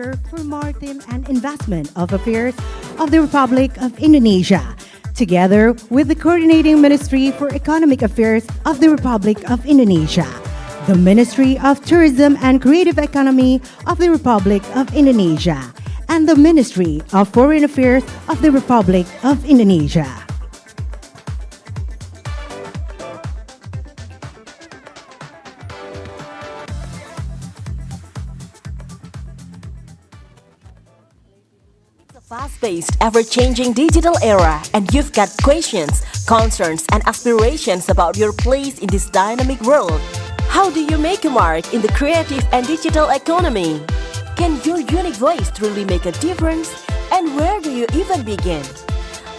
Minister for Maritime and Investment of Affairs of the Republic of Indonesia, together with the Coordinating Ministry for Economic Affairs of the Republic of Indonesia, the Ministry of Tourism and Creative Economy of the Republic of Indonesia, and the Ministry of Foreign Affairs of the Republic of Indonesia. Fast-paced, ever-changing digital era, and you've got questions, concerns, and aspirations about your place in this dynamic world. How do you make a mark in the creative and digital economy? Can your unique voice truly make a difference? And where do you even begin?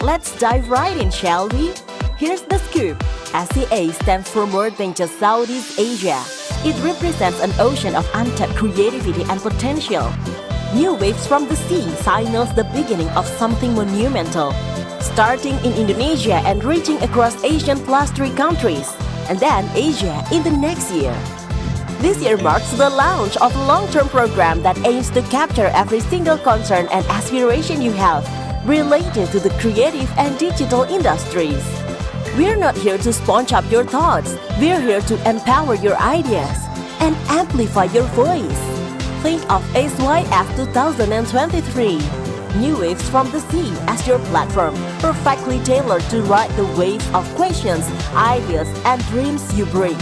Let's dive right in, shall we? Here's the scoop. SEA stands for more than just Southeast Asia. It represents an ocean of untapped creativity and potential. New waves from the sea signals the beginning of something monumental, starting in Indonesia and reaching across Asian plus 3 countries, and then Asia in the next year. This year marks the launch of a long-term program that aims to capture every single concern and aspiration you have related to the creative and digital industries. We're not here to sponge up your thoughts, we're here to empower your ideas and amplify your voice. Think of SYF 2023, New Waves from the Sea as your platform, perfectly tailored to ride the waves of questions, ideas, and dreams you bring.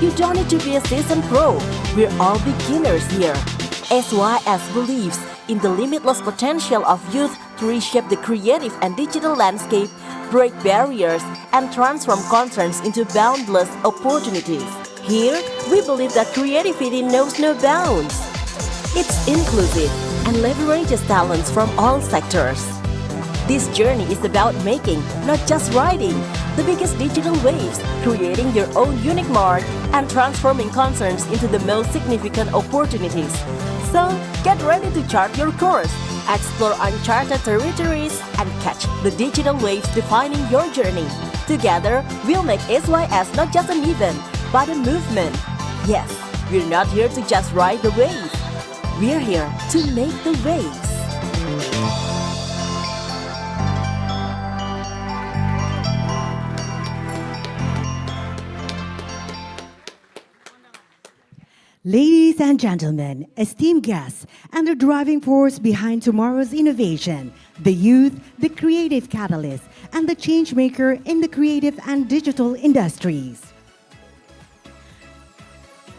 You don't need to be a seasoned pro, we're all beginners here. SYF believes in the limitless potential of youth to reshape the creative and digital landscape, break barriers, and transform concerns into boundless opportunities. Here, we believe that creativity knows no bounds. It's inclusive and leverages talents from all sectors. This journey is about making, not just riding, the biggest digital waves, creating your own unique mark, and transforming concerns into the most significant opportunities. So, get ready to chart your course, explore uncharted territories, and catch the digital waves defining your journey. Together, we'll make SYS not just an event, but a movement. Yes, we're not here to just ride the wave. We're here to make the waves. Ladies and gentlemen, esteemed guests, and the driving force behind tomorrow's innovation, the youth, the creative catalyst, and the change maker in the creative and digital industries.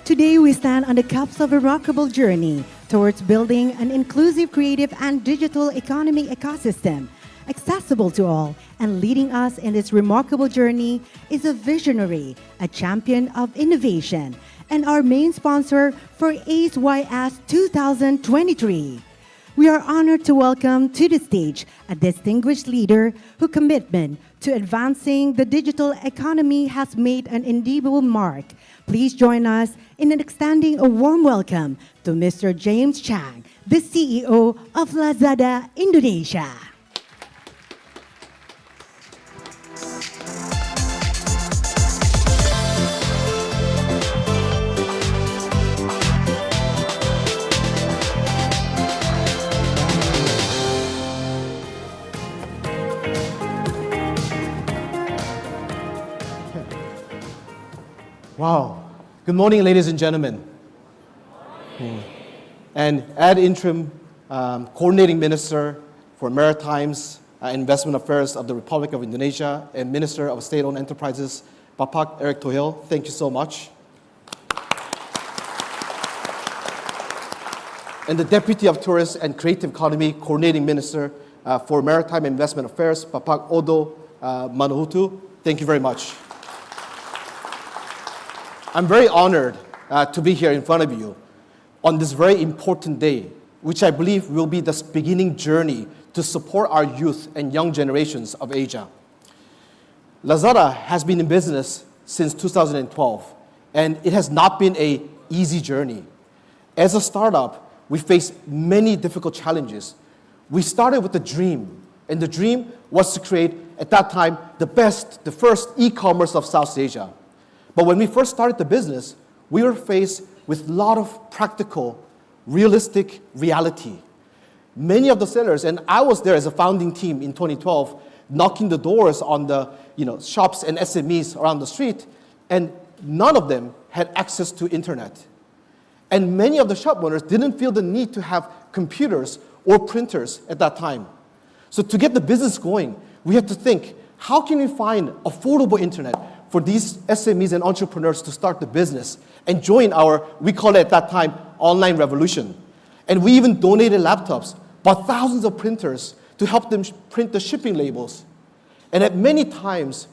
Today, we stand on the cusp of a remarkable journey towards building an inclusive, creative, and digital economy ecosystem accessible to all. And leading us in this remarkable journey is a visionary, a champion of innovation, and our main sponsor for SYS 2023. We are honored to welcome to the stage a distinguished leader whose commitment to advancing the digital economy has made an indelible mark. Please join us in extending a warm welcome to Mr. James Chang, the CEO of Lazada Indonesia. Wow. Good morning, ladies and gentlemen. And ad interim Coordinating Minister for Maritimes and Investment Affairs of the Republic of Indonesia and Minister of State-Owned Enterprises, Bapak Erick Thohir, thank you so much. And the Deputy of Tourist and Creative Economy Coordinating Minister for Maritime and Investment Affairs, Bapak Odo Manuhutu, thank you very much. I'm very honored to be here in front of you on this very important day, which I believe will be the beginning journey to support our youth and young generations of Asia. Lazada has been in business since 2012, and it has not been an easy journey. As a startup, we faced many difficult challenges. We started with a dream, and the dream was to create, at that time, the first e-commerce of South Asia. But when we first started the business, we were faced with a lot of practical, realistic reality. Many of the sellers, and I was there as a founding team in 2012, knocking the doors on the shops and SMEs around the street, and none of them had access to internet. And many of the shop owners didn't feel the need to have computers or printers at that time. So to get the business going, we had to think, how can we find affordable internet for these SMEs and entrepreneurs to start the business and join our, we call it at that time, online revolution. And we even donated laptops, bought thousands of printers to help them print the shipping labels. And at many times,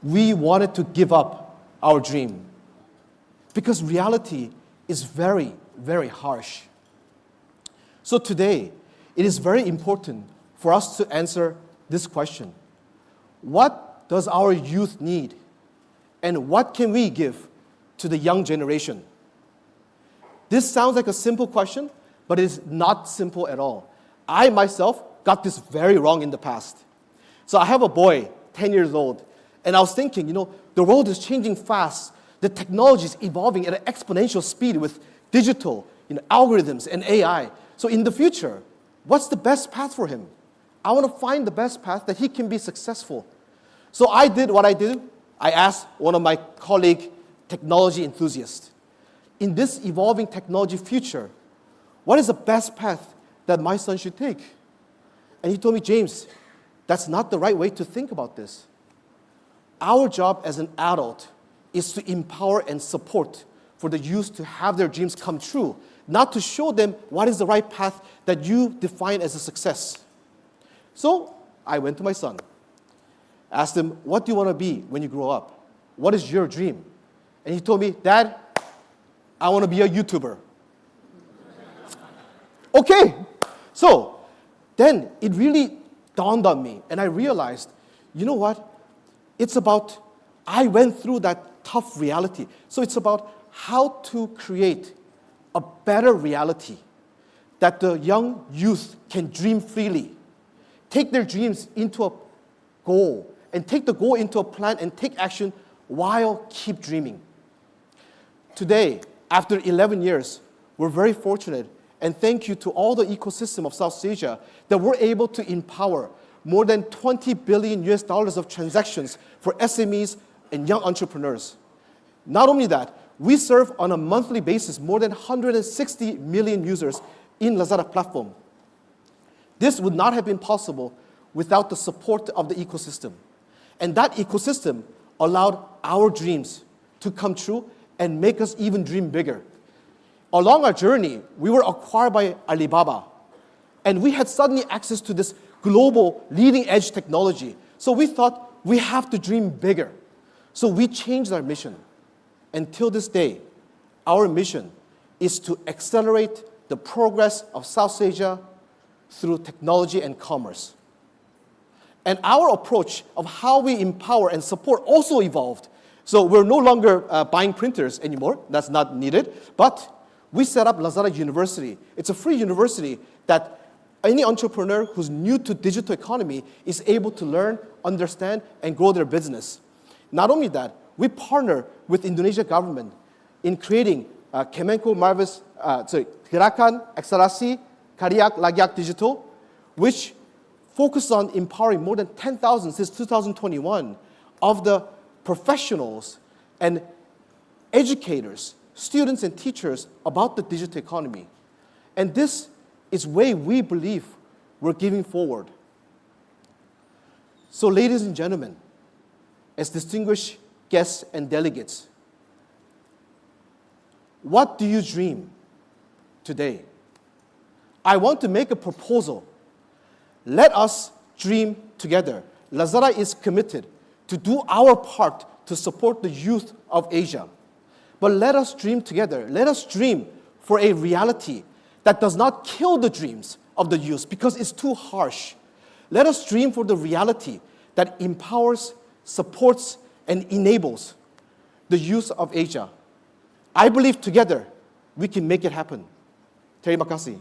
we wanted to give up our dream because reality is very, very harsh. So today, it is very important for us to answer this question. What does our youth need? And what can we give to the young generation? This sounds like a simple question, but it is not simple at all. I myself got this very wrong in the past. So I have a boy, 10 years old, and I was thinking, the world is changing fast. The technology is evolving at an exponential speed with digital algorithms and AI. So in the future, what's the best path for him? I want to find the best path that he can be successful. So I did what I did. I asked one of my colleague technology enthusiasts, in this evolving technology future, what is the best path that my son should take? And he told me, James, that's not the right way to think about this. Our job as an adult is to empower and support for the youth to have their dreams come true, not to show them what is the right path that you define as a success. So I went to my son, asked him, what do you want to be when you grow up? What is your dream? And he told me, Dad, I want to be a YouTuber. Okay, so then it really dawned on me, and I realized, you know what? It's about, I went through that tough reality. So it's about how to create a better reality that the young youth can dream freely, take their dreams into a goal, and take the goal into a plan and take action while keep dreaming. Today, after 11 years, we're very fortunate, and thank you to all the ecosystem of South Asia that we're able to empower more than 20 billion US dollars of transactions for SMEs and young entrepreneurs. Not only that, we serve on a monthly basis more than 160 million users in Lazada platform. This would not have been possible without the support of the ecosystem. And that ecosystem allowed our dreams to come true and make us even dream bigger. Along our journey, we were acquired by Alibaba, and we had suddenly access to this global leading edge technology. So we thought we have to dream bigger. So we changed our mission. Until this day, our mission is to accelerate the progress of South Asia through technology and commerce. And our approach of how we empower and support also evolved. So we're no longer buying printers anymore. That's not needed. But we set up Lazada University. It's a free university that any entrepreneur who's new to digital economy is able to learn, understand, and grow their business. Not only that, we partner with Indonesia government in creating Kemenkomarves, Gerakan Akselerasi Karya Layak Digital, which focused on empowering more than 10,000 since 2021 of the professionals and educators, students and teachers about the digital economy. And this is way we believe we're giving forward. So ladies and gentlemen, as distinguished guests and delegates, what do you dream today? I want to make a proposal. Let us dream together. Lazada is committed to do our part to support the youth of Asia. But let us dream together. Let us dream for a reality that does not kill the dreams of the youth because it's too harsh. Let us dream for the reality that empowers, supports, and enables the youth of Asia. I believe together we can make it happen. Terima kasih.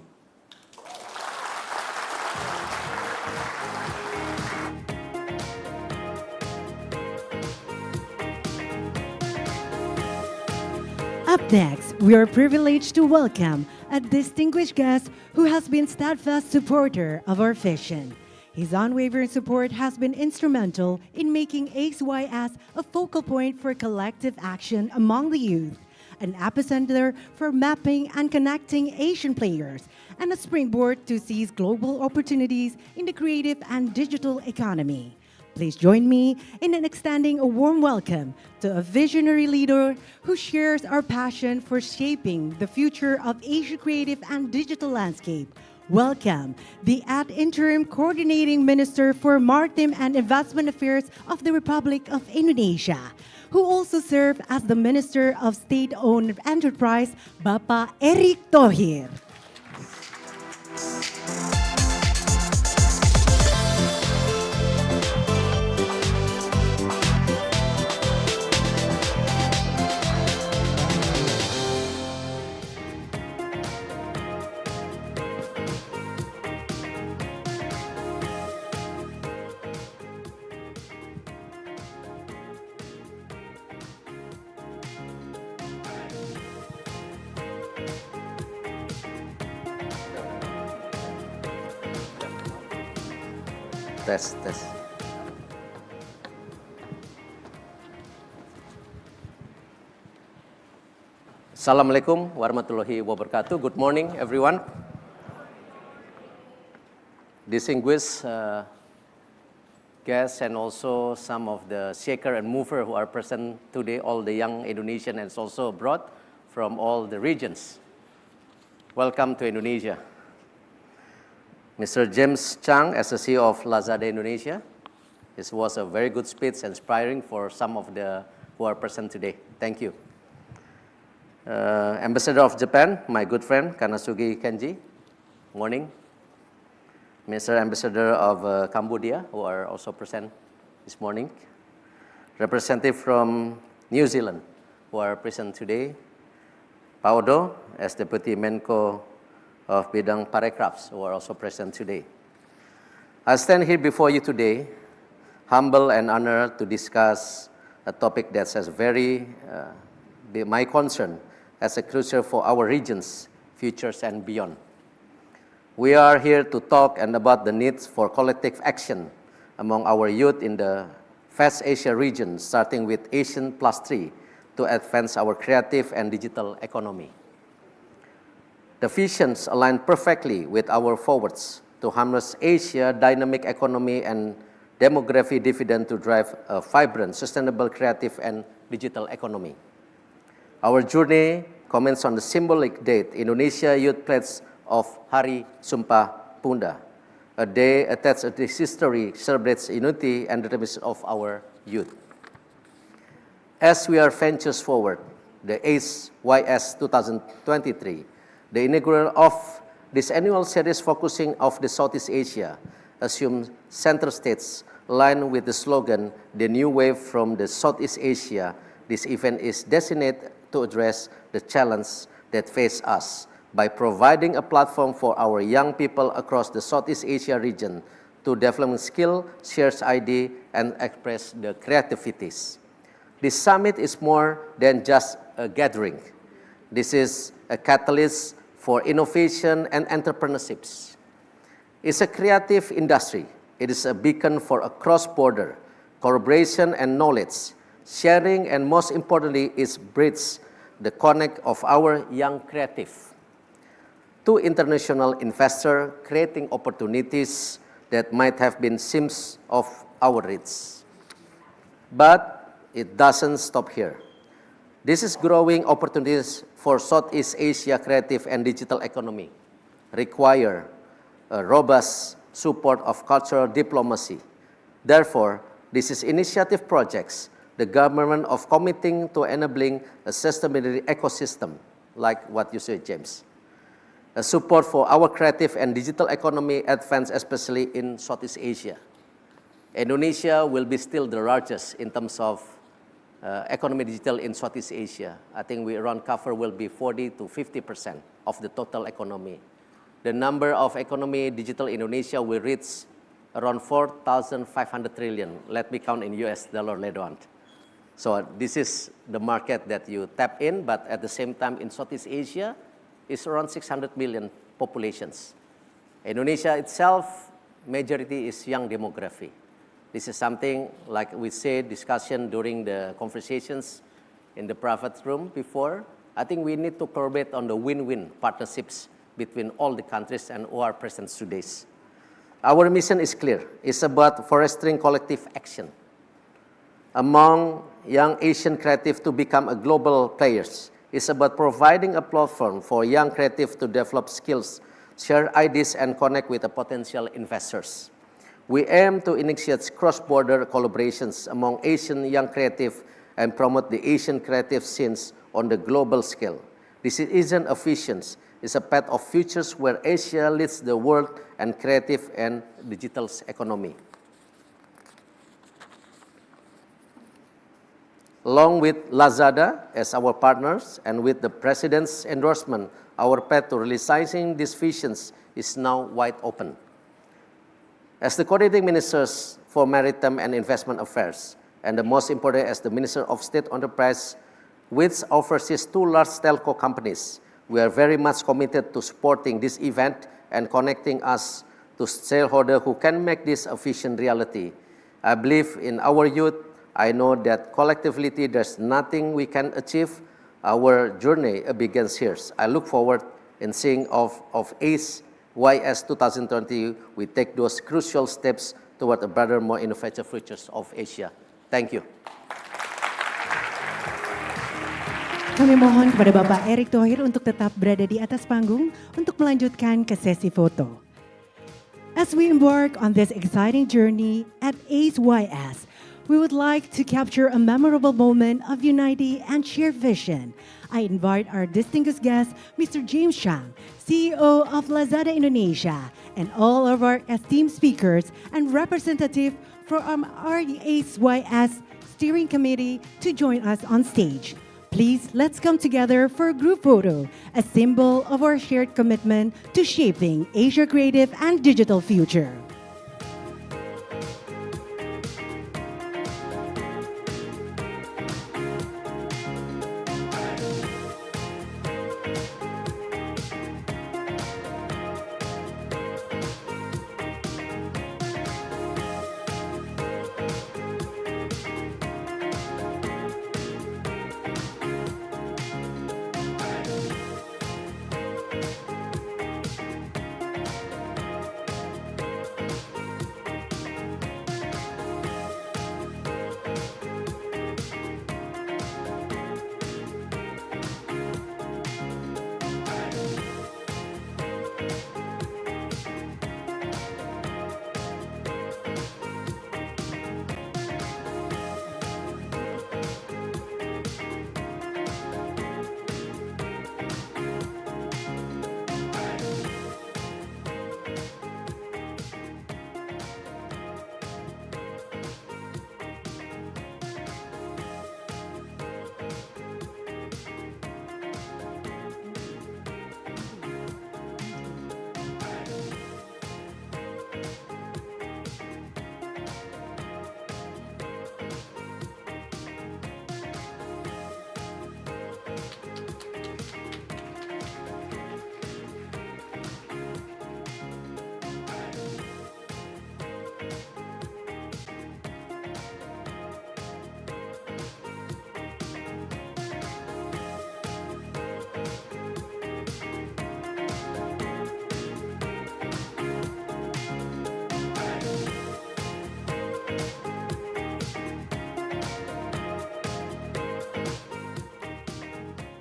Up next, we are privileged to welcome a distinguished guest who has been steadfast supporter of our vision. His unwavering support has been instrumental in making ACYS a focal point for collective action among the youth, an epicenter for mapping and connecting Asian players, and a springboard to seize global opportunities in the creative and digital economy. Please join me in extending a warm welcome to a visionary leader who shares our passion for shaping the future of Asian creative and digital landscape. Welcome, the ad interim coordinating minister for Maritime and Investment Affairs of the Republic of Indonesia, who also served as the Minister of State-Owned Enterprise, Bapak Erick Thohir. Tes. Assalamualaikum warahmatullahi wabarakatuh. Good morning, everyone. Distinguished guests and also some of the shaker and mover who are present today, all the young Indonesian and also abroad from all the regions. Welcome to Indonesia. Mr. James Chang, as the CEO of Lazada Indonesia, this was a very good speech, inspiring for some of the who are present today. Thank you. Ambassador of Japan, my good friend Kanasugi Kenji, morning. Mr. Ambassador of Cambodia, who are also present this morning. Representative from New Zealand, who are present today. Paudo, as Deputy Menko of Bidang Parekrafts, who are also present today. I stand here before you today, humble and honored to discuss a topic that has my concern as a crucial for our region's futures and beyond. We are here to talk and about the needs for collective action among our youth in the West Asia region, starting with Asian Plus 3, to advance our creative and digital economy. The visions align perfectly with our forwards to harness Asia dynamic economy and demographic dividend to drive a vibrant, sustainable, creative, and digital economy. Our journey commences on the symbolic date, Indonesia Youth Pledge of Hari Sumpah Pemuda, a day attached to this history celebrates unity and determination of our youth. As we are ventures forward, the ACYS 2023, the inaugural of this annual series focusing on the Southeast Asia assumes center states aligned with the slogan, "The New Wave from the Southeast Asia." This event is designated to address the challenges that face us by providing a platform for our young people across the Southeast Asia region to develop skill, share ideas, and express their creativities. This summit is more than just a gathering. This is a catalyst for innovation and entrepreneurships. It's a creative industry. It is a beacon for a cross-border collaboration and knowledge sharing, and most importantly, it bridges the connect of our young creative to international investors, creating opportunities that might have been seams of our reach. But it doesn't stop here. This is growing opportunities for Southeast Asia creative and digital economy require a robust support of cultural diplomacy. Therefore, this is initiative projects the government of committing to enabling a sustainability ecosystem, like what you said, James. A support for our creative and digital economy advance, especially in Southeast Asia. Indonesia will be still the largest in terms of economy digital in Southeast Asia. I think we around cover will be 40 to 50% of the total economy. The number of economy digital Indonesia will reach around 4,500 trillion. Let me count in US dollar later on. So this is the market that you tap in, but at the same time in Southeast Asia, is around 600 million populations. Indonesia itself, majority is young demography. This is something like we said, discussion during the conversations in the private room before. I think we need to collaborate on the win-win partnerships between all the countries and who are present today. Our mission is clear. It's about fostering collective action among young Asian creatives to become a global players. It's about providing a platform for young creatives to develop skills, share ideas, and connect with the potential investors. We aim to initiate cross-border collaborations among Asian young creatives and promote the Asian creative scenes on the global scale. This isn't a vision, it's a path of futures where Asia leads the world and creative and digital economy. Along with Lazada as our partners and with the President's endorsement, our path to realizing these visions is now wide open. As the coordinating ministers for Maritime and Investment Affairs, and the most important as the Minister of State Enterprise, which oversees two large telco companies, we are very much committed to supporting this event and connecting us to shareholders who can make this a vision reality. I believe in our youth. I know that collectively there's nothing we can achieve. Our journey begins here. I look forward in seeing of ACE YS 2020, we take those crucial steps toward a better, more innovative futures of Asia. Thank you. Kami mohon kepada Bapak Erick Thohir untuk tetap berada di atas panggung untuk melanjutkan ke sesi foto. As we embark on this exciting journey at ACE YS, we would like to capture a memorable moment of unity and shared vision. I invite our distinguished guest, Mr. James Chang, CEO of Lazada Indonesia, and all of our esteemed speakers and representatives from our ACE YS Steering Committee to join us on stage. Please, let's come together for a group photo, a symbol of our shared commitment to shaping Asia creative and digital future.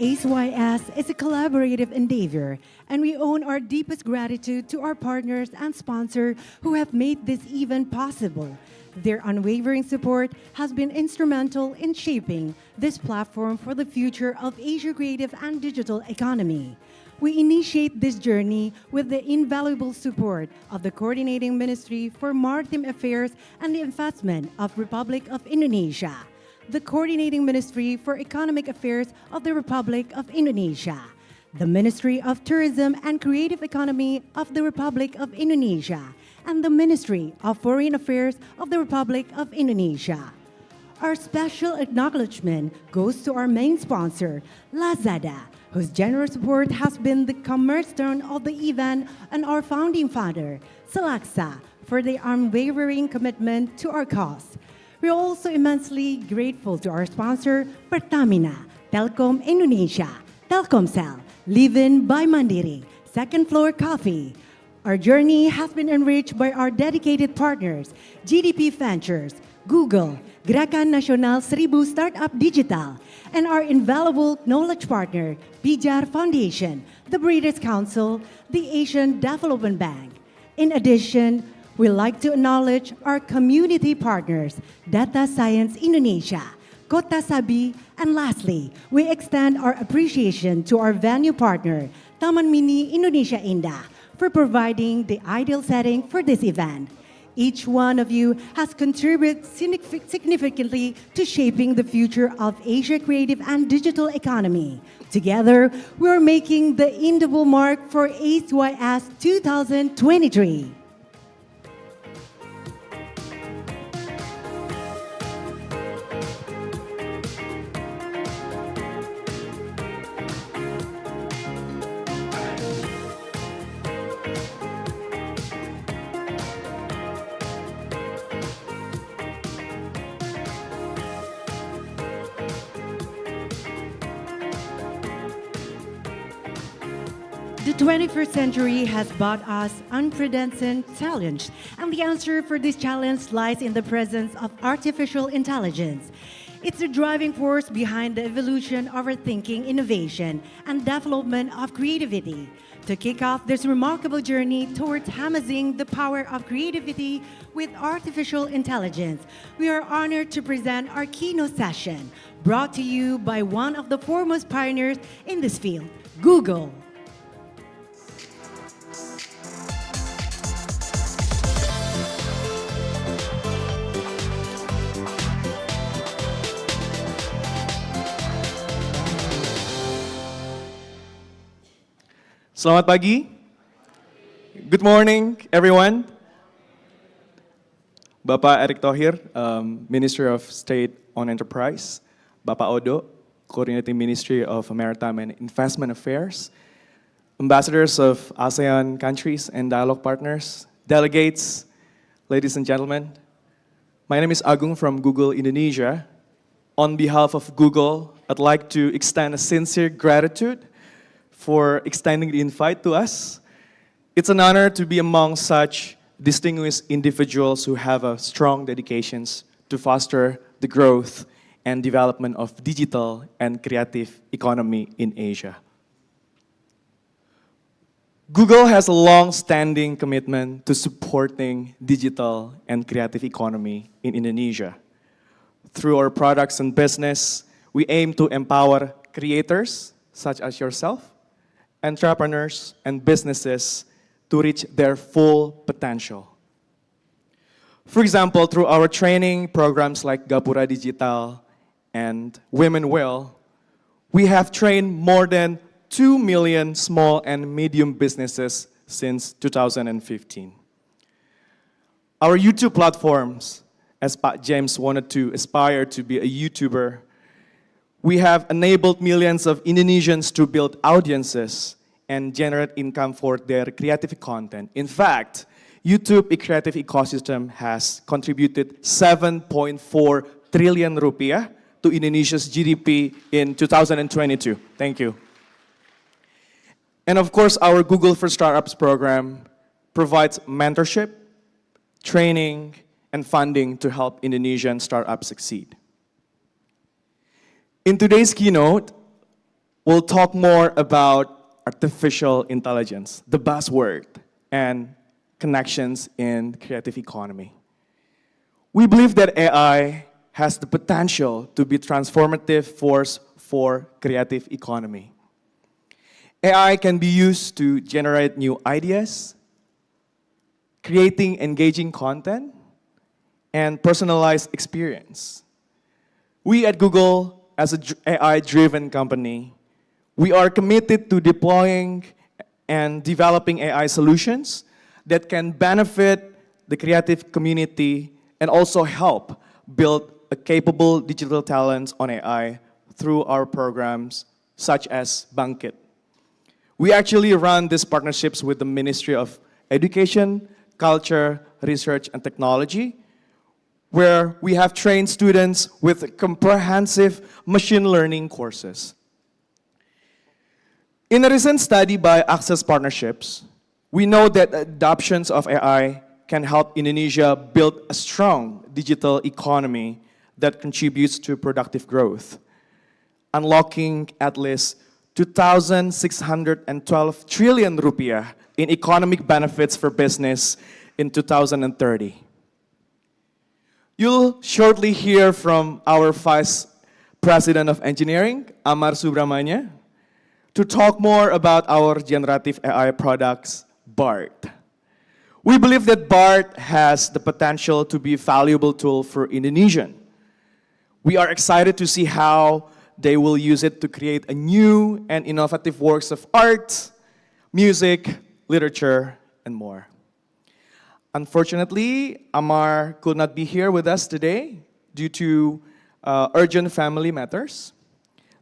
ACE-YS is a collaborative endeavor, and we owe our deepest gratitude to our partners and sponsors who have made this event possible. Their unwavering support has been instrumental in shaping this platform for the future of Asia creative and digital economy. We initiate this journey with the invaluable support of the Coordinating Ministry for Maritime Affairs and the Investment of Republic of Indonesia, the Coordinating Ministry for Economic Affairs of the Republic of Indonesia, the Ministry of Tourism and Creative Economy of the Republic of Indonesia, and the Ministry of Foreign Affairs of the Republic of Indonesia. Our special acknowledgement goes to our main sponsor, Lazada, whose generous support has been the cornerstone of the event, and our founding father, Salaksa, for their unwavering commitment to our cause. We're also immensely grateful to our sponsor, Pertamina, Telkom Indonesia, Telkomsel, Livin by Mandiri, Second Floor Coffee. Our journey has been enriched by our dedicated partners, GDP Ventures, Google, Gerakan Nasional Seribu Startup Digital, and our invaluable knowledge partner, Pijar Foundation, the Breeders' Council, the Asian Development Bank. In addition, we'd like to acknowledge our community partners, Data Science Indonesia, Kota Sabi, and lastly, we extend our appreciation to our venue partner, Taman Mini Indonesia Indah, for providing the ideal setting for this event. Each one of you has contributed significantly to shaping the future of Asia creative and digital economy. Together, we are making the indelible mark for ACYS 2023. The 21st century has brought us unprecedented challenge, and the answer for this challenge lies in the presence of artificial intelligence. It's the driving force behind the evolution of our thinking, innovation, and development of creativity. To kick off this remarkable journey towards harnessing the power of creativity with artificial intelligence, we are honored to present our keynote session, brought to you by one of the foremost pioneers in this field, Google. Selamat pagi. Good morning, everyone. Bapak Erick Thohir, Minister of State on Enterprise. Bapak Odo, Coordinating Ministry of Maritime and Investment Affairs. Ambassadors of ASEAN countries and dialogue partners. Delegates, ladies and gentlemen. My name is Agung from Google Indonesia. On behalf of Google, I'd like to extend a sincere gratitude for extending the invite to us. It's an honor to be among such distinguished individuals who have a strong dedications to foster the growth and development of digital and creative economy in Asia. Google has a long-standing commitment to supporting digital and creative economy in Indonesia. Through our products and business, we aim to empower creators, such as yourself, entrepreneurs, and businesses to reach their full potential. For example, through our training programs like Gapura Digital and Women Will, we have trained more than 2 million small and medium businesses since 2015. Our YouTube platforms, as Pak James wanted to aspire to be a YouTuber, we have enabled millions of Indonesians to build audiences and generate income for their creative content. In fact, YouTube creative ecosystem has contributed 7.4 trillion rupiah to Indonesia's GDP in 2022. Thank you. And of course, our Google for Startups program provides mentorship, training, and funding to help Indonesian startups succeed. In today's keynote, we'll talk more about artificial intelligence, the buzzword, and connections in the creative economy. We believe that AI has the potential to be a transformative force for creative economy. AI can be used to generate new ideas, creating engaging content, and personalized experience. We at Google, as an AI-driven company, we are committed to deploying and developing AI solutions that can benefit the creative community and also help build a capable digital talents on AI through our programs such as Bangkit. We actually run these partnerships with the Ministry of Education, Culture, Research, and Technology, where we have trained students with comprehensive machine learning courses. In a recent study by Access Partnerships, we know that adoptions of AI can help Indonesia build a strong digital economy that contributes to productive growth, unlocking at least 2,612 trillion rupiah in economic benefits for business in 2030. You'll shortly hear from our Vice President of Engineering, Amar Subramanya, to talk more about our generative AI products, BART. We believe that BART has the potential to be a valuable tool for Indonesian. We are excited to see how they will use it to create a new and innovative works of art, music, literature, and more. Unfortunately, Amar could not be here with us today due to urgent family matters.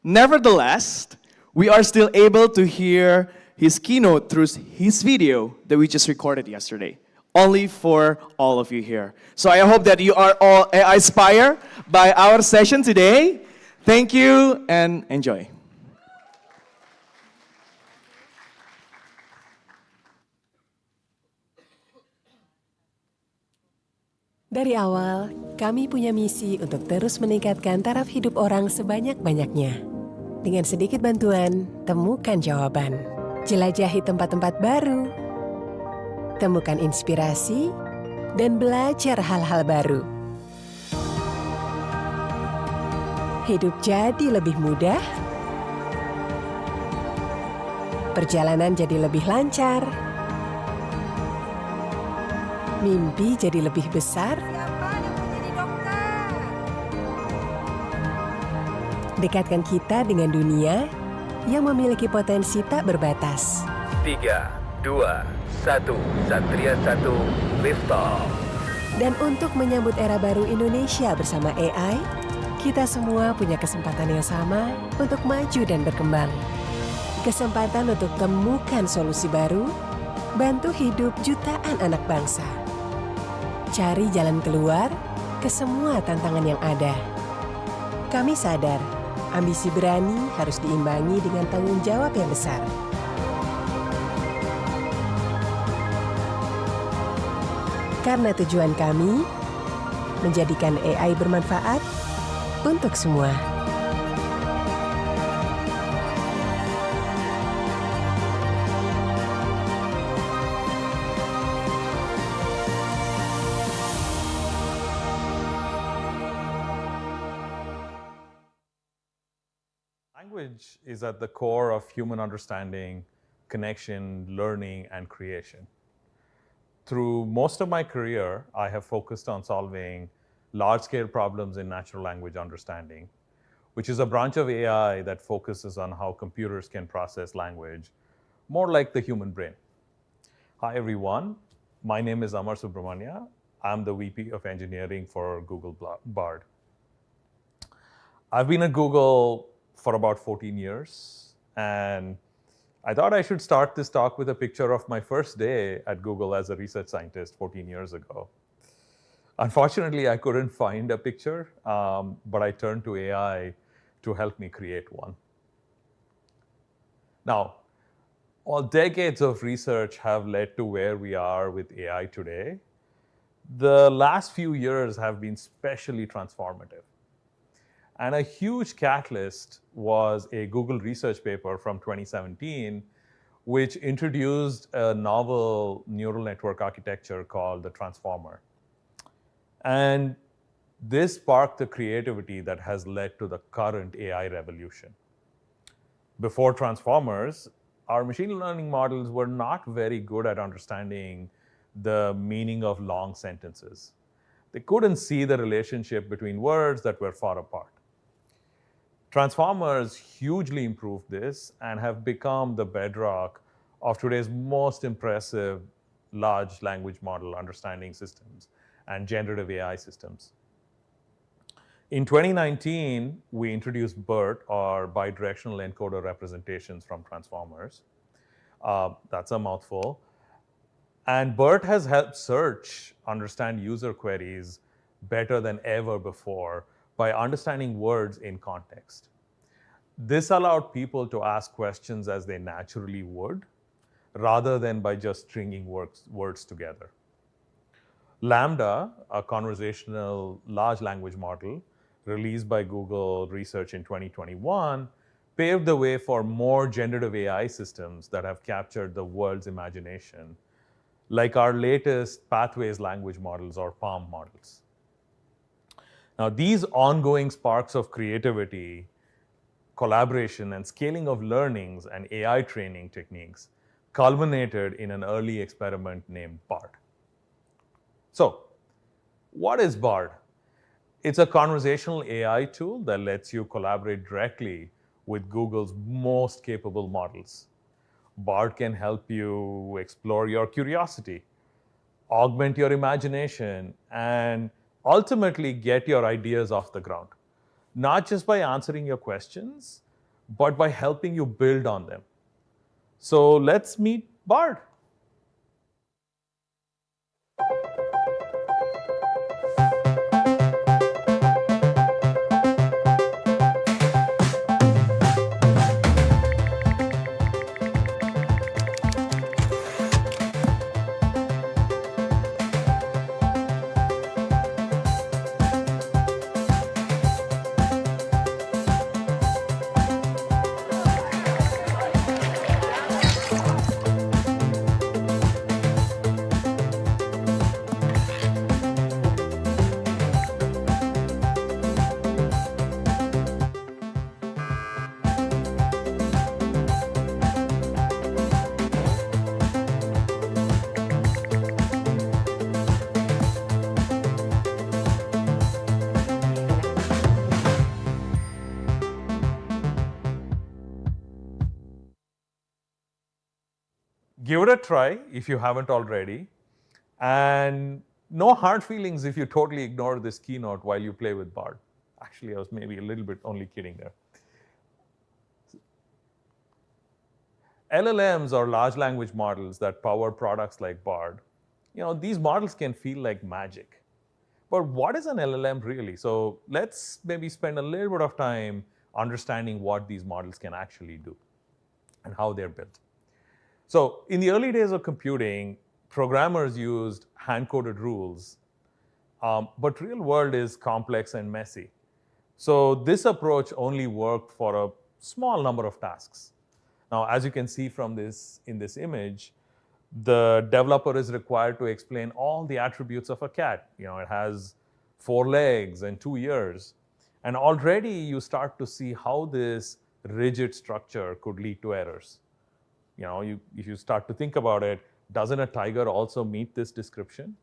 Nevertheless, we are still able to hear his keynote through his video that we just recorded yesterday, only for all of you here. So I hope that you are all inspired by our session today. Thank you and enjoy. Dari awal, kami punya misi untuk terus meningkatkan taraf hidup orang sebanyak-banyaknya. Dengan sedikit bantuan, temukan jawaban. Jelajahi tempat-tempat baru. Temukan inspirasi dan belajar hal-hal baru. Hidup jadi lebih mudah. Perjalanan jadi lebih lancar. Mimpi jadi lebih besar. Dekatkan kita dengan dunia yang memiliki potensi tak berbatas. 3, 2, 1, Satria 1, lift off. Dan untuk menyambut era baru Indonesia bersama AI, kita semua punya kesempatan yang sama untuk maju dan berkembang. Kesempatan untuk temukan solusi baru, bantu hidup jutaan anak bangsa. Cari jalan keluar ke semua tantangan yang ada. Kami sadar, ambisi berani harus diimbangi dengan tanggung jawab yang besar. Karena tujuan kami menjadikan AI bermanfaat untuk semua. Language is at the core of human understanding, connection, learning, and creation. Through most of my career, I have focused on solving large-scale problems in natural language understanding, which is a branch of AI that focuses on how computers can process language, more like the human brain. Hi, everyone. My name is Amar Subramanya. I'm the VP of Engineering for Google Bard. I've been at Google for about 14 years, and I thought I should start this talk with a picture of my first day at Google as a research scientist 14 years ago. Unfortunately, I couldn't find a picture, but I turned to AI to help me create one. Now, all decades of research have led to where we are with AI today. The last few years have been especially transformative. And a huge catalyst was a Google research paper from 2017, which introduced a novel neural network architecture called the transformer. And this sparked the creativity that has led to the current AI revolution. Before transformers, our machine learning models were not very good at understanding the meaning of long sentences. They couldn't see the relationship between words that were far apart. Transformers hugely improved this and have become the bedrock of today's most impressive large language model understanding systems and generative AI systems. In 2019, we introduced BERT, or bidirectional encoder representations from transformers. That's a mouthful. And BERT has helped search understand user queries better than ever before by understanding words in context. This allowed people to ask questions as they naturally would, rather than by just stringing words together. Lambda, a conversational large language model released by Google Research in 2021, paved the way for more generative AI systems that have captured the world's imagination, like our latest Pathways language models, or PaLM models. Now, these ongoing sparks of creativity, collaboration, and scaling of learnings and AI training techniques culminated in an early experiment named BARD. So, what is BARD? It's a conversational AI tool that lets you collaborate directly with Google's most capable models. BARD can help you explore your curiosity, augment your imagination, and ultimately get your ideas off the ground. Not just by answering your questions, but by helping you build on them. So let's meet BARD. Give it a try if you haven't already, and no hard feelings if you totally ignore this keynote while you play with BARD. Actually, I was maybe a little bit only kidding there. LLMs, or large language models that power products like BARD, these models can feel like magic. But what is an LLM really? So let's maybe spend a little bit of time understanding what these models can actually do and how they're built. So in the early days of computing, programmers used hand-coded rules, but real world is complex and messy. So this approach only worked for a small number of tasks. Now, as you can see from in this image, the developer is required to explain all the attributes of a cat. It has 4 legs and 2 ears. And already you start to see how this rigid structure could lead to errors. If you start to think about it, doesn't a tiger also meet this description?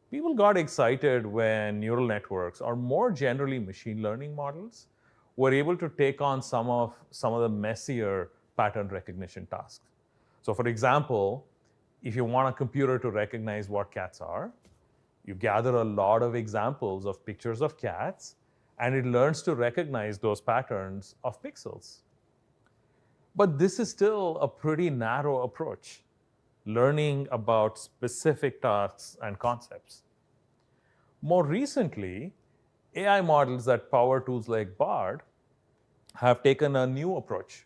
People got excited when neural networks, or more generally machine learning models, were able to take on some of the messier pattern recognition tasks. So for example, if you want a computer to recognize what cats are, you gather a lot of examples of pictures of cats, and it learns to recognize those patterns of pixels. But this is still a pretty narrow approach, learning about specific tasks and concepts. More recently, AI models that power tools like BARD have taken a new approach.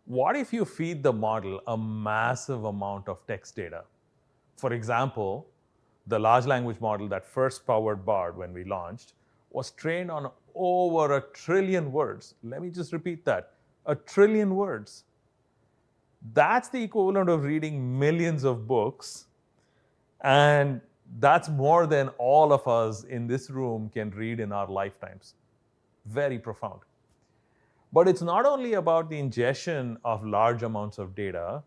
What if you feed the model a massive amount of text data? For example, the large language model that first powered BARD when we launched was trained on over 1 trillion words. Let me just repeat that. 1 trillion words. That's the equivalent of reading millions of books, and that's more than all of us in this room can read in our lifetimes. Very profound. But it's not only about the ingestion of large amounts of data,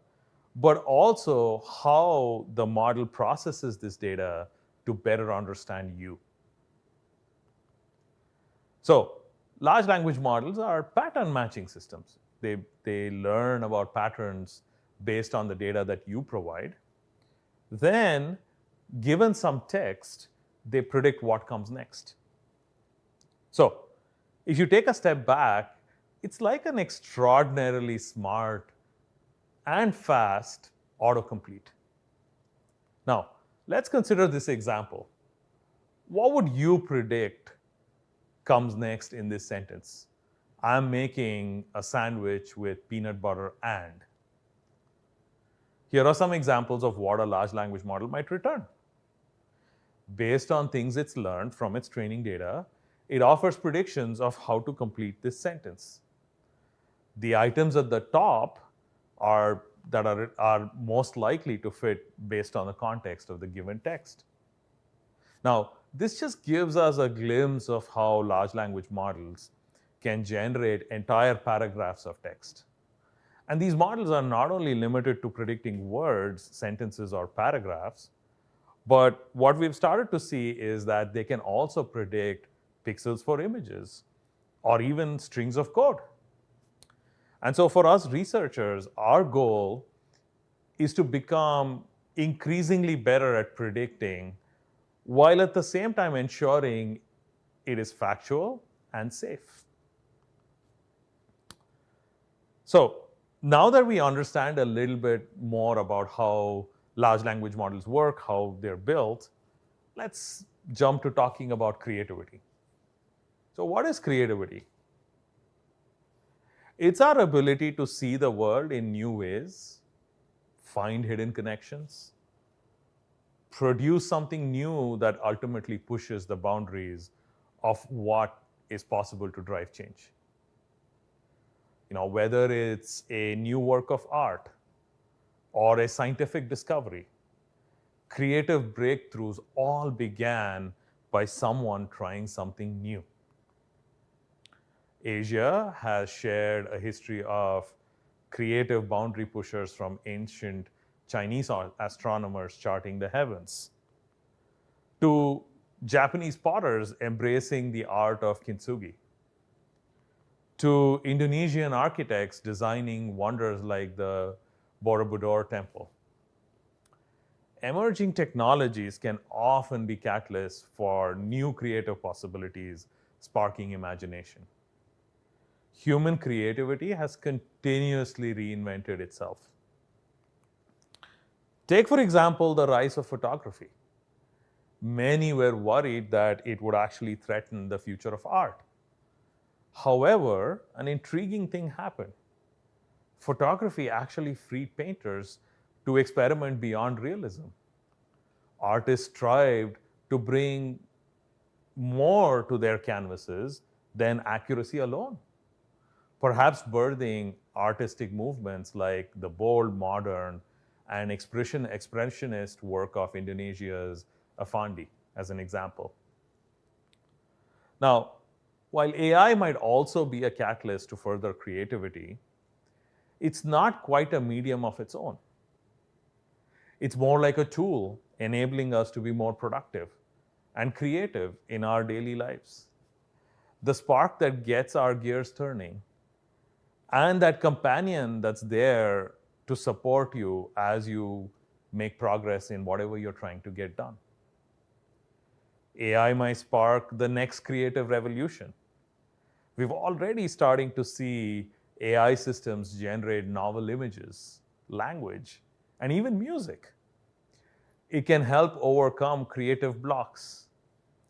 but also how the model processes this data to better understand you. So, large language models are pattern matching systems. They learn about patterns based on the data that you provide. Then, given some text, they predict what comes next. So, if you take a step back, it's like an extraordinarily smart and fast autocomplete. Now, let's consider this example. What would you predict comes next in this sentence? I'm making a sandwich with peanut butter and. Here are some examples of what a large language model might return. Based on things it's learned from its training data, it offers predictions of how to complete this sentence. The items at the top are most likely to fit based on the context of the given text. Now, this just gives us a glimpse of how large language models can generate entire paragraphs of text. And these models are not only limited to predicting words, sentences, or paragraphs, but what we've started to see is that they can also predict pixels for images or even strings of code. And so for us researchers, our goal is to become increasingly better at predicting while at the same time ensuring it is factual and safe. So now that we understand a little bit more about how large language models work, how they're built, let's jump to talking about creativity. So what is creativity? It's our ability to see the world in new ways, find hidden connections, produce something new that ultimately pushes the boundaries of what is possible to drive change. Whether it's a new work of art or a scientific discovery, creative breakthroughs all began by someone trying something new. Asia has shared a history of creative boundary pushers, from ancient Chinese astronomers charting the heavens to Japanese potters embracing the art of kintsugi, to Indonesian architects designing wonders like the Borobudur temple. Emerging technologies can often be catalysts for new creative possibilities, sparking imagination. Human creativity has continuously reinvented itself. Take, for example, the rise of photography. Many were worried that it would actually threaten the future of art. However, an intriguing thing happened. Photography actually freed painters to experiment beyond realism. Artists strived to bring more to their canvases than accuracy alone, perhaps birthing artistic movements like the bold, modern, and expressionist work of Indonesia's Afandi, as an example. Now, while AI might also be a catalyst to further creativity, it's not quite a medium of its own. It's more like a tool enabling us to be more productive and creative in our daily lives. The spark that gets our gears turning, and that companion that's there to support you as you make progress in whatever you're trying to get done. AI might spark the next creative revolution. We've already starting to see AI systems generate novel images, language, and even music. It can help overcome creative blocks,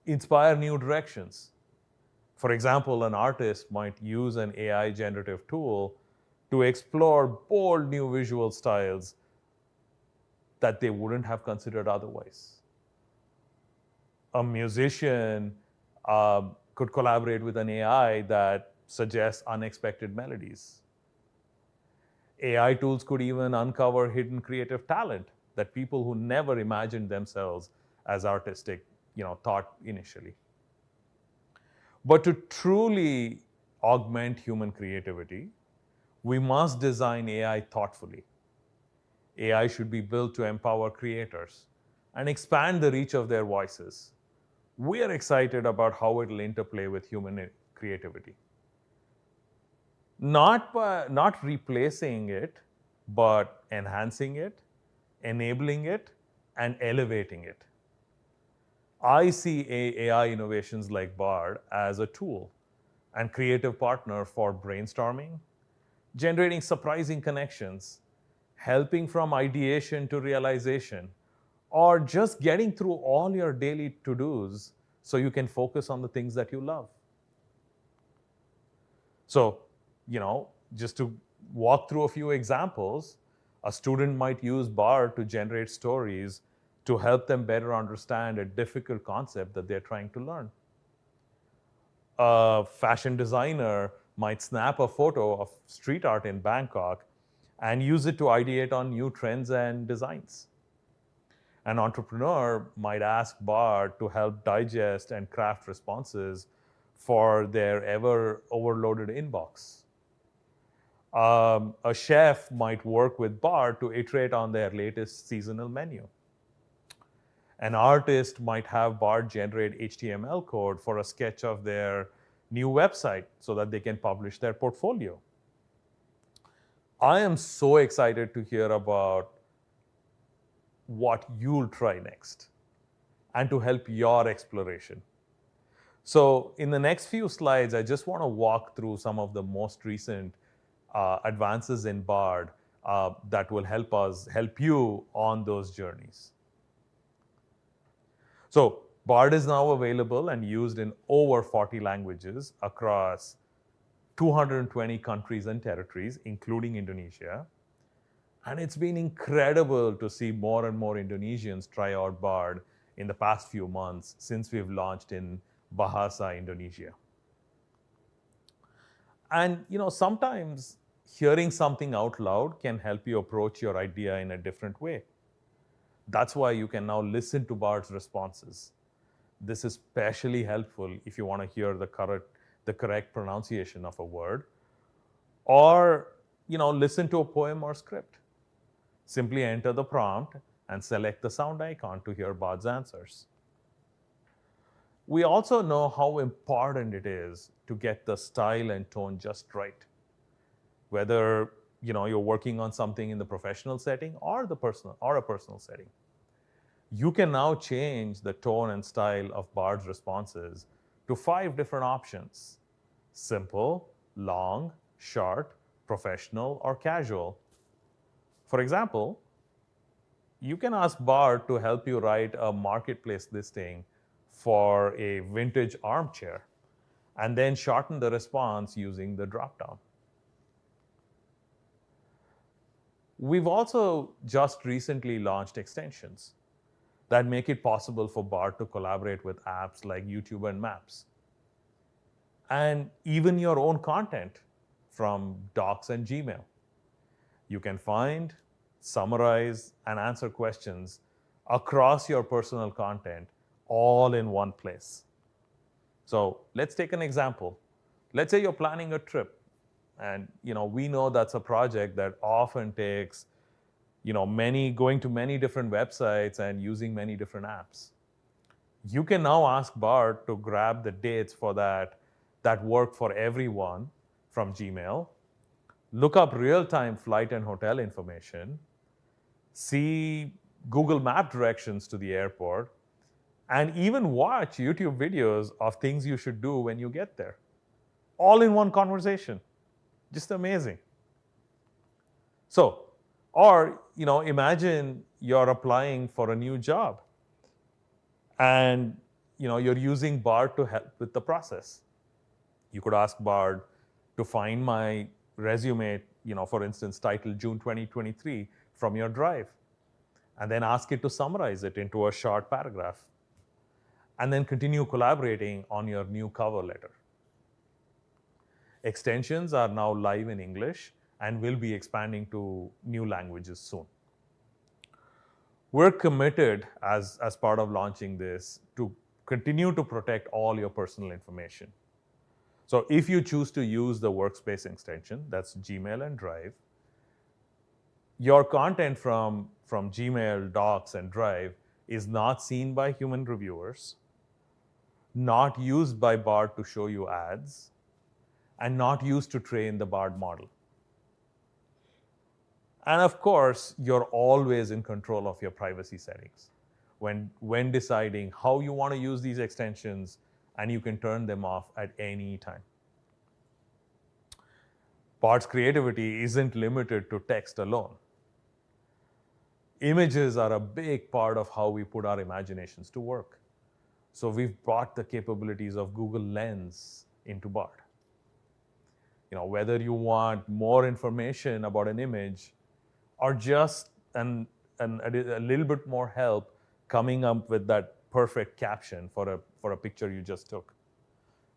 inspire new directions. For example, an artist might use an AI generative tool to explore bold new visual styles that they wouldn't have considered otherwise. A musician could collaborate with an AI that suggests unexpected melodies. AI tools could even uncover hidden creative talent that people who never imagined themselves as artistic, thought initially. But to truly augment human creativity, we must design AI thoughtfully. AI should be built to empower creators and expand the reach of their voices. We are excited about how it will interplay with human creativity. Not replacing it, but enhancing it, enabling it, and elevating it. I see AI innovations like Bard as a tool and creative partner for brainstorming, generating surprising connections, helping from ideation to realization, or just getting through all your daily to-dos so you can focus on the things that you love. So, just to walk through a few examples, a student might use Bard to generate stories to help them better understand a difficult concept that they're trying to learn. A fashion designer might snap a photo of street art in Bangkok and use it to ideate on new trends and designs. An entrepreneur might ask Bard to help digest and craft responses for their ever overloaded inbox. A chef might work with Bard to iterate on their latest seasonal menu. An artist might have Bard generate HTML code for a sketch of their new website so that they can publish their portfolio. I am so excited to hear about what you'll try next and to help your exploration. So in the next few slides, I just want to walk through some of the most recent advances in Bard that will help you on those journeys. So Bard is now available and used in over 40 languages across 220 countries and territories, including Indonesia. And it's been incredible to see more and more Indonesians try out Bard in the past few months since we've launched in Bahasa Indonesia. And sometimes hearing something out loud can help you approach your idea in a different way. That's why you can now listen to Bard's responses. This is especially helpful if you want to hear the correct pronunciation of a word, or listen to a poem or script. Simply enter the prompt and select the sound icon to hear Bard's answers. We also know how important it is to get the style and tone just right. Whether you're working on something in the professional setting or a personal setting. You can now change the tone and style of Bard's responses to 5 different options: simple, long, short, professional, or casual. For example, you can ask Bard to help you write a marketplace listing for a vintage armchair and then shorten the response using the dropdown. We've also just recently launched extensions that make it possible for Bard to collaborate with apps like YouTube and Maps. And even your own content from Docs and Gmail. You can find, summarize, and answer questions across your personal content all in one place. So let's take an example. Let's say you're planning a trip, and we know that's a project that often takes going to many different websites and using many different apps. You can now ask Bard to grab the dates for that work for everyone from Gmail, look up real-time flight and hotel information, see Google Map directions to the airport, and even watch YouTube videos of things you should do when you get there. All in one conversation. Just amazing. So, or imagine you're applying for a new job and you're using Bard to help with the process. You could ask Bard to find my resume, for instance, titled June 2023 from your drive, and then ask it to summarize it into a short paragraph, and then continue collaborating on your new cover letter. Extensions are now live in English and will be expanding to new languages soon. We're committed as part of launching this to continue to protect all your personal information. So if you choose to use the Workspace extension, that's Gmail and Drive, your content from Gmail, Docs, and Drive is not seen by human reviewers, not used by Bard to show you ads, and not used to train the Bard model. And of course, you're always in control of your privacy settings. when deciding how you want to use these extensions, and you can turn them off at any time. Bard's creativity isn't limited to text alone. Images are a big part of how we put our imaginations to work. So we've brought the capabilities of Google Lens into Bard. Whether you want more information about an image or just a little bit more help coming up with that perfect caption for a picture you just took.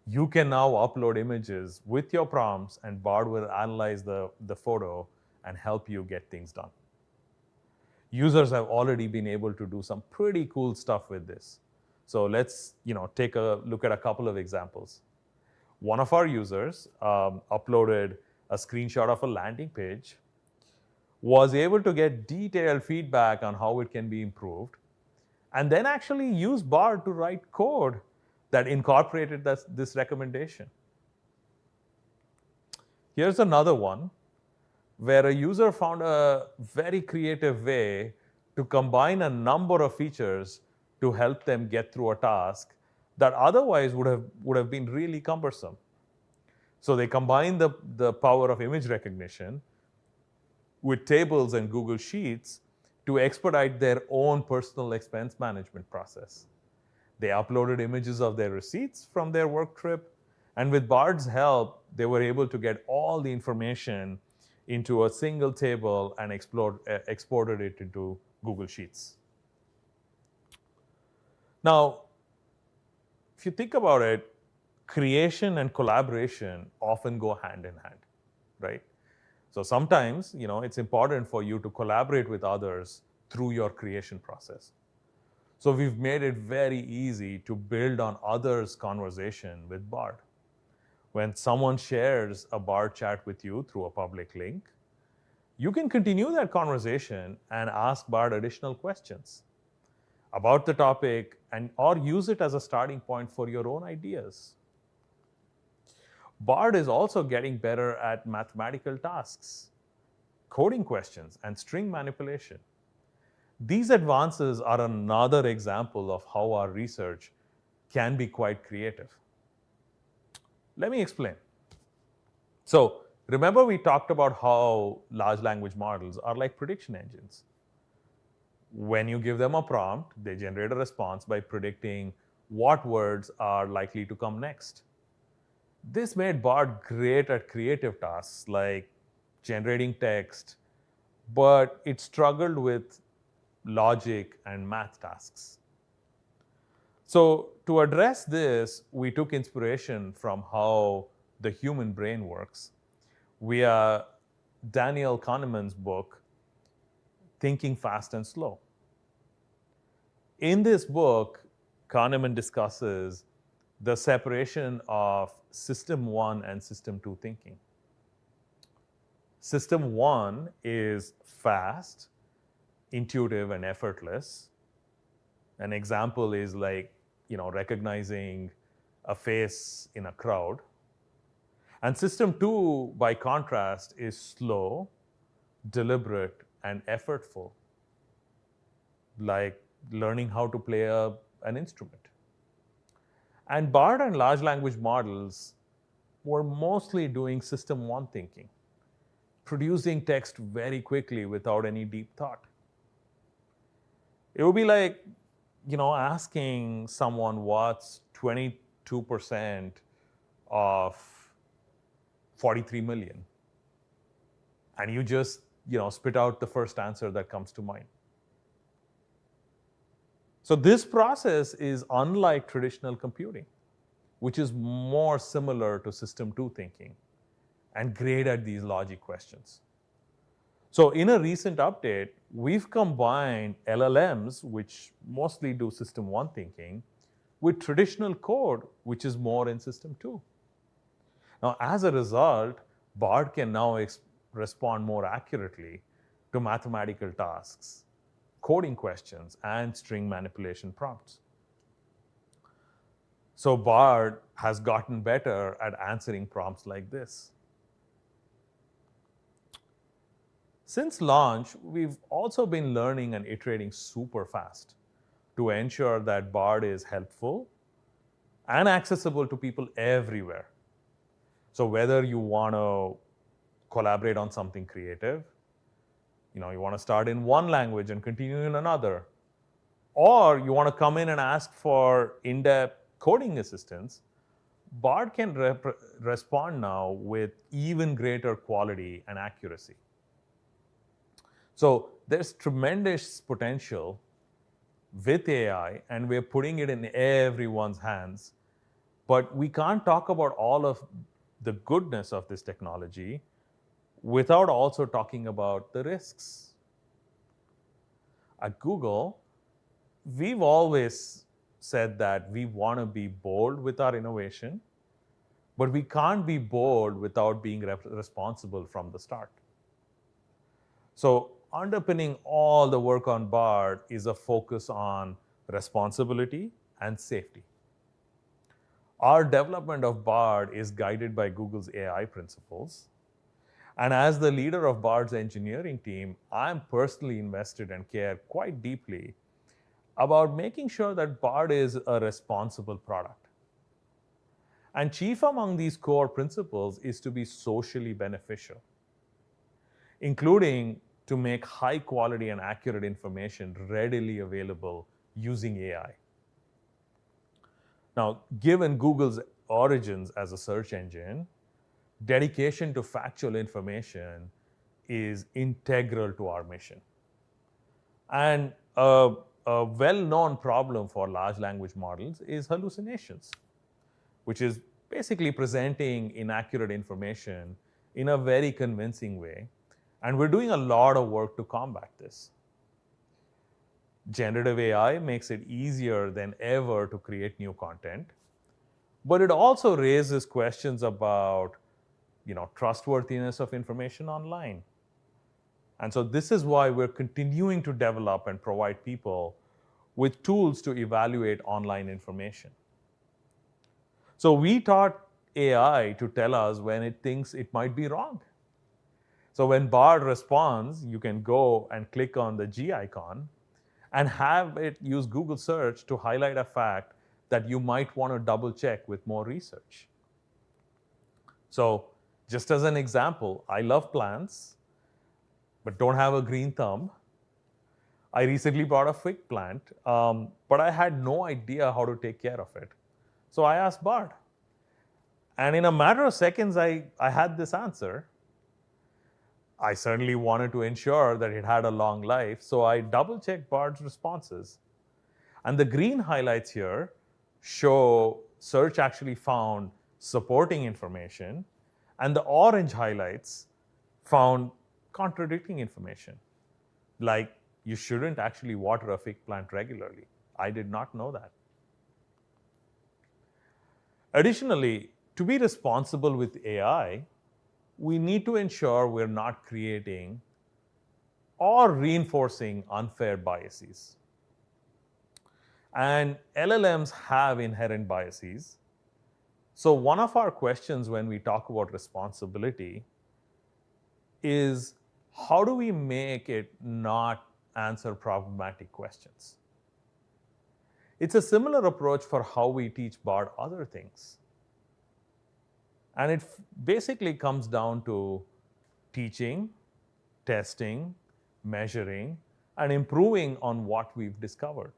You can now upload images with your prompts, and Bard will analyze the photo and help you get things done. Users have already been able to do some pretty cool stuff with this. So let's take a look at a couple of examples. One of our users uploaded a screenshot of a landing page, was able to get detailed feedback on how it can be improved, and then actually use Bard to write code that incorporated this recommendation. Here's another one where a user found a very creative way to combine a number of features to help them get through a task that otherwise would have been really cumbersome. So they combined the power of image recognition with tables and Google Sheets to expedite their own personal expense management process. They uploaded images of their receipts from their work trip, and with Bard's help, they were able to get all the information into a single table and exported it into Google Sheets. Now, if you think about it, creation and collaboration often go hand in hand, right? So sometimes, it's important for you to collaborate with others through your creation process. So we've made it very easy to build on others' conversation with Bard. When someone shares a Bard chat with you through a public link, you can continue that conversation and ask Bard additional questions about the topic or use it as a starting point for your own ideas. Bard is also getting better at mathematical tasks, coding questions, and string manipulation. These advances are another example of how our research can be quite creative. Let me explain. So, remember we talked about how large language models are like prediction engines. When you give them a prompt, they generate a response by predicting what words are likely to come next. This made Bard great at creative tasks like generating text, but it struggled with logic and math tasks. So to address this, we took inspiration from how the human brain works via Daniel Kahneman's book, Thinking Fast and Slow. In this book, Kahneman discusses the separation of System 1 and System 2 thinking. System 1 is fast, intuitive, and effortless. An example is like, recognizing a face in a crowd. And System 2, by contrast, is slow, deliberate, and effortful, like learning how to play an instrument. And Bard and large language models were mostly doing System 1 thinking, producing text very quickly without any deep thought. It would be like, asking someone what's 22% of 43 million. And you just, spit out the first answer that comes to mind. So this process is unlike traditional computing, which is more similar to System 2 thinking and great at these logic questions. So in a recent update, we've combined LLMs, which mostly do System 1 thinking, with traditional code, which is more in System 2. Now, as a result, Bard can now respond more accurately to mathematical tasks, coding questions, and string manipulation prompts. So Bard has gotten better at answering prompts like this. Since launch, we've also been learning and iterating super fast. to ensure that BARD is helpful and accessible to people everywhere. So whether you want to collaborate on something creative, you want to start in one language and continue in another, or you want to come in and ask for in-depth coding assistance, BARD can respond now with even greater quality and accuracy. So there's tremendous potential with AI, and we're putting it in everyone's hands. But we can't talk about all of the goodness of this technology without also talking about the risks. At Google, we've always said that we want to be bold with our innovation, but we can't be bold without being responsible from the start. So underpinning all the work on BARD is a focus on responsibility and safety. Our development of BARD is guided by Google's AI principles. And as the leader of BARD's engineering team, I'm personally invested and care quite deeply about making sure that BARD is a responsible product. And chief among these core principles is to be socially beneficial, including to make high quality and accurate information readily available using AI. Now, given Google's origins as a search engine, dedication to factual information is integral to our mission. And a well-known problem for large language models is hallucinations, which is basically presenting inaccurate information in a very convincing way. And we're doing a lot of work to combat this. Generative AI makes it easier than ever to create new content, but it also raises questions about trustworthiness of information online. And so this is why we're continuing to develop and provide people with tools to evaluate online information. So we taught AI to tell us when it thinks it might be wrong. So when BARD responds, you can go and click on the G icon and have it use Google search to highlight a fact that you might want to double check with more research. So just as an example, I love plants, but don't have a green thumb. I recently bought a fig plant, but I had no idea how to take care of it. So I asked BARD. And in a matter of seconds, I had this answer. I certainly wanted to ensure that it had a long life, so I double-checked BARD's responses. And the green highlights here show search actually found supporting information, and the orange highlights found contradicting information, like you shouldn't actually water a fig plant regularly. I did not know that. Additionally, to be responsible with AI, we need to ensure we're not creating or reinforcing unfair biases. And LLMs have inherent biases. So one of our questions when we talk about responsibility is, how do we make it not answer problematic questions? It's a similar approach for how we teach BARD other things. And it basically comes down to teaching, testing, measuring, and improving on what we've discovered.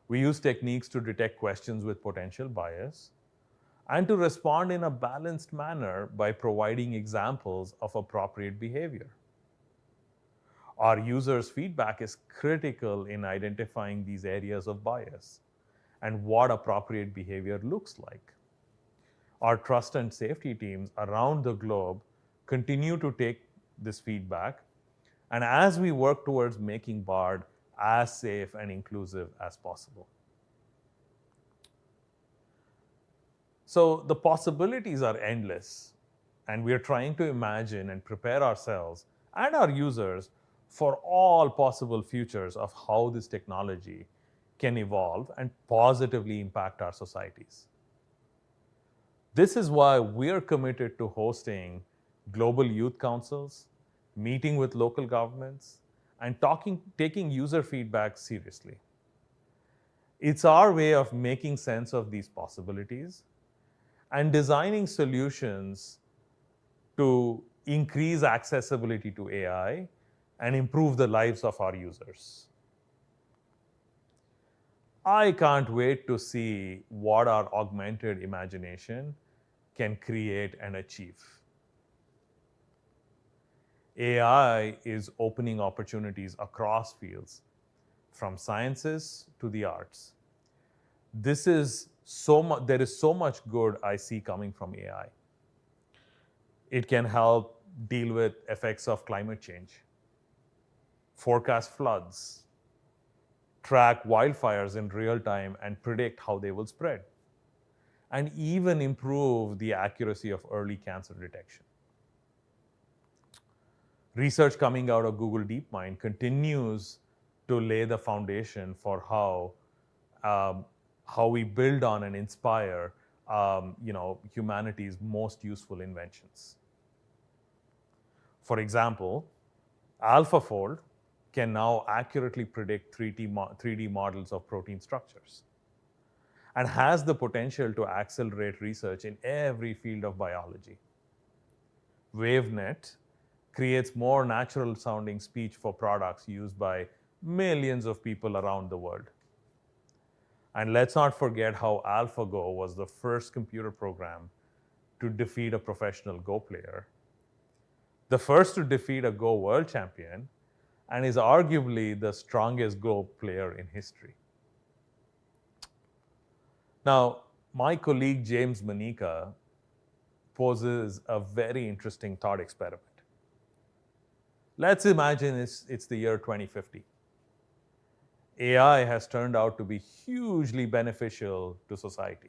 We use techniques to detect questions with potential bias and to respond in a balanced manner by providing examples of appropriate behavior. Our users' feedback is critical in identifying these areas of bias and what appropriate behavior looks like. Our trust and safety teams around the globe continue to take this feedback, and as we work towards making BARD as safe and inclusive as possible. So the possibilities are endless, and we are trying to imagine and prepare ourselves and our users for all possible futures of how this technology can evolve and positively impact our societies. This is why we're committed to hosting global youth councils, meeting with local governments, and taking user feedback seriously. It's our way of making sense of these possibilities and designing solutions to increase accessibility to AI and improve the lives of our users. I can't wait to see what our augmented imagination can create and achieve. AI is opening opportunities across fields, from sciences to the arts. There is so much good I see coming from AI. It can help deal with effects of climate change, forecast floods, track wildfires in real time and predict how they will spread, and even improve the accuracy of early cancer detection. Research coming out of Google DeepMind continues to lay the foundation for how we build on and inspire humanity's most useful inventions. For example, AlphaFold can now accurately predict 3D models of protein structures and has the potential to accelerate research in every field of biology. WaveNet creates more natural sounding speech for products used by millions of people around the world. And let's not forget how AlphaGo was the first computer program to defeat a professional Go player, the first to defeat a Go world champion, and is arguably the strongest Go player in history. Now, my colleague James Manika poses a very interesting thought experiment. Let's imagine it's the year 2050. AI has turned out to be hugely beneficial to society.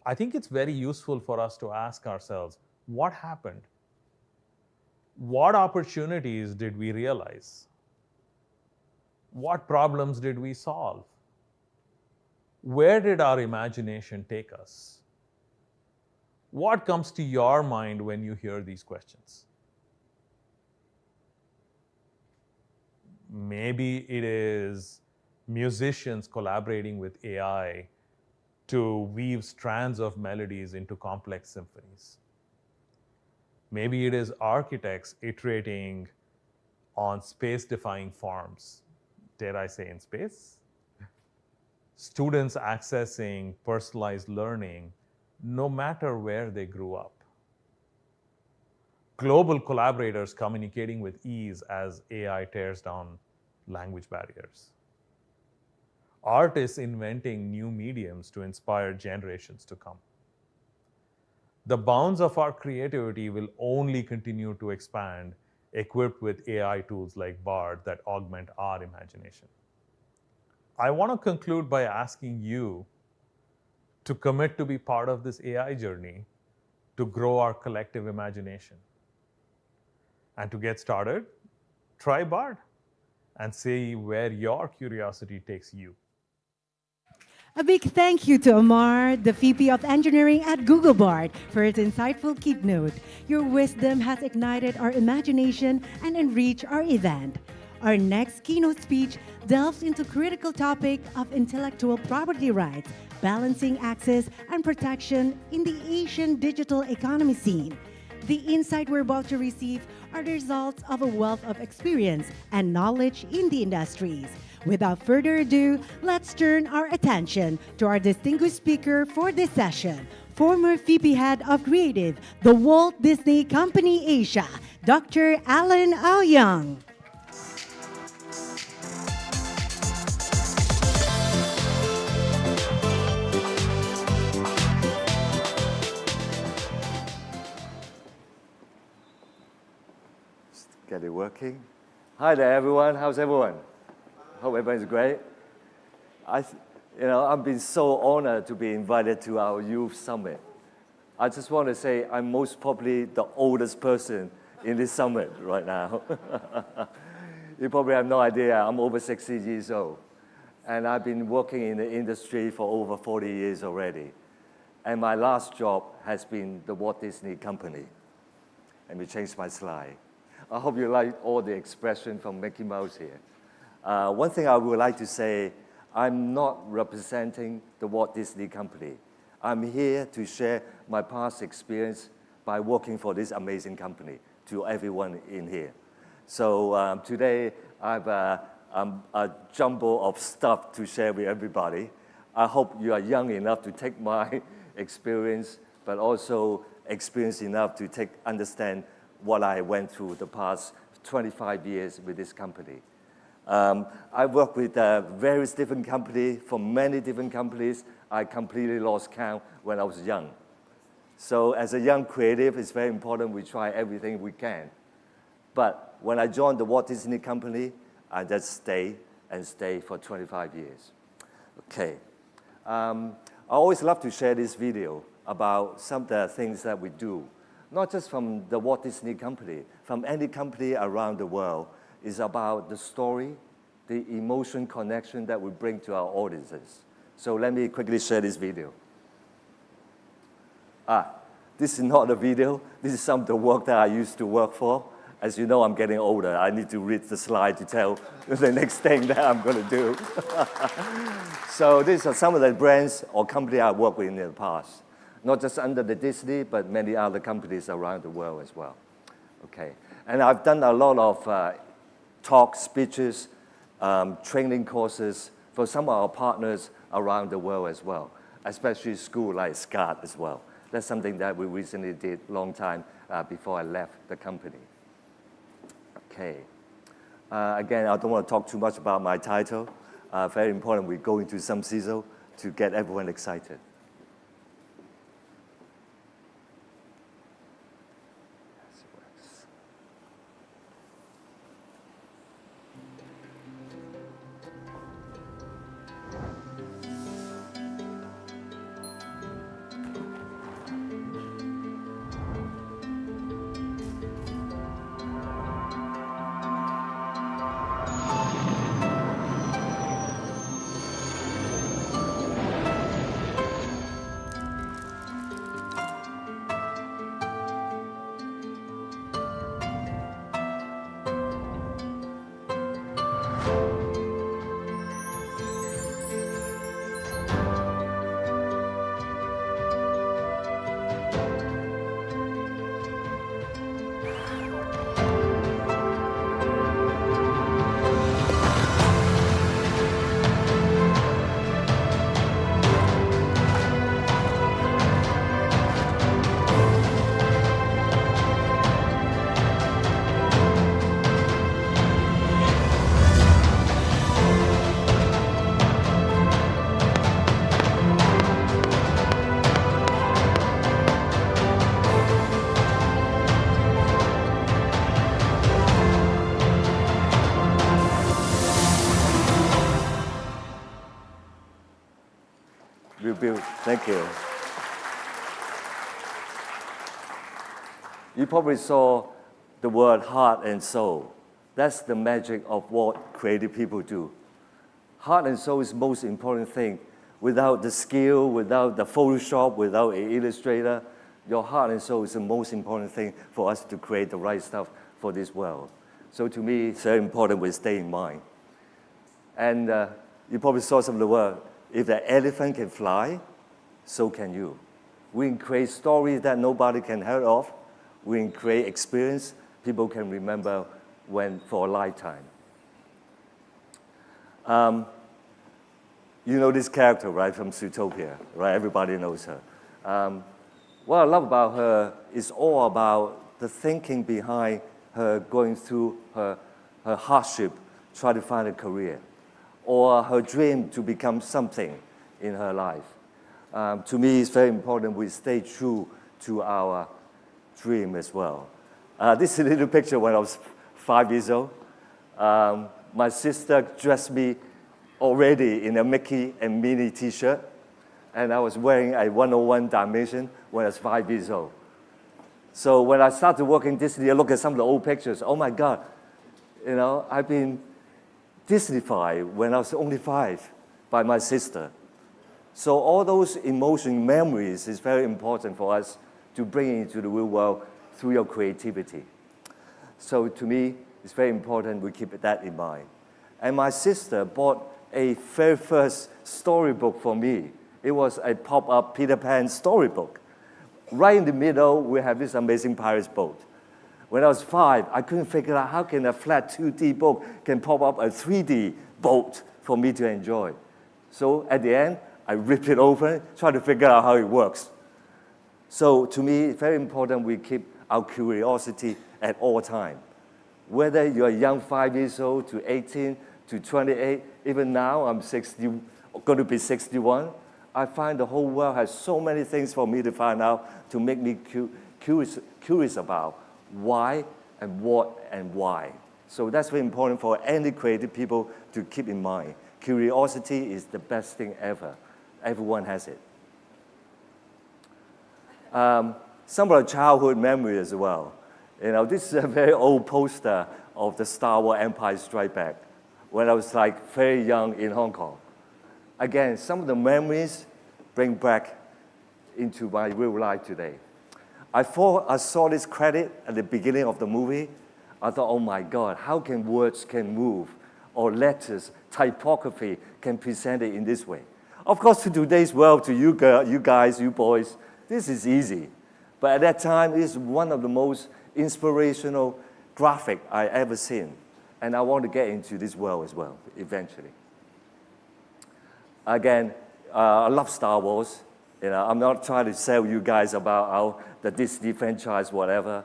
I think it's very useful for us to ask ourselves, what happened? What opportunities did we realize? What problems did we solve? Where did our imagination take us? What comes to your mind when you hear these questions? Maybe it is musicians collaborating with AI to weave strands of melodies into complex symphonies. Maybe it is architects iterating on space-defying forms, dare I say in space? Students accessing personalized learning no matter where they grew up. Global collaborators communicating with ease as AI tears down language barriers. Artists inventing new mediums to inspire generations to come. The bounds of our creativity will only continue to expand, equipped with AI tools like Bard that augment our imagination. I want to conclude by asking you to commit to be part of this AI journey to grow our collective imagination. And to get started, try Bard and see where your curiosity takes you. A big thank you to Amar, the VP of Engineering at Google Bard, for its insightful keynote. Your wisdom has ignited our imagination and enriched our event. Our next keynote speech delves into critical topic of intellectual property rights, balancing access and protection in the Asian digital economy scene. The insight we're about to receive are the results of a wealth of experience and knowledge in the industries. Without further ado, let's turn our attention to our distinguished speaker for this session, former VP Head of Creative, the Walt Disney Company Asia, Dr. Alan Aoyang. Get it working. Hi there, everyone. How's everyone? Hope everyone's great. I've been so honored to be invited to our youth summit. I just want to say I'm most probably the oldest person in this summit right now. You probably have no idea. I'm over 60 years old, and I've been working in the industry for over 40 years already. And my last job has been the Walt Disney Company. Let me change my slide. I hope you like all the expression from Mickey Mouse here. One thing I would like to say, I'm not representing the Walt Disney Company. I'm here to share my past experience by working for this amazing company to everyone in here. So today, I've a jumble of stuff to share with everybody. I hope you are young enough to take my experience, but also experienced enough to understand what I went through the past 25 years with this company. I worked with various different companies, from many different companies. I completely lost count when I was young. So as a young creative, it's very important we try everything we can. But when I joined the Walt Disney Company, I just stay for 25 years. Okay. I always love to share this video about some of the things that we do, not just from the Walt Disney Company, from any company around the world. It's about the story, the emotion connection that we bring to our audiences. So let me quickly share this video. This is not a video. This is some of the work that I used to work for. As you know, I'm getting older. I need to read the slide to tell the next thing that I'm going to do. So these are some of the brands or companies I worked with in the past. Not just under the Disney, but many other companies around the world as well. Okay. And I've done a lot of talks, speeches, training courses for some of our partners around the world as well, especially schools like SCAD as well. That's something that we recently did a long time before I left the company. Okay. Again, I don't want to talk too much about my title. Very important we go into some sizzle to get everyone excited. Thank you. You probably saw the word heart and soul. That's the magic of what creative people do. Heart and soul is the most important thing. Without the skill, without the Photoshop, without an illustrator, your heart and soul is the most important thing for us to create the right stuff for this world. So to me, it's very important we stay in mind. And you probably saw some of the word. If the elephant can fly, so can you. We can create stories that nobody can hear of. We can create experience people can remember for a lifetime. You know this character, right, from Zootopia, right? Everybody knows her. What I love about her is all about the thinking behind her going through her hardship, trying to find a career, or her dream to become something in her life. To me, it's very important we stay true to our dream as well. This is a little picture when I was 5 years old. My sister dressed me already in a Mickey and Minnie t-shirt, and I was wearing a 101 Dalmatian when I was 5 years old. So when I started working Disney, I look at some of the old pictures. Oh my God, you know, I've been Disneyfied when I was only 5 by my sister. So all those emotion memories is very important for us to bring into the real world through your creativity. So to me, it's very important we keep that in mind. And my sister bought a very first storybook for me. It was a pop-up Peter Pan storybook. Right in the middle, we have this amazing pirate's boat. When I was 5, I couldn't figure out how can a flat 2D book can pop up a 3D boat for me to enjoy. So at the end, I ripped it open, try to figure out how it works. So to me, it's very important we keep our curiosity at all times. Whether you're young 5 years old to 18 to 28, even now I'm 60, going to be 61, I find the whole world has so many things for me to find out to make me curious about why and what and why. So that's very important for any creative people to keep in mind. Curiosity is the best thing ever. Everyone has it. Some of the childhood memories as well. You know, this is a very old poster of the Star Wars Empire Strikes Back when I was like very young in Hong Kong. Again, some of the memories bring back into my real life today. I saw this credit at the beginning of the movie. I thought, oh my God, how can words can move, or letters, typography can present it in this way? Of course, to today's world, to you guys, you boys, this is easy. But at that time, it's one of the most inspirational graphic I ever seen. And I want to get into this world as well, eventually. Again, I love Star Wars. You know, I'm not trying to sell you guys about the Disney franchise, whatever.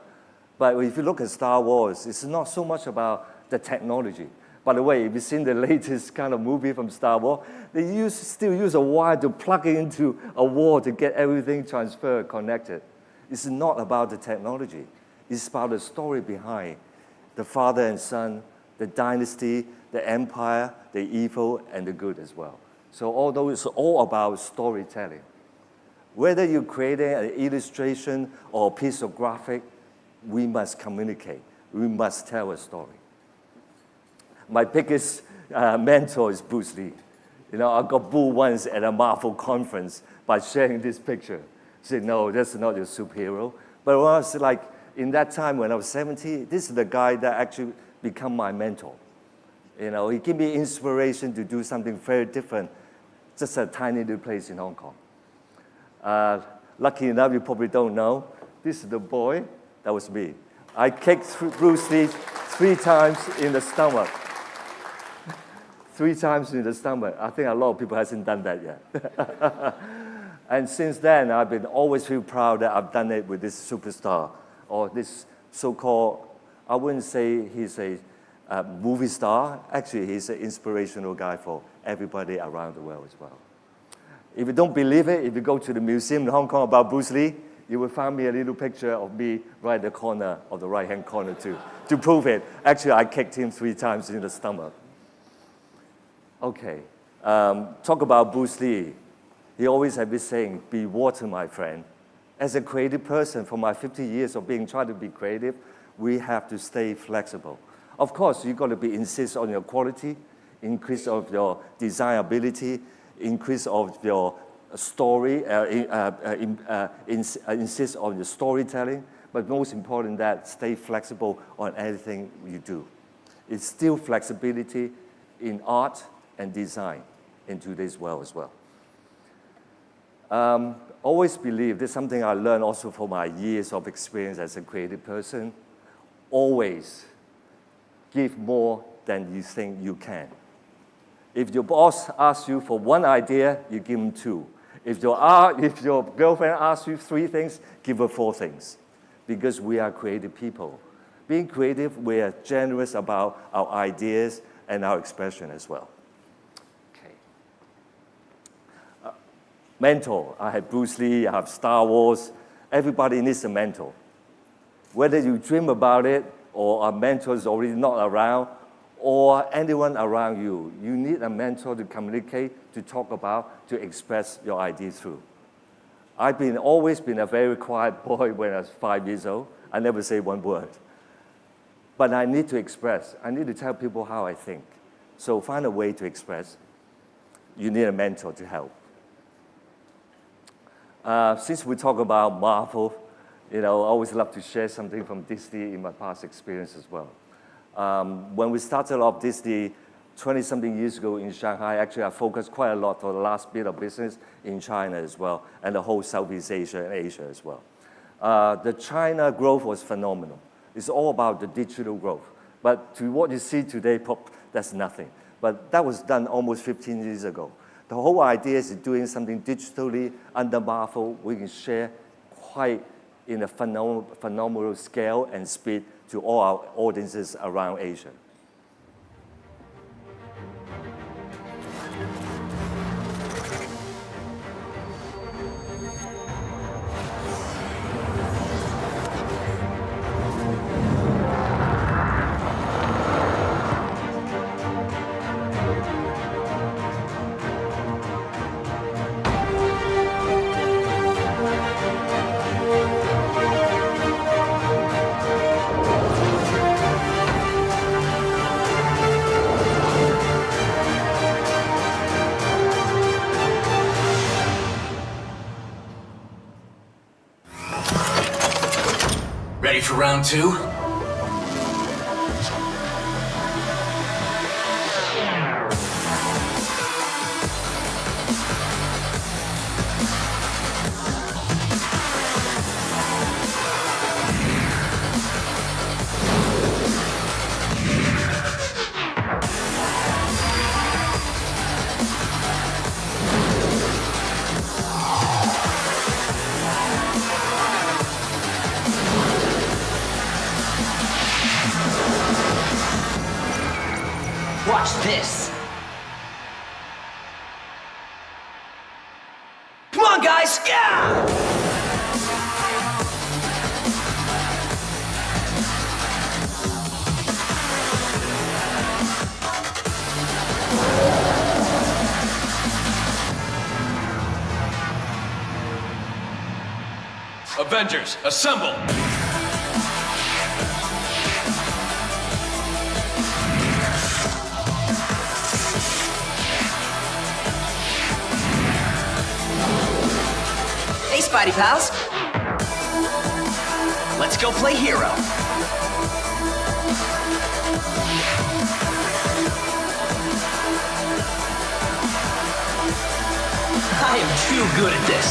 But if you look at Star Wars, it's not so much about the technology. By the way, if you've seen the latest kind of movie from Star Wars, they still use a wire to plug it into a wall to get everything transferred, connected. It's not about the technology. It's about the story behind the father and son, the dynasty, the empire, the evil, and the good as well. So although it's all about storytelling. Whether you're creating an illustration or a piece of graphic, we must communicate. We must tell a story. My biggest mentor is Bruce Lee. You know, I got booed once at a Marvel conference by sharing this picture. He said, no, that's not your superhero. But when I was like, in that time when I was 70, this is the guy that actually became my mentor. You know, he gave me inspiration to do something very different, just a tiny little place in Hong Kong. Lucky enough, you probably don't know, this is the boy, that was me. I kicked Bruce Lee 3 times in the stomach. 3 times in the stomach. I think a lot of people hasn't done that yet. And since then, I've been always feel proud that I've done it with this superstar, or this so-called, I wouldn't say he's a movie star. Actually, he's an inspirational guy for everybody around the world as well. If you don't believe it, if you go to the museum in Hong Kong about Bruce Lee, you will find me a little picture of me right in the corner of the right-hand corner too, to prove it. Actually, I kicked him 3 times in the stomach. Okay, talk about Bruce Lee. He always had this saying, be water, my friend. As a creative person, for my 50 years of trying to be creative, we have to stay flexible. Of course, you've got to insist on your quality, increase of your desirability, increase of your story, insist on your storytelling, but most important that stay flexible on everything you do. It's still flexibility in art and design in today's world as well. Always believe, this is something I learned also from my years of experience as a creative person, always give more than you think you can. If your boss asks you for 1 idea, you give them 2. If your girlfriend asks you 3 things, give her 4 things. Because we are creative people. Being creative, we are generous about our ideas and our expression as well. Okay. Mentor. I have Bruce Lee, I have Star Wars. Everybody needs a mentor. Whether you dream about it or a mentor is already not around, or anyone around you, you need a mentor to communicate, to talk about, to express your idea through. I've always been a very quiet boy when I was 5 years old. I never say 1 word. But I need to express. I need to tell people how I think. So find a way to express. You need a mentor to help. Since we talk about Marvel, you know, I always love to share something from Disney in my past experience as well. When we started off Disney, 20-something years ago in Shanghai. Actually, I focused quite a lot for the last bit of business in China as well, and the whole Southeast Asia and Asia as well. The China growth was phenomenal. It's all about the digital growth. But to what you see today, that's nothing. But that was done almost 15 years ago. The whole idea is doing something digitally under Marvel. We can share quite in a phenomenal scale and speed to all our audiences around Asia. Ready for round two? Watch this. Come on, guys. Yeah! Avengers, assemble! Hey, Spidey pals. Let's go play hero. I am too good at this.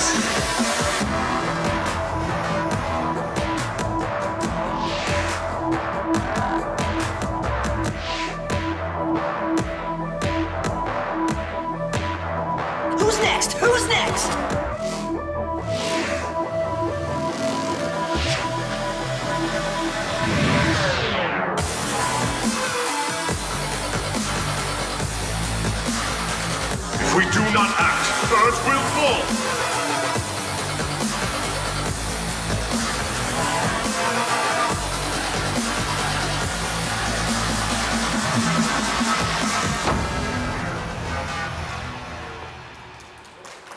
Who's next? Who's next? If we do not act, Earth will fall!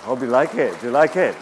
Hope you like it. Do you like it?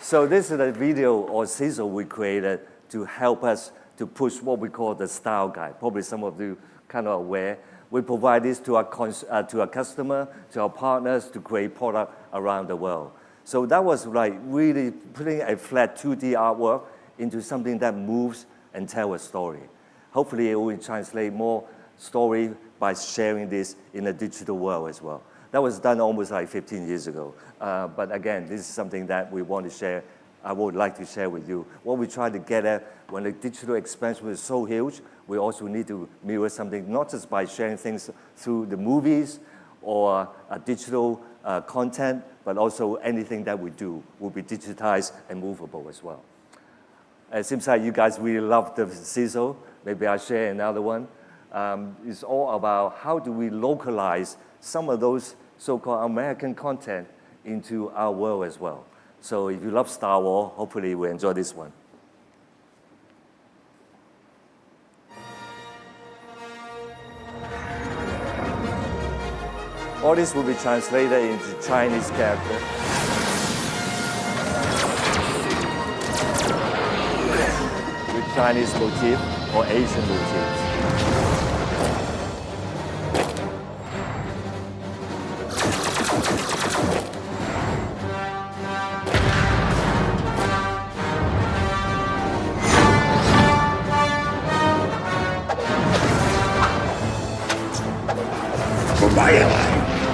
So this is a video or sizzle we created to help us to push what we call the style guide. Probably some of you kind of aware. We provide this to our customer, to our partners to create product around the world. So that was like really putting a flat 2D artwork into something that moves and tells a story. Hopefully it will translate more story by sharing this in a digital world as well. That was done almost like 15 years ago. But again, this is something that we want to share. I would like to share with you. What we try to get at when the digital expansion is so huge, we also need to mirror something, not just by sharing things through the movies or digital content, but also anything that we do will be digitized and movable as well. It seems like you guys really love the sizzle. Maybe I'll share another one. It's all about how do we localize some of those so-called American content into our world as well. So if you love Star Wars, hopefully you will enjoy this one. All this will be translated into Chinese character. With Chinese motif or Asian motifs.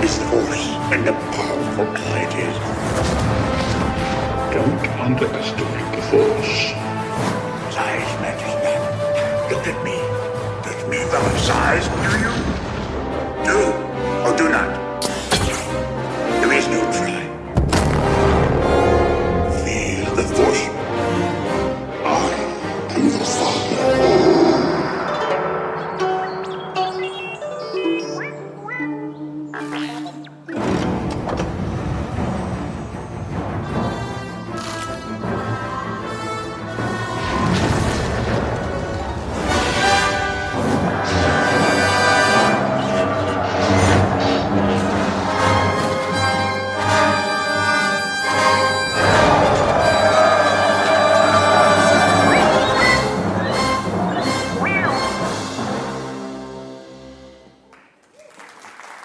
is force and a powerful ally it is. Don't underestimate the force. Size matters not. Look at me. Does me about size do you? Do or do not? There is no try. Feel the force. I am the Father.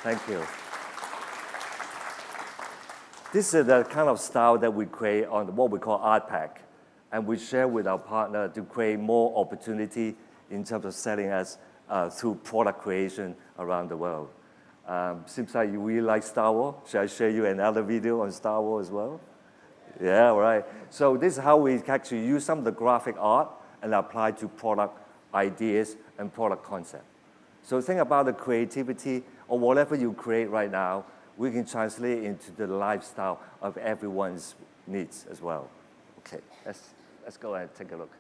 Thank you. This is the kind of style that we create on what we call Art Pack, and we share with our partner to create more opportunity in terms of selling us through product creation around the world. Seems like you really like Star Wars. Should I share you another video on Star Wars as well? Yeah, right. So this is how we actually use some of the graphic art and apply to product ideas and product concept. So think about the creativity or whatever you create right now, we can translate into the lifestyle of everyone's needs as well. Okay, let's go and take a look.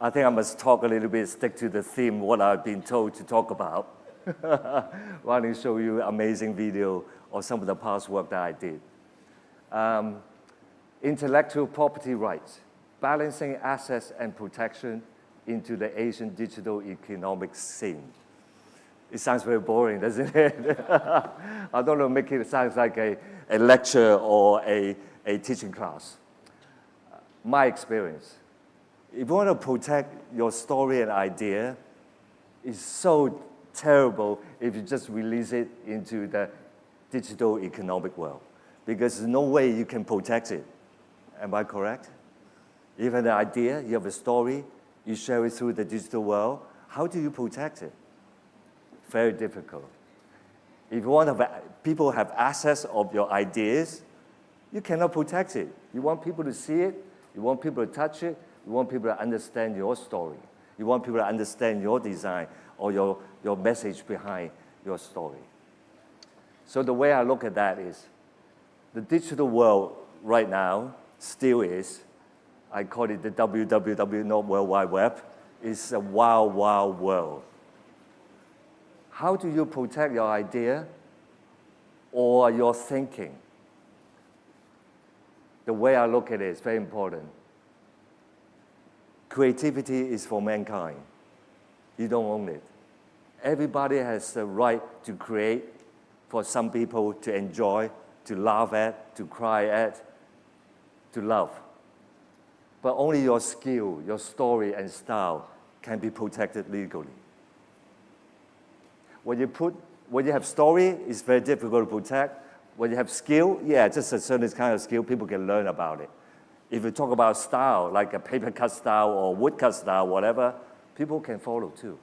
I think I must talk a little bit, stick to the theme, what I've been told to talk about. Want to show you amazing video of some of the past work that I did. Intellectual property rights, balancing access and protection into the Asian digital economic scene. It sounds very boring, doesn't it? I don't know, make it sound like a lecture or a teaching class. My experience. If you want to protect your story and idea, it's so terrible if you just release it into the digital economic world, because there's no way you can protect it. Am I correct? You have an idea, you have a story, you share it through the digital world. How do you protect it? Very difficult. If you want to have people have access of your ideas, you cannot protect it. You want people to see it, you want people to touch it, you want people to understand your story. You want people to understand your design or your message behind your story. So the way I look at that is, the digital world right now still is, I call it the WWW, not World Wide Web, is a wild, wild world. How do you protect your idea or your thinking? The way I look at it is very important. Creativity is for mankind. You don't own it. Everybody has the right to create, for some people to enjoy, to laugh at, to cry at, to love. but only your skill, your story, and style can be protected legally. When you have story, it's very difficult to protect. When you have skill, yeah, just a certain kind of skill, people can learn about it. If you talk about style, like a paper cut style or wood cut style, whatever, people can follow too.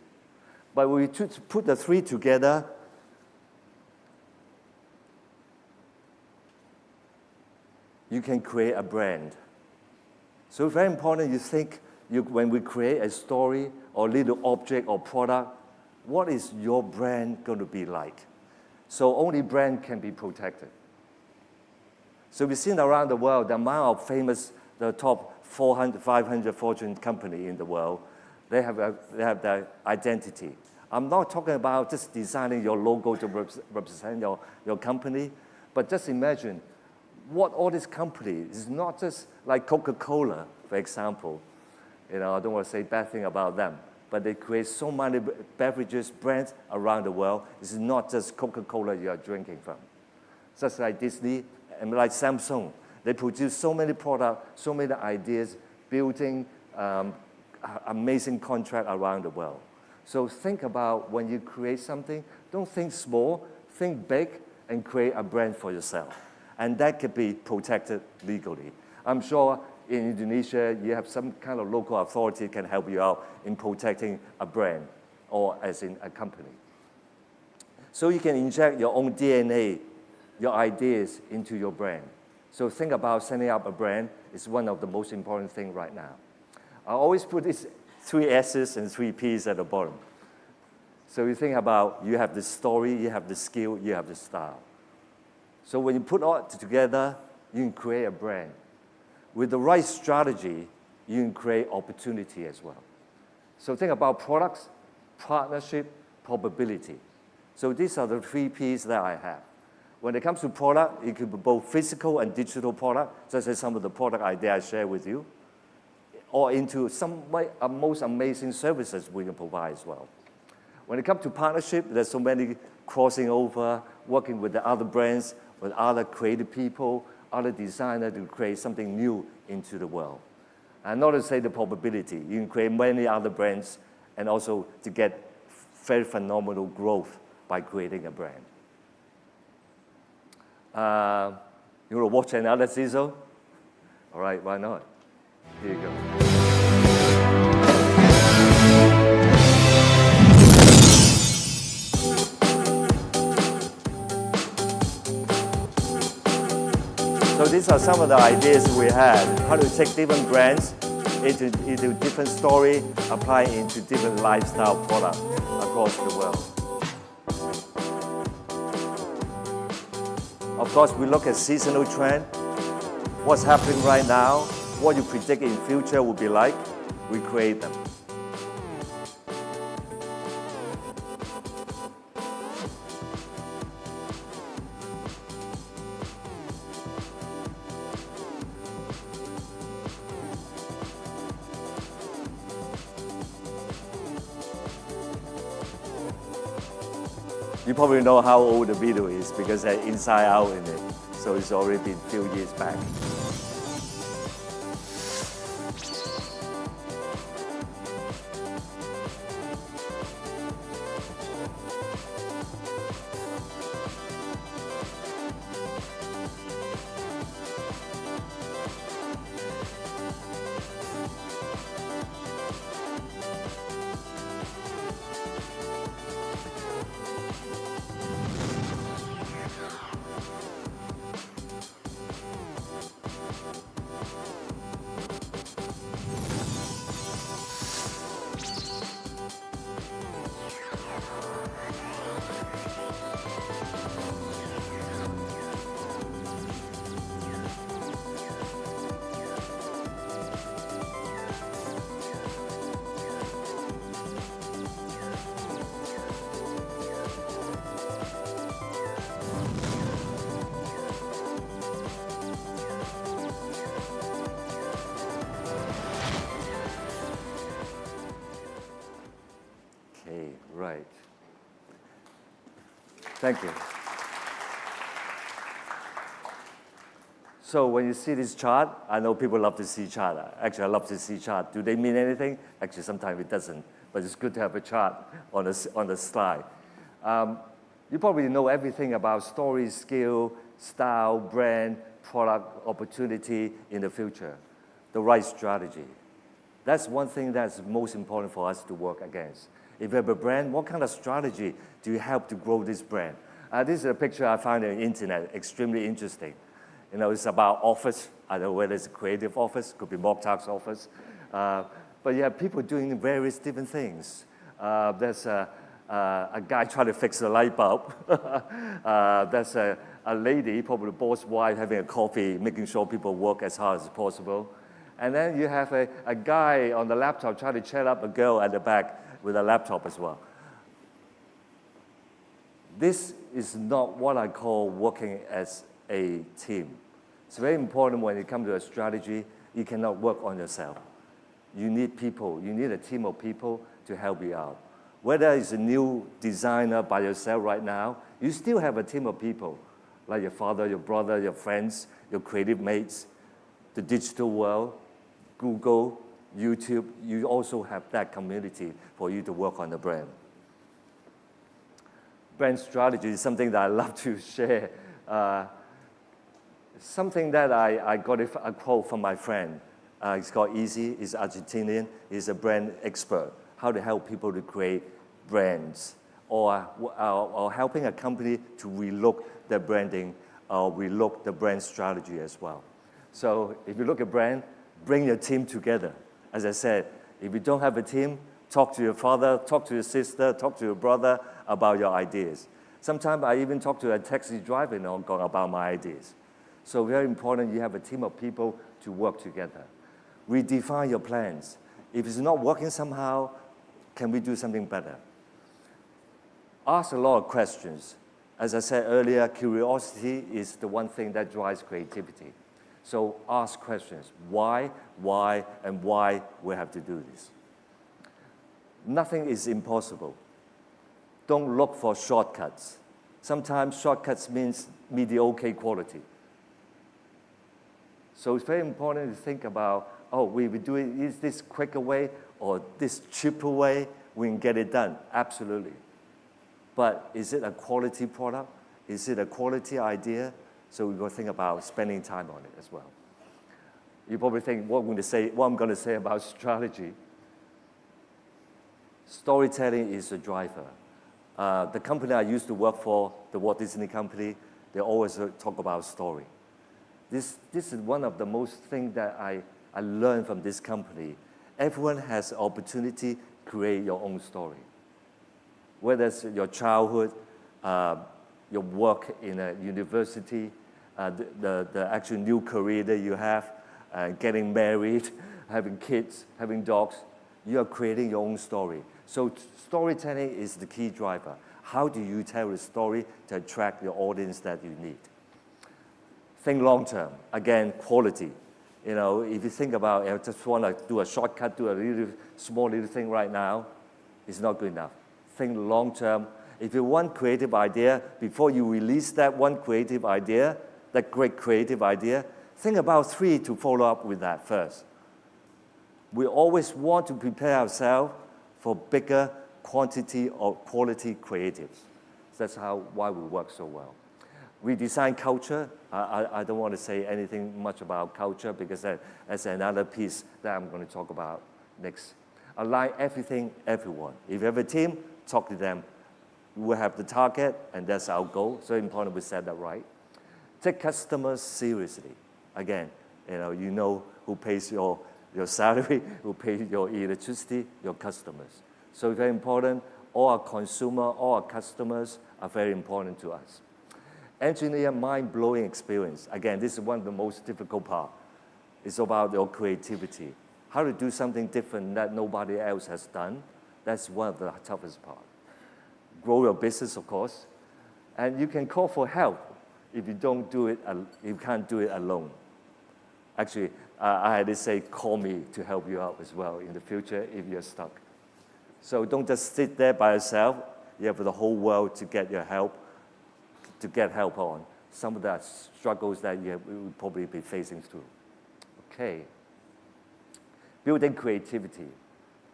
But when you put the three together, you can create a brand. So it's very important you think, when we create a story or little object or product, what is your brand going to be like? So only brand can be protected. So we've seen around the world the amount of famous, the top 400, 500 Fortune company in the world, they have their identity. I'm not talking about just designing your logo to represent your company, but just imagine what all these companies, is not just like Coca-Cola, for example. I don't want to say bad thing about them, but they create so many beverages, brands around the world. It's not just Coca-Cola you are drinking from. Just like Disney and like Samsung, they produce so many products, so many ideas, building amazing contract around the world. So think about when you create something, don't think small, think big, and create a brand for yourself. And that can be protected legally. I'm sure in Indonesia, you have some kind of local authority can help you out in protecting a brand or as in a company. So you can inject your own DNA, your ideas into your brand. So think about setting up a brand is one of the most important things right now. I always put these 3 S's and 3 P's at the bottom. So you think about, you have the story, you have the skill, you have the style. So when you put all together, you can create a brand. With the right strategy, you can create opportunity as well. So think about products, partnership, probability. So these are the 3 P's that I have. When it comes to product, it could be both physical and digital product, such as some of the product idea I share with you, or into some most amazing services we can provide as well. When it comes to partnership, there's so many crossing over, working with the other brands, with other creative people, other designers to create something new into the world. And not to say the probability, you can create many other brands and also to get very phenomenal growth by creating a brand. You want to watch another sizzle? All right, why not? Here you go. So these are some of the ideas we had. How to take different brands into different story, apply into different lifestyle products across the world. Of course, we look at seasonal trend, what's happening right now, what you predict in future will be like, we create them. You probably know how old the video is because they're inside out in it. So it's already been a few years back. Right. Thank you. So when you see this chart, I know people love to see chart. Actually, I love to see chart. Do they mean anything? Actually, sometimes it doesn't. But it's good to have a chart on the slide. You probably know everything about story, skill, style, brand, product, opportunity in the future. The right strategy. That's one thing that's most important for us to work against. If you have a brand, what kind of strategy do you help to grow this brand? This is a picture I found on the internet, extremely interesting. You know, it's about office. I don't know whether it's a creative office, could be Mokhtar's office. But you have people doing various different things. There's a guy trying to fix a light bulb. There's a lady, probably the boss wife, having a coffee, making sure people work as hard as possible. And then you have a guy on the laptop trying to chat up a girl at the back with a laptop as well. This is not what I call working as a team. It's very important when it comes to a strategy, you cannot work on yourself. You need people, you need a team of people to help you out. Whether it's a new designer by yourself right now, you still have a team of people, like your father, your brother, your friends, your creative mates, the digital world, Google, YouTube, you also have that community for you to work on the brand. Brand strategy is something that I love to share. Something that I got a quote from my friend. It's called Easy, he's Argentinian, he's a brand expert. How to help people to create brands or helping a company to relook their branding or relook the brand strategy as well. So if you look at brand, bring your team together. As I said, if you don't have a team, talk to your father, talk to your sister, talk to your brother about your ideas. Sometimes I even talk to a taxi driver in Hong Kong about my ideas. So very important, you have a team of people to work together. Redefine your plans. If it's not working somehow, can we do something better? Ask a lot of questions. As I said earlier, curiosity is the one thing that drives creativity. So ask questions. Why, and why we have to do this? Nothing is impossible. Don't look for shortcuts. Sometimes shortcuts means mediocre quality. So it's very important to think about, we do it, is this quicker way or this cheaper way, we can get it done. Absolutely. But is it a quality product? Is it a quality idea? So we've got to think about spending time on it as well. You probably think, what I'm going to say about strategy. Storytelling is the driver. The company I used to work for, the Walt Disney Company, they always talk about story. This is one of the most things that I learned from this company. Everyone has the opportunity to create your own story. Whether it's your childhood, your work in a university, the actual new career that you have, getting married, having kids, having dogs, you are creating your own story. So storytelling is the key driver. How do you tell a story to attract the audience that you need? Think long term. Again, quality. You know, if you think about, I just want to do a shortcut, do a small little thing right now, it's not good enough. Think long term. If you want creative idea, before you release that one creative idea, that great creative idea, think about 3 to follow up with that first. We always want to prepare ourselves for bigger quantity or quality creatives. That's why we work so well. We design culture. I don't want to say anything much about culture because that's another piece that I'm going to talk about next. Align everything, everyone. If you have a team, talk to them. We have the target, and that's our goal. So important we set that right. Take customers seriously. Again, you know who pays your salary, who pays your electricity, your customers. So very important. All our consumers, all our customers are very important to us. Engineer mind-blowing experience. Again, this is one of the most difficult parts. It's about your creativity. How to do something different that nobody else has done. That's one of the toughest parts. Grow your business, of course. And you can call for help if you don't do it, you can't do it alone. Actually, I had to say, call me to help you out as well in the future if you're stuck. So don't just sit there by yourself. You have the whole world to get your help, to get help on. some of the struggles that you will probably be facing through. Okay. Building creativity.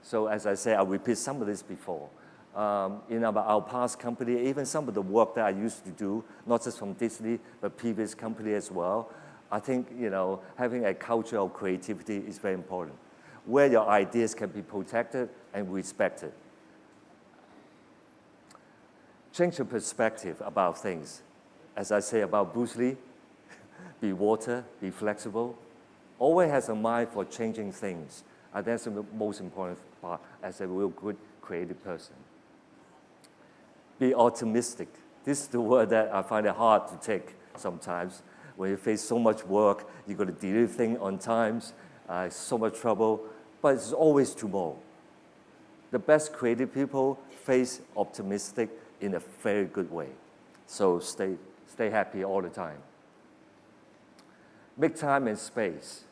So as I said, I'll repeat some of this before. In our past company, even some of the work that I used to do, not just from Disney, but previous company as well, I think, having a culture of creativity is very important, where your ideas can be protected and respected. Change your perspective about things. As I say about Bruce Lee, be water, be flexible. Always has a mind for changing things. And that's the most important part as a real good creative person. Be optimistic. This is the word that I find it hard to take sometimes. When you face so much work, you got to deliver things on time, so much trouble, but it's always tomorrow. The best creative people face optimistic in a very good way. So stay happy all the time. Make time and space.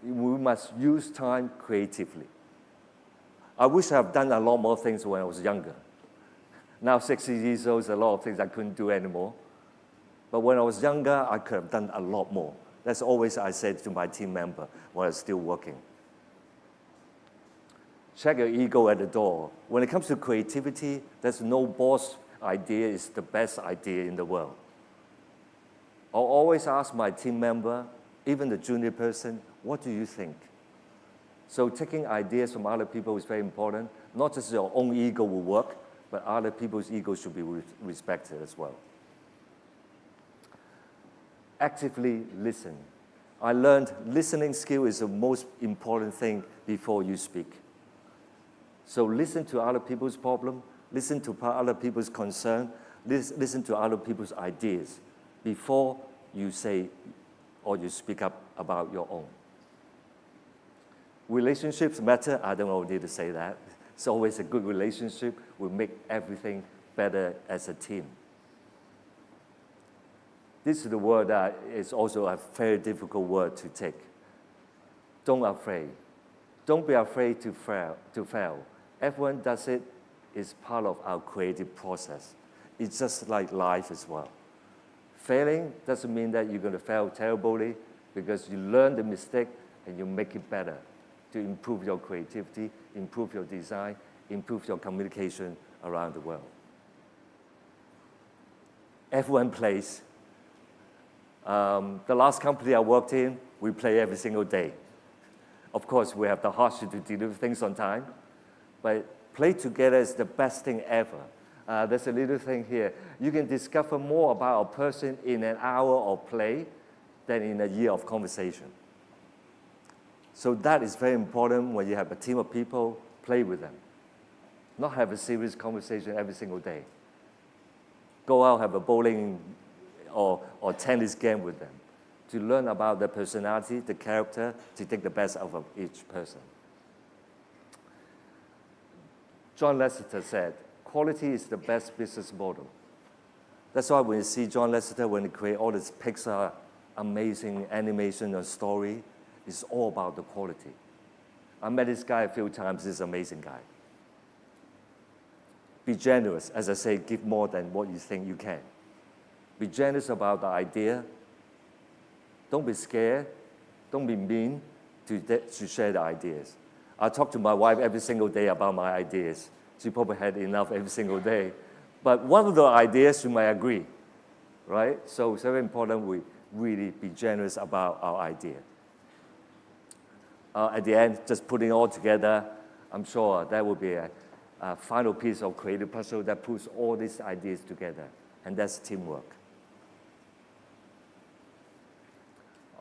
We must use time creatively. I wish I had done a lot more things when I was younger. Now 60 years old, there's a lot of things I couldn't do anymore. But when I was younger, I could have done a lot more. That's always I said to my team member while I was still working. Check your ego at the door. When it comes to creativity, there's no boss idea is the best idea in the world. I'll always ask my team member, even the junior person, what do you think? So taking ideas from other people is very important. Not just your own ego will work, but other people's ego should be respected as well. Actively listen. I learned listening skill is the most important thing before you speak. So listen to other people's problem, listen to other people's concern, listen to other people's ideas before you say or you speak up about your own. Relationships matter. I don't need to say that. It's always a good relationship will make everything better as a team. This is the word that is also a very difficult word to take. Don't afraid. Don't be afraid to fail. Everyone does it. It's part of our creative process. It's just like life as well. Failing doesn't mean that you're going to fail terribly, because you learn the mistake and you make it better to improve your creativity, improve your design, improve your communication around the world. Everyone plays. The last company I worked in, we play every single day. Of course, we have the hardship to deliver things on time, but play together is the best thing ever. There's a little thing here. You can discover more about a person in an hour of play than in a year of conversation. So that is very important when you have a team of people, play with them. Not have a serious conversation every single day. Go out, have a bowling or tennis game with them to learn about their personality, the character, to take the best out of each person. John Lasseter said, quality is the best business model. That's why when you see John Lasseter, when he create all this Pixar amazing animation and story, it's all about the quality. I met this guy a few times. He's an amazing guy. Be generous. As I say, give more than what you think you can. Be generous about the idea. Don't be scared. Don't be mean to share the ideas. I talk to my wife every single day about my ideas. She probably had enough every single day. But one of the ideas, you might agree, right? So it's very important we really be generous about our idea. At the end, just putting it all together, I'm sure that will be a final piece of creative puzzle that puts all these ideas together, and that's teamwork.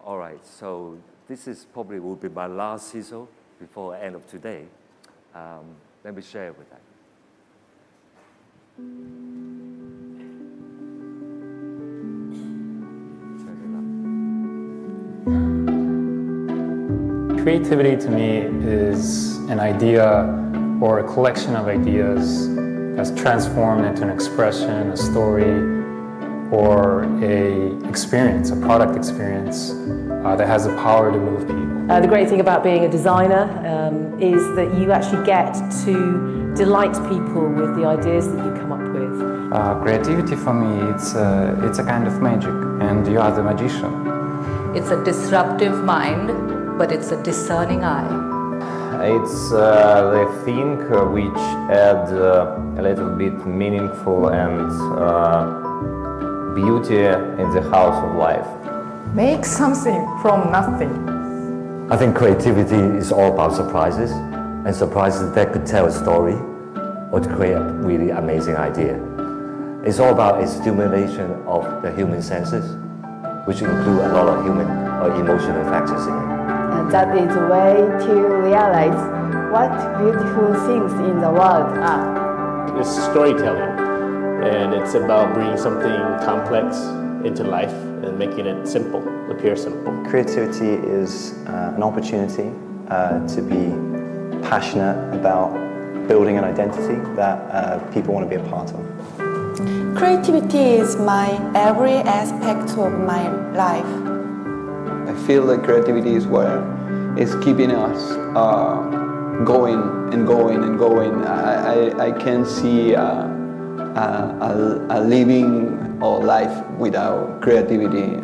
All right, so this is probably will be my last CISO before the end of today. Let me share with that. Creativity to me is an idea or a collection of ideas that's transformed into an expression, a story, or a experience, a product experience that has the power to move people. The great thing about being a designer is that you actually get to delight people with the ideas that you come up with. Creativity for me, it's a kind of magic, and you are the magician. It's a disruptive mind, but it's a discerning eye. It's the thing which add a little bit meaningful and beauty in the house of life. Make something from nothing. I think creativity is all about surprises, and surprises that could tell a story or to create a really amazing idea. It's all about a stimulation of the human senses, which include a lot of human or emotional factors in it. And that is a way to realize what beautiful things in the world are. It's storytelling, and it's about bringing something complex into life and making it simple, appear simple. Creativity is an opportunity to be passionate about building an identity that people want to be a part of. Creativity is my every aspect of my life. I feel that creativity is what is keeping us going and going and going. I can't see a living or life without creativity.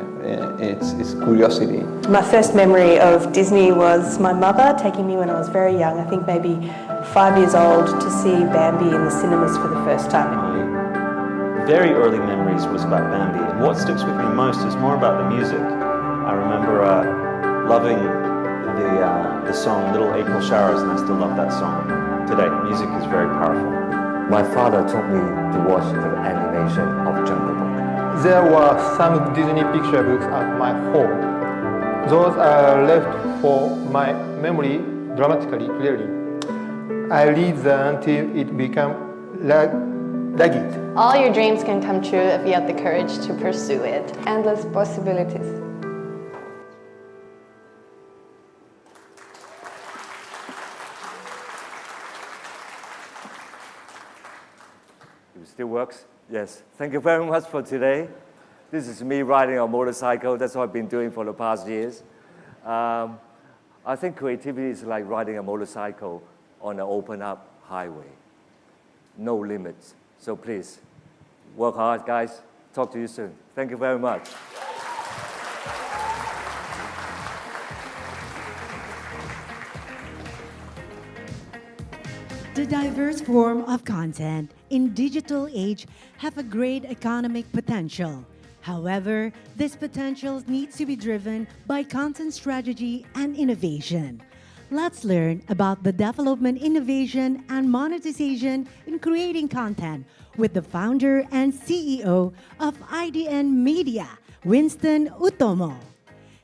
It's curiosity. My first memory of Disney was my mother taking me when I was very young, I think maybe 5 years old, to see Bambi in the cinemas for the first time. Very early memories was about Bambi, and what sticks with me most is more about the music. I remember loving the song Little April Showers, and I still love that song today. Music is very powerful. My father took me to watch the animation of Jungle Book. There were some Disney picture books at my home. Those are left for my memory dramatically clearly. I read them until it became legit. All your dreams can come true if you have the courage to pursue it. Endless possibilities. It still works? Yes. Thank you very much for today. This is me riding a motorcycle. That's what I've been doing for the past years. I think creativity is like riding a motorcycle on an open up highway. No limits. So please, work hard, guys. Talk to you soon. Thank you very much. The diverse form of content in digital age have a great economic potential. However, this potential needs to be driven by content strategy and innovation. Let's learn about the development, innovation, and monetization in creating content with the founder and CEO of IDN Media, Winston Utomo.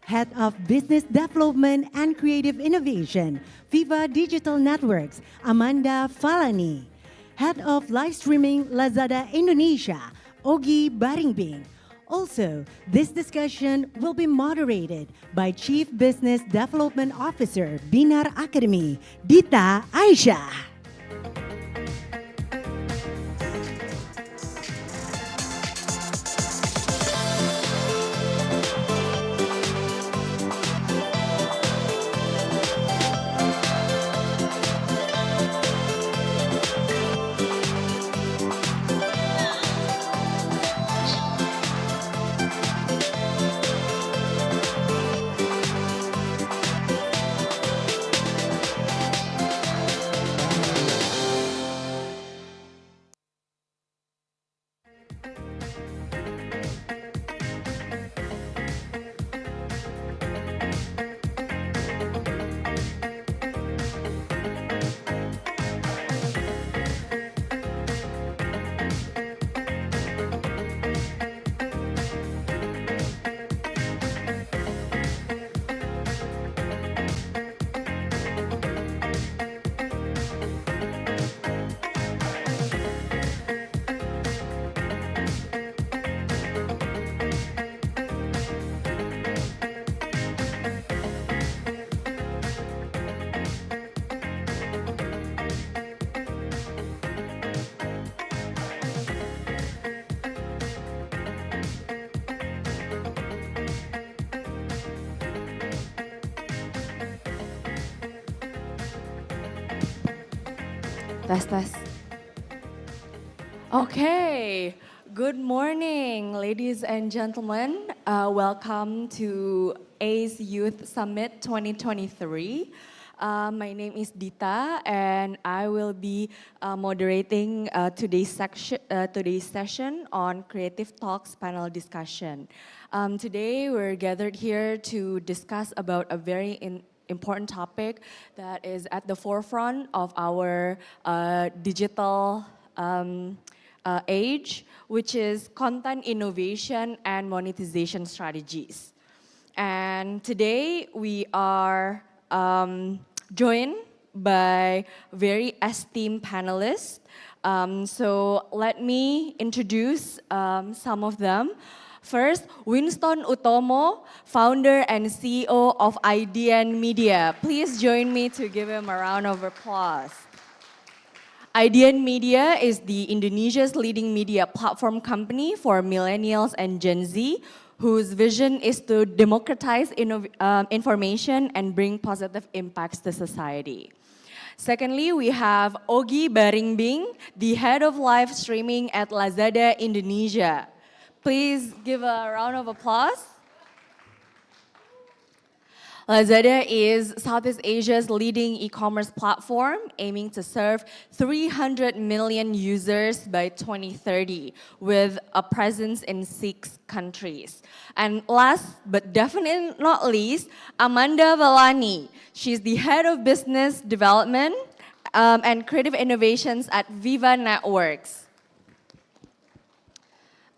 Head of Business Development and Creative Innovation, Viva Digital Networks, Amanda Falani. Head of Live Streaming, Lazada Indonesia, Ogi Baringbing. Also, this discussion will be moderated by Chief Business Development Officer, Binar Academy, Dita Aisyah. Tes. Okay, good morning, ladies and gentlemen. Welcome to ACE Youth Summit 2023. My name is Dita, and I will be moderating today's session on Creative Talks panel discussion. Today, we're gathered here to discuss about a very important topic that is at the forefront of our digital age, which is content innovation and monetization strategies. And today we are joined by very esteemed panelists. So let me introduce some of them. First, Winston Utomo, founder and CEO of IDN Media. Please join me to give him a round of applause. IDN Media is the Indonesia's leading media platform company for millennials and Gen Z, whose vision is to democratize information and bring positive impacts to society. Secondly, we have Ogi Baringbing, the head of live streaming at Lazada Indonesia. Please give a round of applause. Lazada is Southeast Asia's leading e-commerce platform, aiming to serve 300 million users by 2030, with a presence in 6 countries. And last but definitely not least, Amanda Valani. She's the head of business development and creative innovations at Viva Networks.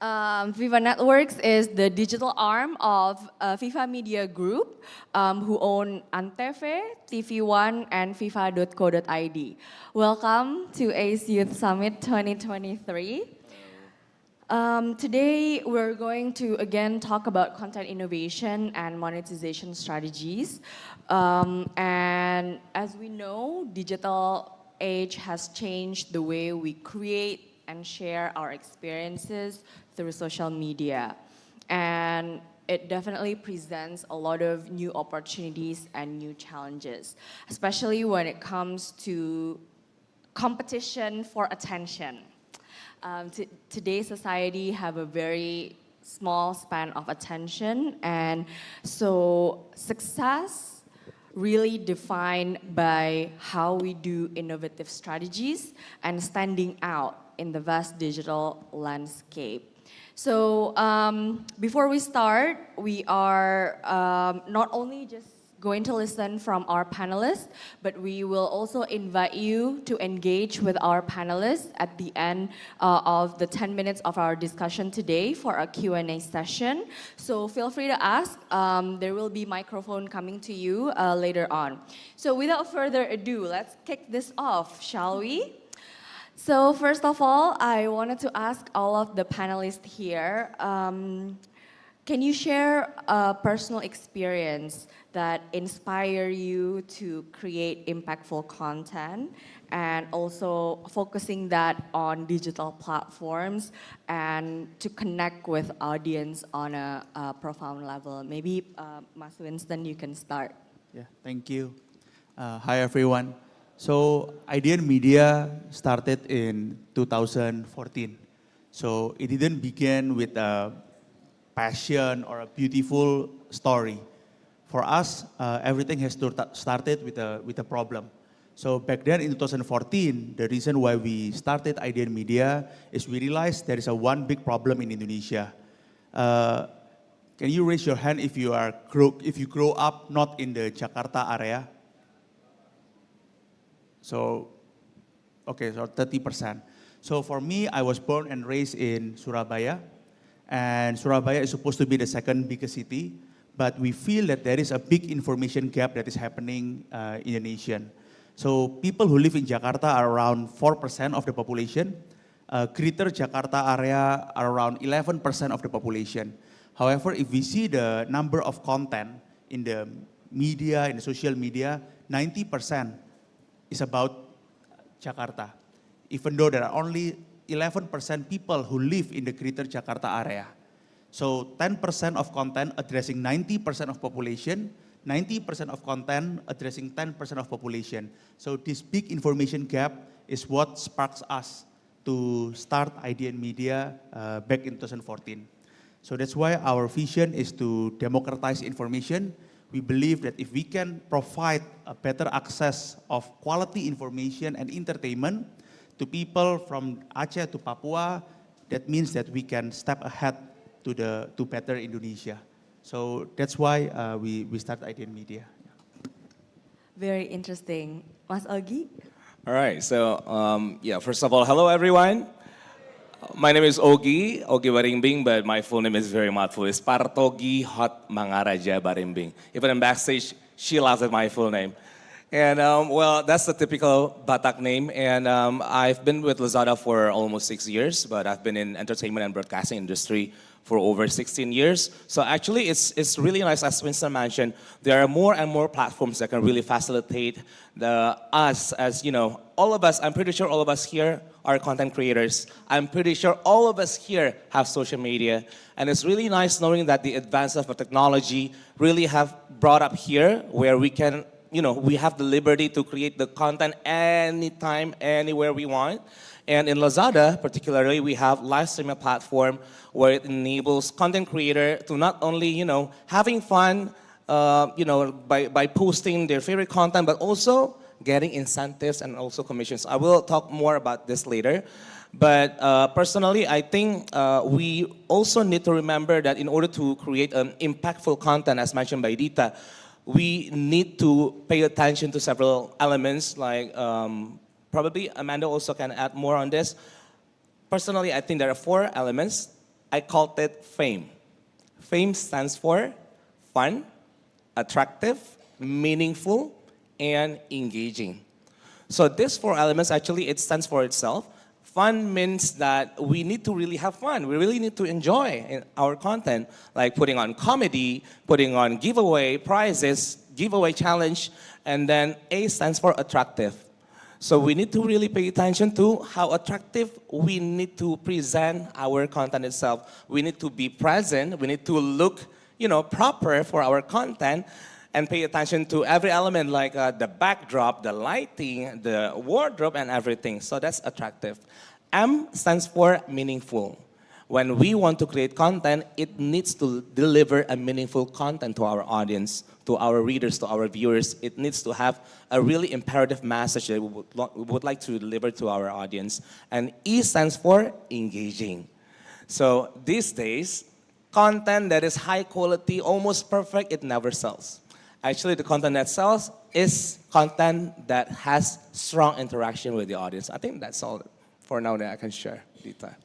Viva Networks is the digital arm of Viva Media Group, who own Antv, TV One, and FIFA.co.id. Welcome to ACE Youth Summit 2023. Today, we're going to again talk about content innovation and monetization strategies. And as we know, digital age has changed the way we create and share our experiences through social media. And it definitely presents a lot of new opportunities and new challenges, especially when it comes to competition for attention. Today's society have a very small span of attention, and so success really defined by how we do innovative strategies and standing out in the vast digital landscape. So before we start, we are not only just going to listen from our panelists, but we will also invite you to engage with our panelists at the end of the 10 minutes of our discussion today for a Q&A session. So feel free to ask. There will be microphone coming to you later on. So without further ado, let's kick this off, shall we? So first of all, I wanted to ask all of the panelists here, can you share a personal experience that inspire you to create impactful content and also focusing that on digital platforms and to connect with audience on a profound level? Maybe Mas Winston, you can start. Yeah, thank you. Hi everyone. So IDN Media started in 2014. So it didn't begin with a passion or a beautiful story. For us, everything has started with a problem. So back then in 2014, the reason why we started IDN Media is we realized there is one big problem in Indonesia. Can you raise your hand if you grow up not in the Jakarta area? So, okay, so 30%. So for me, I was born and raised in Surabaya, and Surabaya is supposed to be the second biggest city, but we feel that there is a big information gap that is happening in the nation. So people who live in Jakarta are around 4% of the population. Greater Jakarta area are around 11% of the population. However, if we see the number of content in the media, in the social media, 90% is about Jakarta, even though there are only 11% people who live in the Greater Jakarta area. So 10% of content addressing 90% of population, 90% of content addressing 10% of population. So this big information gap is what sparks us to start IDN Media back in 2014. So that's why our vision is to democratize information. We believe that if we can provide a better access of quality information and entertainment to people from Aceh to Papua, that means that we can step ahead to better Indonesia. So that's why we start IDN Media. Very interesting. Mas Ogi? All right, so yeah, first of all, hello everyone. My name is Ogi Barimbing, but my full name is very mouthful. It's Partogi Hot Mangaraja Barimbing. Even in backstage, she laughs at my full name. And well, that's the typical Batak name. And I've been with Lazada for almost 6 years, but I've been in entertainment and broadcasting industry for over 16 years. So actually, it's really nice, as Winston mentioned, there are more and more platforms that can really facilitate us as, you know, all of us, I'm pretty sure all of us here are content creators. I'm pretty sure all of us here have social media. And it's really nice knowing that the advances of technology really have brought up here where we can, you know, we have the liberty to create the content anytime, anywhere we want. And in Lazada, particularly, we have live streaming platform where it enables content creator to not only, you know, having fun, you know, by posting their favorite content, but also getting incentives and also commissions. I will talk more about this later. But personally, I think we also need to remember that in order to create an impactful content, as mentioned by Dita, we need to pay attention to several elements like probably Amanda also can add more on this. Personally, I think there are 4 elements. I called it FAME. FAME stands for fun, attractive, meaningful, and engaging. So these 4 elements, actually, it stands for itself. Fun means that we need to really have fun. We really need to enjoy our content, like putting on comedy, putting on giveaway prizes, giveaway challenge, and then A stands for attractive. So we need to really pay attention to how attractive we need to present our content itself. We need to be present. We need to look, you know, proper for our content and pay attention to every element like the backdrop, the lighting, the wardrobe, and everything. So that's attractive. M stands for meaningful. When we want to create content, it needs to deliver a meaningful content to our audience, to our readers, to our viewers. It needs to have a really imperative message that we would like to deliver to our audience. And E stands for engaging. So these days, content that is high quality, almost perfect, it never sells. Actually, the content that sells is content that has strong interaction with the audience. I think that's all for now that I can share, Dita.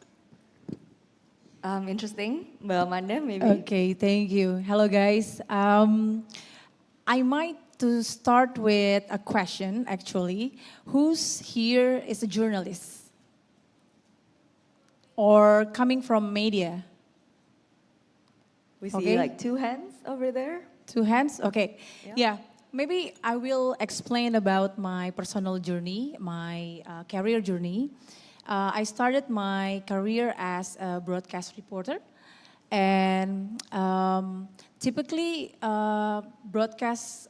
Interesting. Well, Amanda, maybe. Okay, thank you. Hello, guys. I might to start with a question, actually. Who's here is a journalist? Or coming from media? We see like 2 hands over there. 2 hands? Okay. Yeah. Maybe I will explain about my personal journey, my career journey. I started my career as a broadcast reporter. And typically, broadcast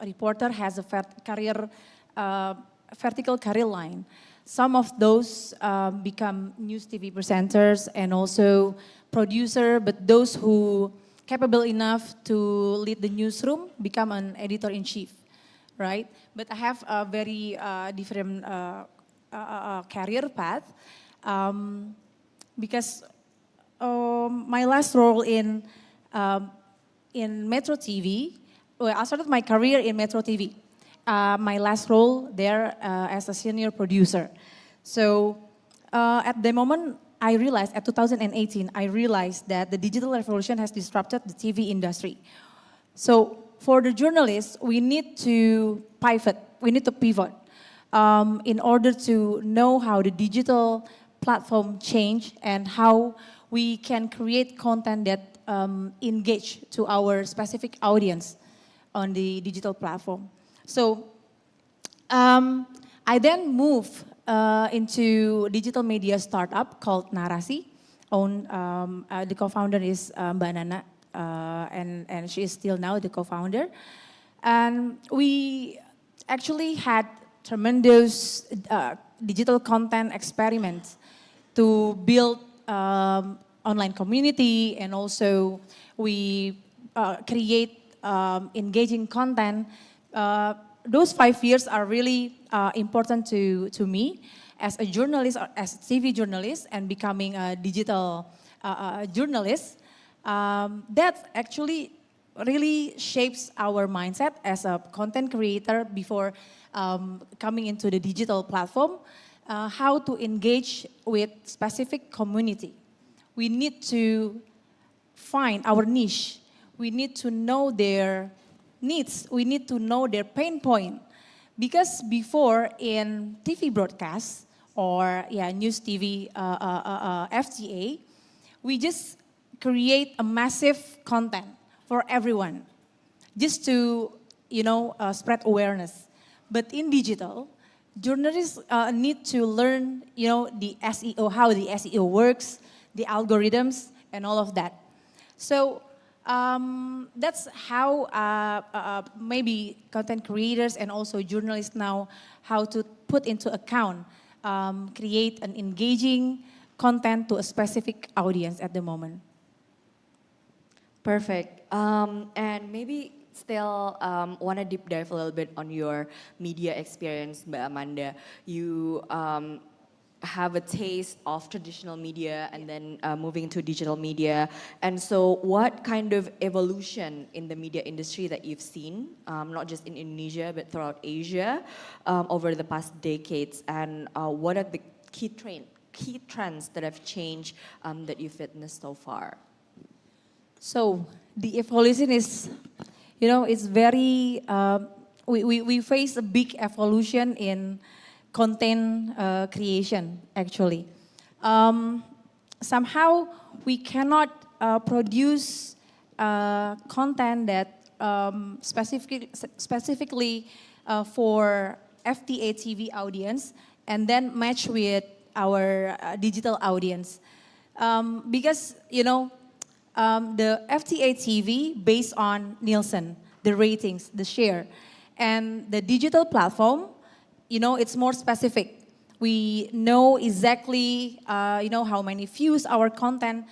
reporter has a vertical career line. Some of those become news TV presenters and also producer, but those who capable enough to lead the newsroom become an editor-in-chief, right? But I have a very different career path because my last role in Metro TV, well, I started my career in Metro TV. My last role there as a senior producer. So at the moment, I realized, at 2018, I realized that the digital revolution has disrupted the TV industry. So for the journalists, we need to pivot, we need to pivot in order to know how the digital platform change and how we can create content that engage to our specific audience on the digital platform. So I then moved into digital media startup called Narasi. The co-founder is Mbak Nana, and she is still now the co-founder. And we actually had tremendous digital content experiments to build online community, and also we create engaging content. Those 5 years are really important to me as a journalist, or as a TV journalist, and becoming a digital journalist. That actually really shapes our mindset as a content creator before coming into the digital platform, how to engage with specific community. We need to find our niche. We need to know their needs. We need to know their pain point. Because before in TV broadcast or news TV, FTA, we just create a massive content for everyone, just to spread awareness. But in digital, journalists need to learn the SEO, how the SEO works, the algorithms, and all of that. So that's how maybe content creators and also journalists now how to put into account, create an engaging content to a specific audience at the moment. Perfect. And maybe still want to deep dive a little bit on your media experience, Mbak Amanda. You have a taste of traditional media and then moving into digital media. And so what kind of evolution in the media industry that you've seen, not just in Indonesia, but throughout Asia over the past decades? And what are the key trends that have changed that you've witnessed so far? So the evolution is, it's very, we face a big evolution in content creation, actually. Somehow we cannot produce content that specifically for FTA TV audience and then match with our digital audience. Because, the FTA TV based on Nielsen, the ratings, the share, and the digital platform, it's more specific. We know exactly, how many views our content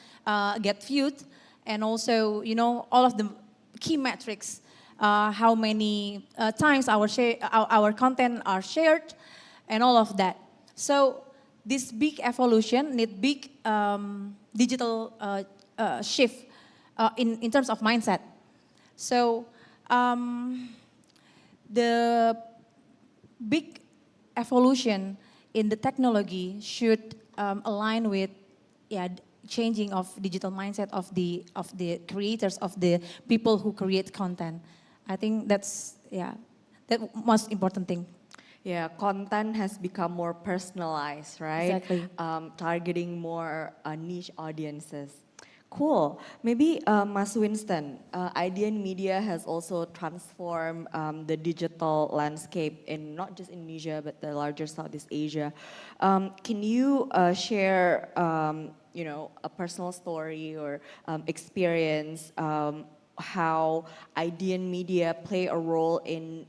get viewed, and also, all of the key metrics, how many times our content are shared, and all of that. So this big evolution need big digital shift in terms of mindset. So the big evolution in the technology should align with changing of digital mindset of the creators, of the people who create content. I think that's the most important thing. Yeah, content has become more personalized, right? Exactly. Targeting more niche audiences. Cool. Maybe Mas Winston, IDN Media has also transformed the digital landscape in not just Indonesia, but the larger Southeast Asia. Can you share, a personal story or experience how IDN Media play a role in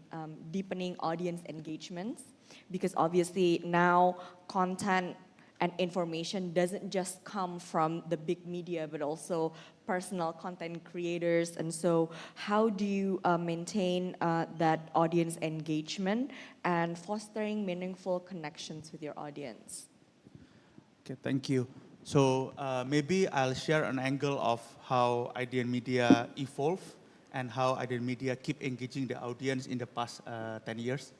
deepening audience engagements? Because obviously now content and information doesn't just come from the big media, but also personal content creators. And so how do you maintain that audience engagement and fostering meaningful connections with your audience? Okay, thank you. So maybe I'll share an angle of how IDN Media evolve and how IDN Media keep engaging the audience in the past 10 years.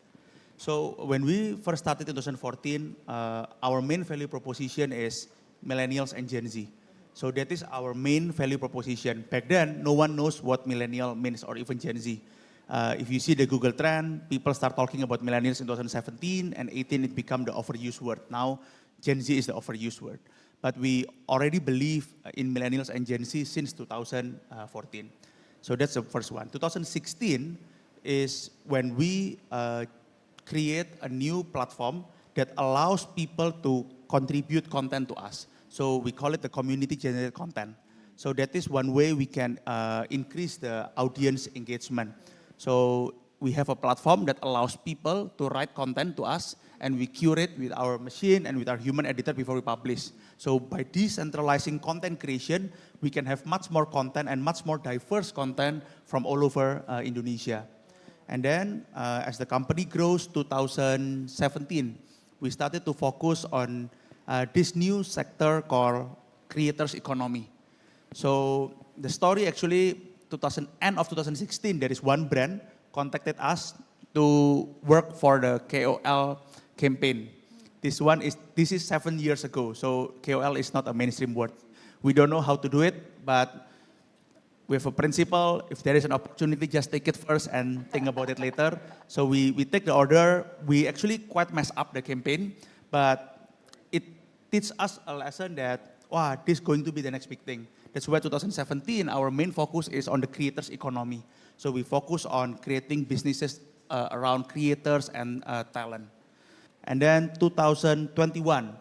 So when we first started in 2014, our main value proposition is millennials and Gen Z. So that is our main value proposition. Back then, no one knows what millennial means or even Gen Z. If you see the Google trend, people start talking about millennials in 2017 and 18, it became the overused word. Now, Gen Z is the overused word. But we already believe in millennials and Gen Z since 2014. So that's the first one. 2016 is when we create a new platform that allows people to contribute content to us. So we call it the community generated content. So that is one way we can increase the audience engagement. So we have a platform that allows people to write content to us and we curate with our machine and with our human editor before we publish. So by decentralizing content creation, we can have much more content and much more diverse content from all over Indonesia. And then as the company grows, 2017, we started to focus on this new sector called creators economy. So the story actually, end of 2016, there is one brand contacted us to work for the KOL campaign. This is 7 years ago, so KOL is not a mainstream word. We don't know how to do it, but we have a principle, if there is an opportunity, just take it first and think about it later. So we take the order, we actually quite mess up the campaign, but it teaches us a lesson that, wow, this is going to be the next big thing. That's why 2017, our main focus is on the creators economy. So we focus on creating businesses around creators and talent. And then 2021,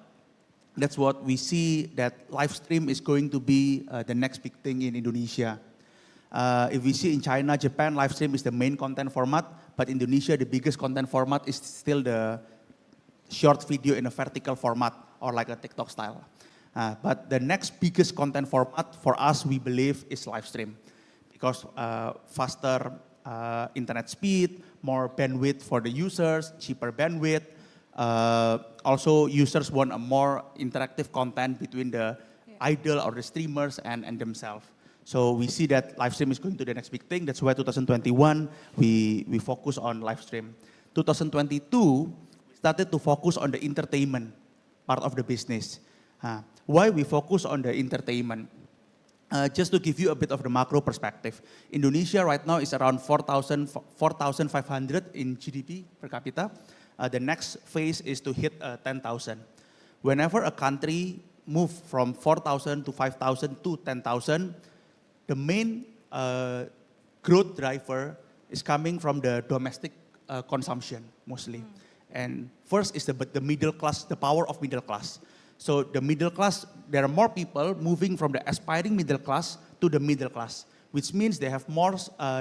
that's what we see that live stream is going to be the next big thing in Indonesia. If we see in China, Japan, live stream is the main content format, but Indonesia, the biggest content format is still the short video in a vertical format or like a TikTok style. But the next biggest content format for us, we believe, is live stream because faster internet speed, more bandwidth for the users, cheaper bandwidth. Also, users want a more interactive content between the idol or the streamers and themselves. So we see that live stream is going to the next big thing. That's why 2021, we focus on live stream. 2022, we started to focus on the entertainment part of the business. Why we focus on the entertainment? Just to give you a bit of the macro perspective, Indonesia right now is around 4,500 in GDP per capita. The next phase is to hit 10,000. Whenever a country moves from 4,000 to 5,000 to 10,000, the main growth driver is coming from the domestic consumption mostly. And first is the middle class, the power of middle class. So the middle class, there are more people moving from the aspiring middle class to the middle class, which means they have more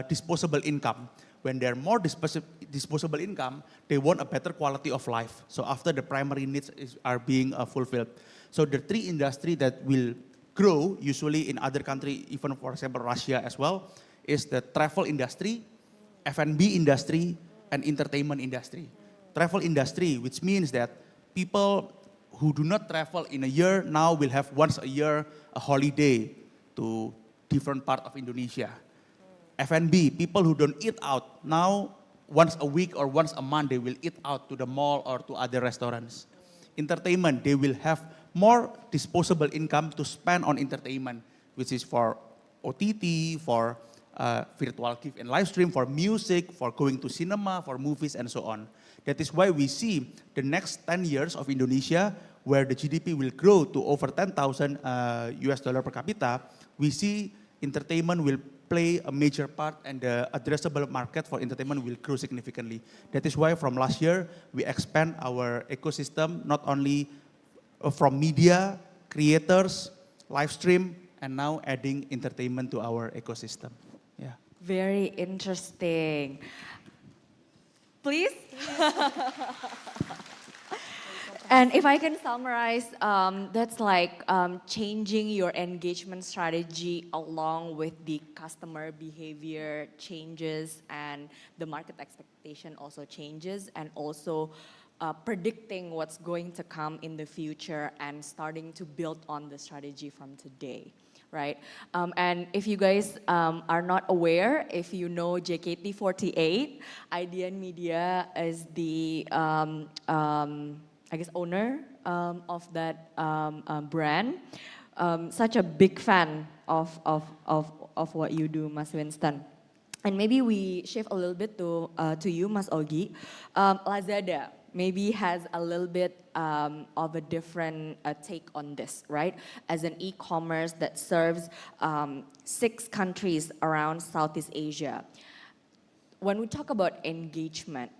disposable income. When they're more disposable income, they want a better quality of life. So after the primary needs are being fulfilled. So the three industries that will grow, usually in other countries, even for example Russia as well, is the travel industry, F&B industry, and entertainment industry. Travel industry, which means that people who do not travel in a year now will have once a year a holiday to different part of Indonesia. F&B, people who don't eat out, now once a week or once a month they will eat out to the mall or to other restaurants. Entertainment, they will have more disposable income to spend on entertainment, which is for OTT, for virtual gift and live stream, for music, for going to cinema, for movies and so on. That is why we see the next 10 years of Indonesia, where the GDP will grow to over 10,000 US dollar per capita, we see entertainment will play a major part and the addressable market for entertainment will grow significantly. That is why from last year, we expand our ecosystem, not only from media, creators, live stream, and now adding entertainment to our ecosystem. Yeah. Very interesting. Please? And if I can summarize, that's like changing your engagement strategy along with the customer behavior changes and the market expectation also changes, and also predicting what's going to come in the future and starting to build on the strategy from today. Right? And if you guys are not aware, if you know JKT48, IDN Media is the, I guess, owner of that brand. Such a big fan of what you do, Mas Winston. And maybe we shift a little bit to you, Mas Ogi. Lazada maybe has a little bit of a different take on this, right? As an e-commerce that serves 6 countries around Southeast Asia. When we talk about engagement,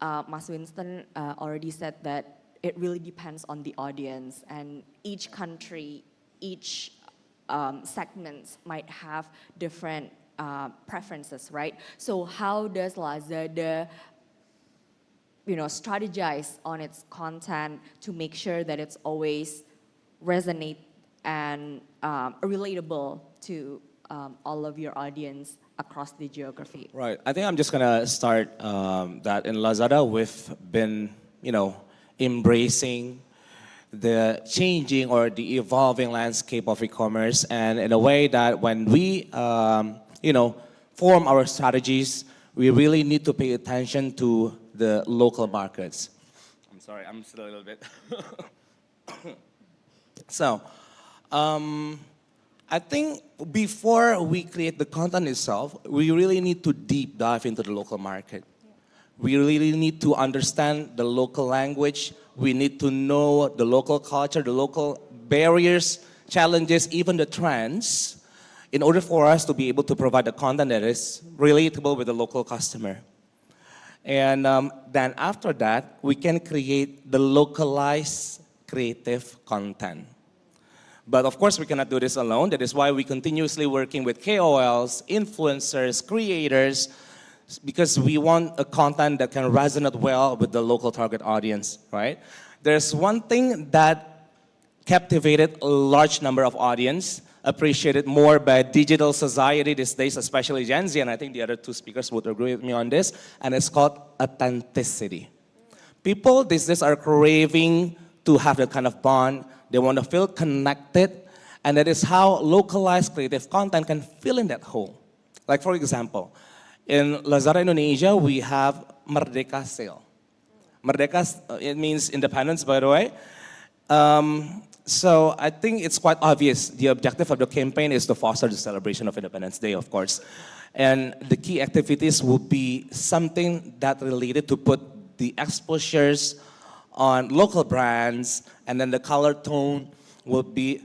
Mas Winston already said that it really depends on the audience, and each country, each segments might have different preferences, right? So how does Lazada strategize on its content to make sure that it's always resonate and relatable to all of your audience across the geography? Right. I think I'm just gonna start that in Lazada we've been, embracing the changing or the evolving landscape of e-commerce, and in a way that when we, form our strategies, we really need to pay attention to the local markets. I'm sorry, I'm still a little bit. So, I think before we create the content itself, we really need to deep dive into the local market. We really need to understand the local language. We need to know the local culture, the local barriers, challenges, even the trends, in order for us to be able to provide the content that is relatable with the local customer. And then after that, we can create the localized creative content. But of course, we cannot do this alone. That is why we continuously working with KOLs, influencers, creators, because we want a content that can resonate well with the local target audience, right? There's one thing that captivated a large number of audience, appreciated more by digital society these days, especially Gen Z, and I think the other two speakers would agree with me on this, and it's called authenticity. People these days are craving to have that kind of bond. They want to feel connected, and that is how localized creative content can fill in that hole. Like for example, in Lazada Indonesia, we have Merdeka Sale. Merdeka, it means independence, by the way. So I think it's quite obvious. The objective of the campaign is to foster the celebration of Independence Day, of course. And the key activities will be something that related to put the exposures on local brands, and then the color tone will be,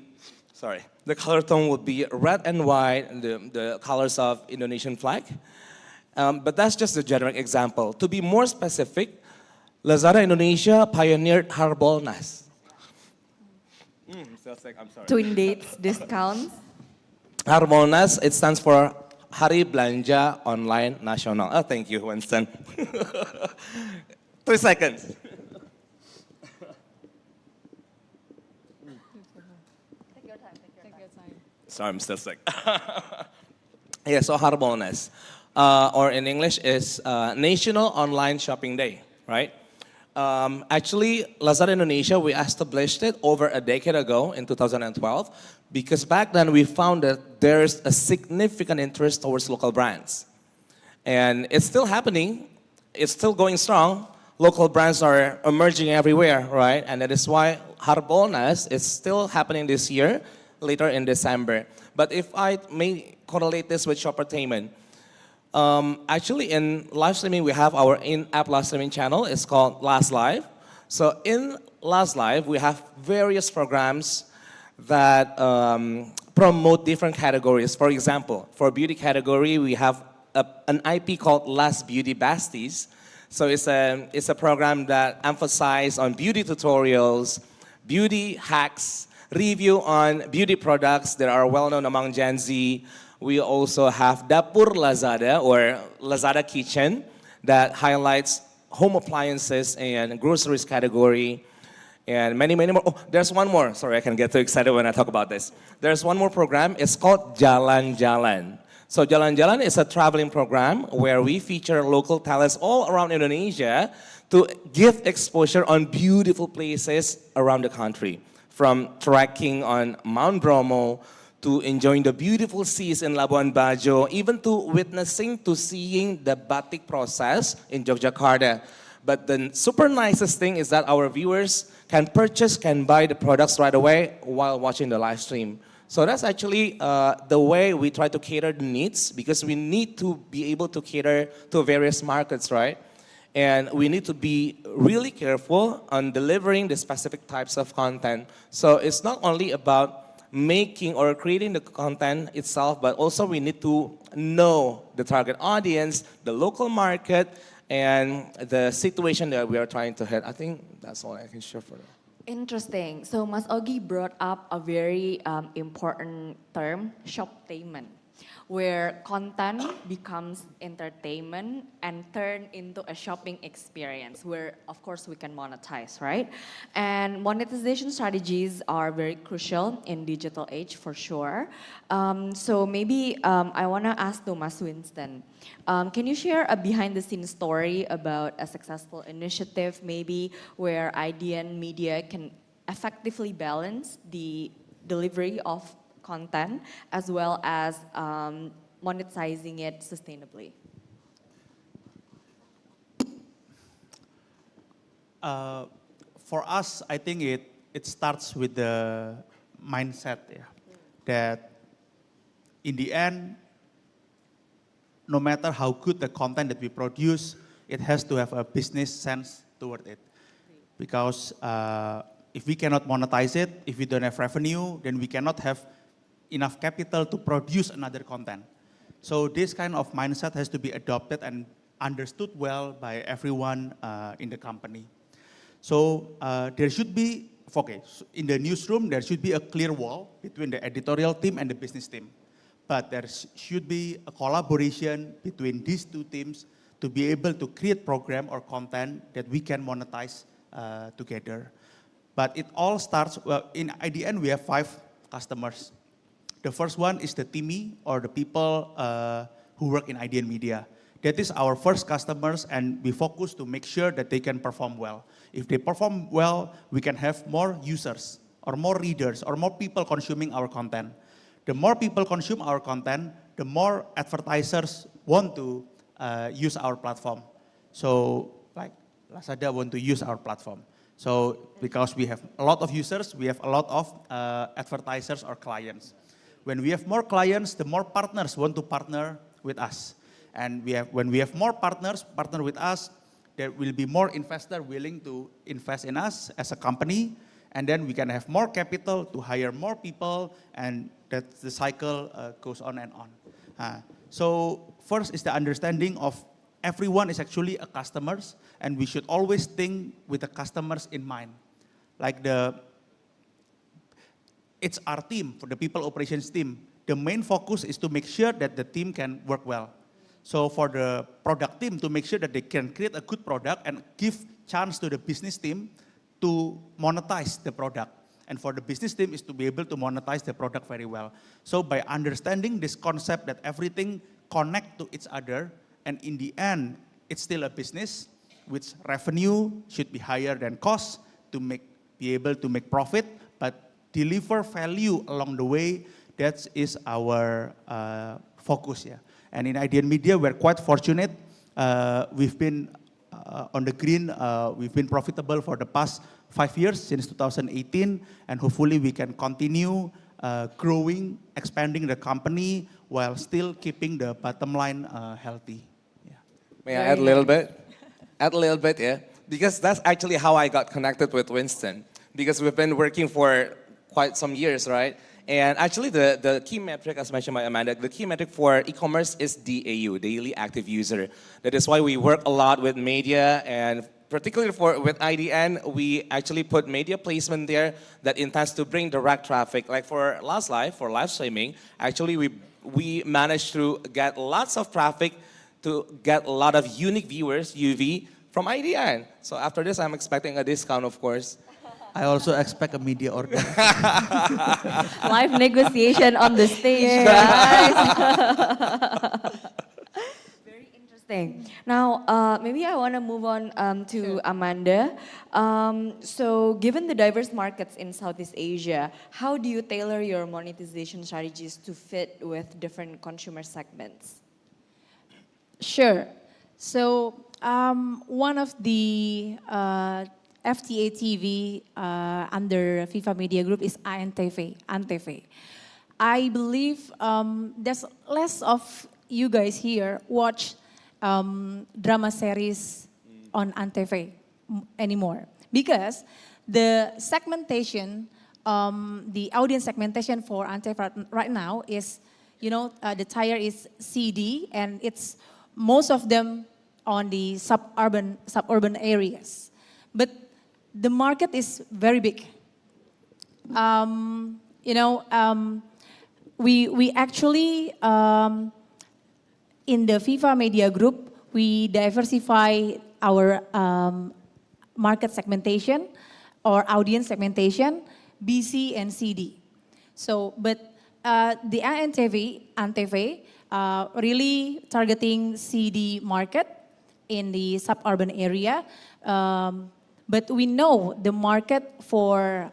the color tone will be red and white, the colors of Indonesian flag. But that's just a generic example. To be more specific, Lazada Indonesia pioneered Harbolnas. I'm sorry. Twin dates, discounts. Harbolnas, it stands for Hari Belanja Online Nasional. Oh, thank you, Winston. 3 seconds. Take your time. Sorry, I'm still sick. Yeah, so Harbolnas, or in English is National Online Shopping Day, right? Actually, Lazada Indonesia, we established it over a decade ago in 2012, because back then we found that there's a significant interest towards local brands. And it's still happening, it's still going strong. Local brands are emerging everywhere, right? And that is why Harbolnas is still happening this year, later in December. But if I may correlate this with shoppertainment, actually in live streaming, we have our in-app live streaming channel. It's called Last Live. So in Last Live, we have various programs that promote different categories. For example, for beauty category, we have an IP called Last Beauty Besties. So it's a program that emphasizes on beauty tutorials, beauty hacks, review on beauty products that are well-known among Gen Z. We also have Dapur Lazada, or Lazada Kitchen, that highlights home appliances and groceries category, and many, many more. Oh, there's one more. Sorry, I can get too excited when I talk about this. There's one more program. It's called Jalan Jalan. So Jalan Jalan is a traveling program where we feature local talents all around Indonesia to give exposure on beautiful places around the country, from trekking on Mount Bromo to enjoying the beautiful seas in Labuan Bajo, even to seeing the batik process in Yogyakarta. But the super nicest thing is that our viewers can buy the products right away while watching the live stream. So that's actually the way we try to cater the needs, because we need to be able to cater to various markets, right? And we need to be really careful on delivering the specific types of content. So it's not only about making or creating the content itself, but also we need to know the target audience, the local market, and the situation that we are trying to hit. I think that's all I can share for now. Interesting. So Mas Ogi brought up a very important term, shoptainment. where content becomes entertainment and turn into a shopping experience where, of course, we can monetize, right? And monetization strategies are very crucial in digital age for sure. So maybe I want to ask Thomas Winston, can you share a behind-the-scenes story about a successful initiative, maybe where IDN Media can effectively balance the delivery of content as well as monetizing it sustainably? For us, I think it starts with the mindset, that in the end, no matter how good the content that we produce, it has to have a business sense toward it. Because if we cannot monetize it, if we don't have revenue, then we cannot have enough capital to produce another content. So this kind of mindset has to be adopted and understood well by everyone in the company. So there should be, in the newsroom, there should be a clear wall between the editorial team and the business team. But there should be a collaboration between these two teams to be able to create program or content that we can monetize together. But it all starts, well, at the end we have 5 customers. The first one is the TIMI, or the people who work in IDN Media. That is our first customers, and we focus to make sure that they can perform well. If they perform well, we can have more users, or more readers, or more people consuming our content. The more people consume our content, the more advertisers want to use our platform. So, like Lazada want to use our platform. So, because we have a lot of users, we have a lot of advertisers or clients. When we have more clients, the more partners want to partner with us. And when we have more partners partner with us, there will be more investors willing to invest in us as a company. And then we can have more capital to hire more people, and that the cycle goes on and on. So first is the understanding of everyone is actually a customers, and we should always think with the customers in mind. Like it's our team, for the people operations team. The main focus is to make sure that the team can work well. So for the product team, to make sure that they can create a good product and give chance to the business team to monetize the product. And for the business team is to be able to monetize the product very well. So by understanding this concept that everything connect to each other, and in the end, it's still a business, which revenue should be higher than cost to be able to make profit, but deliver value along the way. That is our focus. Yeah. And in IDN Media, we're quite fortunate. We've been on the green. We've been profitable for the past 5 years, since 2018, and hopefully we can continue growing, expanding the company while still keeping the bottom line healthy. Yeah. May I add a little bit? Add a little bit, yeah. Because that's actually how I got connected with Winston. Because we've been working for quite some years, right? And actually the key metric, as mentioned by Amanda, the key metric for e-commerce is DAU, daily active user. That is why we work a lot with media, and particularly with IDN, we actually put media placement there that intends to bring direct traffic. Like for Last Live, for live streaming, actually we managed to get lots of traffic, to get a lot of unique viewers, UV, from IDN. So after this, I'm expecting a discount, of course. I also expect a media order. Live negotiation on the stage, guys. Very interesting. Now, maybe I want to move on to Amanda. So given the diverse markets in Southeast Asia, how do you tailor your monetization strategies to fit with different consumer segments? Sure. So one of the FTA TV under FIFA Media Group is ANTV. I believe there's less of you guys here watch drama series on ANTV anymore, because the segmentation, the audience segmentation for ANTV right now is, you know, the tier is CD, and it's most of them on the suburban areas. But the market is very big. You know, we actually, in the FIFA Media Group, we diversify our market segmentation or audience segmentation, BC and CD. So, but the ANTV really targeting CD market in the suburban area. But we know the market for,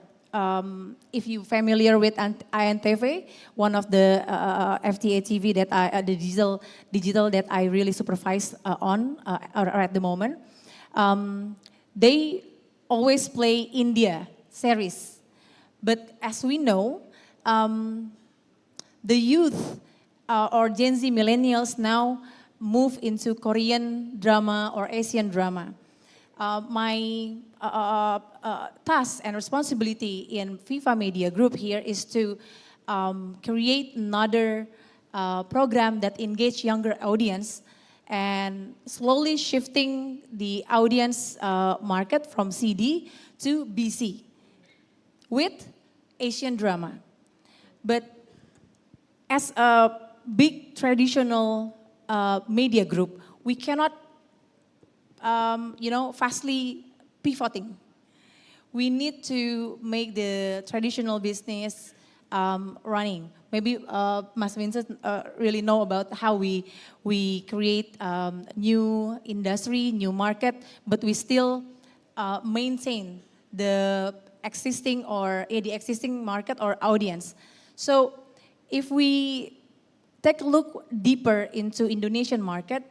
if you're familiar with INTV, one of the FTA TV that the digital that I really supervise on or at the moment, they always play India series. But as we know, the youth or Gen Z millennials now move into Korean drama or Asian drama. My task and responsibility in FIFA Media Group here is to create another program that engage younger audience and slowly shifting the audience market from CD to BC with Asian drama. But as a big traditional media group, we cannot, fastly pivoting. We need to make the traditional business running. Maybe Mas Vincent really know about how we create new industry, new market, but we still maintain the existing market or audience. So if we take a look deeper into Indonesian market,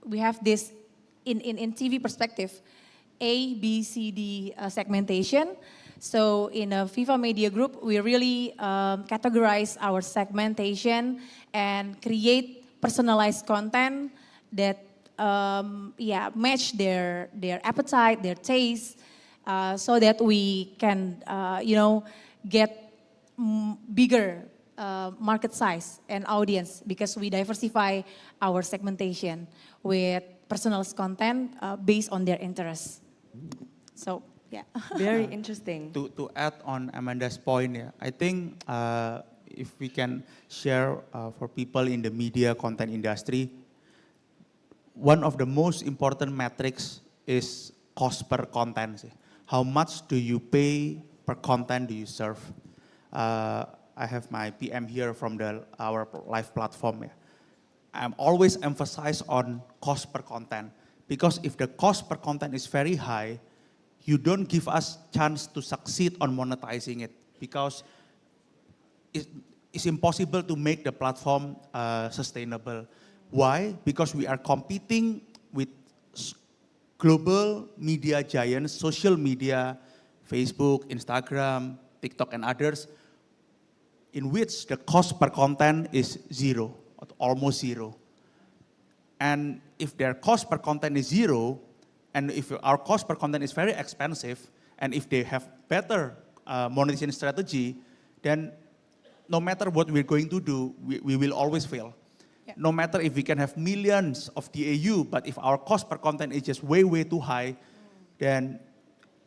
we have this in TV perspective, A, B, C, D segmentation. So in a FIFA Media Group, we really categorize our segmentation and create personalized content that match their appetite, their taste, so that we can get bigger market size and audience because we diversify our segmentation with personalized content based on their interests. So, yeah. Very interesting. To add on Amanda's point, yeah, I think if we can share for people in the media content industry, one of the most important metrics is cost per content. How much do you pay per content do you serve? I have my PM here from our live platform. Yeah. I'm always emphasize on cost per content because if the cost per content is very high, you don't give us chance to succeed on monetizing it because it's impossible to make the platform sustainable. Why? Because we are competing with global media giants, social media, Facebook, Instagram, TikTok and others, in which the cost per content is zero, or almost zero. And if their cost per content is zero, and if our cost per content is very expensive, and if they have better monetization strategy, then no matter what we're going to do, we will always fail. Yeah. No matter if we can have millions of DAU, but if our cost per content is just way, way too high, then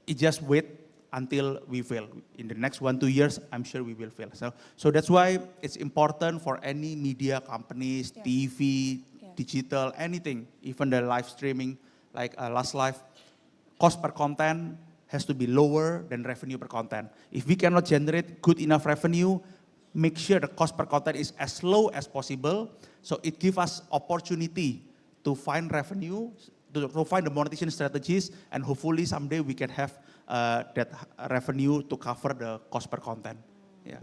it just wait until we fail. In the next 1-2 years, I'm sure we will fail. So that's why it's important for any media companies, yes. TV, yes. Digital, anything, even the live streaming, like Last Live, cost per content has to be lower than revenue per content. If we cannot generate good enough revenue, make sure the cost per content is as low as possible, so it gives us opportunity to find revenue, to find the monetization strategies, and hopefully someday we can have that revenue to cover the cost per content. Yeah.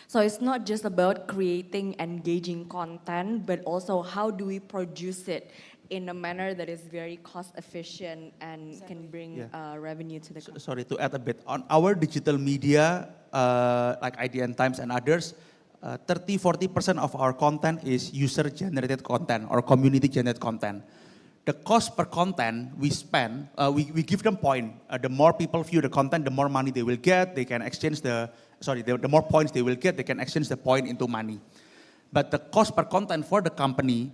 So it's not just about creating engaging content, but also how do we produce it in a manner that is very cost efficient and exactly. Can bring revenue to the company. Sorry, to add a bit, on our digital media, like IDN Times and others, 30-40% of our content is user-generated content or community-generated content. The cost per content we spend, we give them point. The more people view the content, the more money they will get. They can exchange the more points they will get, they can exchange the point into money. But the cost per content for the company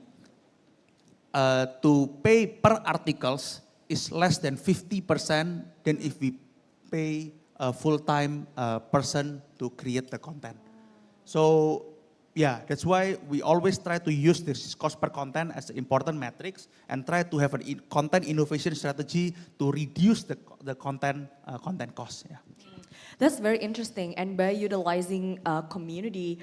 to pay per articles is less than 50% than if we pay a full-time person to create the content. So yeah, that's why we always try to use this cost per content as important metrics and try to have a content innovation strategy to reduce the content cost. Yeah. That's very interesting. And by utilizing community,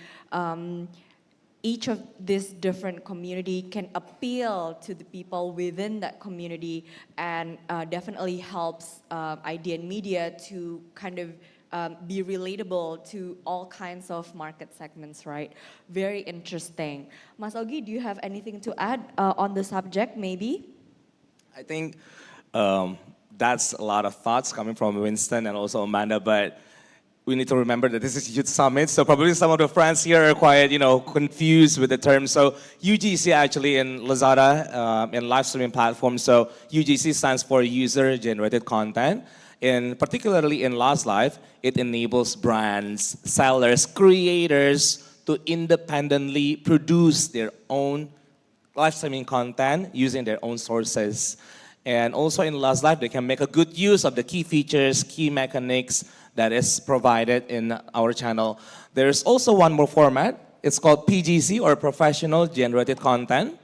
each of this different community can appeal to the people within that community and definitely helps idea and media to kind of be relatable to all kinds of market segments, right? Very interesting. Mas Ogi, do you have anything to add on the subject, maybe? I think that's a lot of thoughts coming from Winston and also Amanda, but we need to remember that this is Youth Summit, so probably some of the friends here are quite, confused with the term. So UGC actually in Lazada, in live streaming platforms, so UGC stands for User Generated Content. And particularly in Last Life, it enables brands, sellers, creators to independently produce their own live streaming content using their own sources. And also in Last Life, they can make a good use of the key features, key mechanics that is provided in our channel. There's also one more format. It's called PGC, or Professional Generated Content.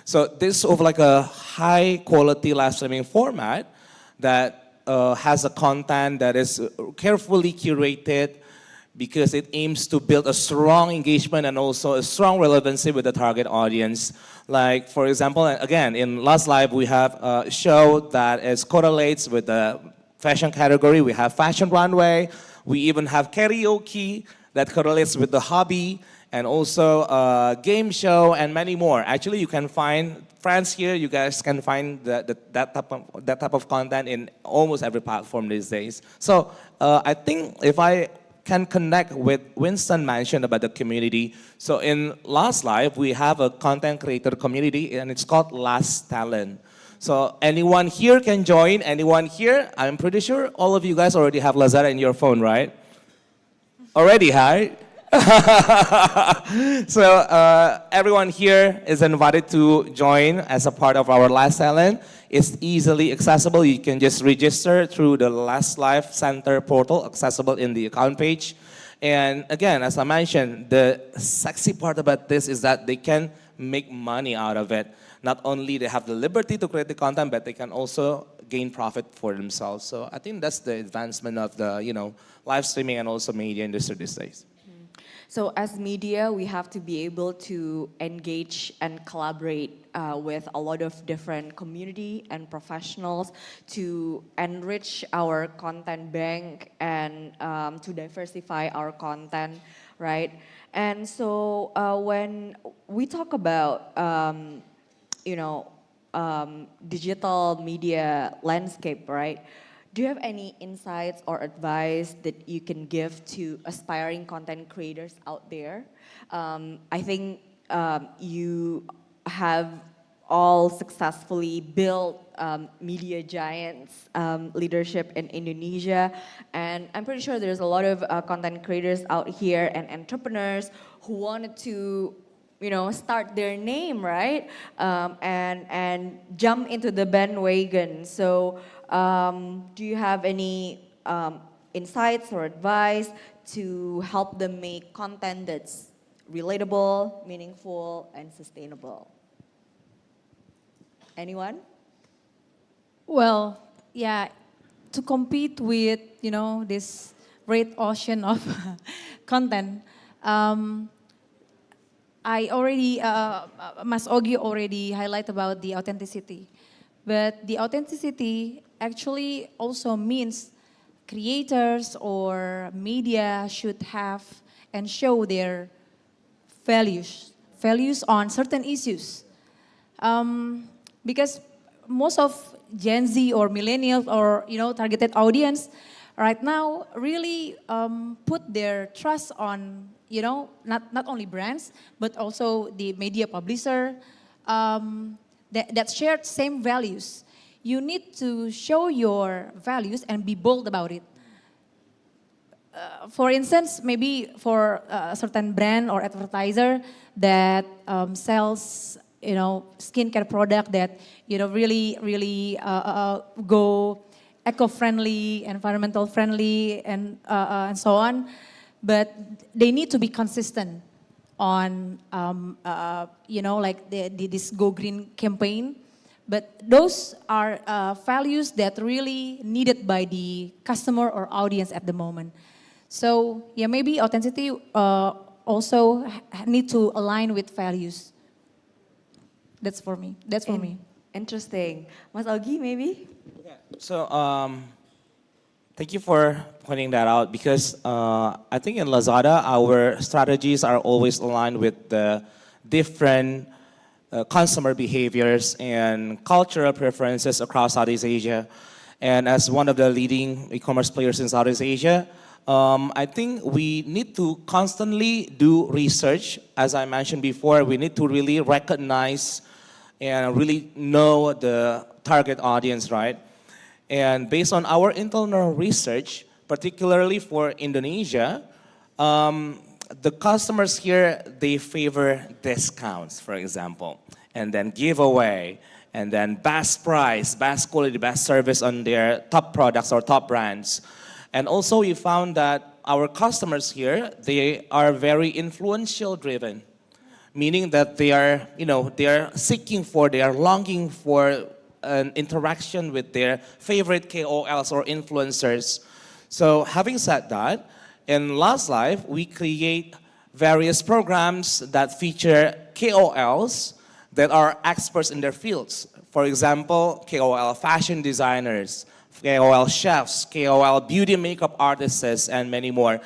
So this is of like a high quality live streaming format that has a content that is carefully curated because it aims to build a strong engagement and also a strong relevancy with the target audience. Like, for example, again, in Last Live, we have a show that correlates with the fashion category. We have fashion runway. We even have karaoke that correlates with the hobby, and also a game show and many more. Actually, you can find friends here. You guys can find that type of content in almost every platform these days. So I think if I can connect with Winston mentioned about the community. So in Last Live, we have a content creator community, and it's called Last Talent. So anyone here can join, anyone here, I'm pretty sure all of you guys already have Lazada in your phone, right? Already, right? So everyone here is invited to join as a part of our Last Talent. It's easily accessible. You can just register through the Last Life Center portal, accessible in the account page. And again, as I mentioned, the sexy part about this is that they can make money out of it. Not only they have the liberty to create the content, but they can also gain profit for themselves. So I think that's the advancement of the live streaming and also media industry these days. So as media, we have to be able to engage and collaborate with a lot of different community and professionals to enrich our content bank and to diversify our content, right? And so when we talk about digital media landscape, right? Do you have any insights or advice that you can give to aspiring content creators out there? I think you have all successfully built media giants leadership in Indonesia, and I'm pretty sure there's a lot of content creators out here and entrepreneurs who wanted to start their name, right? And jump into the bandwagon. So do you have any insights or advice to help them make content that's relatable, meaningful, and sustainable? Anyone? Well, yeah, to compete with, this great ocean of content, I already, Mas Ogi already highlight about the authenticity. But the authenticity actually also means creators or media should have and show their values on certain issues. Because most of Gen Z or millennials or targeted audience right now really put their trust on not only brands but also the media publisher that shared same values. You need to show your values and be bold about it. For instance, maybe for a certain brand or advertiser that sells skincare product that really go eco-friendly, environmental friendly, and so on. but they need to be consistent on, like this Go Green campaign. But those are values that really needed by the customer or audience at the moment. So yeah, maybe authenticity also need to align with values. That's for me. That's for me. Interesting. Mas Ogi, maybe? So thank you for pointing that out because I think in Lazada, our strategies are always aligned with the different consumer behaviors and cultural preferences across Southeast Asia. And as one of the leading e-commerce players in Southeast Asia, I think we need to constantly do research. As I mentioned before, we need to really recognize and really know the target audience, right? And based on our internal research, particularly for Indonesia, the customers here, they favor discounts, for example, and then giveaway, and then best price, best quality, best service on their top products or top brands. And also we found that our customers here, they are very influential driven, meaning that they are, they are seeking for, they are longing for an interaction with their favorite KOLs or influencers. So having said that, in Last Life, we create various programs that feature KOLs that are experts in their fields. For example, KOL fashion designers, KOL chefs, KOL beauty makeup artists, and many more,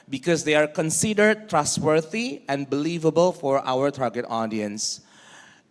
because they are considered trustworthy and believable for our target audience.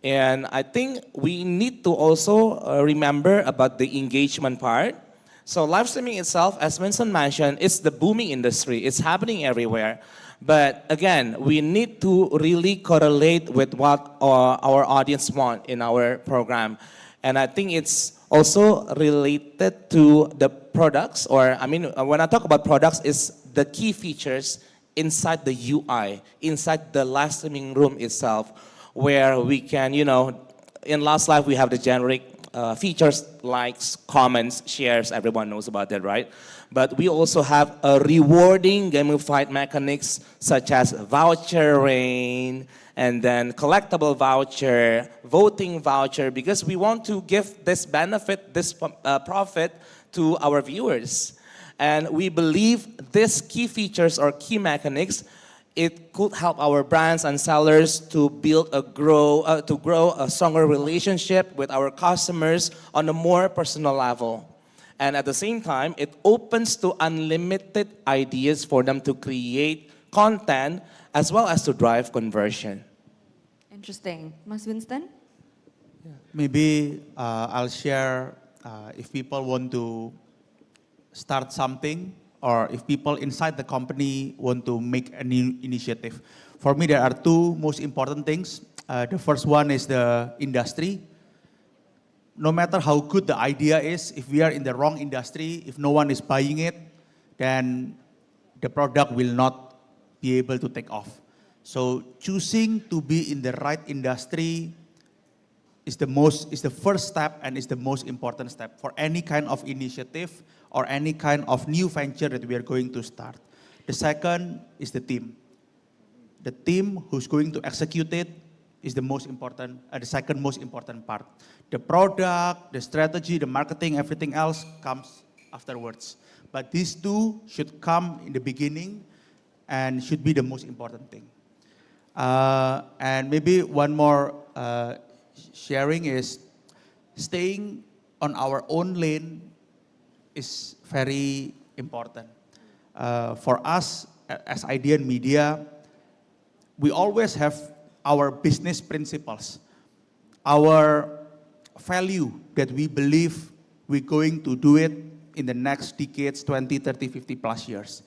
And I think we need to also remember about the engagement part. So live streaming itself, as Vincent mentioned, it's the booming industry. It's happening everywhere. But again, we need to really correlate with what our audience want in our program. And I think it's also related to the products, or when I talk about products, it's the key features inside the UI, inside the live streaming room itself, where we can, in Last Life we have the generic features, likes, comments, shares, everyone knows about that, right? But we also have a rewarding gamified mechanics such as voucher rain, and then collectible voucher, voting voucher, because we want to give this benefit, this profit to our viewers. And we believe these key features or key mechanics, it could help our brands and sellers to grow a stronger relationship with our customers on a more personal level. And at the same time, it opens to unlimited ideas for them to create content as well as to drive conversion. Interesting. Mas Winston? Maybe I'll share if people want to start something, or if people inside the company want to make a new initiative. For me, there are two most important things. The first one is the industry. No matter how good the idea is, if we are in the wrong industry, if no one is buying it, then the product will not be able to take off. So choosing to be in the right industry is the first step and is the most important step for any kind of initiative or any kind of new venture that we are going to start. The second is the team. The team who's going to execute it is the most important, the second most important part. The product, the strategy, the marketing, everything else comes afterwards. But these two should come in the beginning and should be the most important thing. And maybe one more sharing is staying on our own lane is very important. For us as Idea and Media, we always have our business principles, our value that we believe we're going to do it in the next decades, 20, 30, 50 plus years.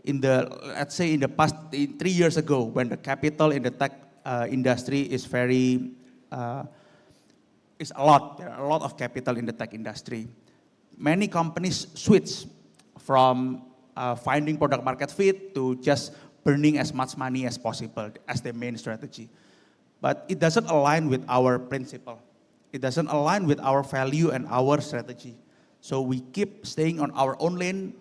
Let's say in the past, 3 years ago, when the capital in the tech industry is very, is a lot, there are a lot of capital in the tech industry. Many companies switch from finding product market fit to just burning as much money as possible as their main strategy. But it doesn't align with our principle. It doesn't align with our value and our strategy. So we keep staying on our own lane.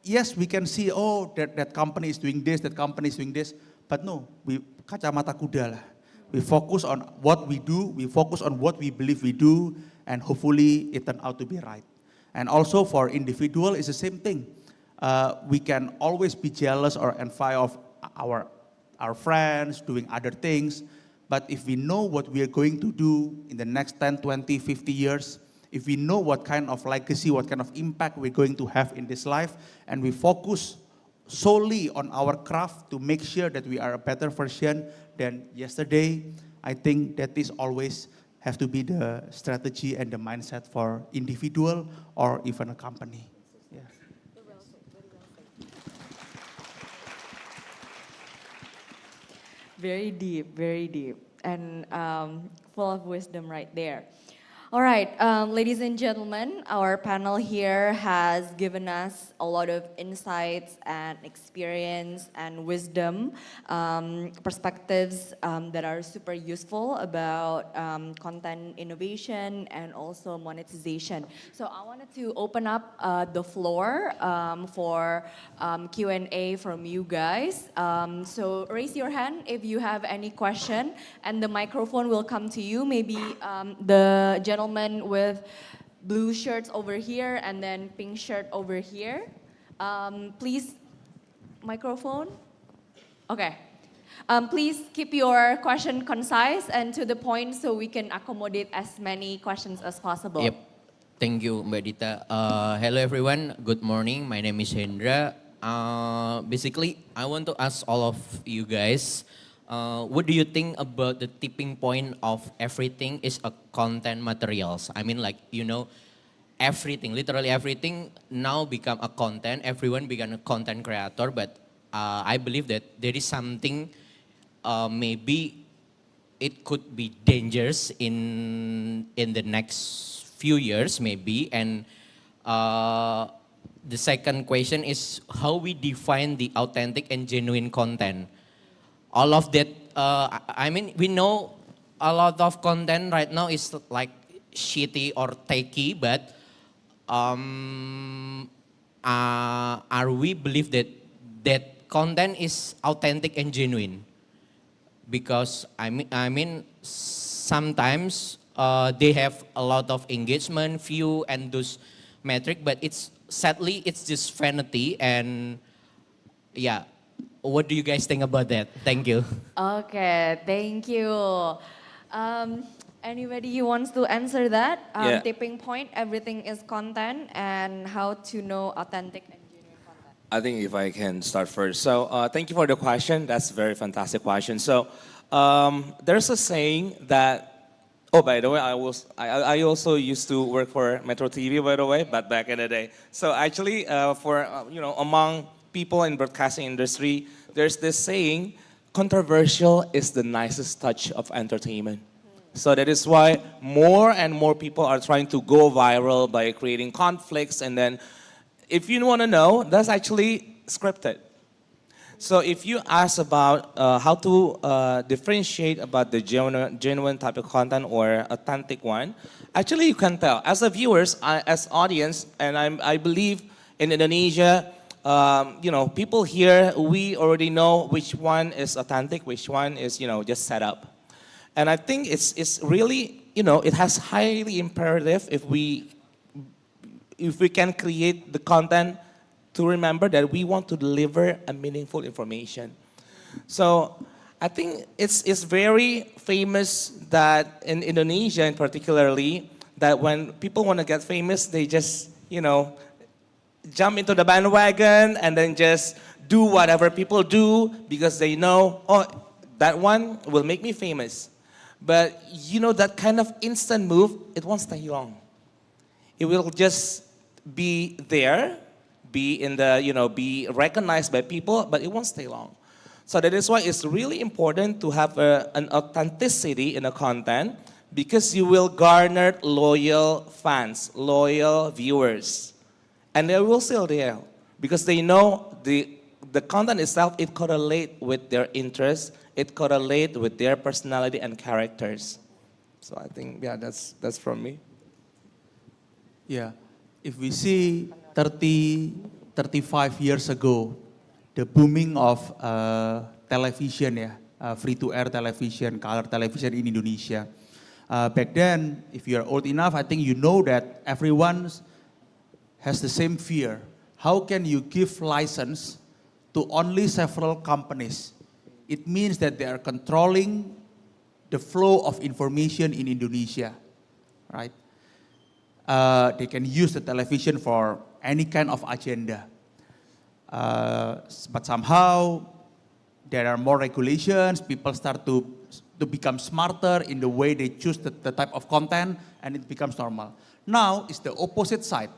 yes, we can see, oh, that company is doing this, that company is doing this, but no, we kacamata kuda lah. We focus on what we do, we focus on what we believe we do, and hopefully it turn out to be right. And also for individual, it's the same thing. We can always be jealous or envy of our friends doing other things, but if we know what we are going to do in the next 10, 20, 50 years, if we know what kind of legacy, what kind of impact we're going to have in this life, and we focus solely on our craft to make sure that we are a better version than yesterday, I think that is always have to be the strategy and the mindset for individual or even a company. Yeah. Very deep, and full of wisdom right there. All right, ladies and gentlemen, our panel here has given us a lot of insights and experience and wisdom, perspectives that are super useful about content innovation and also monetization. So I wanted to open up the floor for Q&A from you guys. So raise your hand if you have any question, and the microphone will come to you. Maybe the gentleman with blue shirts over here and then pink shirt over here. Please, microphone. Okay. Please keep your question concise and to the point so we can accommodate as many questions as possible. Yep. Thank you, Mbak Dita. Hello everyone, good morning. My name is Hendra. Basically, I want to ask all of you guys, what do you think about the tipping point of everything is a content materials? I mean, like, you know, everything, literally everything now become a content. Everyone become a content creator, but I believe that there is something, maybe it could be dangerous in the next few years, maybe. And the second question is how we define the authentic and genuine content. All of that, I mean, we know a lot of content right now is like shitty or techy, but are we believe that that content is authentic and genuine? Because I mean, sometimes they have a lot of engagement, view, and those metric, but it's sadly it's just vanity. And yeah, what do you guys think about that? Thank you. Okay, thank you. Anybody who wants to answer that? Yeah. Tipping point, everything is content, and how to know authentic and genuine content. I think if I can start first. So thank you for the question. That's a very fantastic question. So there's a saying that, oh, by the way, I also used to work for Metro TV, by the way, but back in the day. So actually, among people in broadcasting industry, there's this saying, controversial is the nicest touch of entertainment. So that is why more and more people are trying to go viral by creating conflicts. And then if you want to know, that's actually scripted. So if you ask about how to differentiate about the genuine type of content or authentic one, actually you can tell. As a viewers, as audience, and I believe in Indonesia, people here, we already know which one is authentic, which one is, just set up. And I think it's really, it has highly imperative if we can create the content to remember that we want to deliver a meaningful information. So I think it's very famous that in Indonesia in particularly, that when people want to get famous, they just, jump into the bandwagon and then just do whatever people do because they know, oh, that one will make me famous. But that kind of instant move, it won't stay long. It will just be there, be in the, be recognized by people, but it won't stay long. So that is why it's really important to have an authenticity in the content, because you will garner loyal fans, loyal viewers. And they will still there because they know the content itself, it correlates with their interests, it correlates with their personality and characters. So I think, yeah, that's from me. Yeah, if we see 30 35 years ago, the booming of television, free-to-air television, color television in Indonesia. Back then, if you're old enough, I think you know that everyone has the same fear. How can you give license to only several companies? It means that they are controlling the flow of information in Indonesia, right? They can use the television for any kind of agenda. But somehow there are more regulations, people start to become smarter in the way they choose the type of content, and it becomes normal. Now it's the opposite side.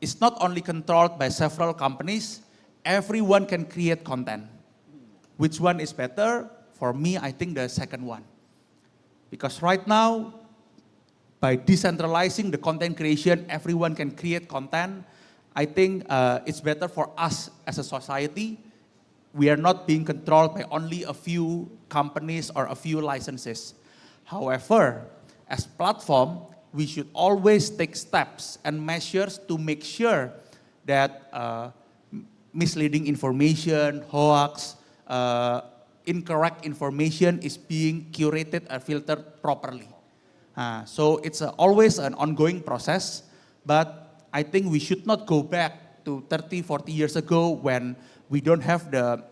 It's not only controlled by several companies, everyone can create content. Which one is better? For me, I think the second one. Because right now, by decentralizing the content creation, everyone can create content. I think it's better for us as a society. We are not being controlled by only a few companies or a few licenses. However, as platform, we should always take steps and measures to make sure that misleading information, hoax, incorrect information is being curated and filtered properly. So it's always an ongoing process, but I think we should not go back to 30, 40 years ago when we don't have the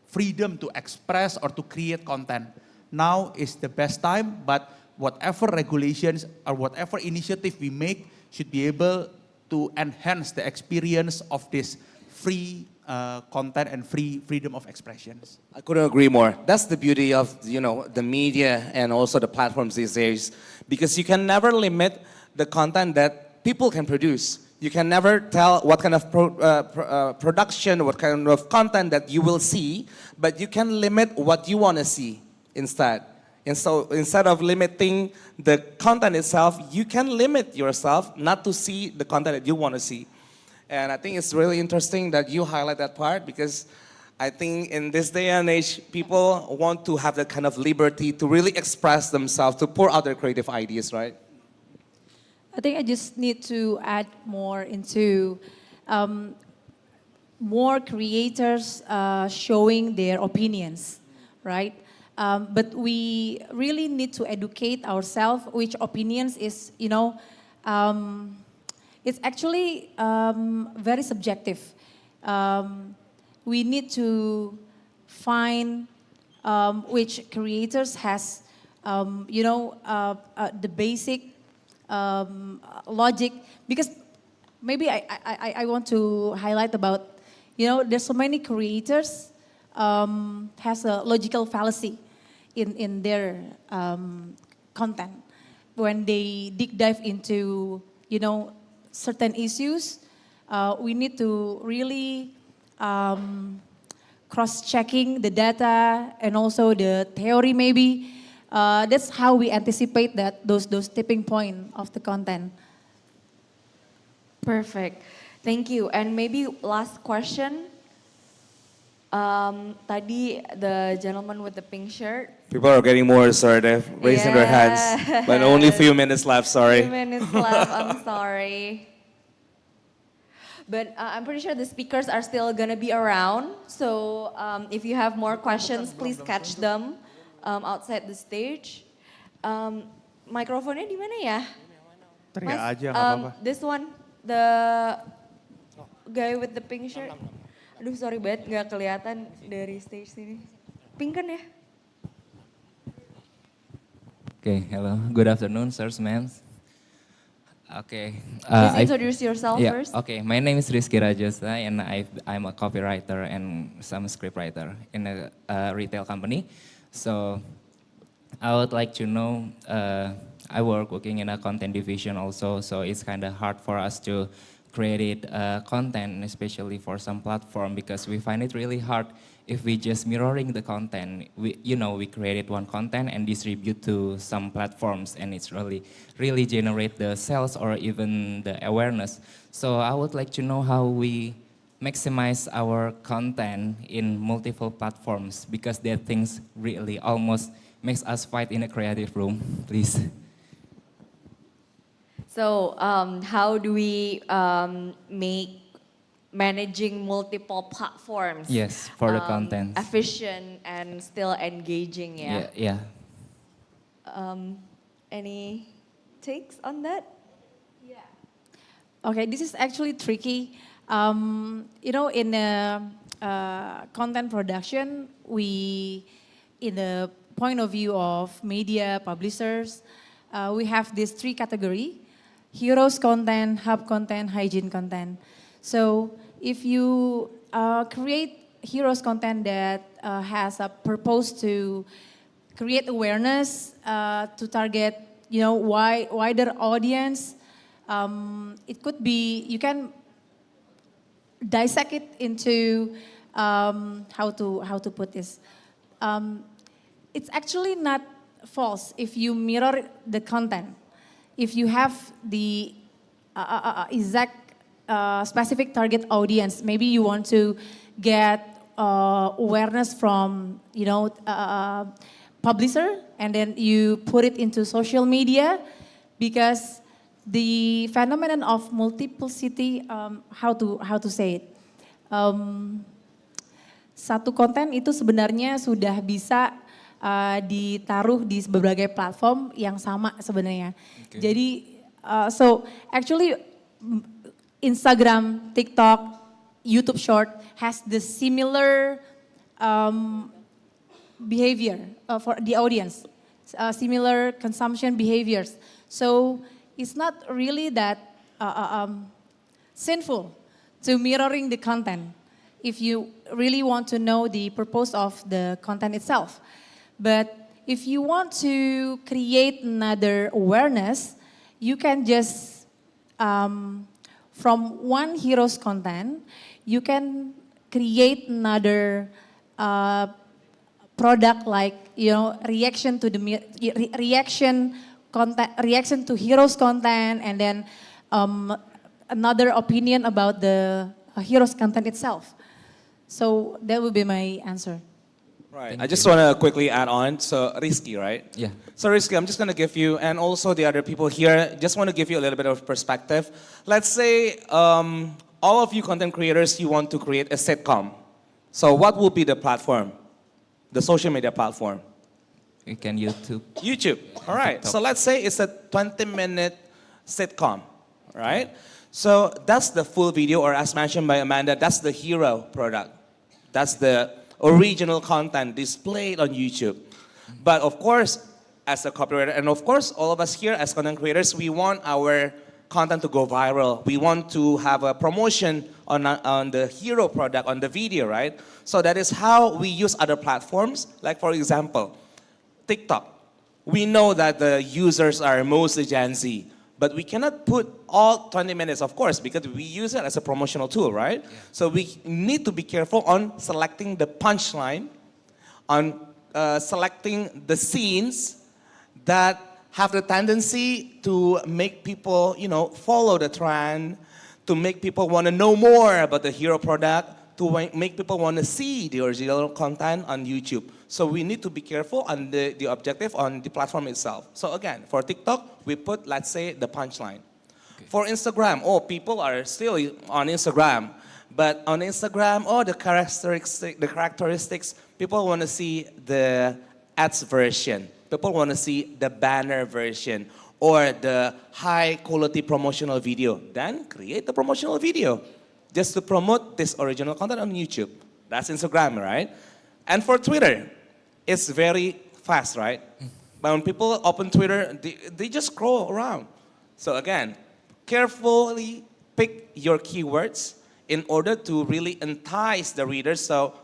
freedom to express or to create content. Now is the best time, but whatever regulations or whatever initiative we make should be able to enhance the experience of this free content and freedom of expressions. I couldn't agree more. That's the beauty of the media and also the platforms these days, because you can never limit the content that people can produce. You can never tell what kind of production, what kind of content that you will see, but you can limit what you want to see instead. And so instead of limiting the content itself, you can limit yourself not to see the content that you want to see. And I think it's really interesting that you highlight that part, because I think in this day and age, people want to have that kind of liberty to really express themselves, to pour out their creative ideas, right? I think I just need to add more into more creators showing their opinions, right? But we really need to educate ourselves which opinions is, it's actually very subjective. We need to find which creators has, the basic logic, because maybe I want to highlight about, there's so many creators has a logical fallacy in their content. When they dive into, certain issues, we need to really cross-checking the data and also the theory maybe. That's how we anticipate that those tipping point of the content. Perfect. Thank you. And maybe last question. Tadi the gentleman with the pink shirt. People are getting more assertive, raising their hands, but only a few minutes left, sorry. Few minutes left, I'm sorry. But I'm pretty sure the speakers are still gonna be around. So if you have more questions, please catch them outside the stage. Mikrofonnya di mana ya? Teriak Mas, aja, nggak apa-apa. This one, the guy with the pink shirt. Aduh sorry banget nggak kelihatan dari stage sini. Pink kan ya? Okay, hello. Good afternoon, sirs, ma'am. Okay. Please introduce yourself first. Okay, my name is Rizky Rajosa and I'm a copywriter and some scriptwriter in a retail company. So I would like to know, I working in a content division also, so it's kind of hard for us to create content, especially for some platform, because we find it really hard if we just mirroring the content. We created one content and distribute to some platforms, and it's really generate the sales or even the awareness. So I would like to know how we maximize our content in multiple platforms, because that things really almost makes us fight in a creative room, please. So how do we make managing multiple platforms. Yes, for the content. Efficient and still engaging, yeah? Yeah. Any takes on that? Okay, this is actually tricky. You know, in content production, in the point of view of media publishers, we have these three categories: heroes content, hub content, hygiene content. So if you create heroes content that has a purpose to create awareness, to target, you know, wider audience, it could be, you can dissect it into how to put this. It's actually not false if you mirror the content. If you have the exact specific target audience, maybe you want to get awareness from, you know, publisher, and then you put it into social media, because the phenomenon of multiplicity, how to say it, satu konten itu sebenarnya sudah bisa ditaruh di berbagai platform yang sama sebenarnya. Okay. Jadi, so actually Instagram, TikTok, YouTube Short has the similar behavior for the audience, similar consumption behaviors. So it's not really that sinful to mirroring the content if you really want to know the purpose of the content itself. But if you want to create another awareness, you can just, from one hero's content, you can create another product, like, you know, reaction to the reaction content, reaction to heroes content, and then another opinion about the heroes content itself. So that would be my answer. Right. I just want to quickly add on. So Rizky, right? Yeah. So Rizky, I'm just going to give you, and also the other people here, just want to give you a little bit of perspective. Let's say all of you content creators, you want to create a sitcom. So what will be the platform? The social media platform? You can YouTube. YouTube, all right. TikTok. So let's say it's a 20-minute sitcom, right? So that's the full video, or as mentioned by Amanda, that's the hero product. That's the original content displayed on YouTube. But of course, as a copywriter, and of course, all of us here as content creators, we want our content to go viral. We want to have a promotion on the hero product, on the video, right? So that is how we use other platforms. Like, for example, TikTok. We know that the users are mostly Gen Z, but we cannot put all 20 minutes, of course, because we use it as a promotional tool, right? Yeah. So we need to be careful on selecting the punchline, on selecting the scenes that have the tendency to make people, you know, follow the trend, to make people want to know more about the hero product, to make people want to see the original content on YouTube. So we need to be careful on the objective on the platform itself. So again, for TikTok, we put, let's say, the punchline. Okay. For Instagram, people are still on Instagram. But on Instagram, the characteristics, people want to see the ads version. People want to see the banner version or the high quality promotional video. Then create the promotional video just to promote this original content on YouTube. That's Instagram, right? And for Twitter, it's very fast, right? But when people open Twitter, they just scroll around. So again, carefully pick your keywords in order to really entice the readers. So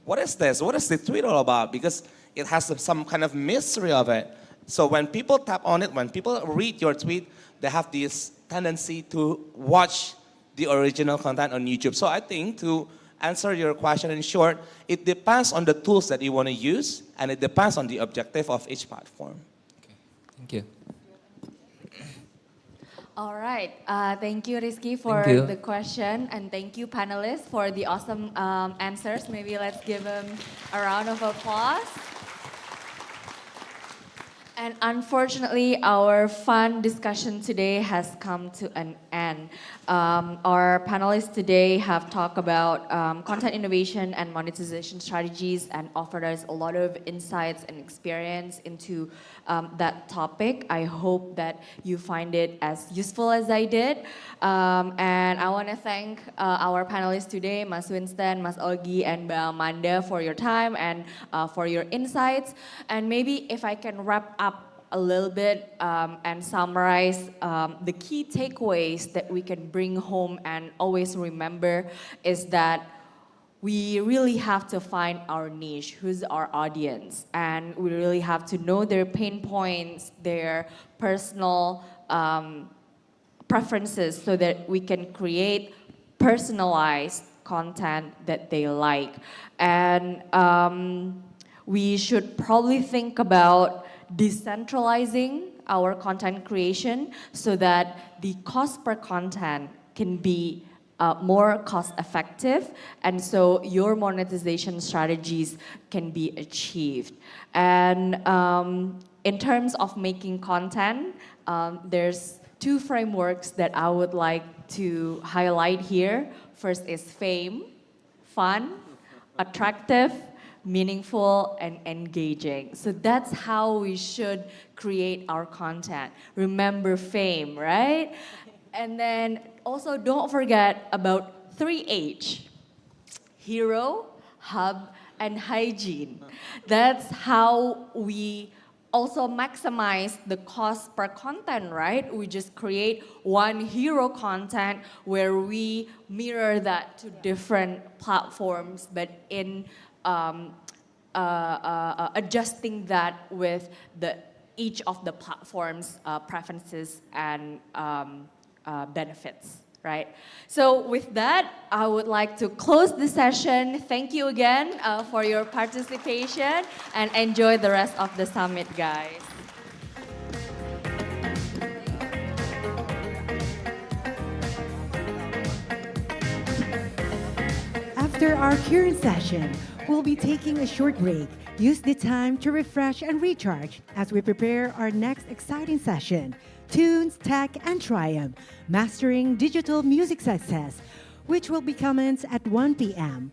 what is this? What is the tweet all about? Because it has some kind of mystery of it. So when people tap on it, when people read your tweet, they have this tendency to watch the original content on YouTube. So I think, to answer your question in short, it depends on the tools that you want to use, and it depends on the objective of each platform. Okay. Thank you. All right. Thank you, Rizky, for the question, and thank you, panelists, for the awesome answers. Maybe let's give them a round of applause. And unfortunately, our fun discussion today has come to an end. Our panelists today have talked about content innovation and monetization strategies and offered us a lot of insights and experience into that topic. I hope that you find it as useful as I did. And I want to thank our panelists today, Mas Winston, Mas Ogi, and Mbak Amanda for your time and for your insights. And maybe if I can wrap up a little bit and summarize the key takeaways that we can bring home and always remember is that we really have to find our niche, who's our audience, and we really have to know their pain points, their personal preferences so that we can create personalized content that they like. And we should probably think about decentralizing our content creation so that the cost per content can be more cost effective, and so your monetization strategies can be achieved. And in terms of making content, there's two frameworks that I would like to highlight here. First is fame, fun, attractive, meaningful, and engaging. So that's how we should create our content. Remember fame, right? And then also don't forget about 3H, hero, hub, and hygiene. That's how we also maximize the cost per content, right? We just create one hero content where we mirror that to different platforms, but in adjusting that with each of the platforms' preferences and benefits, right? So with that, I would like to close the session. Thank you again for your participation and enjoy the rest of the summit, guys. After our current session, we'll be taking a short break. Use the time to refresh and recharge as we prepare our next exciting session, Tunes, Tech, and Triumph, Mastering Digital Music Success, which will be commenced at 1 p.m.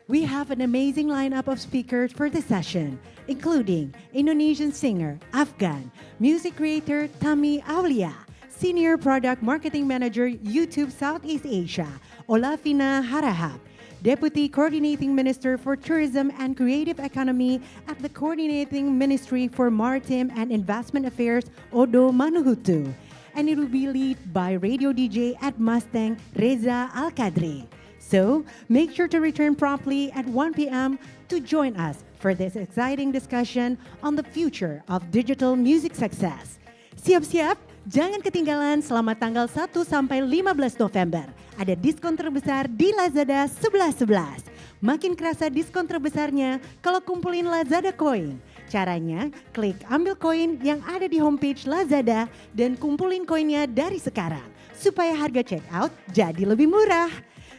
We have an amazing lineup of speakers for the session, including Indonesian singer Afgan, music creator Tami Aulia, Senior Product Marketing Manager YouTube Southeast Asia, Olafina Harahap, Deputy Coordinating Minister for Tourism and Creative Economy at the Coordinating Ministry for Maritime and Investment Affairs, Odo Manuhutu. And it will be led by radio DJ at Mustang, Reza Al-Kadri. So make sure to return promptly at 1 p.m. to join us for this exciting discussion on the future of digital music success. Siap-siap, jangan ketinggalan selama tanggal 1 sampai 15 November. Ada diskon terbesar di Lazada 11.11. Makin kerasa diskon terbesarnya kalau kumpulin Lazada Coin. Caranya, klik ambil koin yang ada di homepage Lazada dan kumpulin koinnya dari sekarang. Supaya harga check out jadi lebih murah.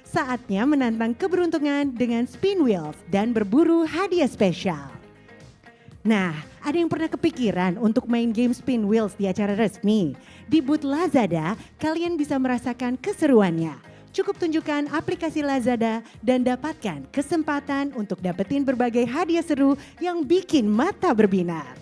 Saatnya menantang keberuntungan dengan spin wheels dan berburu hadiah spesial. Nah, ada yang pernah kepikiran untuk main game spin wheels di acara resmi? Di booth Lazada, kalian bisa merasakan keseruannya. Cukup tunjukkan aplikasi Lazada dan dapatkan kesempatan untuk dapetin berbagai hadiah seru yang bikin mata berbinar.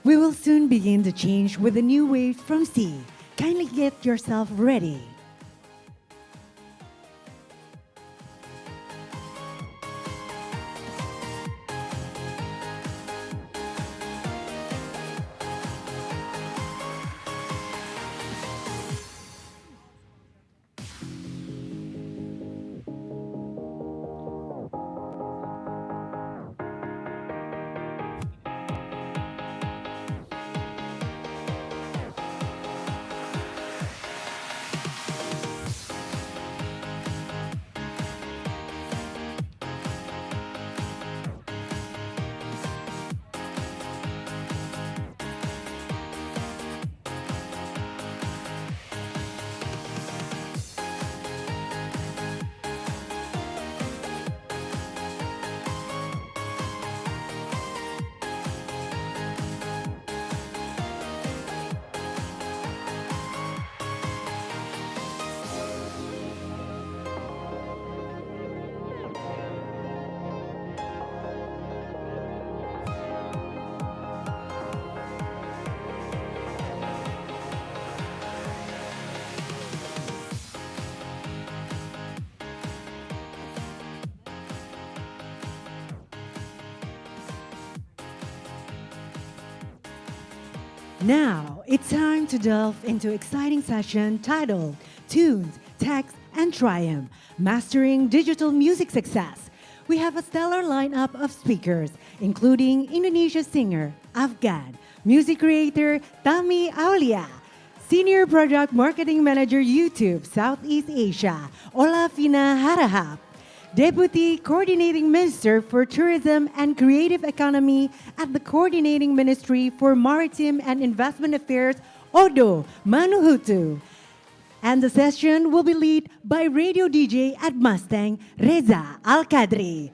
We will soon begin to change with a new wave from sea. Kindly get yourself ready. Now, it's time to delve into exciting session titled Tunes, Text, and Triumph, Mastering Digital Music Success. We have a stellar lineup of speakers, including Indonesia singer Afgan, music creator Tami Aulia, Senior Product Marketing Manager YouTube Southeast Asia, Olafina Harahap, Deputy Coordinating Minister for Tourism and Creative Economy at the Coordinating Ministry for Maritime and Investment Affairs, Odo Manuhutu. And the session will be led by radio DJ at Mustang, Reza Al-Kadri.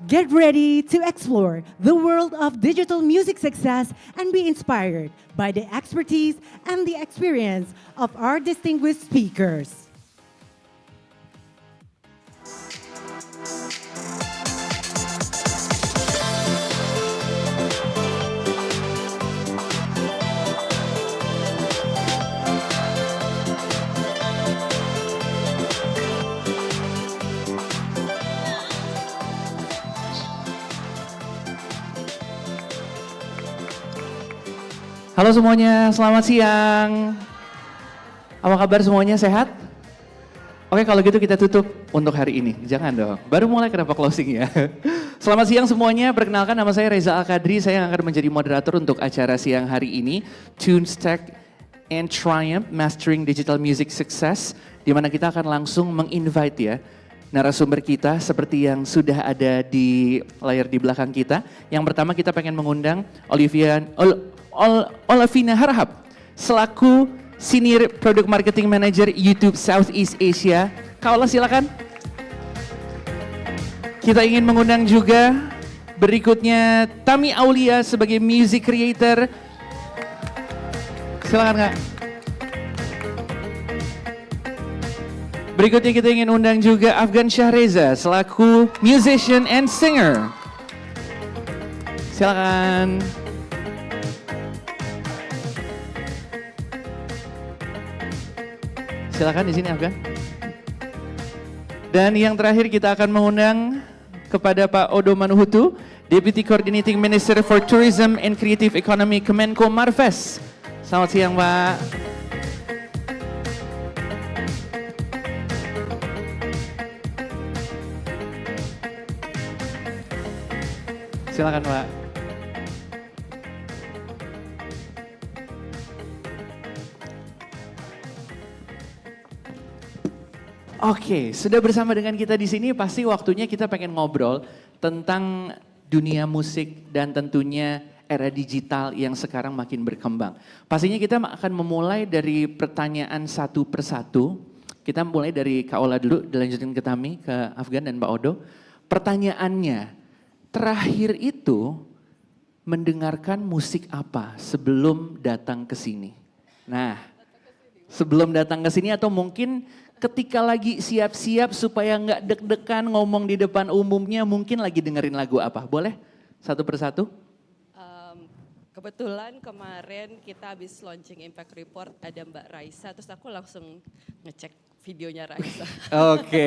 Get ready to explore the world of digital music success and be inspired by the expertise and the experience of our distinguished speakers. Halo semuanya, selamat siang. Apa kabar semuanya, sehat? Oke, kalau gitu kita tutup untuk hari ini. Jangan dong, baru mulai kenapa closing ya. Selamat siang semuanya, perkenalkan nama saya Reza Al-Kadri. Saya yang akan menjadi moderator untuk acara siang hari ini. Tunes, Tech, and Triumph, Mastering Digital Music Success. Di mana kita akan langsung meng-invite ya narasumber kita seperti yang sudah ada di layar di belakang kita. Yang pertama kita pengen mengundang Olafina Harahap selaku Senior Product Marketing Manager YouTube Southeast Asia. Kak Ola silakan. Kita ingin mengundang juga berikutnya Tami Aulia sebagai Music Creator. Silakan Kak. Berikutnya kita ingin undang juga Afgan Shahreza selaku Musician and Singer. Silakan. Silakan di sini Afgan. Dan yang terakhir kita akan mengundang kepada Pak Odo Manuhutu, Deputy Coordinating Minister for Tourism and Creative Economy Kemenkomarves. Selamat siang Pak. Silakan Pak. Oke, sudah bersama dengan kita di sini, pasti waktunya kita pengen ngobrol tentang dunia musik dan tentunya era digital yang sekarang makin berkembang. Pastinya kita akan memulai dari pertanyaan satu persatu. Kita mulai dari Kak Ola dulu, dilanjutin ke Tami, ke Afgan dan Pak Odo. Pertanyaannya, terakhir itu mendengarkan musik apa sebelum datang ke sini? Nah, sebelum datang ke sini atau mungkin ketika lagi siap-siap supaya nggak deg-degan ngomong di depan umumnya, mungkin lagi dengerin lagu apa? Boleh? Satu persatu? Kebetulan kemarin kita habis launching Impact Report ada Mbak Raisa, terus aku langsung ngecek videonya Raisa. Oke.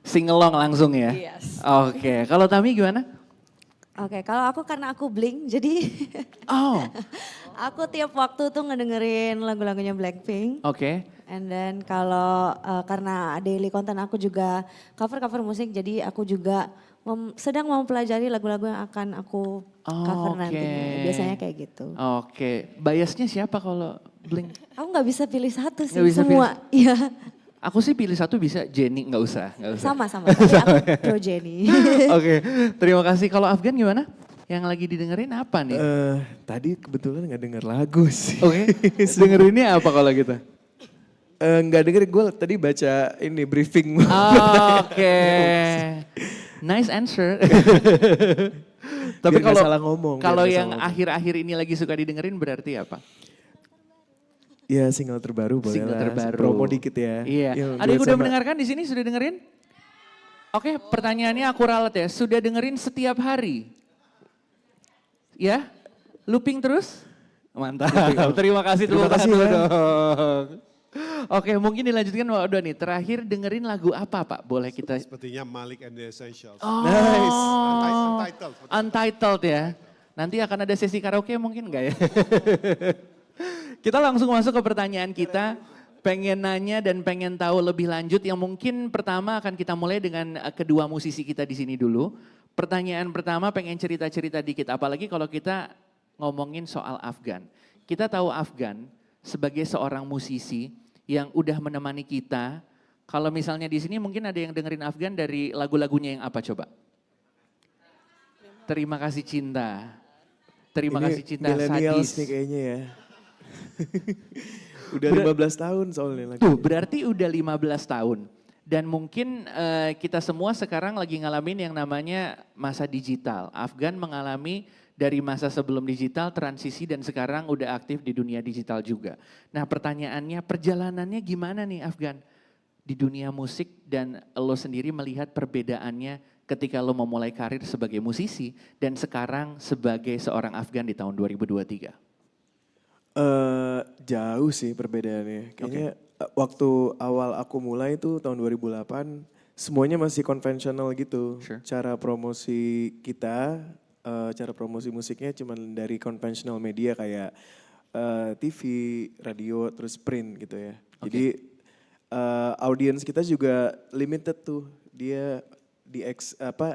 Singelong langsung ya? Yes. Oke, kalau Tami gimana? Oke, kalau aku karena aku Blink, jadi Oh, aku tiap waktu tuh ngedengerin lagu-lagunya Blackpink. oke. And then kalau karena daily content aku juga cover-cover musik, jadi aku juga sedang mempelajari lagu-lagu yang akan aku cover nantinya. Biasanya kayak gitu. Oke, biasnya siapa kalau Blink? Aku nggak bisa pilih satu sih, Nggak bisa semua. Iya. Aku sih pilih satu bisa, Jenny nggak usah. Sama-sama, tapi aku pro Jenny. Oke, terima kasih. Kalau Afgan gimana? Yang lagi didengerin apa nih? Tadi kebetulan nggak denger lagu sih. Oke, dengerinnya apa kalau gitu? Nggak denger, gue tadi baca ini briefing. Oke, nice answer. Tapi Biar nggak kalau salah ngomong, biar kalau nggak yang salah ngomong. akhir-akhir ini lagi suka didengerin berarti apa? Ya single terbaru boleh Single lah. terbaru. Promo dikit ya. Iya. Ada yang udah mendengarkan di sini, sudah dengerin? Oke, pertanyaannya aku ralat ya. Sudah dengerin setiap hari? Ya? Looping terus? Mantap. Terima kasih Terima kasih dulu ya. dong. Oke, mungkin dilanjutkan Pak Odo nih. Terakhir dengerin lagu apa Pak? Boleh kita... Sepertinya Malik and the Essentials. Oh, Nice. Untitled. Untitled ya. Nanti akan ada sesi karaoke mungkin enggak ya? Kita langsung masuk ke pertanyaan kita. Pengen nanya dan pengen tahu lebih lanjut. Yang mungkin pertama akan kita mulai dengan kedua musisi kita di sini dulu. Pertanyaan pertama pengen cerita-cerita dikit. Apalagi kalau kita ngomongin soal Afgan. Kita tahu Afgan sebagai seorang musisi yang udah menemani kita. Kalau misalnya di sini mungkin ada yang dengerin Afgan dari lagu-lagunya yang apa coba? Terima kasih cinta. Terima kasih cinta millennials sadis. nih kayaknya ya. Udah 15 tahun soalnya lagi. Tuh berarti udah 15 tahun. Dan mungkin kita semua sekarang lagi ngalamin yang namanya masa digital. Afgan mengalami dari masa sebelum digital, transisi dan sekarang udah aktif di dunia digital juga. Nah pertanyaannya, perjalanannya gimana nih Afgan? Di dunia musik dan lo sendiri melihat perbedaannya ketika lo memulai karir sebagai musisi dan sekarang sebagai seorang Afgan di tahun 2023. Jauh sih perbedaannya. Kayaknya waktu awal aku mulai itu tahun 2008 semuanya masih konvensional gitu. Cara promosi kita, cara promosi musiknya cuma dari konvensional media kayak TV, radio, terus print gitu ya. Jadi audiens kita juga limited tuh. Dia di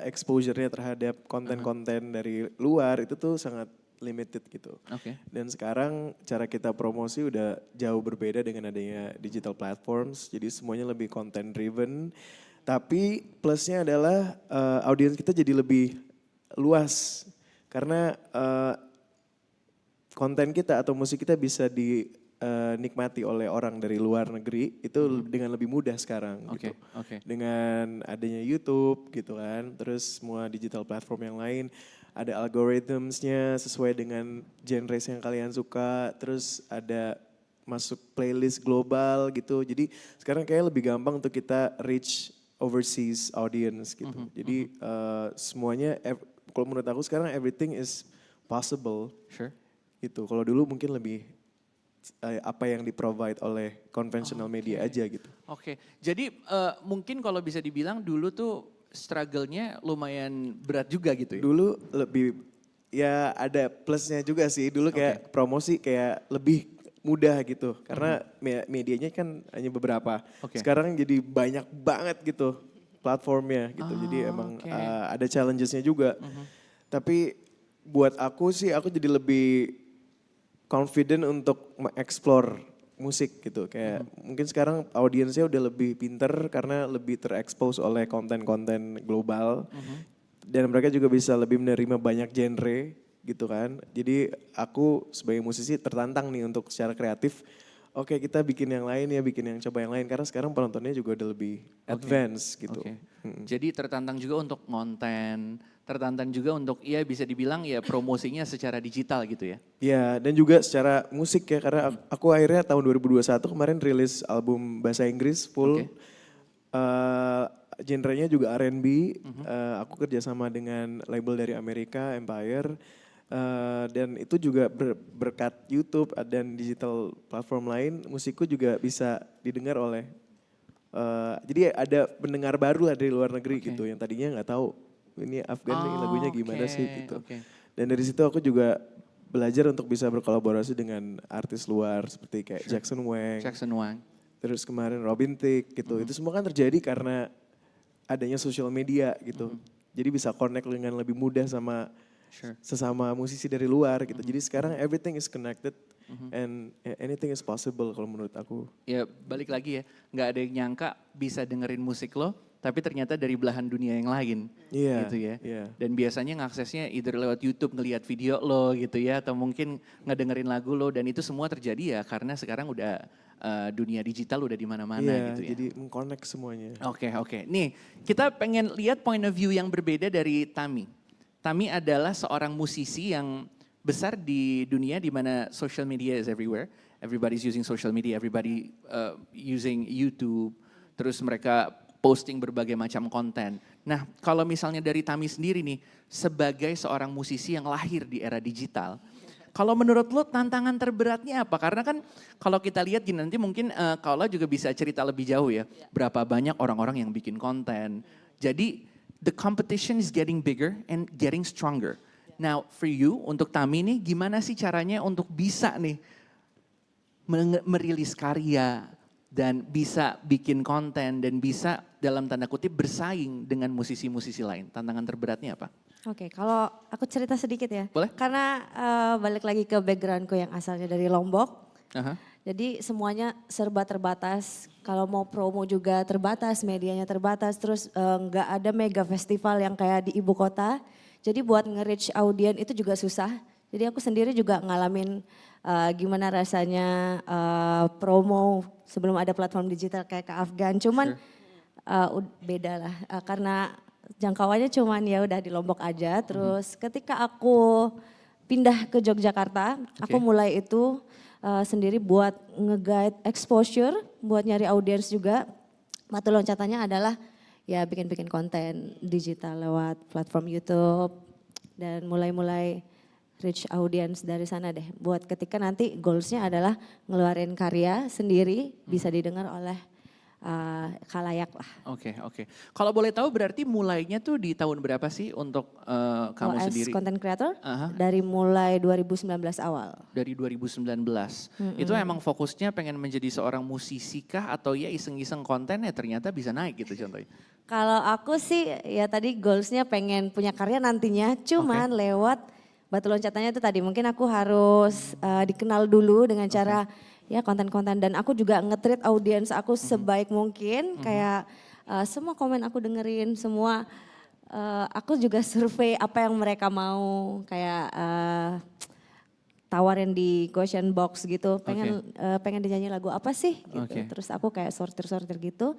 exposure-nya terhadap konten-konten dari luar itu tuh sangat limited gitu. Dan sekarang cara kita promosi udah jauh berbeda dengan adanya digital platforms. Jadi semuanya lebih content driven. Tapi plusnya adalah audiens kita jadi lebih luas. Karena konten kita atau musik kita bisa dinikmati oleh orang dari luar negeri itu dengan lebih mudah sekarang gitu. Dengan adanya YouTube gitu kan, terus semua digital platform yang lain. Ada algorithmsnya sesuai dengan genre yang kalian suka, terus ada masuk playlist global gitu. Jadi sekarang kayak lebih gampang untuk kita reach overseas audience gitu. Jadi semuanya, kalau menurut aku sekarang everything is possible. Gitu. Kalau dulu mungkin lebih apa yang di-provide oleh conventional media aja gitu. Jadi mungkin kalau bisa dibilang dulu tuh struggle-nya lumayan berat juga gitu ya? Dulu lebih, ya ada plusnya juga sih. Dulu kayak promosi kayak lebih mudah gitu. Karena medianya kan hanya beberapa. Sekarang jadi banyak banget gitu platformnya gitu. Jadi emang ada challenges-nya juga. Tapi buat aku sih, aku jadi lebih confident untuk mengeksplor musik gitu. Kayak mungkin sekarang audiensnya udah lebih pinter karena lebih terekspos oleh konten-konten global. Dan mereka juga bisa lebih menerima banyak genre gitu kan. Jadi aku sebagai musisi tertantang nih untuk secara kreatif. Oke, kita bikin yang lain ya, bikin yang coba yang lain. Karena sekarang penontonnya juga udah lebih advance gitu. Jadi tertantang juga untuk konten, tertantang juga untuk ya bisa dibilang ya promosinya secara digital gitu ya. Ya, dan juga secara musik ya, karena aku akhirnya tahun 2021 kemarin rilis album bahasa Inggris full. Genrenya juga R&B, aku kerjasama dengan label dari Amerika, Empire. Dan itu juga berkat YouTube dan digital platform lain, musikku juga bisa didengar oleh jadi ada pendengar baru lah dari luar negeri gitu yang tadinya nggak tahu ini Afgan nih lagunya gimana sih gitu. Dan dari situ aku juga belajar untuk bisa berkolaborasi dengan artis luar seperti kayak Jackson Wang. Terus kemarin Robin Thicke gitu. Itu semua kan terjadi karena adanya social media gitu. Jadi bisa connect dengan lebih mudah sama sesama musisi dari luar gitu. Jadi sekarang everything is connected and anything is possible kalau menurut aku. Ya balik lagi ya, nggak ada yang nyangka bisa dengerin musik lo, tapi ternyata dari belahan dunia yang lain, gitu ya. Dan biasanya ngaksesnya either lewat YouTube ngelihat video lo gitu ya, atau mungkin ngedengerin lagu lo, dan itu semua terjadi ya karena sekarang udah dunia digital udah di mana-mana gitu ya. Jadi mengconnect semuanya. Oke. Nih kita pengen lihat point of view yang berbeda dari Tami. Tami adalah seorang musisi yang besar di dunia di mana social media is everywhere. Everybody's using social media, everybody using YouTube. Terus mereka posting berbagai macam konten. Nah, kalau misalnya dari Tami sendiri nih, sebagai seorang musisi yang lahir di era digital, kalau menurut lo tantangan terberatnya apa? Karena kan kalau kita lihat gini nanti mungkin kalau juga bisa cerita lebih jauh ya. Berapa banyak orang-orang yang bikin konten. Jadi the competition is getting bigger and getting stronger. Now for you, untuk Tami nih gimana sih caranya untuk bisa nih merilis karya dan bisa bikin konten dan bisa dalam tanda kutip bersaing dengan musisi-musisi lain. Tantangan terberatnya apa? Oke, kalau aku cerita sedikit ya. Boleh. Karena balik lagi ke backgroundku yang asalnya dari Lombok. Jadi semuanya serba terbatas. Kalau mau promo juga terbatas, medianya terbatas. Terus nggak ada mega festival yang kayak di ibu kota. Jadi buat nge-reach audien itu juga susah. Jadi aku sendiri juga ngalamin gimana rasanya promo sebelum ada platform digital kayak ke Afgan. Cuman beda lah karena jangkauannya cuman ya udah di Lombok aja. Terus ketika aku pindah ke Yogyakarta, aku mulai itu sendiri buat nge-guide exposure, buat nyari audiens juga. Batu loncatannya adalah ya bikin-bikin konten digital lewat platform YouTube dan mulai-mulai reach audience dari sana deh. Buat ketika nanti goalsnya adalah ngeluarin karya sendiri bisa didengar oleh khalayak lah. Oke. Kalau boleh tahu berarti mulainya tuh di tahun berapa sih untuk kamu sendiri? As content creator dari mulai 2019 awal. Dari 2019. Itu emang fokusnya pengen menjadi seorang musisi kah atau ya iseng-iseng konten ya ternyata bisa naik gitu contohnya? Kalau aku sih ya tadi goalsnya pengen punya karya nantinya cuman lewat batu loncatannya itu tadi mungkin aku harus dikenal dulu dengan cara ya konten-konten dan aku juga nge-treat audiens aku sebaik mungkin kayak semua komen aku dengerin semua aku juga survei apa yang mereka mau kayak tawarin di question box gitu pengen dinyanyi lagu apa sih gitu terus aku kayak sortir gitu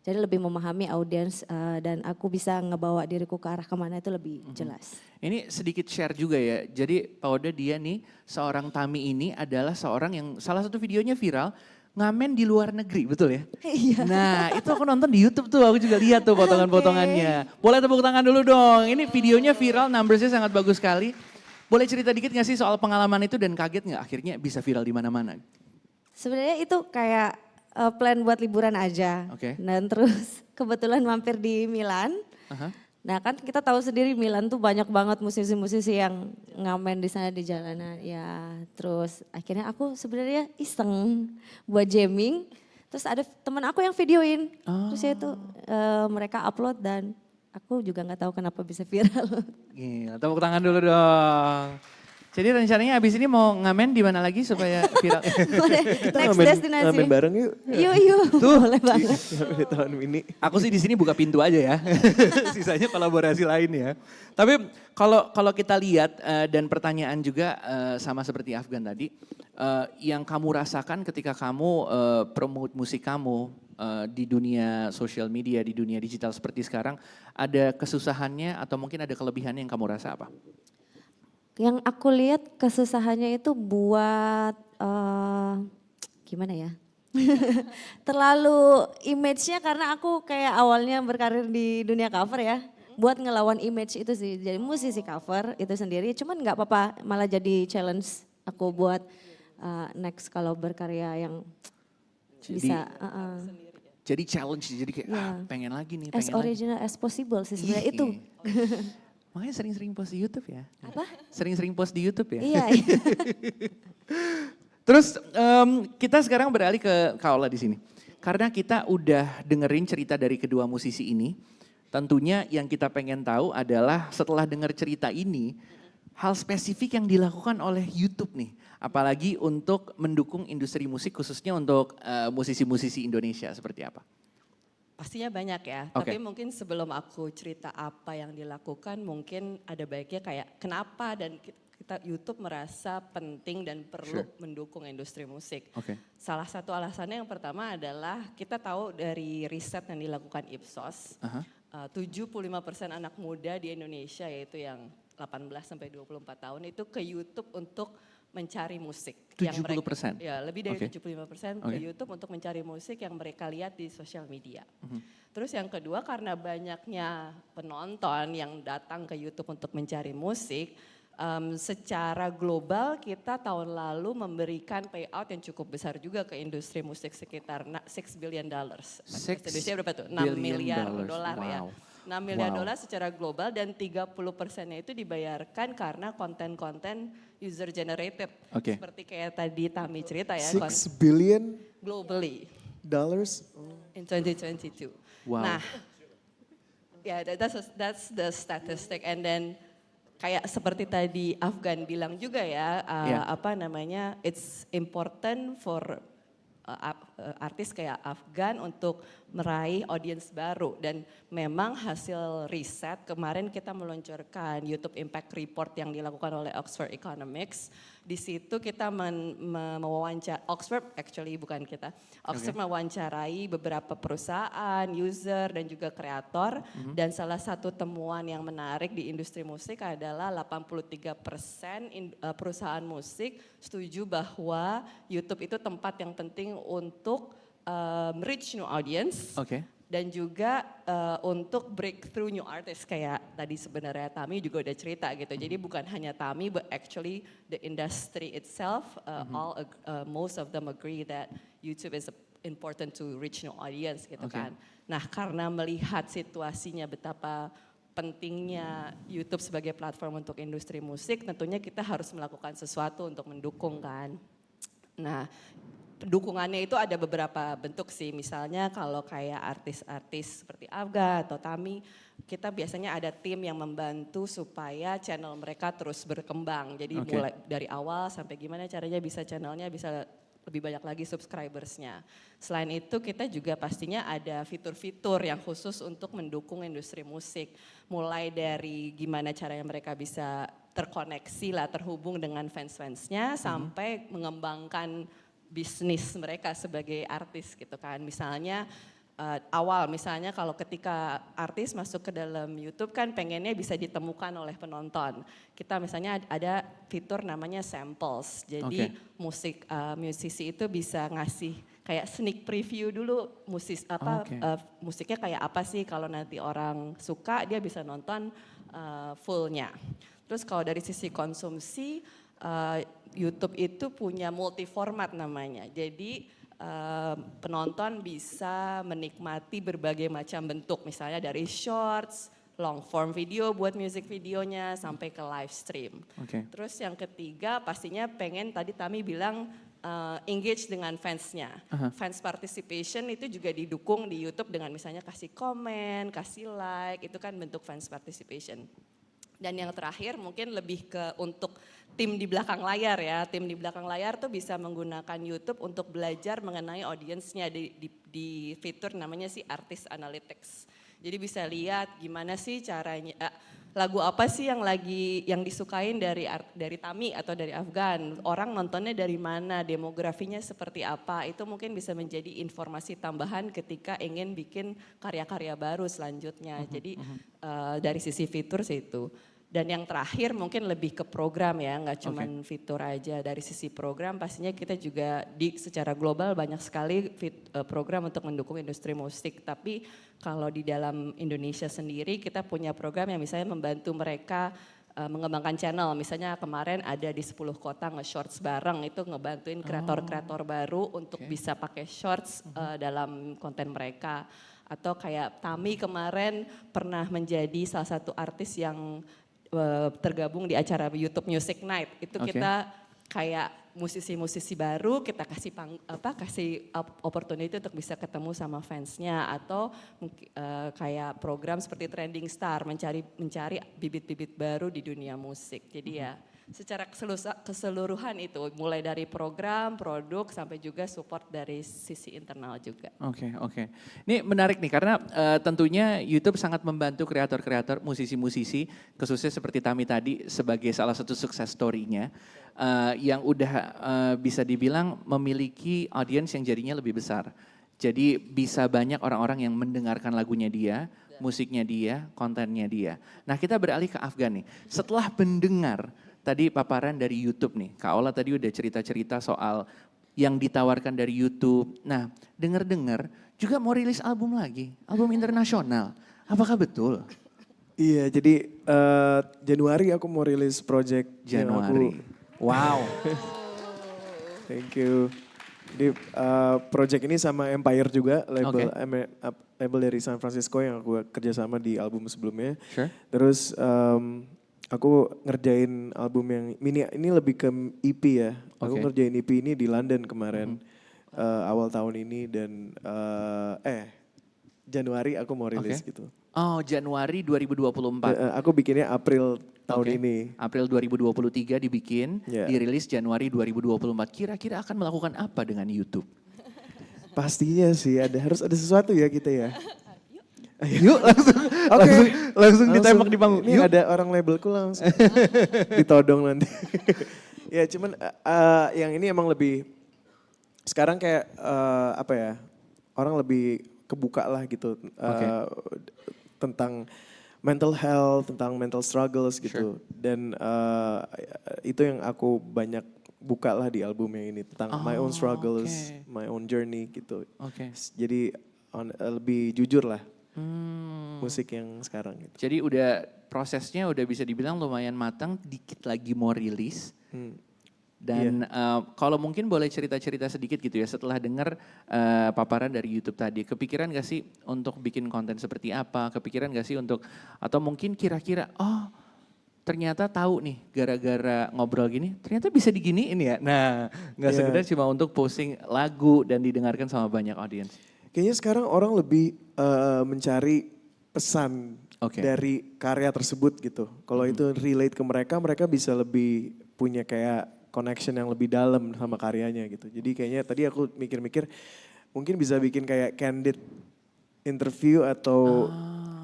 jadi lebih memahami audiens dan aku bisa ngebawa diriku ke arah kemana itu lebih jelas. Ini sedikit share juga ya. Jadi Pak Oda dia nih seorang Tami ini adalah seorang yang salah satu videonya viral ngamen di luar negeri betul ya? Iya. Nah itu aku nonton di YouTube tuh aku juga lihat tuh potongan-potongannya. Boleh tepuk tangan dulu dong. Ini videonya viral numbersnya sangat bagus sekali. Boleh cerita dikit gak sih soal pengalaman itu dan kaget gak akhirnya bisa viral di mana-mana? Sebenarnya itu kayak plan buat liburan aja. Dan terus kebetulan mampir di Milan. Nah kan kita tahu sendiri Milan tuh banyak banget musisi-musisi yang ngamen di sana di jalanan. Ya terus akhirnya aku sebenarnya iseng buat jamming. Terus ada teman aku yang videoin. Terus ya itu mereka upload dan aku juga nggak tahu kenapa bisa viral. Gila, tepuk tangan dulu dong. Jadi rencananya abis ini mau ngamen di mana lagi supaya viral? Kita ngamen bareng yuk. Yuk. Tuh. Boleh banget. Di tahun ini. Aku sih di sini buka pintu aja ya. Sisanya kolaborasi lain ya. Tapi kalau kita lihat dan pertanyaan juga sama seperti Afgan tadi. Yang kamu rasakan ketika kamu promote musik kamu di dunia social media, di dunia digital seperti sekarang. Ada kesusahannya atau mungkin ada kelebihannya yang kamu rasa apa? Yang aku lihat kesusahannya itu buat gimana ya? Terlalu image-nya karena aku kayak awalnya berkarir di dunia cover ya. buat ngelawan image itu sih. Jadi musisi cover itu sendiri, cuman nggak apa-apa, malah jadi challenge aku buat next kalau berkarya yang bisa. Jadi challenge, jadi kayak pengen lagi nih, pengen As original as possible sih sebenarnya itu. Makanya sering-sering post di YouTube ya. Apa? Sering-sering post di YouTube ya. Iya. Terus kita sekarang beralih ke Kaola di sini. Karena kita udah dengerin cerita dari kedua musisi ini, tentunya yang kita pengen tahu adalah setelah denger cerita ini, hal spesifik yang dilakukan oleh YouTube nih. Apalagi untuk mendukung industri musik khususnya untuk musisi-musisi Indonesia seperti apa? Pastinya banyak ya, tapi mungkin sebelum aku cerita apa yang dilakukan mungkin ada baiknya kayak kenapa dan kita YouTube merasa penting dan perlu mendukung industri musik. Salah satu alasannya yang pertama adalah kita tahu dari riset yang dilakukan Ipsos, 75% anak muda di Indonesia yaitu yang 18 sampai 24 tahun itu ke YouTube untuk mencari musik. 70%? Ya, lebih dari 75% ke YouTube untuk mencari musik yang mereka lihat di sosial media. Terus yang kedua karena banyaknya penonton yang datang ke YouTube untuk mencari musik, secara global kita tahun lalu memberikan payout yang cukup besar juga ke industri musik sekitar $6 billion. Indonesia berapa tuh? 6 miliar dolar ya. 6 miliar dolar secara global dan 30%-nya itu dibayarkan karena konten-konten user generated. Seperti kayak tadi Tami cerita ya. $6 billion globally dollars in 2022. Nah, yeah, that's the statistic. And then kayak seperti tadi Afgan bilang juga ya, apa namanya, it's important for artis kayak Afgan untuk meraih audiens baru dan memang hasil riset kemarin kita meluncurkan YouTube Impact Report yang dilakukan oleh Oxford Economics. Di situ kita mewawancarai, Oxford actually bukan kita, Oxford mewawancarai beberapa perusahaan, user dan juga kreator dan salah satu temuan yang menarik di industri musik adalah 83% perusahaan musik setuju bahwa YouTube itu tempat yang penting untuk reach new audience dan juga untuk breakthrough new artist kayak tadi sebenarnya Tami juga udah cerita gitu. Jadi bukan hanya Tami but actually the industry itself most of them agree that YouTube is important to reach new audience gitu kan. Nah, karena melihat situasinya betapa pentingnya YouTube sebagai platform untuk industri musik, tentunya kita harus melakukan sesuatu untuk mendukung kan. Nah, dukungannya itu ada beberapa bentuk sih, misalnya kalau kayak artis-artis seperti Afga atau Tami, kita biasanya ada tim yang membantu supaya channel mereka terus berkembang. Jadi mulai dari awal sampai gimana caranya bisa channelnya bisa lebih banyak lagi subscribersnya. Selain itu kita juga pastinya ada fitur-fitur yang khusus untuk mendukung industri musik. Mulai dari gimana caranya mereka bisa terkoneksi lah, terhubung dengan fans-fansnya sampai mengembangkan bisnis mereka sebagai artis gitu kan. Misalnya misalnya kalau ketika artis masuk ke dalam YouTube kan pengennya bisa ditemukan oleh penonton. Kita misalnya ada fitur namanya samples. Jadi musisi itu bisa ngasih kayak sneak preview dulu musiknya kayak apa sih, kalau nanti orang suka dia bisa nonton fullnya. Terus kalau dari sisi konsumsi YouTube itu punya multi format namanya. Jadi penonton bisa menikmati berbagai macam bentuk, misalnya dari shorts, long form video buat music videonya sampai ke live stream. Terus yang ketiga pastinya pengen tadi Tami bilang engage dengan fansnya. Fans participation itu juga didukung di YouTube dengan misalnya kasih komen, kasih like, itu kan bentuk fans participation. Dan yang terakhir mungkin lebih ke untuk tim di belakang layar ya. Tim di belakang layar tuh bisa menggunakan YouTube untuk belajar mengenai audiensnya di fitur namanya sih Artist Analytics. Jadi bisa lihat gimana sih caranya, lagu apa sih yang disukain dari Tami atau dari Afgan. Orang nontonnya dari mana, demografinya seperti apa. Itu mungkin bisa menjadi informasi tambahan ketika ingin bikin karya-karya baru selanjutnya. Jadi dari sisi fitur sih itu. Dan yang terakhir mungkin lebih ke program ya, nggak cuma fitur aja. Dari sisi program pastinya kita juga secara global banyak sekali program untuk mendukung industri musik. Tapi kalau di dalam Indonesia sendiri kita punya program yang misalnya membantu mereka mengembangkan channel. Misalnya kemarin ada di 10 kota nge-shorts bareng, itu ngebantuin kreator-kreator baru untuk bisa pakai shorts dalam konten mereka. Atau kayak Tami kemarin pernah menjadi salah satu artis yang tergabung di acara YouTube Music Night. Itu kita kayak musisi-musisi baru kita kasih opportunity untuk bisa ketemu sama fansnya, atau kayak program seperti Trending Star mencari bibit-bibit baru di dunia musik. Jadi ya secara keseluruhan itu mulai dari program, produk sampai juga support dari sisi internal juga. Oke. Ini menarik nih karena tentunya YouTube sangat membantu kreator-kreator, musisi-musisi, khususnya seperti Tami tadi sebagai salah satu success story-nya yang udah bisa dibilang memiliki audience yang jadinya lebih besar. Jadi bisa banyak orang-orang yang mendengarkan lagunya dia, musiknya dia, kontennya dia. Nah kita beralih ke Afgan nih. Setelah mendengar tadi paparan dari YouTube nih, Kak Ola tadi udah cerita-cerita soal yang ditawarkan dari YouTube. Nah, dengar-dengar juga mau rilis album lagi, album internasional. Apakah betul? Iya, jadi Januari aku mau rilis project. Januari. Wow. Thank you. Jadi project ini sama Empire juga, label dari San Francisco yang aku kerjasama di album sebelumnya. Sure. Terus aku ngerjain album yang ini lebih ke EP ya. Aku ngerjain EP ini di London kemarin awal tahun ini dan Januari aku mau rilis gitu. Oh, Januari 2024. Aku bikinnya April tahun ini. April 2023 dibikin, dirilis Januari 2024. Kira-kira akan melakukan apa dengan YouTube? Pastinya sih harus ada sesuatu ya kita ya. Yuk langsung ditembak di panggung. Ini ada orang labelku langsung ditodong nanti. Ya cuman yang ini emang lebih sekarang kayak orang lebih kebuka lah gitu tentang mental health, tentang mental struggles gitu. Dan itu yang aku banyak buka lah di album yang ini tentang my own struggles, my own journey gitu. Jadi lebih jujur lah. Musik yang sekarang gitu. Jadi prosesnya udah bisa dibilang lumayan matang, dikit lagi mau rilis. Dan kalau mungkin boleh cerita-cerita sedikit gitu ya setelah dengar paparan dari YouTube tadi. Kepikiran gak sih untuk bikin konten seperti apa? Kepikiran gak sih atau mungkin kira-kira ternyata tahu nih gara-gara ngobrol gini ternyata bisa diginiin ya. Nah gak sekedar cuma untuk posting lagu dan didengarkan sama banyak audiens. Kayaknya sekarang orang lebih mencari pesan dari karya tersebut gitu. Kalau itu relate ke mereka, mereka bisa lebih punya kayak connection yang lebih dalam sama karyanya gitu. Jadi kayaknya tadi aku mikir-mikir mungkin bisa bikin kayak candid interview atau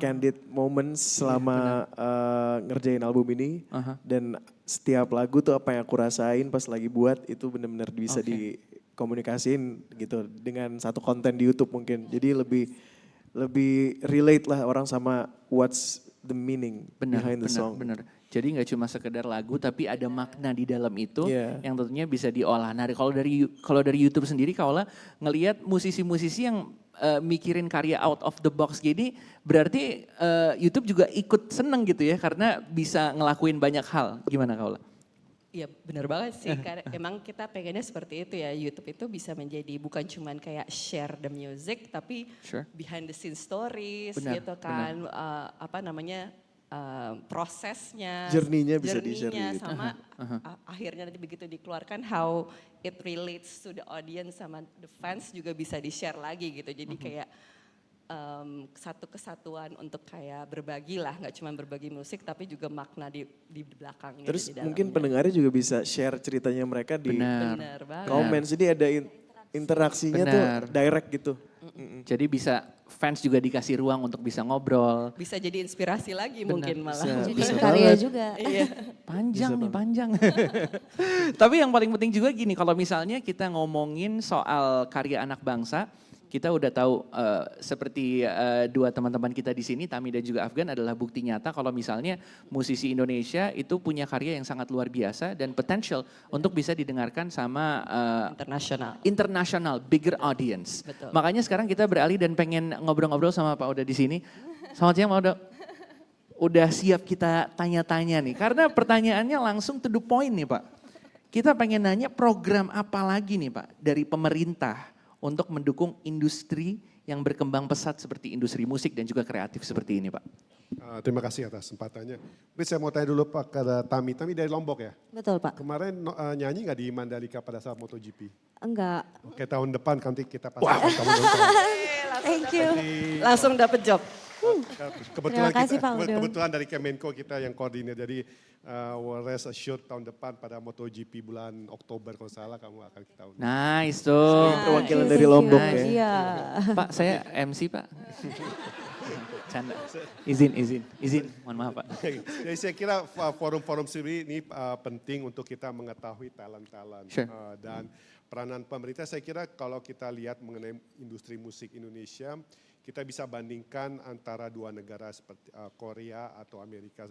candid moments selama ngerjain album ini. Dan setiap lagu tuh apa yang aku rasain pas lagi buat itu benar-benar bisa dikomunikasiin gitu dengan satu konten di YouTube mungkin. Jadi lebih relate lah orang sama what's the meaning behind the song. Bener. Jadi nggak cuma sekedar lagu tapi ada makna di dalam itu yang tentunya bisa diolah. Nah kalau dari YouTube sendiri Kaola ngelihat musisi-musisi yang mikirin karya out of the box gini berarti YouTube juga ikut seneng gitu ya karena bisa ngelakuin banyak hal. Gimana Kaola? Iya benar banget sih, karena emang kita pengennya seperti itu ya, YouTube itu bisa menjadi bukan cuman kayak share the music tapi behind the scene stories gitu kan, prosesnya, journey-nya bisa di-share gitu. sama akhirnya nanti begitu dikeluarkan how it relates to the audience sama the fans juga bisa di-share lagi gitu, jadi kayak satu kesatuan untuk kayak berbagi lah, nggak cuma berbagi musik tapi juga makna di belakangnya. Terus mungkin pendengarnya juga bisa share ceritanya mereka di komen, jadi ada interaksinya tuh direct gitu. Jadi bisa fans juga dikasih ruang untuk bisa ngobrol. Bisa jadi inspirasi lagi mungkin malah. Jadi karya juga. Panjang. Tapi yang paling penting juga gini, kalau misalnya kita ngomongin soal karya anak bangsa, kita udah tahu seperti dua teman-teman kita di sini, Tami dan juga Afgan adalah bukti nyata kalau misalnya musisi Indonesia itu punya karya yang sangat luar biasa dan potential untuk bisa didengarkan sama international, bigger audience. Betul. Makanya sekarang kita beralih dan pengen ngobrol-ngobrol sama Pak Oda di sini. Selamat siang Pak Oda. Udah siap kita tanya-tanya nih, karena pertanyaannya langsung to the point nih Pak. Kita pengen nanya program apa lagi nih Pak dari pemerintah untuk mendukung industri yang berkembang pesat seperti industri musik dan juga kreatif seperti ini Pak. Terima kasih atas kesempatannya. Mungkin saya mau tanya dulu Pak ke Tami. Tami dari Lombok ya? Betul Pak. Kemarin nyanyi nggak di Mandalika pada saat MotoGP? Enggak. Oke, tahun depan nanti kita pasti kamu nonton. Thank you. Langsung dapat job. Kebetulan Terima kasih, kita, Pak Udo. kebetulan dari Kemenko kita yang koordinir. Jadi rest assured tahun depan pada MotoGP bulan Oktober kalau salah kamu akan kita undang. Nice tuh. Perwakilan dari Lombok ya. Iya. Pak saya MC Pak. Canda. Izin. Mohon maaf Pak. Jadi saya kira forum-forum seperti ini penting untuk kita mengetahui talent-talent. Sure. Dan peranan pemerintah saya kira kalau kita lihat mengenai industri musik Indonesia, kita bisa bandingkan antara dua negara seperti Korea atau Amerika.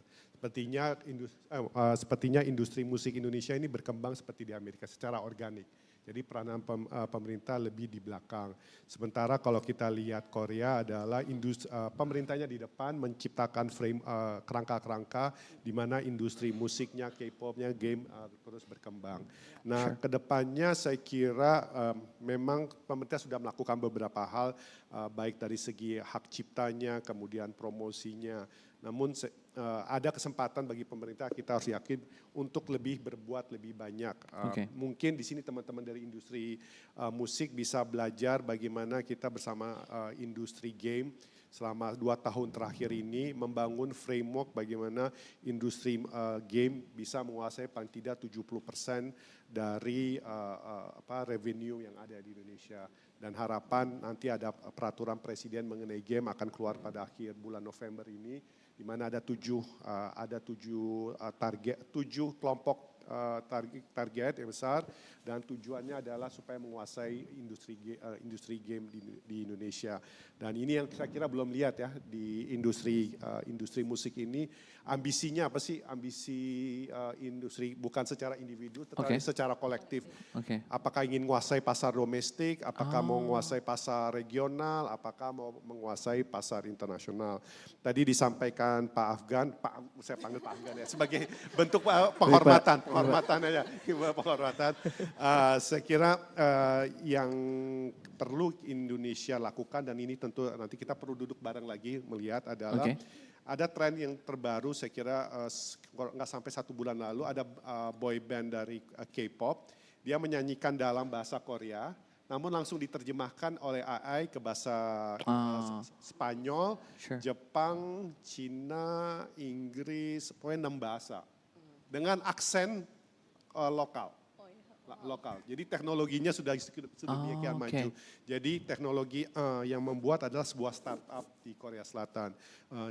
Sepertinya industri musik Indonesia ini berkembang seperti di Amerika secara organik. Jadi peranan pemerintah lebih di belakang. Sementara kalau kita lihat Korea adalah pemerintahnya di depan menciptakan frame kerangka-kerangka di mana industri musiknya, K-popnya, game terus berkembang. Nah, kedepannya saya kira memang pemerintah sudah melakukan beberapa hal baik dari segi hak ciptanya, kemudian promosinya. Namun ada kesempatan bagi pemerintah, kita harus yakin untuk lebih berbuat lebih banyak. Mungkin di sini teman-teman dari industri musik bisa belajar bagaimana kita bersama industri game selama 2 tahun terakhir ini membangun framework bagaimana industri game bisa menguasai paling tidak 70% dari revenue yang ada di Indonesia. Dan harapan nanti ada peraturan presiden mengenai game akan keluar pada akhir bulan November ini, di mana ada 7 kelompok target yang besar dan tujuannya adalah supaya menguasai industri game di Indonesia. Dan ini yang saya kira belum lihat ya di industri musik ini, ambisinya apa sih? Ambisi industri bukan secara individu tetapi secara kolektif. Apakah ingin menguasai pasar domestik, apakah mau menguasai pasar regional, apakah mau menguasai pasar internasional. Tadi disampaikan Pak Afgan, saya panggil Pak Afgan ya sebagai bentuk penghormatan aja, penghormatan. Saya kira yang perlu Indonesia lakukan dan ini tentu nanti kita perlu duduk bareng lagi melihat adalah ada tren yang terbaru saya kira nggak sampai 1 bulan lalu ada boy band dari K-pop, dia menyanyikan dalam bahasa Korea namun langsung diterjemahkan oleh AI ke bahasa Spanyol, Jepang, Cina, Inggris, pokoknya 6 bahasa dengan aksen lokal. Jadi teknologinya sudah demikian maju. Jadi teknologi yang membuat adalah sebuah startup di Korea Selatan.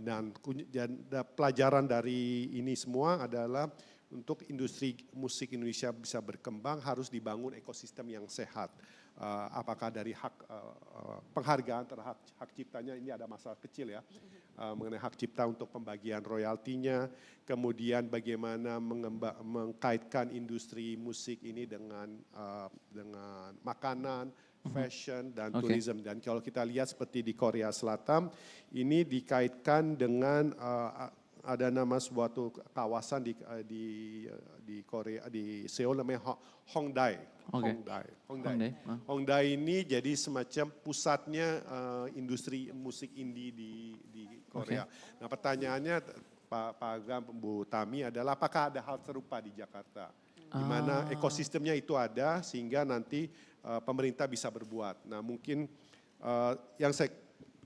Dan pelajaran dari ini semua adalah untuk industri musik Indonesia bisa berkembang harus dibangun ekosistem yang sehat. Apakah dari penghargaan terhadap hak ciptanya, ini ada masalah kecil ya, mengenai hak cipta untuk pembagian royaltinya, kemudian bagaimana mengkaitkan industri musik ini dengan makanan, fashion, dan tourism. Dan kalau kita lihat seperti di Korea Selatan, ini dikaitkan dengan ada nama suatu kawasan di Korea, di Seoul namanya Hongdae. Hongdae ini jadi semacam pusatnya industri musik indie di Korea. Nah pertanyaannya Pak Agam, Bu Tami adalah apakah ada hal serupa di Jakarta? Di mana ekosistemnya itu ada sehingga nanti pemerintah bisa berbuat. Nah mungkin yang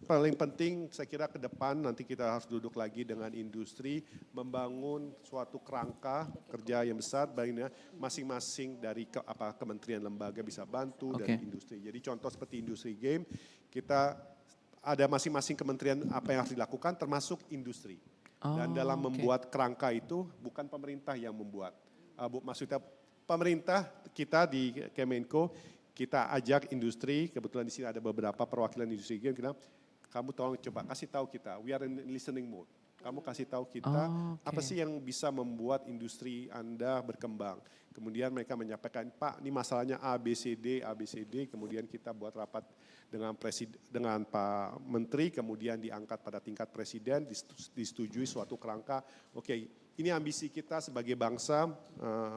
paling penting saya kira ke depan nanti kita harus duduk lagi dengan industri membangun suatu kerangka kerja yang besar baiknya masing-masing dari kementerian lembaga bisa bantu dari industri. Jadi contoh seperti industri game kita ada masing-masing kementerian apa yang harus dilakukan termasuk industri. Dan dalam membuat kerangka itu bukan pemerintah yang membuat. Maksudnya pemerintah kita di Kemenko kita ajak industri, kebetulan di sini ada beberapa perwakilan industri game, kita kamu tolong coba kasih tahu kita, we are in listening mode. Kamu kasih tahu kita apa sih yang bisa membuat industri Anda berkembang. Kemudian mereka menyampaikan, Pak, ini masalahnya A, B, C, D, kemudian kita buat rapat dengan Pak Menteri, kemudian diangkat pada tingkat presiden, disetujui suatu kerangka, oke, ini ambisi kita sebagai bangsa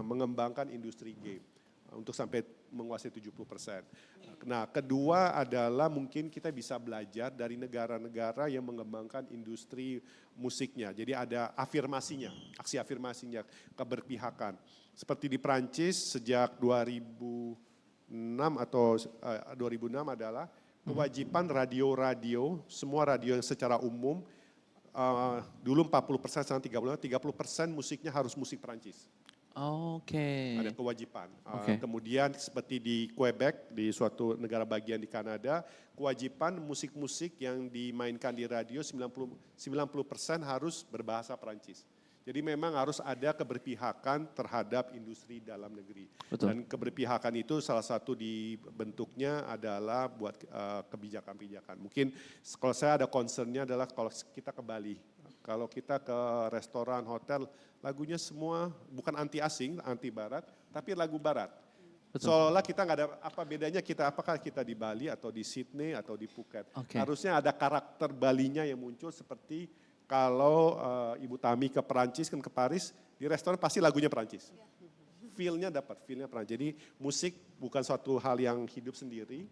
mengembangkan industri game untuk sampai menguasai 70%. Nah, kedua adalah mungkin kita bisa belajar dari negara-negara yang mengembangkan industri musiknya. Jadi ada afirmasinya, aksi afirmasinya, keberpihakan. Seperti di Prancis sejak 2006 adalah kewajiban radio-radio, semua radio yang secara umum, dulu 40%, sekarang 30% musiknya harus musik Prancis. Ada kewajiban. Kemudian seperti di Quebec, di suatu negara bagian di Kanada, kewajiban musik-musik yang dimainkan di radio 90% harus berbahasa Prancis. Jadi memang harus ada keberpihakan terhadap industri dalam negeri. Betul. Dan keberpihakan itu salah satu dibentuknya adalah buat kebijakan-kebijakan. Mungkin kalau saya ada concernnya adalah kalau kita ke Bali. Kalau kita ke restoran, hotel, lagunya semua bukan anti asing, anti barat, tapi lagu barat. Seolah-olah kita nggak ada apa bedanya apakah kita di Bali atau di Sydney atau di Phuket. Harusnya ada karakter Balinya yang muncul seperti kalau Ibu Tami ke Perancis, kan ke Paris, di restoran pasti lagunya Perancis. Feel-nya dapat, feel-nya Perancis. Jadi musik bukan suatu hal yang hidup sendiri,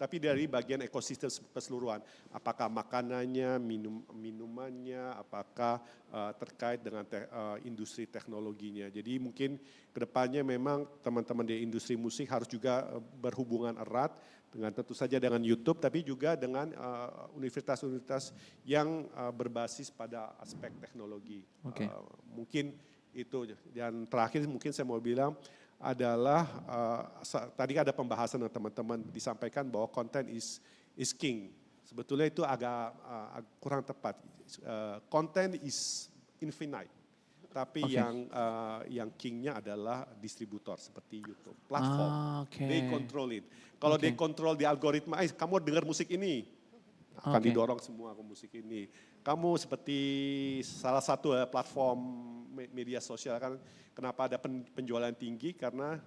tapi dari bagian ekosistem keseluruhan. Apakah makanannya, minumannya, apakah terkait dengan industri teknologinya. Jadi mungkin kedepannya memang teman-teman di industri musik harus juga berhubungan erat dengan tentu saja dengan YouTube, tapi juga dengan universitas-universitas yang berbasis pada aspek teknologi. Mungkin itu, dan terakhir mungkin saya mau bilang adalah tadi ada pembahasan dengan teman-teman disampaikan bahwa content is king. Sebetulnya itu agak kurang tepat. Content is infinite, tapi yang kingnya adalah distributor seperti YouTube, platform. They control it. Kalau they control di algoritma, kamu dengar musik ini, akan didorong semua ke musik ini. Kamu seperti salah satu platform media sosial kan, kenapa ada penjualan tinggi karena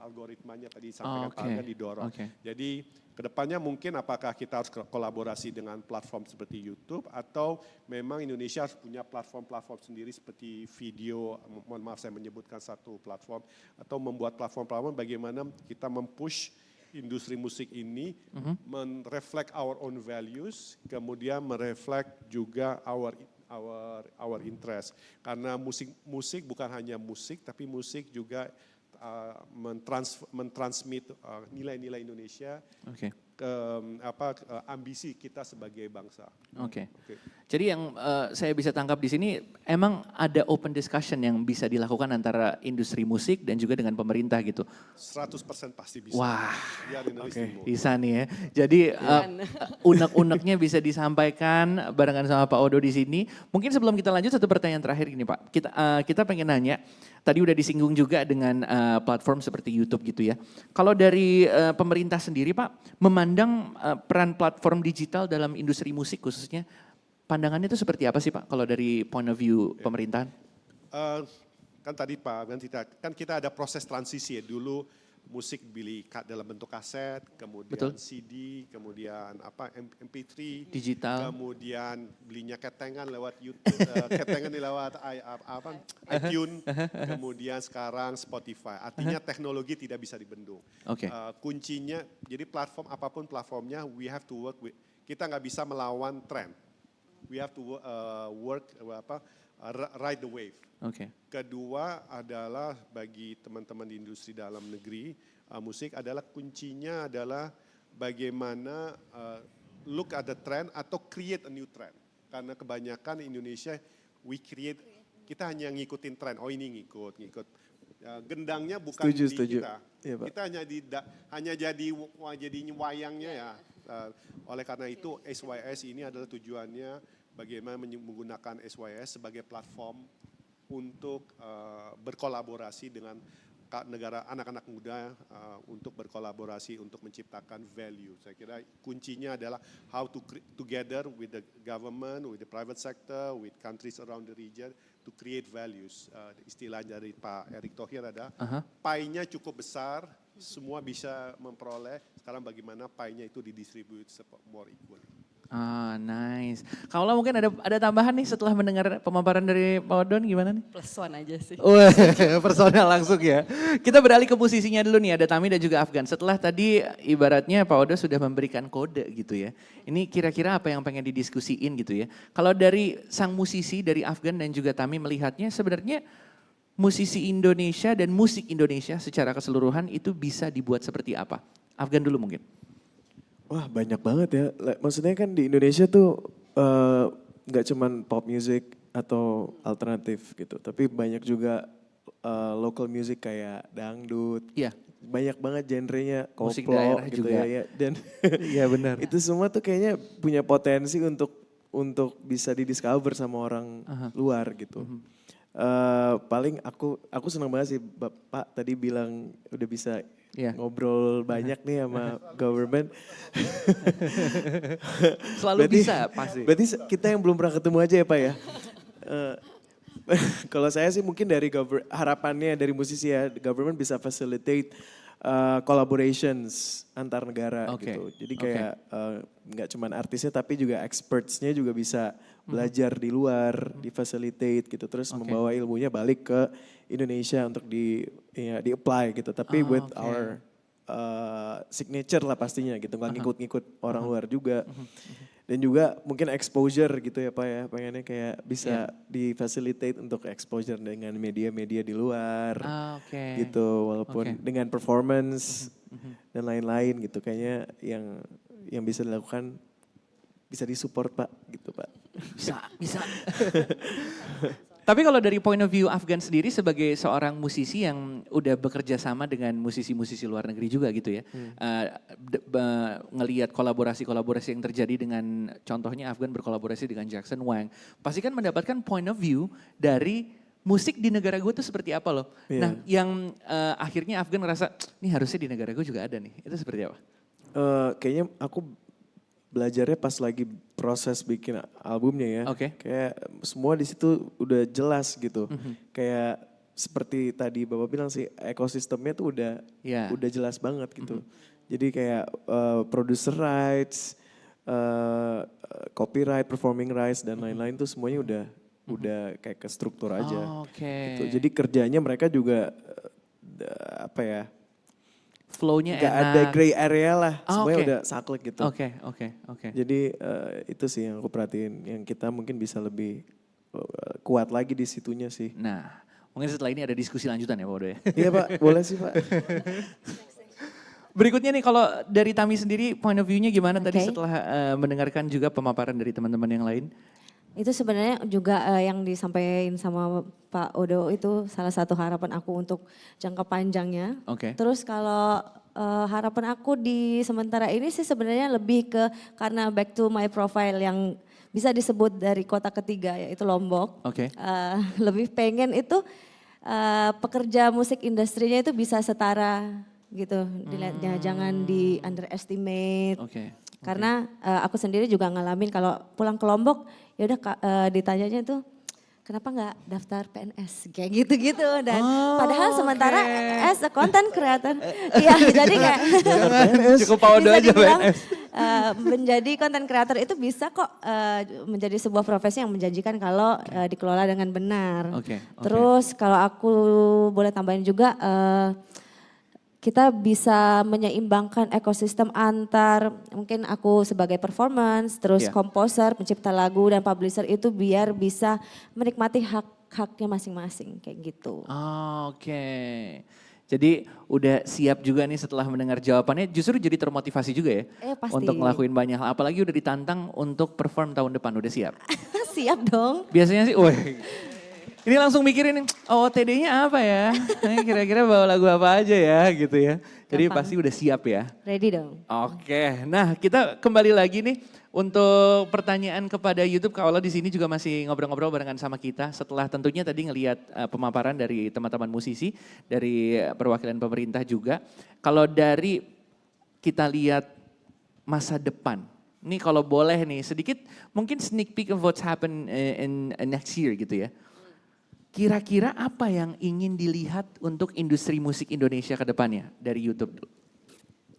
algoritmanya tadi disampaikan Pak Algan didorong. Jadi kedepannya mungkin apakah kita harus kolaborasi dengan platform seperti YouTube atau memang Indonesia harus punya platform-platform sendiri seperti video, mohon maaf saya menyebutkan satu platform, atau membuat platform-platform bagaimana kita mempush industri musik ini mereflect our own values, kemudian mereflect juga our interest. Karena musik bukan hanya musik, tapi musik juga mentransmit nilai-nilai Indonesia ke ambisi kita sebagai bangsa. Jadi yang saya bisa tangkap di sini emang ada open discussion yang bisa dilakukan antara industri musik dan juga dengan pemerintah gitu. 100% pasti bisa. Wah, bisa nih ya. Jadi unek-uneknya bisa disampaikan barengan sama Pak Odo di sini. Mungkin sebelum kita lanjut satu pertanyaan terakhir gini Pak. Kita pengen nanya, tadi udah disinggung juga dengan platform seperti YouTube gitu ya. Kalau dari pemerintah sendiri Pak, memandang peran platform digital dalam industri musik khususnya, pandangannya itu seperti apa sih Pak kalau dari point of view pemerintahan? Kan tadi Pak, kan kita ada proses transisi ya. Dulu musik beli dalam bentuk kaset, kemudian CD, kemudian MP3, digital, kemudian belinya ketengan lewat YouTube, ketengan lewat iTunes, kemudian sekarang Spotify. Artinya teknologi tidak bisa dibendung. Kuncinya, jadi platform apapun platformnya, we have to work with. Kita nggak bisa melawan tren. We have to ride the wave. Kedua adalah bagi teman-teman di industri dalam negeri musik adalah kuncinya adalah bagaimana look at the trend atau create a new trend. Karena kebanyakan Indonesia kita hanya ngikutin tren. Oh ini ngikut. Gendangnya bukan di kita. Iya, Pak. Kita hanya jadi wayangnya ya. Oleh karena itu SYS ini adalah tujuannya bagaimana menggunakan SYS sebagai platform untuk berkolaborasi dengan negara anak-anak muda untuk berkolaborasi untuk menciptakan value. Saya kira kuncinya adalah how to together with the government, with the private sector, with countries around the region to create values. Istilah dari Pak Erick Thohir ada pie-nya cukup besar, semua bisa memperoleh. Sekarang bagaimana pie-nya itu didistribute more equal. Ah, nice. Kalau mungkin ada tambahan nih setelah mendengar pemaparan dari Pak Odon gimana nih? Plus one aja sih. Wah, personal langsung ya. Kita beralih ke musisinya dulu nih, ada Tami dan juga Afgan. Setelah tadi ibaratnya Pak Odo sudah memberikan kode gitu ya. Ini kira-kira apa yang pengen didiskusiin gitu ya. Kalau dari sang musisi, dari Afgan dan juga Tami melihatnya sebenarnya musisi Indonesia dan musik Indonesia secara keseluruhan itu bisa dibuat seperti apa? Afgan dulu mungkin. Wah banyak banget ya, maksudnya kan di Indonesia tuh nggak cuman pop music atau alternatif gitu, tapi banyak juga local music kayak dangdut, banyak banget genrenya, musik koplo daerah gitu juga. ya, dan Iya benar. itu semua tuh kayaknya punya potensi untuk bisa didiscover sama orang luar gitu. Paling aku senang banget sih Bapak tadi bilang udah bisa ngobrol banyak nih sama government. Selalu bisa pasti. Berarti kita yang belum pernah ketemu aja ya Pak ya. Kalau saya sih mungkin dari harapannya dari musisi ya, government bisa facilitate collaborations antar negara gitu. Jadi kayak nggak cuman artisnya tapi juga expertsnya juga bisa belajar di luar, di-facilitate gitu. Terus membawa ilmunya balik ke Indonesia untuk di-apply gitu. Tapi with our signature lah pastinya gitu. Nggak ngikut-ngikut orang luar juga. Dan juga mungkin exposure gitu ya Pak ya. Pengennya kayak bisa di-facilitate untuk exposure dengan media-media di luar. Gitu walaupun dengan performance dan lain-lain gitu. Kayaknya yang bisa dilakukan bisa disupport Pak gitu Pak. Bisa. Tapi kalau dari point of view Afgan sendiri sebagai seorang musisi yang udah bekerja sama dengan musisi-musisi luar negeri juga gitu ya. Ngelihat kolaborasi-kolaborasi yang terjadi dengan contohnya Afgan berkolaborasi dengan Jackson Wang. Pasti kan mendapatkan point of view dari musik di negara gue tuh seperti apa loh. Nah yang akhirnya Afgan ngerasa ini harusnya di negara gue juga ada nih. Itu seperti apa? Kayaknya aku belajarnya pas lagi proses bikin albumnya ya. Kayak semua di situ udah jelas gitu. Kayak seperti tadi Bapak bilang sih ekosistemnya tuh udah jelas banget gitu. Jadi kayak producer rights, copyright, performing rights dan lain-lain tuh semuanya udah kayak ke struktur aja. Gitu. Jadi kerjanya mereka juga apa ya? Flow-nya enak. Gak ada gray area lah, semuanya udah saklek gitu. Oke. Jadi itu sih yang aku perhatiin, yang kita mungkin bisa lebih kuat lagi di situnya sih. Nah, mungkin setelah ini ada diskusi lanjutan ya Pak Odo ya? Iya Pak, boleh sih Pak. Berikutnya nih kalau dari Tami sendiri point of view-nya gimana tadi setelah mendengarkan juga pemaparan dari teman-teman yang lain? Itu sebenarnya juga yang disampaikan sama Pak Odo itu salah satu harapan aku untuk jangka panjangnya. Terus kalau harapan aku di sementara ini sih sebenarnya lebih ke karena back to my profile yang bisa disebut dari kota ketiga yaitu Lombok. Lebih pengen itu pekerja musik industrinya itu bisa setara gitu dilihatnya, jangan di underestimate. Karena aku sendiri juga ngalamin kalau pulang ke Lombok ya udah ditanyanya tuh kenapa nggak daftar PNS kayak gitu-gitu dan padahal sementara as a content creator ya jadi kayak cukup Pak Odo aja PNS. Menjadi content creator itu bisa kok menjadi sebuah profesi yang menjanjikan kalau dikelola dengan benar. Terus kalau aku boleh tambahin juga kita bisa menyeimbangkan ekosistem antar mungkin aku sebagai performance, terus komposer, pencipta lagu dan publisher itu biar bisa menikmati hak-haknya masing-masing kayak gitu. Jadi udah siap juga nih setelah mendengar jawabannya justru jadi termotivasi juga ya pasti. Untuk ngelakuin banyak hal. Apalagi udah ditantang untuk perform tahun depan, udah siap? Siap dong. Biasanya sih, Ini langsung mikirin, oh OOTD-nya apa ya? Kira-kira bawa lagu apa aja ya gitu ya. Jadi Gampang. pasti udah siap ya. Ready dong. Oke, nah kita kembali lagi nih untuk pertanyaan kepada YouTube. Kak Ola di sini juga masih ngobrol-ngobrol barengan sama kita. Setelah tentunya tadi ngelihat pemaparan dari teman-teman musisi, dari perwakilan pemerintah juga. Kalau dari kita lihat masa depan, ini kalau boleh nih sedikit mungkin sneak peek of what's happen in next year gitu ya. Kira-kira apa yang ingin dilihat untuk industri musik Indonesia ke depannya dari YouTube dulu?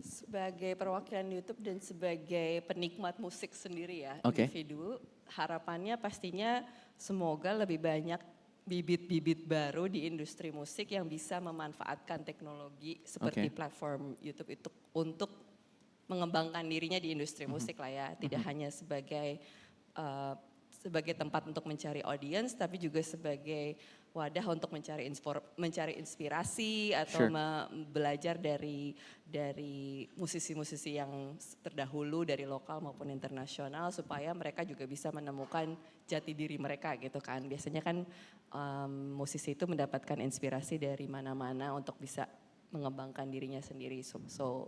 Sebagai perwakilan YouTube dan sebagai penikmat musik sendiri ya, individu, harapannya pastinya semoga lebih banyak bibit-bibit baru di industri musik yang bisa memanfaatkan teknologi seperti platform YouTube itu untuk mengembangkan dirinya di industri musik lah ya, tidak hanya sebagai tempat untuk mencari audience, tapi juga sebagai wadah untuk mencari inspirasi atau belajar dari musisi-musisi yang terdahulu dari lokal maupun internasional supaya mereka juga bisa menemukan jati diri mereka gitu kan. Biasanya kan musisi itu mendapatkan inspirasi dari mana-mana untuk bisa mengembangkan dirinya sendiri. So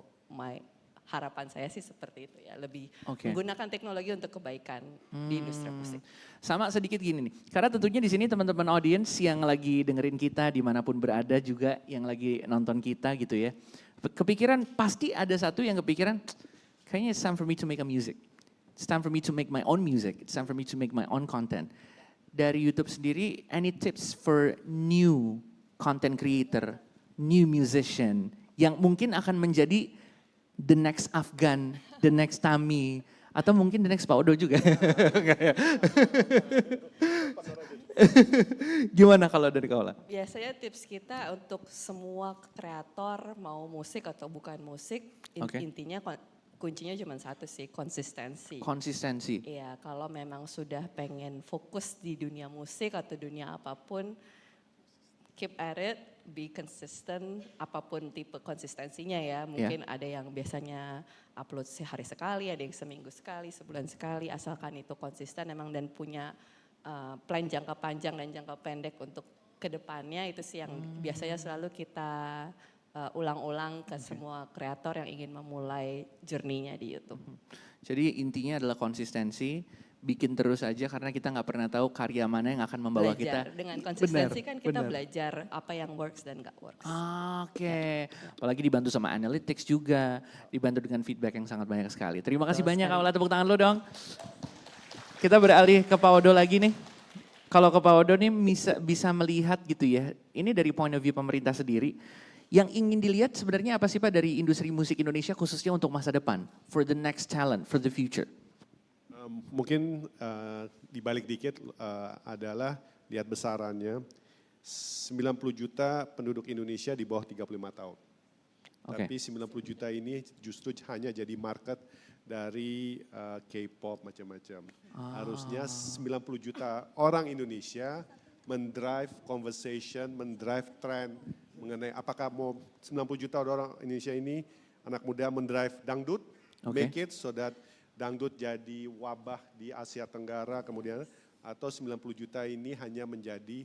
harapan saya sih seperti itu ya, lebih menggunakan teknologi untuk kebaikan di industri musik. Sama sedikit gini nih, karena tentunya di sini teman-teman audiens yang lagi dengerin kita dimanapun berada juga yang lagi nonton kita gitu ya. Kepikiran pasti ada satu yang kepikiran, kayaknya it's time for me to make a music. It's time for me to make my own music. It's time for me to make my own content. Dari YouTube sendiri, any tips for new content creator, new musician yang mungkin akan menjadi the next Afgan, the next Tami, atau mungkin the next Pak Odo juga. Gimana kalau dari Kak Ola? Biasanya tips kita untuk semua kreator mau musik atau bukan musik, intinya kuncinya cuma satu sih, konsistensi. Konsistensi. Iya, kalau memang sudah pengen fokus di dunia musik atau dunia apapun, keep at it, be consistent, apapun tipe konsistensinya ya. Mungkin ada yang biasanya upload sehari sekali, ada yang seminggu sekali, sebulan sekali, asalkan itu konsisten emang dan punya plan jangka panjang dan jangka pendek untuk kedepannya, itu sih yang biasanya selalu kita ulang-ulang ke semua kreator yang ingin memulai journey-nya di YouTube. Jadi intinya adalah konsistensi, bikin terus aja karena kita nggak pernah tahu karya mana yang akan membawa kita. Dengan konsistensi kan kita belajar apa yang works dan nggak works. Oke. Apalagi dibantu sama analytics juga, dibantu dengan feedback yang sangat banyak sekali. Terima kasih banyak Kak Ola, tepuk tangan lo dong. Kita beralih ke Pak Odo lagi nih. Kalau ke Pak Odo nih bisa melihat gitu ya, ini dari point of view pemerintah sendiri, yang ingin dilihat sebenarnya apa sih Pak dari industri musik Indonesia khususnya untuk masa depan, for the next talent, for the future? Mungkin dibalik dikit adalah lihat besarannya, 90 juta penduduk Indonesia di bawah 35 tahun. Tapi 90 juta ini justru hanya jadi market dari K-pop macam-macam. Harusnya 90 juta orang Indonesia mendrive conversation, mendrive trend mengenai apakah mau 90 juta orang Indonesia ini anak muda mendrive dangdut, make it so that dangdut jadi wabah di Asia Tenggara kemudian, atau 90 juta ini hanya menjadi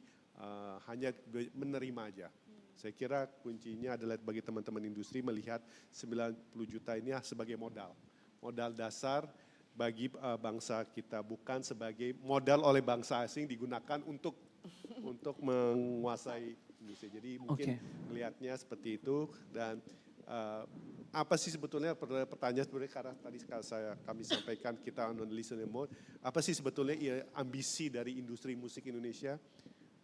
hanya menerima aja. Saya kira kuncinya adalah bagi teman-teman industri melihat 90 juta ini sebagai modal dasar bagi bangsa kita, bukan sebagai modal oleh bangsa asing digunakan untuk menguasai industri. Jadi mungkin melihatnya seperti itu. Dan apa sih sebetulnya pertanyaan sebenarnya karena tadi kami sampaikan kita on listening mode, apa sih sebetulnya ambisi dari industri musik Indonesia?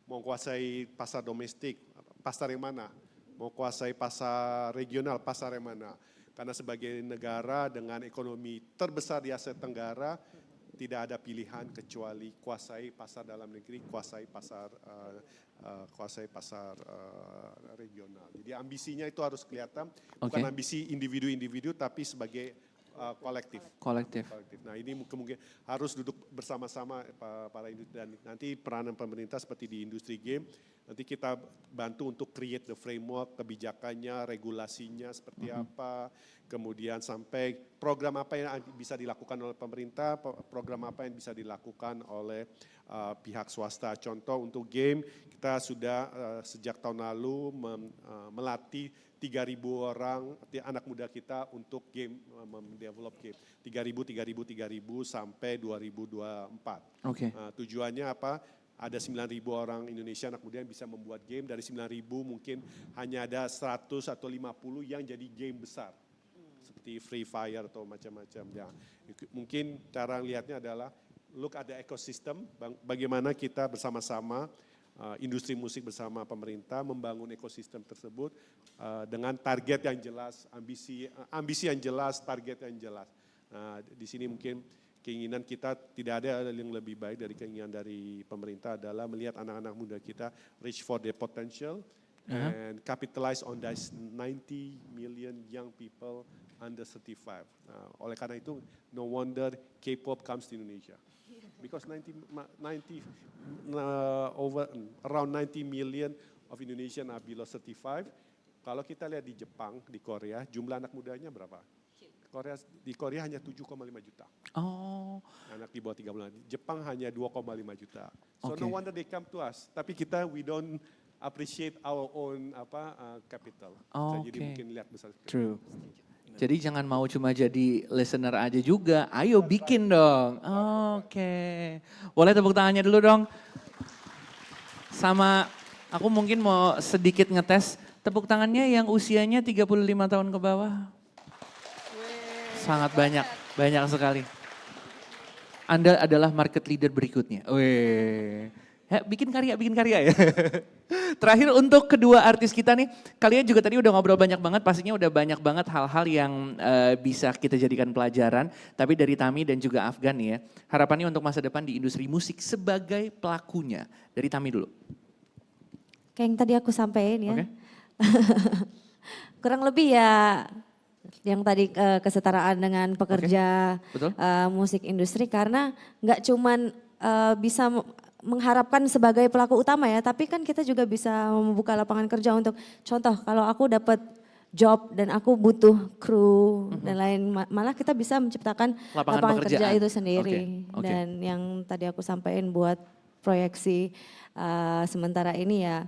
Mau kuasai pasar domestik, pasar yang mana? Mau kuasai pasar regional, pasar yang mana? Karena sebagai negara dengan ekonomi terbesar di Asia Tenggara, tidak ada pilihan kecuali kuasai pasar dalam negeri, kuasai pasar regional. Jadi ambisinya itu harus kelihatan, bukan ambisi individu-individu, tapi sebagai kolektif. Nah ini mungkin harus duduk bersama-sama para industri, dan nanti peranan pemerintah seperti di industri game Nanti kita bantu untuk create the framework, kebijakannya, regulasinya seperti apa, kemudian sampai program apa yang bisa dilakukan oleh pemerintah, program apa yang bisa dilakukan oleh pihak swasta. Contoh untuk game, kita sudah sejak tahun lalu melatih 3.000 orang anak muda kita untuk game, mendevelop game. 3.000 sampai 2024. Oke. Tujuannya apa? Ada 9.000 orang Indonesia anak muda yang bisa membuat game. Dari 9.000 mungkin hanya ada 100 atau 50 yang jadi game besar. Seperti Free Fire atau macam-macam. Ya. Mungkin cara lihatnya adalah look at the ecosystem, bagaimana kita bersama-sama industri musik bersama pemerintah membangun ekosistem tersebut dengan target yang jelas, ambisi yang jelas, target yang jelas. Nah, di sini mungkin keinginan kita tidak ada yang lebih baik dari keinginan dari pemerintah adalah melihat anak-anak muda kita reach for their potential and capitalize on those 90 million young people under 35. Nah, oleh karena itu, no wonder K-pop comes to Indonesia. Because around 90 million of Indonesian are below 35. Kalau kita lihat di Jepang, di Korea, jumlah anak mudanya berapa? Di Korea hanya 7,5 juta. Oh. Anak di bawah 3 bulan. Jepang hanya 2,5 juta. So no wonder they come to us. Tapi kita, we don't appreciate our own capital. Jadi mungkin lihat besar. True. Jadi jangan mau cuma jadi listener aja juga, ayo bikin dong. Oke. Boleh tepuk tangannya dulu dong. Sama aku mungkin mau sedikit ngetes, tepuk tangannya yang usianya 35 tahun ke bawah. Sangat banyak, banyak sekali. Anda adalah market leader berikutnya. Wih. Ya, bikin karya ya. Terakhir untuk kedua artis kita nih, kalian juga tadi udah ngobrol banyak banget, pastinya udah banyak banget hal-hal yang bisa kita jadikan pelajaran. Tapi dari Tami dan juga Afgan nih ya, harapannya untuk masa depan di industri musik sebagai pelakunya. Dari Tami dulu. Kayak yang tadi aku sampaikan ya. Kurang lebih ya yang tadi kesetaraan dengan pekerja musik industri, karena nggak cuman bisa mengharapkan sebagai pelaku utama ya, tapi kan kita juga bisa membuka lapangan kerja untuk contoh kalau aku dapat job dan aku butuh kru dan lain, malah kita bisa menciptakan lapangan kerja itu sendiri. Dan yang tadi aku sampaikan buat proyeksi sementara ini ya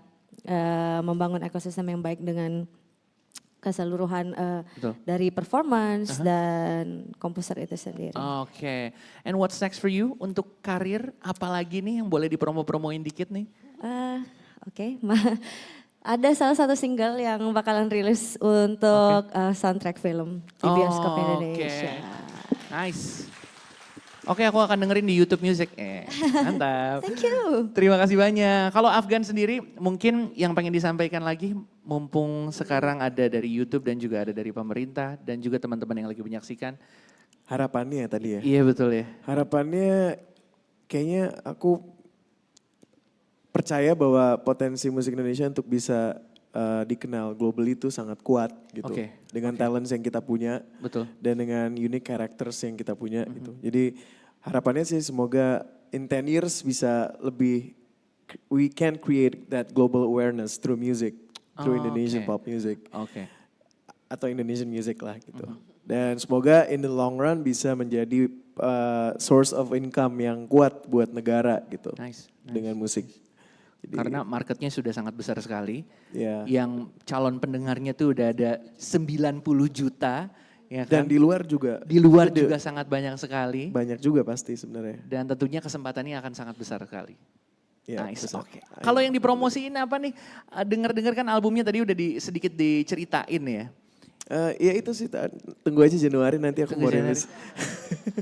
membangun ekosistem yang baik dengan keseluruhan dari performance dan komposer itu sendiri. Oke. And what's next for you untuk karir? Apalagi nih yang boleh dipromo-promoin dikit nih? Ada salah satu single yang bakalan rilis untuk soundtrack film di bioskop Indonesia. Nice. Oke, aku akan dengerin di YouTube Music. Mantap. Thank you. Terima kasih banyak. Kalau Afgan sendiri mungkin yang pengen disampaikan lagi, mumpung sekarang ada dari YouTube dan juga ada dari pemerintah dan juga teman-teman yang lagi menyaksikan. Harapannya tadi ya? Iya betul ya. Harapannya kayaknya aku percaya bahwa potensi musik Indonesia untuk bisa dikenal globally itu sangat kuat gitu. Dengan talents yang kita punya. Betul. Dan dengan unique characters yang kita punya gitu. Jadi harapannya sih semoga in 10 years bisa lebih, we can create that global awareness through music, through Indonesian pop music. Atau Indonesian music lah gitu. Dan semoga in the long run bisa menjadi source of income yang kuat buat negara gitu. Dengan musik. Jadi, karena marketnya sudah sangat besar sekali. Yang calon pendengarnya tuh udah ada 90 juta. Ya kan? Dan di luar juga. Di luar juga sangat banyak sekali. Banyak juga pasti sebenarnya. Dan tentunya kesempatannya akan sangat besar sekali. Nice, oke. Kalau yang dipromosiin apa nih? Dengar-dengar kan albumnya tadi udah sedikit diceritain ya. Ya itu sih, tunggu aja Januari nanti aku mau rilis.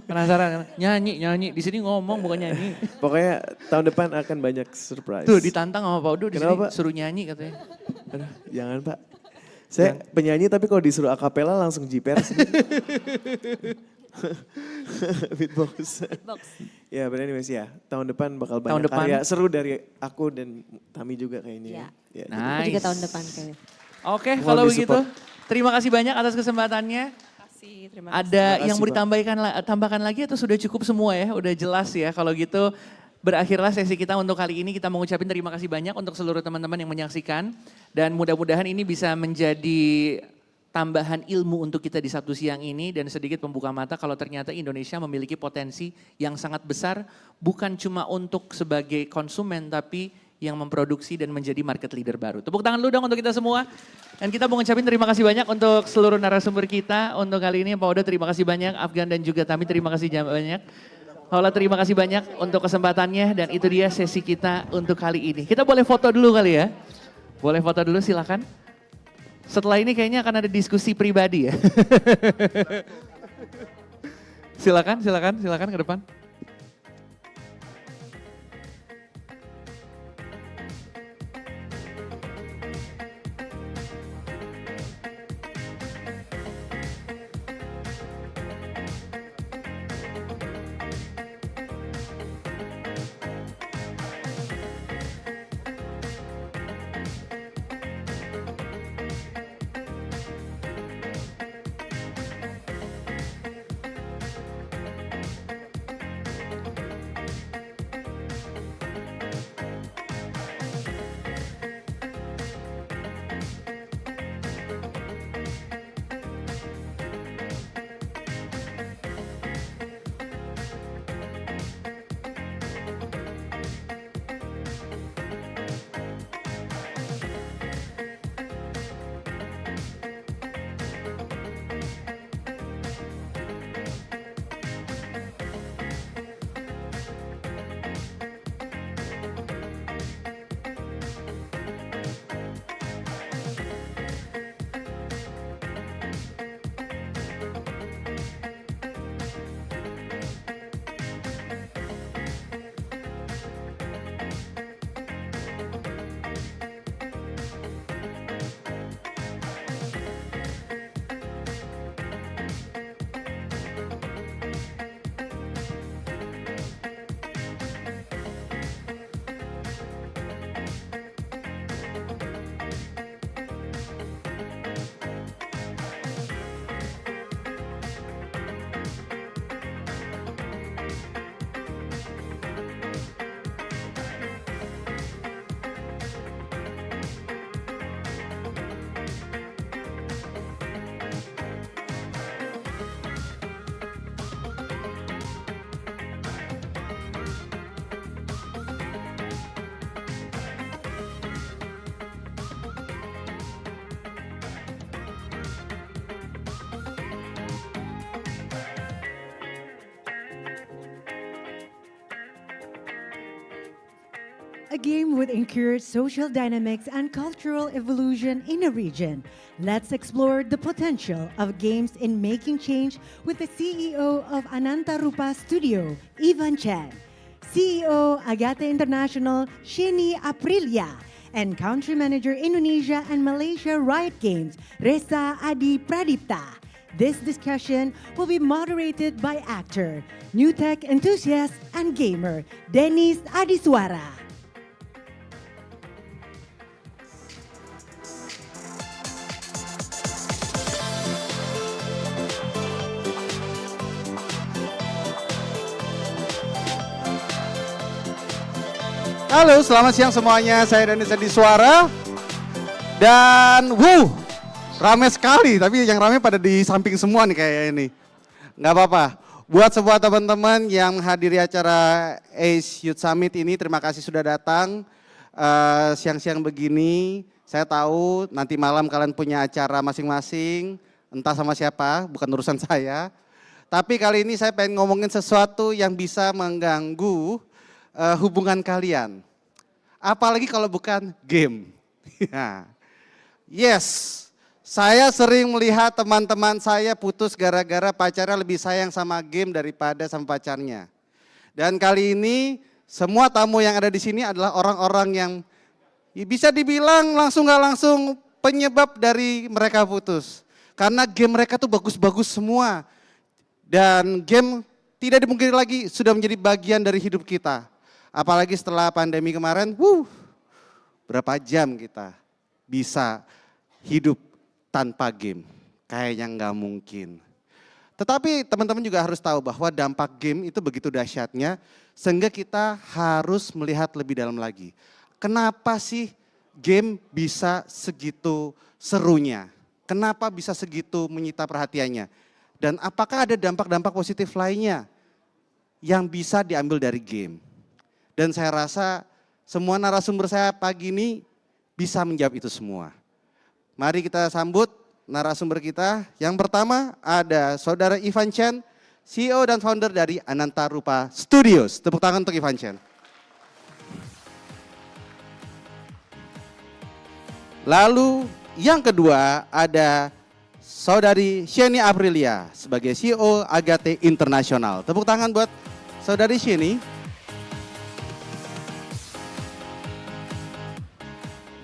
Penasaran kan? Nyanyi. Di sini ngomong bukan nyanyi. Pokoknya tahun depan akan banyak surprise. Tuh ditantang sama Pak Udo di sini suruh nyanyi katanya. Aduh, jangan Pak. Saya penyanyi tapi kalau disuruh akapela langsung jiper. Beatbox. Ya, but anyways ya, tahun depan bakal banyak karya seru dari aku dan Tami juga kayaknya. Ya. Aku juga tahun depan kayaknya. Oke, kalau begitu terima kasih banyak atas kesempatannya. Terima kasih. Ada yang mau ditambahkan lagi atau sudah cukup semua ya? Udah jelas ya kalau gitu. berakhirlah sesi kita untuk kali ini. Kita mengucapkan terima kasih banyak untuk seluruh teman-teman yang menyaksikan. Dan mudah-mudahan ini bisa menjadi tambahan ilmu untuk kita di Sabtu siang ini. Dan sedikit membuka mata kalau ternyata Indonesia memiliki potensi yang sangat besar. Bukan cuma untuk sebagai konsumen tapi yang memproduksi dan menjadi market leader baru. Tepuk tangan dulu dong untuk kita semua. Dan kita mau ngucapin terima kasih banyak untuk seluruh narasumber kita. Untuk kali ini Pak Oda terima kasih banyak, Afgan dan juga Tami terima kasih banyak. Paula terima kasih banyak untuk kesempatannya dan itu dia sesi kita untuk kali ini. Kita boleh foto dulu kali ya. Boleh foto dulu silakan. Setelah ini kayaknya akan ada diskusi pribadi ya. Silakan ke depan. A game would encourage social dynamics and cultural evolution in a region. Let's explore the potential of games in making change with the CEO of Ananta Rupa Studio, Ivan Chen, CEO Agate International, Sheni Aprilia, and Country Manager Indonesia and Malaysia Riot Games, Reza Adi Pradipta. This discussion will be moderated by actor, new tech enthusiast, and gamer, Dennis Adiswara. Halo, selamat siang semuanya. Saya Dennis Adiswara. Dan rame sekali, tapi yang rame pada di samping semua nih kayak ini. Nggak apa-apa. Buat semua teman-teman yang menghadiri acara ACE Youth Summit ini, terima kasih sudah datang. Siang-siang begini, saya tahu nanti malam kalian punya acara masing-masing, entah sama siapa, bukan urusan saya. Tapi kali ini saya pengen ngomongin sesuatu yang bisa mengganggu hubungan kalian. Apalagi kalau bukan game. Yes, saya sering melihat teman-teman saya putus gara-gara pacarnya lebih sayang sama game daripada sama pacarnya. Dan kali ini semua tamu yang ada di sini adalah orang-orang yang bisa dibilang langsung gak langsung penyebab dari mereka putus. Karena game mereka tuh bagus-bagus semua. Dan game tidak dimungkiri lagi sudah menjadi bagian dari hidup kita. Apalagi setelah pandemi kemarin, berapa jam kita bisa hidup tanpa game? Kayaknya nggak mungkin. Tetapi teman-teman juga harus tahu bahwa dampak game itu begitu dahsyatnya sehingga kita harus melihat lebih dalam lagi. Kenapa sih game bisa segitu serunya? Kenapa bisa segitu menyita perhatiannya? Dan apakah ada dampak-dampak positif lainnya yang bisa diambil dari game? Dan saya rasa semua narasumber saya pagi ini bisa menjawab itu semua. Mari kita sambut narasumber kita. Yang pertama ada Saudara Ivan Chen, CEO dan founder dari Ananta Rupa Studios. Tepuk tangan untuk Ivan Chen. Lalu yang kedua ada Saudari Sheni Aprilia sebagai CEO Agate Internasional. Tepuk tangan buat Saudari Sheni.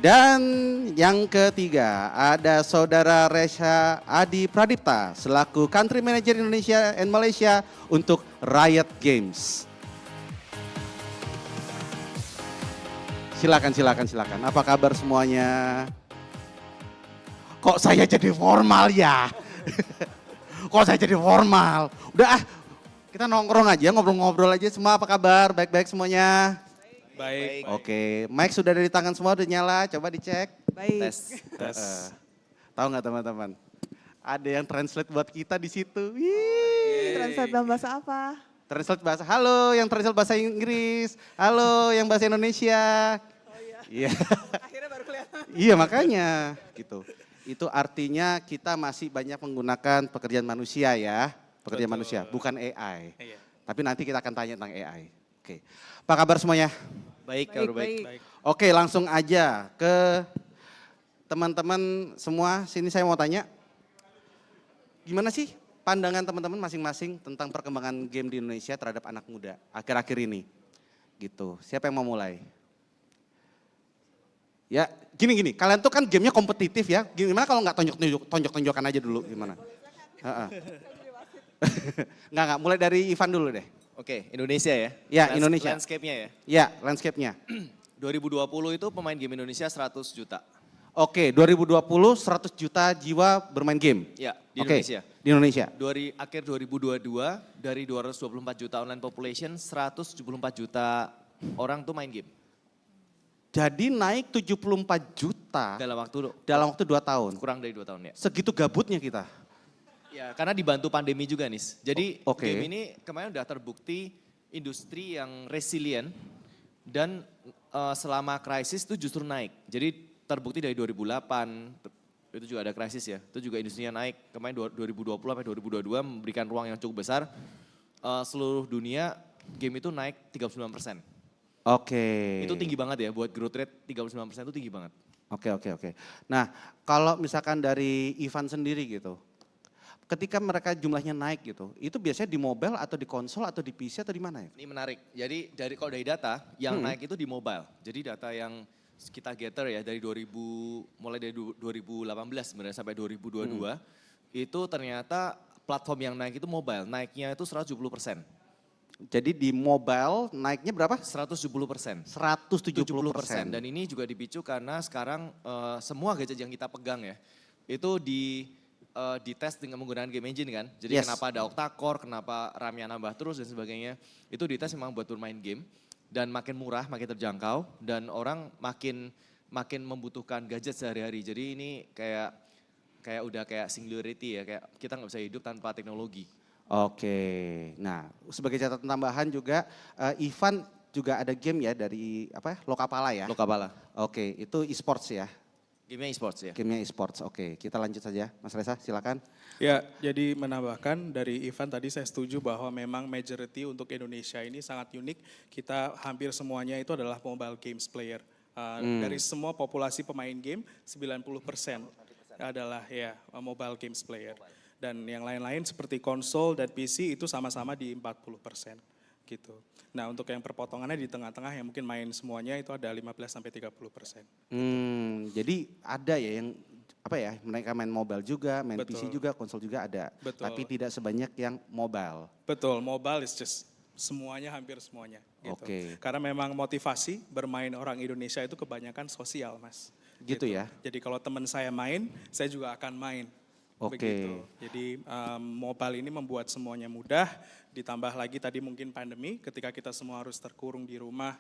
Dan yang ketiga ada Saudara Resha Adi Pradipta selaku Country Manager Indonesia and Malaysia untuk Riot Games. Silakan. Apa kabar semuanya? Kok saya jadi formal ya? Kok saya jadi formal? Udah kita nongkrong aja, ngobrol-ngobrol aja semua. Apa kabar? Baik-baik semuanya? Baik. Oke, mic sudah dari tangan semua udah nyala, coba dicek. Baik. Tes. Tahu nggak teman-teman? Ada yang translate buat kita di situ. Wih. Translate dalam bahasa apa? Translate bahasa, halo yang translate bahasa Inggris, halo yang bahasa Indonesia. Oh iya. Iya. Akhirnya baru kelihatan. Iya makanya gitu. Itu artinya kita masih banyak menggunakan pekerjaan manusia ya. Pekerjaan manusia, bukan AI. Iya. Tapi nanti kita akan tanya tentang AI. Oke. Apa kabar semuanya? Baik, kabar baik. Oke, langsung aja ke teman-teman semua. Sini saya mau tanya. Gimana sih pandangan teman-teman masing-masing tentang perkembangan game di Indonesia terhadap anak muda akhir-akhir ini? Gitu. Siapa yang mau mulai? Ya, gini. Kalian tuh kan gamenya kompetitif ya. Gimana kalau nggak tonjok-tonjokan aja dulu gimana? Nggak. Mulai dari Ivan dulu deh. Oke, Indonesia ya? Ya, Indonesia. Landscape-nya ya? Ya, landscape-nya. 2020 itu pemain game Indonesia 100 juta. Oke, 2020 100 juta jiwa bermain game. Ya, di Oke, Indonesia. Di Indonesia. Akhir 2022 dari 224 juta online population, 174 juta orang tuh main game. Jadi naik 74 juta dalam waktu 2 tahun. Kurang dari 2 tahun ya. Segitu gabutnya kita. Ya, karena dibantu pandemi juga nih. Jadi Oke. game ini kemarin udah terbukti industri yang resilient dan selama krisis itu justru naik. Jadi terbukti dari 2008 itu juga ada krisis ya. Itu juga industrinya naik. Kemarin 2020 sampai 2022 memberikan ruang yang cukup besar. Seluruh dunia game itu naik 39%. Oke. Itu tinggi banget ya buat growth rate 39% itu tinggi banget. Oke. Nah, kalau misalkan dari Ivan sendiri gitu. Ketika mereka jumlahnya naik gitu, itu biasanya di mobile atau di konsol atau di PC atau di mana ya? Ini menarik. Jadi kalau dari data yang naik itu di mobile. Jadi data yang kita gather ya dari mulai dari 2018 sebenarnya sampai 2022 itu ternyata platform yang naik itu mobile. Naiknya itu 170%. Jadi di mobile naiknya berapa? 170%. 170%. Dan ini juga dipicu karena sekarang semua gadget yang kita pegang ya itu dites dengan menggunakan game engine kan. Jadi kenapa ada octa-core, kenapa RAM-nya nambah terus dan sebagainya. Itu dites memang buat bermain game. Dan makin murah, makin terjangkau. Dan orang makin membutuhkan gadget sehari-hari. Jadi ini kayak udah kayak singularity ya. Kayak kita nggak bisa hidup tanpa teknologi. Oke. Nah sebagai catatan tambahan juga Ivan juga ada game ya dari Lokapala ya? Lokapala. Oke, itu e-sports ya? Gamenya e-sports ya. Gamenya e-sports, oke. Kita lanjut saja, Mas Reza silakan. Ya, jadi menambahkan dari Ivan tadi saya setuju bahwa memang majority untuk Indonesia ini sangat unik. Kita hampir semuanya itu adalah mobile games player. Dari semua populasi pemain game, 90% adalah ya mobile games player. Dan yang lain-lain seperti konsol dan PC itu sama-sama di 40% gitu. Nah untuk yang perpotongannya di tengah-tengah yang mungkin main semuanya itu ada 15-30%. Jadi ada ya yang mereka main mobile juga, main Betul. PC juga, konsol juga ada. Betul. Tapi tidak sebanyak yang mobile. Betul, mobile is just semuanya, hampir semuanya. Gitu. Oke. Karena memang motivasi bermain orang Indonesia itu kebanyakan sosial, Mas. Gitu ya? Jadi kalau teman saya main, saya juga akan main. Oke. Begitu. Jadi mobile ini membuat semuanya mudah, ditambah lagi tadi mungkin pandemi ketika kita semua harus terkurung di rumah,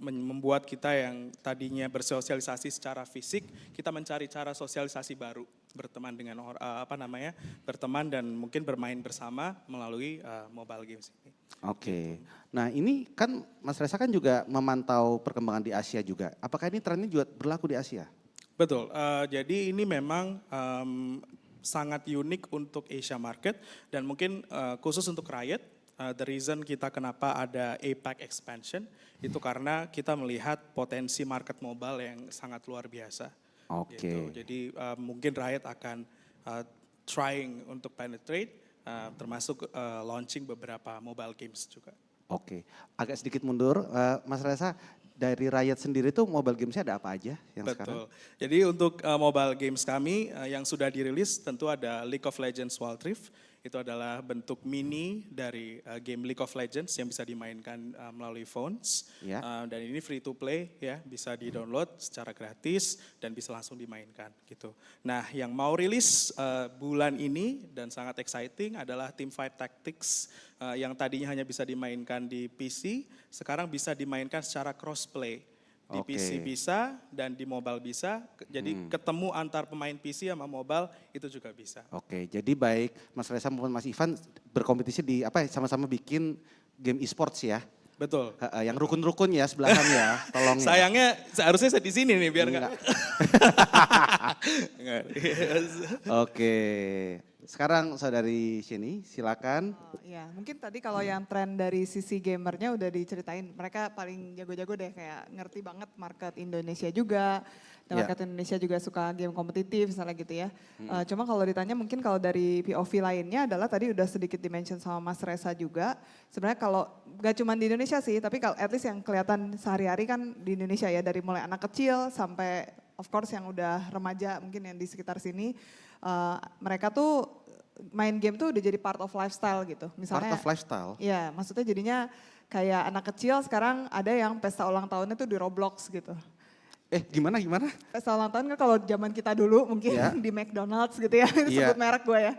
membuat kita yang tadinya bersosialisasi secara fisik, kita mencari cara sosialisasi baru, berteman dengan berteman dan mungkin bermain bersama melalui mobile games ini. Oke. Nah ini kan Mas Reza kan juga memantau perkembangan di Asia juga. Apakah ini trennya juga berlaku di Asia? Betul, jadi ini memang sangat unik untuk Asia market dan mungkin khusus untuk Riot, the reason kita kenapa ada APAC expansion itu karena kita melihat potensi market mobile yang sangat luar biasa. Oke. Gitu. Jadi mungkin Riot akan trying untuk penetrate, termasuk launching beberapa mobile games juga. Oke, agak sedikit mundur, Mas Reza. Dari Riot sendiri tuh mobile gamesnya ada apa aja yang sekarang? Betul. Jadi untuk mobile games kami yang sudah dirilis tentu ada League of Legends Wild Rift. Itu adalah bentuk mini dari game League of Legends yang bisa dimainkan melalui phones. Ya. Dan ini free to play ya, bisa di-download secara gratis dan bisa langsung dimainkan gitu. Nah, yang mau rilis bulan ini dan sangat exciting adalah Teamfight Tactics yang tadinya hanya bisa dimainkan di PC, sekarang bisa dimainkan secara crossplay. Di PC bisa dan di mobile bisa, jadi ketemu antar pemain PC sama mobile itu juga bisa. Oke, jadi baik Mas Reza maupun Mas Ivan berkompetisi di sama-sama bikin game e-sports ya? Betul. Yang rukun-rukun ya sebelahan ya, tolong ya. Sayangnya seharusnya saya di sini nih biar enggak. Oke, sekarang saudari sini silakan. Ya, mungkin tadi kalau yang tren dari sisi gamernya udah diceritain, mereka paling jago-jago deh, kayak ngerti banget market Indonesia juga, dan market Indonesia juga suka game kompetitif misalnya gitu ya. Cuma kalau ditanya mungkin kalau dari POV lainnya adalah tadi udah sedikit dimention sama Mas Reza juga, sebenarnya kalau gak cuma di Indonesia sih, tapi kalau at least yang kelihatan sehari-hari kan di Indonesia ya, dari mulai anak kecil sampai of course yang udah remaja mungkin yang di sekitar sini, mereka tuh main game tuh udah jadi part of lifestyle gitu. Misalnya, part of lifestyle? Iya, maksudnya jadinya kayak anak kecil sekarang ada yang pesta ulang tahunnya tuh di Roblox gitu. Gimana? Pesta ulang tahun kan kalau zaman kita dulu mungkin di McDonald's gitu ya, sebut merek gue ya.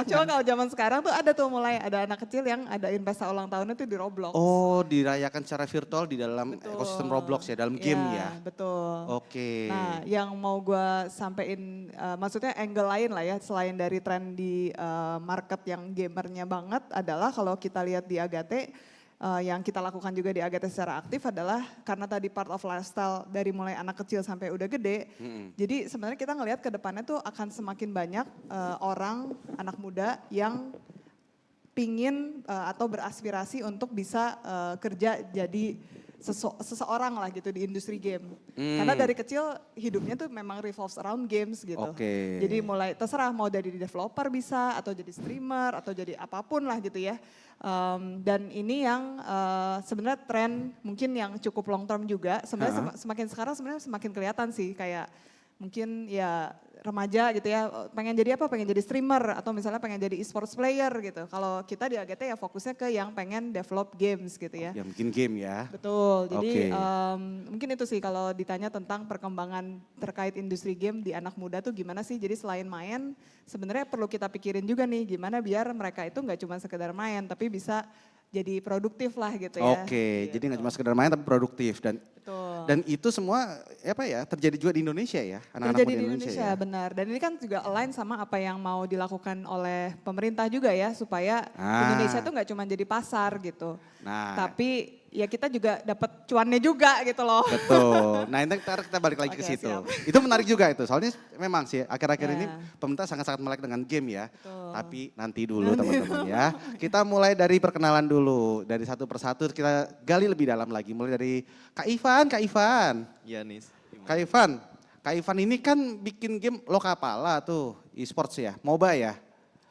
Cuma kalau zaman sekarang tuh ada tuh mulai ada anak kecil yang adain pesta ulang tahunnya tuh di Roblox. Oh, dirayakan secara virtual di dalam ekosistem Roblox ya, dalam game ya? Betul. Oke. Nah yang mau gue sampein, maksudnya angle lain lah ya, selain dari tren di market yang gamernya banget adalah kalau kita lihat di Agate, yang kita lakukan juga di Agate secara aktif adalah karena tadi part of lifestyle dari mulai anak kecil sampai udah gede. Jadi sebenarnya kita ngelihat ke depannya tuh akan semakin banyak orang, anak muda yang pingin atau beraspirasi untuk bisa kerja jadi seseorang lah gitu di industri game. Karena dari kecil hidupnya tuh memang revolves around games gitu. Jadi mulai terserah mau dari developer bisa atau jadi streamer atau jadi apapun lah gitu ya. Dan ini yang sebenarnya tren mungkin yang cukup long term juga. Sebenarnya semakin sekarang sebenarnya semakin kelihatan sih, kayak mungkin ya remaja gitu ya, pengen jadi apa? Pengen jadi streamer atau misalnya pengen jadi e-sports player gitu. Kalau kita di AGT ya fokusnya ke yang pengen develop games gitu ya. Yang bikin game ya. Betul, jadi mungkin itu sih kalau ditanya tentang perkembangan terkait industri game di anak muda tuh gimana sih. Jadi selain main sebenarnya perlu kita pikirin juga nih gimana biar mereka itu nggak cuma sekedar main tapi bisa jadi produktif lah gitu ya. Oke, jadi nggak cuma sekedar main tapi produktif dan itu semua apa ya terjadi juga di Indonesia ya, anak-anak muda di Indonesia ya. Benar. Dan ini kan juga align sama apa yang mau dilakukan oleh pemerintah juga ya supaya Indonesia tuh nggak cuma jadi pasar gitu. Tapi ya kita juga dapat cuannya juga gitu loh. Betul. Nah ini kita balik lagi ke situ. Siap. Itu menarik juga itu. Soalnya memang sih akhir-akhir ini pemerintah sangat-sangat melek dengan game ya. Tapi nanti dulu teman-teman ya. Kita mulai dari perkenalan dulu. Dari satu persatu kita gali lebih dalam lagi. Mulai dari Kak Ivan. Iya Nis. Kak Ivan ini kan bikin game Lokapala tuh. E-sports ya. MOBA ya.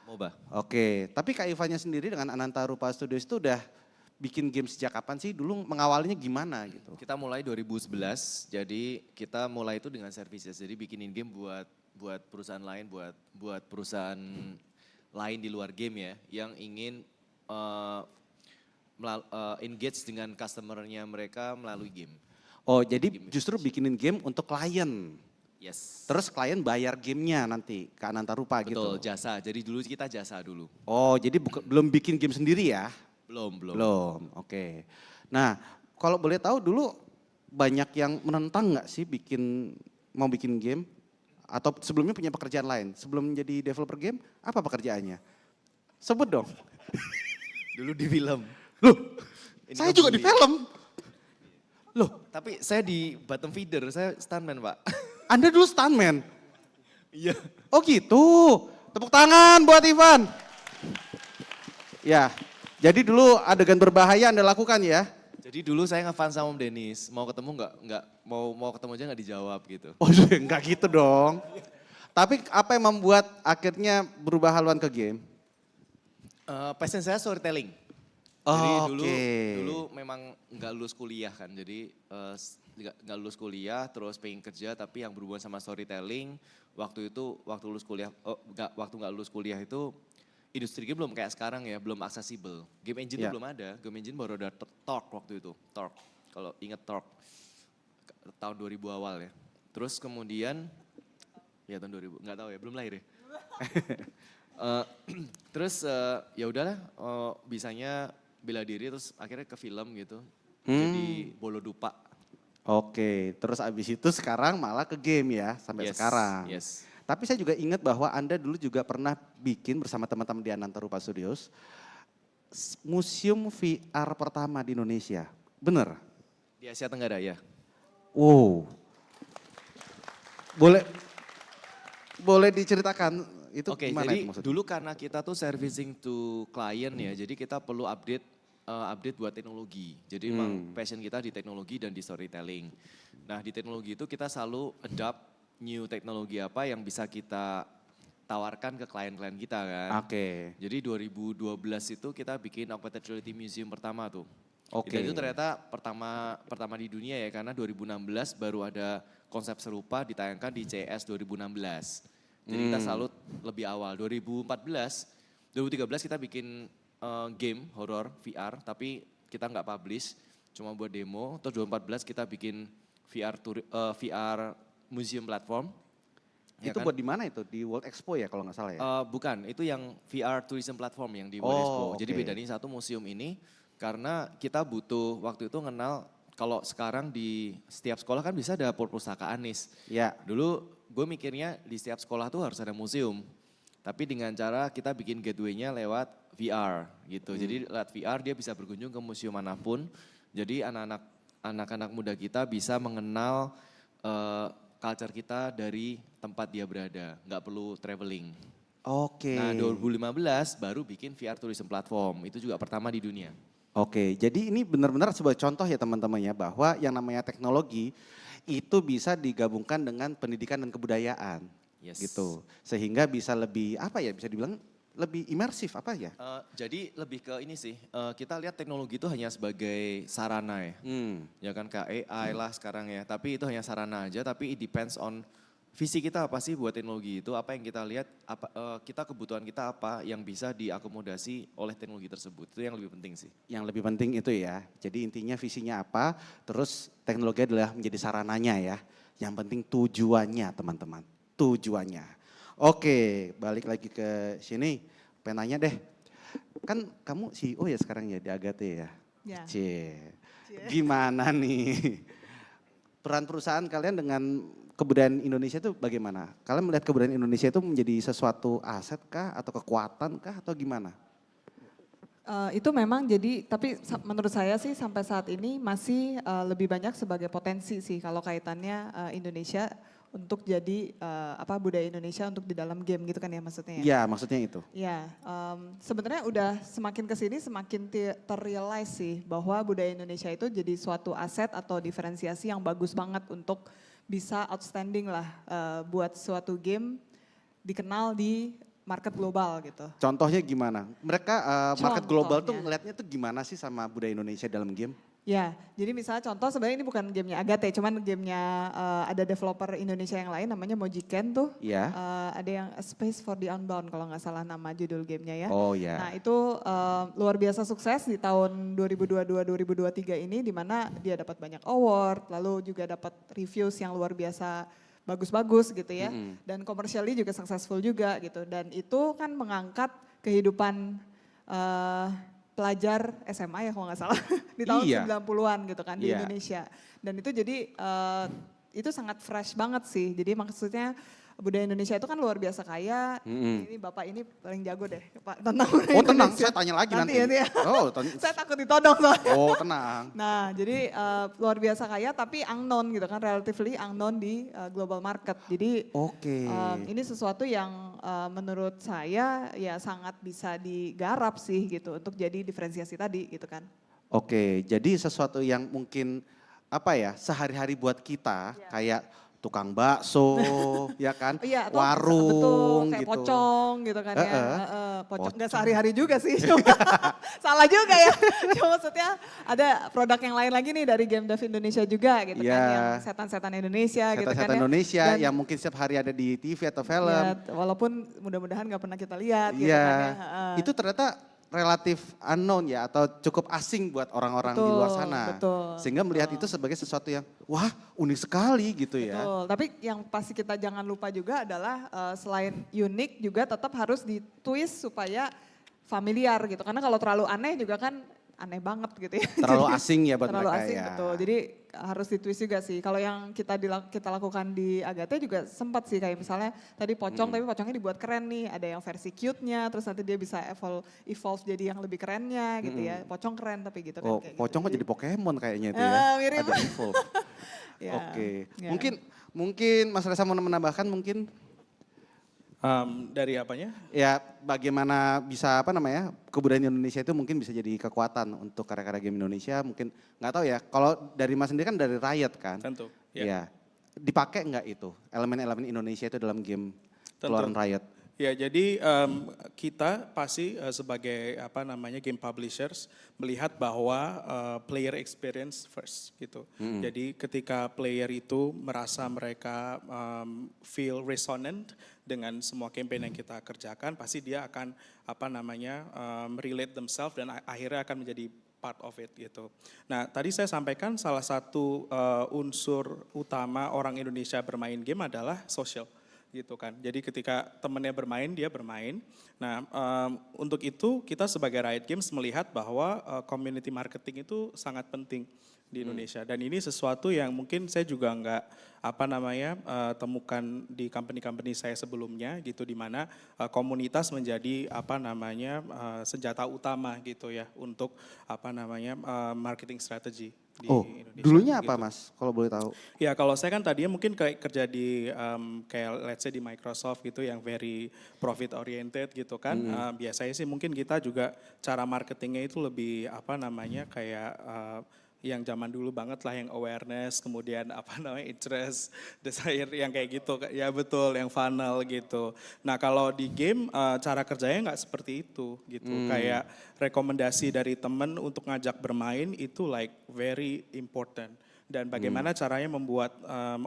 MOBA. Oke. Tapi Kak Ivannya sendiri dengan Ananta Rupa Studios itu udah bikin game sejak kapan sih? Dulu mengawalnya gimana gitu? Kita mulai 2011, jadi kita mulai itu dengan services. Jadi bikinin game buat perusahaan lain, buat perusahaan lain di luar game ya, yang ingin engage dengan customer-nya mereka melalui game. Oh jadi justru bikinin game untuk klien? Yes. Terus klien bayar gamenya nanti ke Anantarupa gitu. Betul, jasa. Jadi dulu kita jasa dulu. Oh, jadi belum bikin game sendiri ya? Belum. Belum, oke. Nah, kalau boleh tahu dulu banyak yang menentang nggak sih mau bikin game? Atau sebelumnya punya pekerjaan lain? Sebelum jadi developer game, apa pekerjaannya? Sebut dong. Dulu di film. Loh, Ini saya kan juga di bully. film. Loh, Tapi saya di bottom feeder, saya stuntman Pak. Anda dulu stuntman? Iya. Oh gitu, tepuk tangan buat Ivan. Ya, jadi dulu adegan berbahaya Anda lakukan ya? Jadi dulu saya ngefans sama Om Dennis, mau ketemu nggak mau ketemu aja nggak dijawab gitu. Oh enggak gitu dong. Tapi apa yang membuat akhirnya berubah haluan ke game? Passion saya storytelling. Oh, Jadi oke. dulu memang nggak lulus kuliah kan, jadi nggak lulus kuliah terus pengen kerja tapi yang berhubungan sama storytelling. Waktu nggak lulus kuliah itu industri game belum kayak sekarang ya, belum aksesibel. Game engine Ya. tuh belum ada, game engine baru ada Torque waktu itu, Torque. Kalau inget Torque, tahun 2000 awal ya. Terus kemudian, ya tahun 2000, nggak tahu ya, belum lahir ya. Terus ya udahlah, bisanya bela diri terus akhirnya ke film gitu. Jadi Bolo Dupa. Oke, terus abis itu sekarang malah ke game ya sampai Yes, sekarang. yes. Tapi saya juga ingat bahwa Anda dulu juga pernah bikin bersama teman-teman di Anantarupa Studios museum VR pertama di Indonesia. Bener? Di Asia Tenggara ya. Wow. Boleh diceritakan itu Oke, gimana jadi itu maksudnya? dulu karena kita tuh servicing to client ya, jadi kita perlu update buat teknologi. Jadi memang passion kita di teknologi dan di storytelling. Nah di teknologi itu kita selalu adapt new teknologi apa yang bisa kita tawarkan ke klien-klien kita kan. Oke. Jadi 2012 itu kita bikin augmented reality museum pertama tuh. Oke. Dan itu ternyata pertama di dunia ya, karena 2016 baru ada konsep serupa ditayangkan di CES 2016. Jadi kita selalu lebih awal. 2013 kita bikin game horror VR, tapi kita nggak publish, cuma buat demo. Terus 2014 kita bikin VR museum platform. Itu Ya kan? buat di mana itu? Di World Expo ya kalau nggak salah ya? Bukan, itu yang VR tourism platform yang di World Oh, Expo. Jadi oke. bedanya satu museum ini karena kita butuh waktu itu kenal kalau sekarang di setiap sekolah kan bisa ada perpustakaan nih. Ya. Dulu gue mikirnya di setiap sekolah tuh harus ada museum. Tapi dengan cara kita bikin gateway-nya lewat VR gitu. Jadi lewat VR dia bisa berkunjung ke museum manapun. Jadi anak-anak muda kita bisa mengenal culture kita dari tempat dia berada, nggak perlu traveling. Oke. Nah 2015 baru bikin VR tourism platform, itu juga pertama di dunia. Oke, jadi ini benar-benar sebuah contoh ya teman-teman ya bahwa yang namanya teknologi itu bisa digabungkan dengan pendidikan dan kebudayaan. Yes. Gitu. Sehingga bisa lebih apa ya, bisa dibilang lebih imersif apa ya? Jadi lebih ke ini sih, kita lihat teknologi itu hanya sebagai sarana ya. Ya kan kayak AI lah sekarang ya, tapi itu hanya sarana aja, tapi it depends on visi kita apa sih buat teknologi itu, apa yang kita lihat, kebutuhan kita apa yang bisa diakomodasi oleh teknologi tersebut, itu yang lebih penting sih. Yang lebih penting itu ya, jadi intinya visinya apa, terus teknologi adalah menjadi sarananya ya. Yang penting tujuannya teman-teman, tujuannya. Oke, balik lagi ke sini, penanya deh. Kan kamu CEO ya sekarang ya di Agate ya? Ya. Cie. Gimana nih? Peran perusahaan kalian dengan kebudayaan Indonesia itu bagaimana? Kalian melihat kebudayaan Indonesia itu menjadi sesuatu aset kah atau kekuatan kah atau gimana? Itu memang jadi, tapi menurut saya sih sampai saat ini masih lebih banyak sebagai potensi sih kalau kaitannya Indonesia untuk jadi budaya Indonesia untuk di dalam game gitu kan ya maksudnya ya? Iya maksudnya itu. Ya, sebenarnya udah semakin kesini semakin terrealize sih bahwa budaya Indonesia itu jadi suatu aset atau diferensiasi yang bagus banget untuk bisa outstanding lah buat suatu game dikenal di market global gitu. Contohnya gimana? Mereka market global tuh Contohnya. ngelihatnya tuh gimana sih sama budaya Indonesia dalam game? Ya, jadi misalnya contoh sebenarnya ini bukan gamenya Agate, cuman gamenya ada developer Indonesia yang lain namanya Mojiken tuh. Iya. Ada yang A Space for the Unbound kalau nggak salah nama judul gamenya ya. Oh ya. Nah itu luar biasa sukses di tahun 2022-2023 ini di mana dia dapat banyak award, lalu juga dapat reviews yang luar biasa bagus-bagus gitu ya. Dan commercially juga successful juga gitu. Dan itu kan mengangkat kehidupan pelajar SMA ya kalau nggak salah di tahun 90-an gitu kan di Indonesia. Dan itu jadi itu sangat fresh banget sih. Jadi maksudnya budaya Indonesia itu kan luar biasa kaya. Ini Bapak ini paling jago deh Pak tentang budaya Oh tenang, Indonesia. saya tanya lagi nanti. Ya. Oh, Saya takut ditodong soalnya. Oh tenang. Nah jadi luar biasa kaya tapi unknown gitu kan, relatively unknown di global market. Jadi ini sesuatu yang menurut saya ya sangat bisa digarap sih gitu untuk jadi diferensiasi tadi gitu kan. Oke, jadi sesuatu yang mungkin apa ya sehari-hari buat kita kayak tukang bakso, ya kan, warung, betul, kayak gitu. Pocong gitu kan ya. Pocong nggak sehari-hari juga sih, cuma salah juga ya. Cuma maksudnya ada produk yang lain lagi nih dari Game Dev Indonesia juga gitu kan, yang setan-setan Indonesia gitu kan ya. Setan Indonesia yang mungkin setiap hari ada di TV atau film. Ya, walaupun mudah-mudahan nggak pernah kita lihat gitu kan ya. Itu ternyata relatif unknown ya atau cukup asing buat orang-orang di luar sana. Sehingga melihat itu sebagai sesuatu yang wah unik sekali gitu ya. Betul, tapi yang pasti kita jangan lupa juga adalah selain unik juga tetap harus ditwist supaya familiar gitu. Karena kalau terlalu aneh juga kan aneh banget gitu ya. Terlalu asing ya buat terlalu mereka asing, ya. betul. Jadi harus ditwist juga sih. Kalau yang kita lakukan di Agate juga sempat sih kayak misalnya tadi pocong tapi pocongnya dibuat keren nih. Ada yang versi cute-nya terus nanti dia bisa evolve jadi yang lebih kerennya gitu ya. Pocong keren tapi gitu kan. Oh, kayak pocong gitu. kok jadi Pokemon kayaknya itu ya. Mirip. Ada evolve. Ya, Oke. ya. Mungkin Mas Reza mau menambahkan mungkin? Dari apanya? Ya bagaimana bisa kebudayaan Indonesia itu mungkin bisa jadi kekuatan untuk karya-karya game Indonesia mungkin nggak tahu ya kalau dari Mas sendiri kan dari Riot kan. Tentu. Ya. Dipakai nggak itu elemen-elemen Indonesia itu dalam game keluaran Riot? Ya jadi kita pasti sebagai game publishers melihat bahwa player experience first gitu. Jadi ketika player itu merasa mereka feel resonant dengan semua campaign yang kita kerjakan, pasti dia akan relate themselves dan akhirnya akan menjadi part of it gitu. Nah tadi saya sampaikan salah satu unsur utama orang Indonesia bermain game adalah social gitu kan. Jadi ketika temennya bermain, dia bermain. Nah untuk itu kita sebagai Riot Games melihat bahwa community marketing itu sangat penting di Indonesia. Dan ini sesuatu yang mungkin saya juga nggak temukan di company-company saya sebelumnya gitu, di mana komunitas menjadi senjata utama gitu ya untuk marketing strategy. Di Indonesia, dulunya apa gitu. Mas kalau boleh tahu? Ya kalau saya kan tadinya mungkin kayak kerja di kayak let's say di Microsoft gitu yang very profit oriented gitu kan. Biasanya sih mungkin kita juga cara marketingnya itu lebih kayak yang zaman dulu banget lah, yang awareness, kemudian interest, desire yang kayak gitu, ya betul, yang funnel gitu. Nah kalau di game cara kerjanya nggak seperti itu gitu, kayak rekomendasi dari temen untuk ngajak bermain itu like very important. Dan bagaimana caranya membuat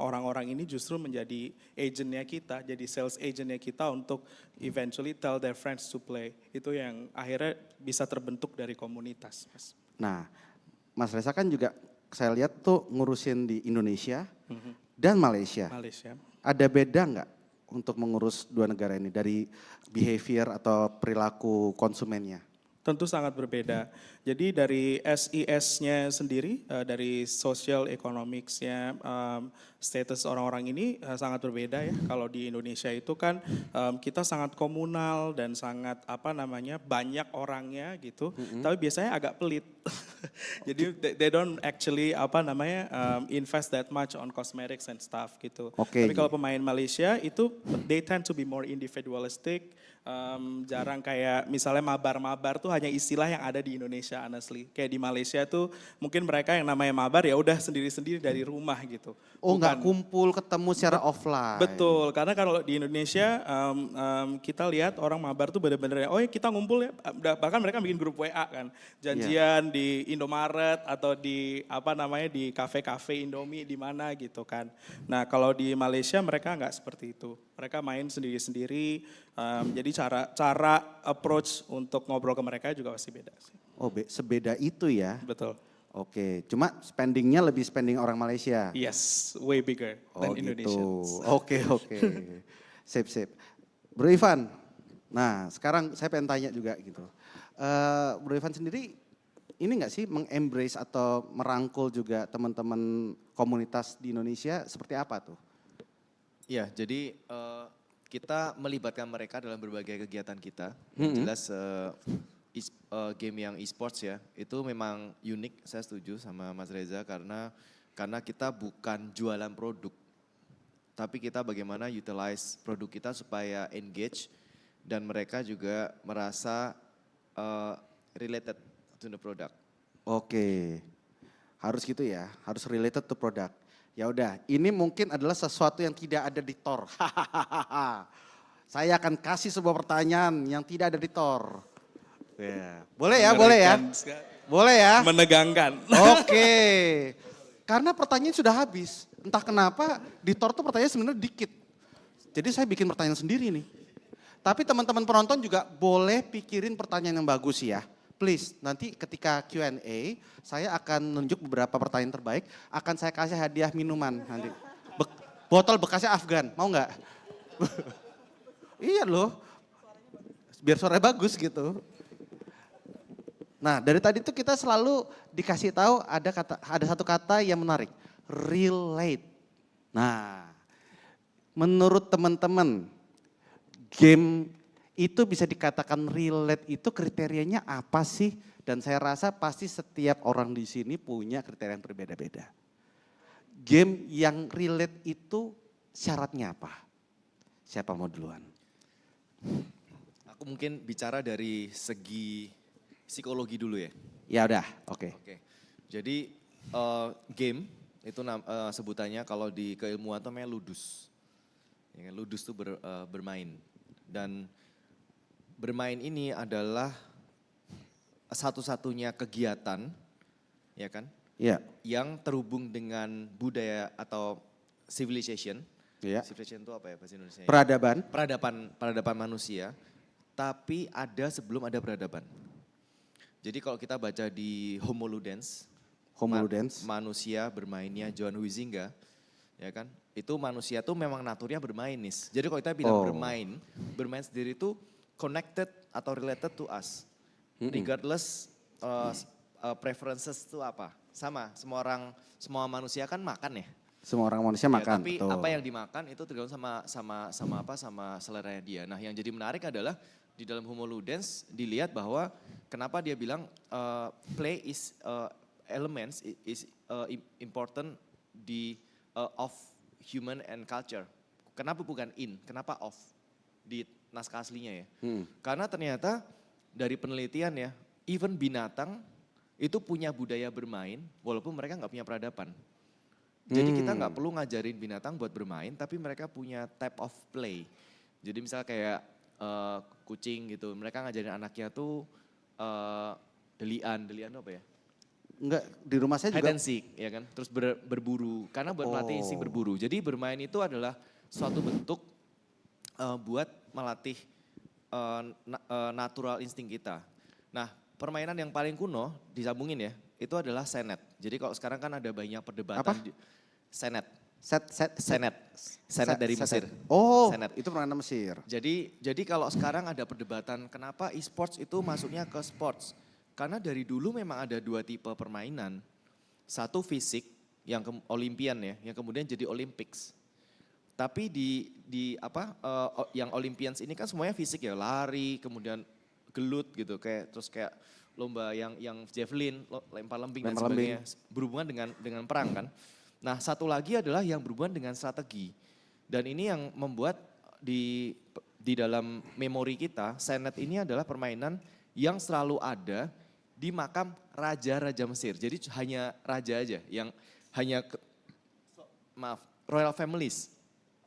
orang-orang ini justru menjadi agentnya kita, jadi sales agentnya kita untuk eventually tell their friends to play. Itu yang akhirnya bisa terbentuk dari komunitas. Mas. Nah, Mas Reza kan juga saya lihat tuh ngurusin di Indonesia dan Malaysia. Ada beda nggak untuk mengurus dua negara ini dari behavior atau perilaku konsumennya? Tentu sangat berbeda. Jadi dari SES-nya sendiri, dari social economics-nya, status orang-orang ini sangat berbeda ya. Kalau di Indonesia itu kan kita sangat komunal dan sangat banyak orangnya gitu. Tapi biasanya agak pelit. Jadi they don't actually invest that much on cosmetics and stuff gitu. Tapi kalau pemain Malaysia itu they tend to be more individualistic. Jarang kayak misalnya mabar-mabar tuh hanya istilah yang ada di Indonesia honestly. Kayak di Malaysia tuh mungkin mereka yang namanya mabar ya udah sendiri-sendiri dari rumah gitu. Oh nggak kumpul ketemu secara offline. Betul, karena kalau di Indonesia kita lihat orang mabar tuh bener-bener oh ya kita ngumpul ya, bahkan mereka bikin grup WA kan. Janjian di Indomaret atau di di kafe-kafe Indomie di mana gitu kan. Nah kalau di Malaysia mereka nggak seperti itu. Mereka main sendiri-sendiri, jadi cara approach untuk ngobrol ke mereka juga pasti beda sih. Oh sebeda itu ya? Betul. Oke, cuma spendingnya lebih spending orang Malaysia. Yes, way bigger than Indonesians. Oke. Sip. Bro Ivan, nah sekarang saya pengen tanya juga gitu. Bro Ivan sendiri ini nggak sih mengembrace atau merangkul juga teman-teman komunitas di Indonesia seperti apa tuh? Ya, jadi kita melibatkan mereka dalam berbagai kegiatan kita. Yang jelas game yang e-sports ya, itu memang unik, saya setuju sama Mas Reza karena kita bukan jualan produk, tapi kita bagaimana utilize produk kita supaya engage dan mereka juga merasa related to the product. Oke, harus gitu ya, harus related to product. Ya udah, ini mungkin adalah sesuatu yang tidak ada di Thor. Saya akan kasih sebuah pertanyaan yang tidak ada di Thor. Ya. Boleh ya. Boleh ya. Menegangkan. Oke. Karena pertanyaan sudah habis. Entah kenapa di Thor tuh pertanyaan sebenarnya dikit. Jadi saya bikin pertanyaan sendiri nih. Tapi teman-teman penonton juga boleh pikirin pertanyaan yang bagus ya. Please, nanti ketika Q&A saya akan nunjuk beberapa pertanyaan terbaik. Akan saya kasih hadiah minuman nanti. Botol bekasnya Afgan, mau nggak? Iya loh, biar suaranya bagus gitu. Nah dari tadi tuh kita selalu dikasih tahu ada satu kata yang menarik, relate. Nah menurut teman-teman game itu bisa dikatakan relate itu kriterianya apa sih? Dan saya rasa pasti setiap orang di sini punya kriteria yang berbeda-beda. Game yang relate itu syaratnya apa? Siapa mau duluan? Aku mungkin bicara dari segi psikologi dulu ya. Ya udah, oke. Jadi game itu sebutannya kalau di keilmuan itu namanya ludus. Ya, ludus itu bermain. Dan bermain ini adalah satu-satunya kegiatan, ya kan? Iya. Yang terhubung dengan budaya atau civilization. Iya. Civilization itu apa ya bahasa Indonesia? Peradaban. Peradaban manusia, tapi ada sebelum ada peradaban. Jadi kalau kita baca di Homo Ludens, manusia bermainnya John Huizinga, ya kan? Itu manusia tuh memang naturnya bermain nih. Jadi kalau kita bilang bermain sendiri itu connected atau related to us. Regardless preferences itu apa. Sama, semua manusia kan makan ya. Semua orang manusia makan. Tapi betul. apa yang dimakan itu tergantung sama selera dia. Nah yang jadi menarik adalah di dalam Homo Ludens dilihat bahwa kenapa dia bilang play is elements is important of human and culture. Kenapa bukan kenapa of di naskah aslinya ya. Karena ternyata dari penelitian ya, even binatang itu punya budaya bermain walaupun mereka nggak punya peradaban. Jadi kita nggak perlu ngajarin binatang buat bermain, tapi mereka punya type of play. Jadi misalnya kayak kucing gitu, mereka ngajarin anaknya tuh delian itu apa ya? Enggak, di rumah saya juga. Hide and seek, ya kan? Terus berburu, karena buat melatih insting berburu. Jadi bermain itu adalah suatu bentuk buat melatih natural insting kita. Nah permainan yang paling kuno, disambungin ya, itu adalah senet. Jadi kalau sekarang kan ada banyak perdebatan. Apa? Senet. Senet dari Mesir. Oh, Senet. itu permainan Mesir. Jadi kalau sekarang ada perdebatan kenapa e-sports itu masuknya ke sports. Karena dari dulu memang ada dua tipe permainan. Satu fisik yang Olympian ya, yang kemudian jadi Olympics. Tapi yang Olympians ini kan semuanya fisik ya, lari, kemudian gelut gitu, terus kayak lomba yang javelin, lempar lembing dan sebagainya, berhubungan dengan perang kan. Nah satu lagi adalah yang berhubungan dengan strategi. Dan ini yang membuat di dalam memori kita, senet ini adalah permainan yang selalu ada di makam raja-raja Mesir. Jadi hanya raja aja yang royal families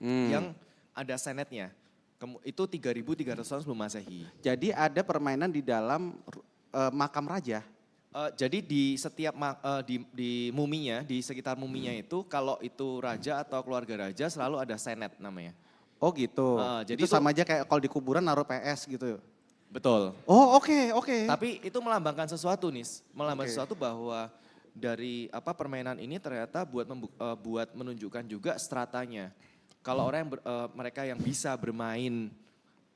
yang ada senetnya. Itu 3.300 tahun sebelum Masehi. Jadi ada permainan di dalam makam raja. Jadi di setiap di muminya, di sekitar muminya itu kalau itu raja atau keluarga raja selalu ada senet namanya. Oh gitu. Jadi itu sama aja kayak kalau di kuburan naruh PS gitu. Betul. Oh oke. Tapi itu melambangkan sesuatu nih, melambangkan sesuatu bahwa dari permainan ini ternyata buat menunjukkan juga stratanya. Kalau mereka yang bisa bermain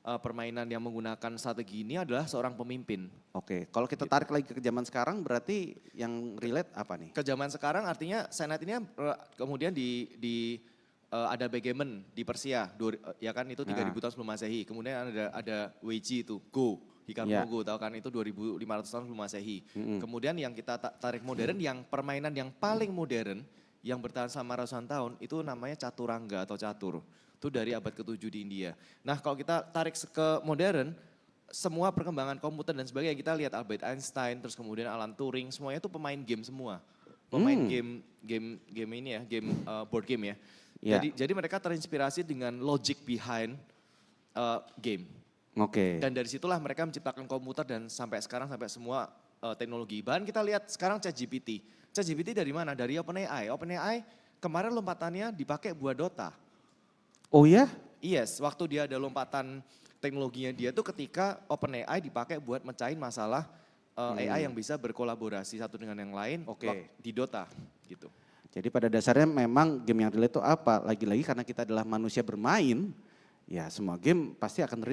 permainan yang menggunakan strategi ini adalah seorang pemimpin. Oke, kalau kita tarik lagi ke zaman sekarang berarti yang relate apa nih? Ke zaman sekarang artinya Senate ini kemudian ada backgammon di Persia, ya kan itu 3000 tahun sebelum Masehi. Kemudian ada Weiji itu, Go, Hikarno Go, tahu kan itu 2500 tahun sebelum Masehi. Kemudian yang kita tarik modern, yang permainan yang paling modern, yang bertahan selama ratusan tahun, itu namanya caturangga atau catur. Itu dari abad ke-7 di India. Nah kalau kita tarik ke modern, semua perkembangan komputer dan sebagainya, kita lihat Albert Einstein, terus kemudian Alan Turing, semuanya itu pemain game semua. Pemain game ini ya, board game ya. Jadi mereka terinspirasi dengan logic behind game. Dan dari situlah mereka menciptakan komputer dan sampai sekarang sampai semua teknologi. Bahkan kita lihat sekarang ChatGPT. ChatGPT dari mana? Dari OpenAI. OpenAI kemarin lompatannya dipakai buat Dota. Oh ya? Yes, waktu dia ada lompatan teknologinya dia tuh ketika OpenAI dipakai buat mecahin masalah AI yang bisa berkolaborasi satu dengan yang lain di Dota gitu. Jadi pada dasarnya memang game yang relate itu apa? Lagi-lagi karena kita adalah manusia bermain, ya semua game pasti akan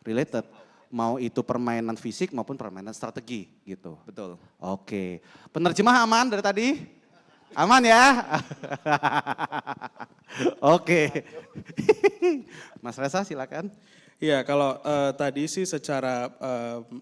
related. Mau itu permainan fisik maupun permainan strategi gitu. Betul. Oke, penerjemah aman dari tadi? Aman ya? Oke. Mas Reza silakan. Ya kalau tadi sih secara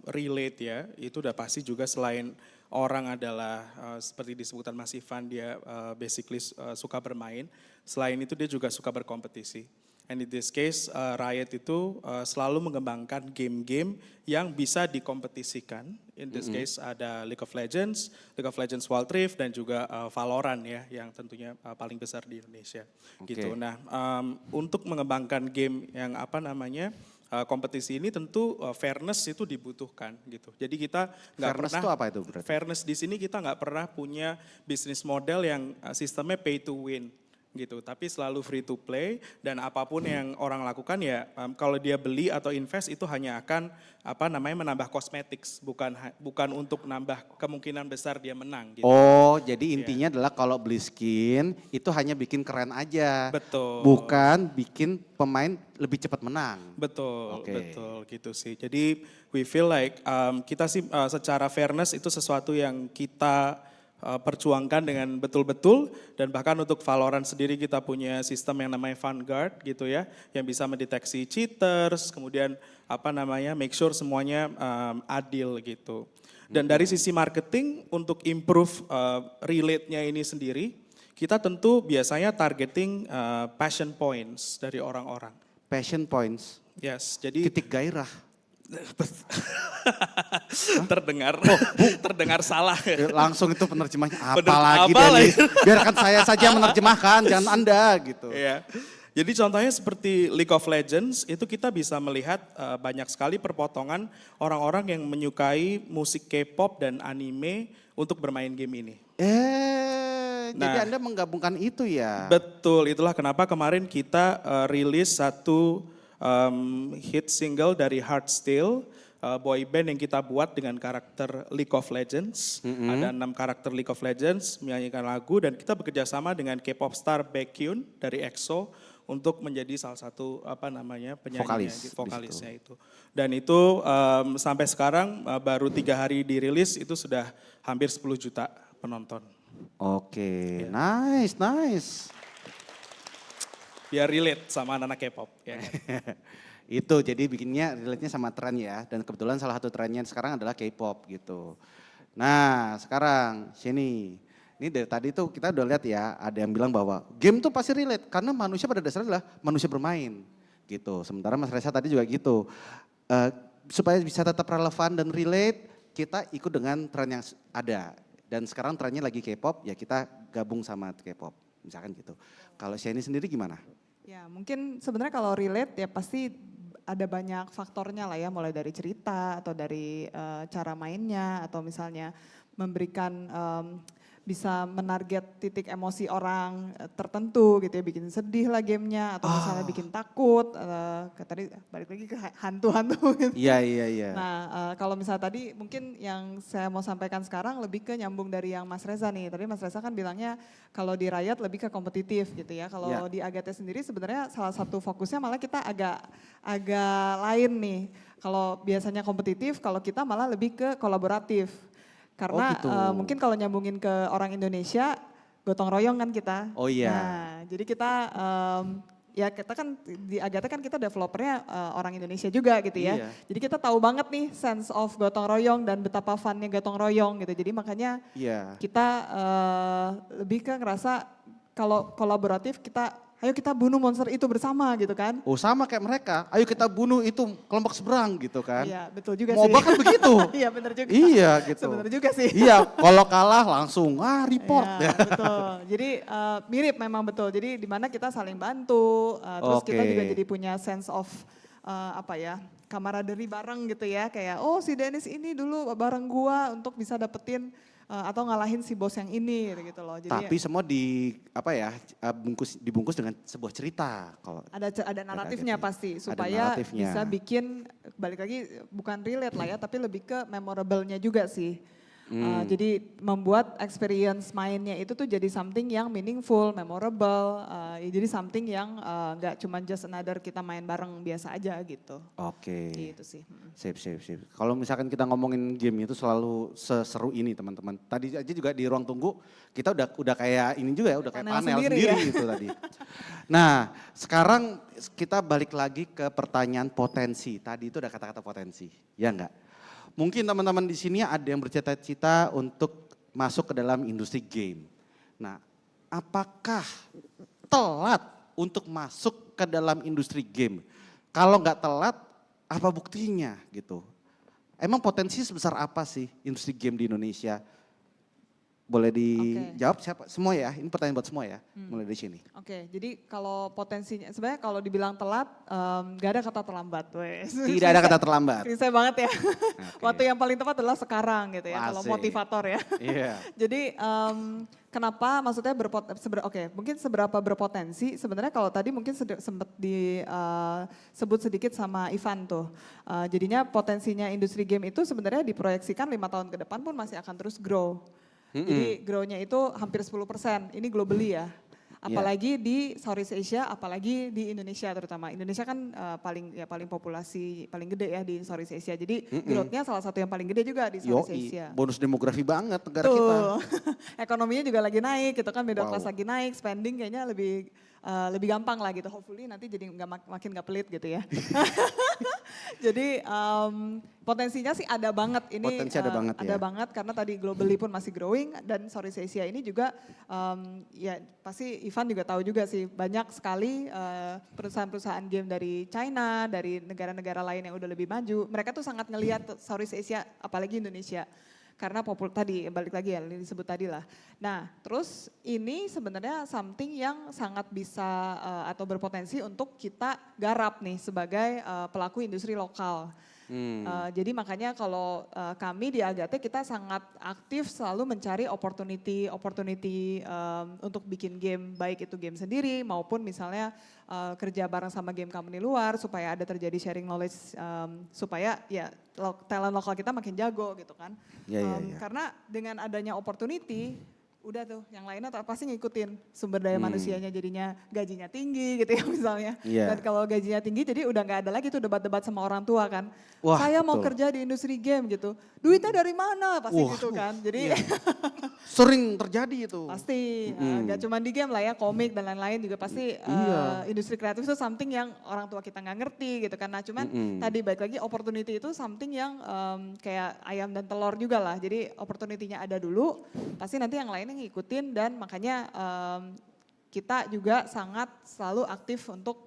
relate ya, itu udah pasti juga selain orang adalah seperti disebutkan Mas Ivan, dia basically suka bermain. Selain itu dia juga suka berkompetisi. And in this case, Riot itu selalu mengembangkan game-game yang bisa dikompetisikan. In this case ada League of Legends Wild Rift, dan juga Valorant ya, yang tentunya paling besar di Indonesia. Gitu. Nah, untuk mengembangkan game yang kompetisi ini tentu fairness itu dibutuhkan gitu. Jadi kita nggak pernah. Fairness itu apa itu berarti? Fairness di sini kita nggak pernah punya bisnis model yang sistemnya pay to win gitu, tapi selalu free to play, dan apapun yang orang lakukan ya kalau dia beli atau invest itu hanya akan menambah cosmetics, bukan untuk nambah kemungkinan besar dia menang gitu. Oh, jadi intinya adalah kalau beli skin itu hanya bikin keren aja. Betul. Bukan bikin pemain lebih cepat menang. Betul, betul gitu sih. Jadi we feel like kita sih secara fairness itu sesuatu yang kita perjuangkan dengan betul-betul, dan bahkan untuk Valorant sendiri kita punya sistem yang namanya Vanguard gitu ya, yang bisa mendeteksi cheaters, kemudian make sure semuanya adil gitu. Dan dari sisi marketing untuk improve relate-nya ini sendiri, kita tentu biasanya targeting passion points dari orang-orang. Passion points? Yes, jadi titik gairah. Terdengar salah. Langsung itu penerjemahnya apalagi Dennis. Biarkan saya saja menerjemahkan, jangan Anda gitu. Iya. Jadi contohnya seperti League of Legends itu kita bisa melihat banyak sekali perpotongan orang-orang yang menyukai musik K-pop dan anime untuk bermain game ini. Jadi Anda menggabungkan itu ya? Betul, itulah kenapa kemarin kita rilis satu hit single dari Heartstale, boy band yang kita buat dengan karakter League of Legends. Ada 6 karakter League of Legends menyanyikan lagu, dan kita bekerja sama dengan K-pop star Baekhyun dari EXO untuk menjadi salah satu penyanyi vokalisnya itu. Dan itu sampai sekarang baru 3 hari dirilis itu sudah hampir 10 juta penonton. Oke, nice. Biar relate sama anak-anak K-pop. Ya kan? Itu jadi bikinnya relate-nya sama tren ya, dan kebetulan salah satu trennya sekarang adalah K-pop gitu. Nah sekarang sini, ini dari tadi tuh kita udah lihat ya, ada yang bilang bahwa game tuh pasti relate karena manusia pada dasarnya adalah manusia bermain gitu. Sementara Mas Reza tadi juga gitu, supaya bisa tetap relevan dan relate, kita ikut dengan tren yang ada. Dan sekarang trennya lagi K-pop, ya kita gabung sama K-pop, misalkan gitu. Kalau Shani sendiri gimana? Ya mungkin sebenarnya kalau relate ya pasti ada banyak faktornya lah ya, mulai dari cerita atau dari cara mainnya, atau misalnya memberikan bisa menarget titik emosi orang tertentu gitu ya, bikin sedih lah gamenya atau misalnya bikin takut, tadi balik lagi ke hantu-hantu gitu. Iya. Nah kalau misalnya tadi mungkin yang saya mau sampaikan sekarang lebih ke nyambung dari yang Mas Reza nih. Tadi Mas Reza kan bilangnya kalau di Riot lebih ke kompetitif gitu ya. Kalau di Agate sendiri sebenarnya salah satu fokusnya malah kita agak lain nih. Kalau biasanya kompetitif, kalau kita malah lebih ke kolaboratif. Karena gitu. mungkin kalau nyambungin ke orang Indonesia, gotong royong kan kita. Oh iya. Nah, jadi kita ya kita kan di Agate kan kita developernya orang Indonesia juga gitu ya. Iya. Jadi kita tahu banget nih sense of gotong royong dan betapa funnya gotong royong gitu. Jadi makanya kita lebih ke ngerasa kalau kolaboratif kita, ayo kita bunuh monster itu bersama gitu kan. Oh sama kayak mereka, ayo kita bunuh itu kelompok seberang gitu kan. Iya betul juga MOBA sih. kan begitu. Iya benar juga. Iya gitu. Sebenar juga sih. Iya kalau kalah langsung report. Iya, betul. Jadi mirip memang betul. Jadi di mana kita saling bantu, terus kita juga jadi punya sense of camaraderie bareng gitu ya. Kayak oh si Dennis ini dulu bareng gua untuk bisa dapetin atau ngalahin si bos yang ini gitu loh. Jadi tapi semua dibungkus dengan sebuah cerita. Kalau ada naratifnya pasti supaya bisa bikin balik lagi bukan relate lah ya, tapi lebih ke memorable-nya juga sih. Jadi membuat experience mainnya itu tuh jadi something yang meaningful, memorable, jadi something yang nggak cuma just another kita main bareng biasa aja gitu. Oke. Gitu sih. Sip. Kalau misalkan kita ngomongin game itu selalu seseru ini teman-teman. Tadi aja juga di ruang tunggu kita udah kayak ini juga ya, udah kayak panel sendiri ya? Gitu tadi. Nah sekarang kita balik lagi ke pertanyaan potensi. Tadi itu ada kata-kata potensi, ya enggak? Mungkin teman-teman di sini ada yang bercita-cita untuk masuk ke dalam industri game. Nah, apakah telat untuk masuk ke dalam industri game? Kalau nggak telat, apa buktinya gitu? Emang potensi sebesar apa sih industri game di Indonesia? Boleh dijawab siapa? Semua ya, ini pertanyaan buat semua ya, mulai dari sini. Oke, jadi kalau potensinya, sebenarnya kalau dibilang telat, gak ada kata terlambat. Tidak ada kata terlambat. Klise banget ya. Waktu yang paling tepat adalah sekarang gitu ya, kalau Asik. motivator ya. Iya. Jadi kenapa maksudnya mungkin seberapa berpotensi, sebenarnya kalau tadi mungkin sempat disebut sedikit sama Ivan tuh. Jadinya potensinya industri game itu sebenarnya diproyeksikan 5 tahun ke depan pun masih akan terus grow. Jadi grow-nya itu hampir 10%, ini globally ya. Apalagi di Southeast Asia, apalagi di Indonesia terutama. Indonesia kan paling populasi paling gede ya di Southeast Asia. Jadi growth-nya salah satu yang paling gede juga di Southeast Asia. Bonus demografi banget negara kita. Ekonominya juga lagi naik gitu kan, middle class lagi naik, spending kayaknya lebih gampang lah gitu. Hopefully nanti jadi makin gak pelit gitu ya. Jadi potensinya sih ada banget. Ini potensi ada banget ada banget karena tadi globally pun masih growing dan Southeast Asia ini juga ya pasti Ivan juga tahu juga sih banyak sekali perusahaan-perusahaan game dari China, dari negara-negara lain yang udah lebih maju. Mereka tuh sangat ngelihat Southeast Asia apalagi Indonesia. Karena tadi balik lagi ya ini disebut tadi lah. Nah terus ini sebenarnya something yang sangat bisa atau berpotensi untuk kita garap nih sebagai pelaku industri lokal. Jadi makanya kalau kami di Agate kita sangat aktif selalu mencari opportunity untuk bikin game, baik itu game sendiri maupun misalnya kerja bareng sama game company luar supaya ada terjadi sharing knowledge supaya ya talent lokal kita makin jago gitu kan. Karena dengan adanya opportunity udah tuh yang lainnya pasti ngikutin sumber daya manusianya jadinya gajinya tinggi gitu ya misalnya. Dan kalau gajinya tinggi jadi udah gak ada lagi tuh debat-debat sama orang tua kan. Wah, saya mau kerja di industri game gitu. Duitnya dari mana pasti gitu kan. Jadi sering terjadi itu. pasti gak cuma di game lah ya, komik dan lain-lain juga pasti industri kreatif itu something yang orang tua kita gak ngerti gitu kan. Nah cuman tadi balik lagi opportunity itu something yang kayak ayam dan telur juga lah. Jadi opportunity-nya ada dulu, pasti nanti yang lainnya ngikutin dan makanya kita juga sangat selalu aktif untuk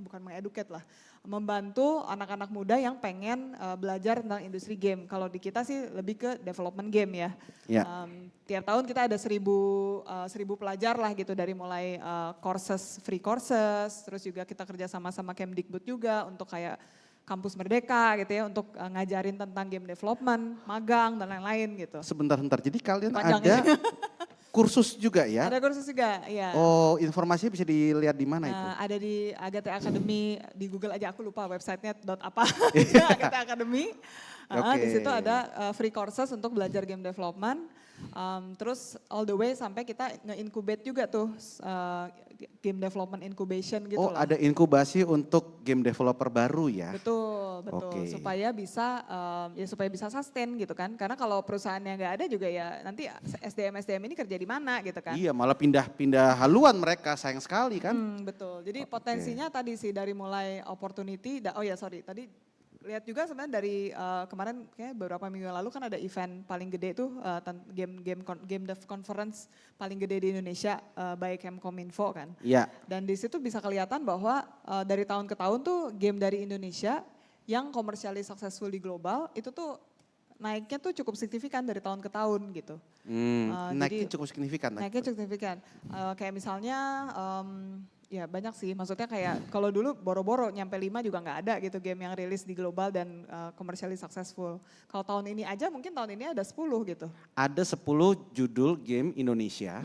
bukan mengeduket lah, membantu anak-anak muda yang pengen belajar tentang industri game. Kalau di kita sih lebih ke development game ya. Tiap tahun kita ada 1.000 pelajar lah gitu dari mulai free courses, terus juga kita kerja sama Kemdikbud juga untuk kayak kampus Merdeka gitu ya untuk ngajarin tentang game development, magang dan lain-lain gitu. Sebentar, jadi kalian Panjang ada ya. kursus juga ya? Ada kursus juga, ya. Oh, informasinya bisa dilihat di mana itu? Ada di Agate Academy, di Google aja aku lupa websitenya apa. Agate Academy. Di situ ada free courses untuk belajar game development. Terus all the way sampai kita nge-incubate juga tuh game development incubation gitu Oh, lah. ada inkubasi untuk game developer baru ya? Betul. Supaya bisa sustain gitu kan. Karena kalau perusahaannya nggak ada juga ya nanti SDM ini kerja di mana gitu kan. Iya, malah pindah haluan mereka, sayang sekali kan? Betul. Jadi potensinya tadi sih dari mulai opportunity. Tadi lihat juga sebenarnya dari kemarin kayak beberapa minggu lalu kan ada event paling gede tuh game dev conference paling gede di Indonesia by Kemenkomarves kan. Iya. Dan di situ bisa kelihatan bahwa dari tahun ke tahun tuh game dari Indonesia yang commercially successful di global itu tuh naiknya tuh cukup signifikan dari tahun ke tahun gitu. Naiknya cukup signifikan. Naiknya cukup signifikan. Kayak misalnya ya banyak sih, maksudnya kayak kalau dulu boro-boro nyampe 5 juga nggak ada gitu game yang rilis di global dan commercially successful. Kalau tahun ini aja mungkin tahun ini ada 10 gitu. Ada 10 judul game Indonesia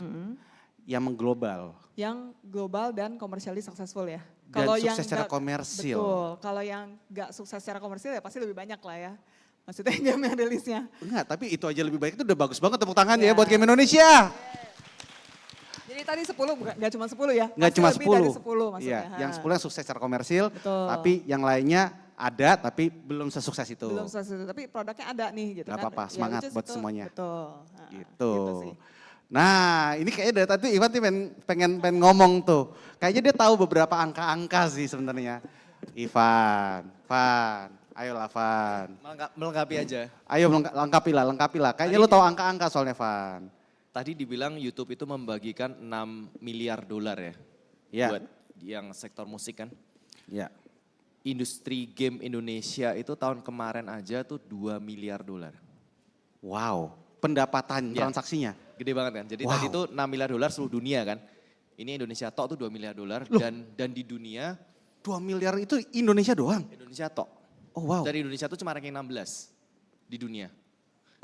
yang mengglobal. Yang global dan commercially successful ya. Dan sukses secara komersil. Betul, kalau yang nggak sukses secara komersil ya pasti lebih banyak lah ya. Maksudnya game yang rilisnya. Enggak, tapi itu aja lebih baik, itu udah bagus banget tepuk tangan ya buat game Indonesia. Jadi tadi 10, nggak cuma 10 ya? Nggak cuma 10. Lebih dari 10 maksudnya. Iya, yang 10 yang sukses secara komersil, Betul. tapi yang lainnya ada tapi belum sesukses itu. Belum sukses, tapi produknya ada nih gitu Gak kan. apa-apa, Ya, semangat which is buat itu, semuanya. Betul. Gitu. sih. Nah, ini kayaknya dari tadi Ivan tuh pengen ngomong tuh. Kayaknya dia tahu beberapa angka-angka sih sebenarnya. Ivan, ayolah Van. Melengkapi aja. Ayo lengkapi lah. Kayaknya lu tahu angka-angka soalnya Van. Tadi dibilang YouTube itu membagikan 6 miliar dolar ya. Iya. Buat yang sektor musik kan. Iya. Industri game Indonesia itu tahun kemarin aja tuh 2 miliar dolar. Wow, pendapatan transaksinya. Gede banget kan. Jadi tadi itu 6 miliar dolar seluruh dunia kan. Ini Indonesia tok tuh 2 miliar dolar dan di dunia 2 miliar itu Indonesia doang? Indonesia tok. Oh wow. Dari Indonesia tuh cuma ranking 16 di dunia.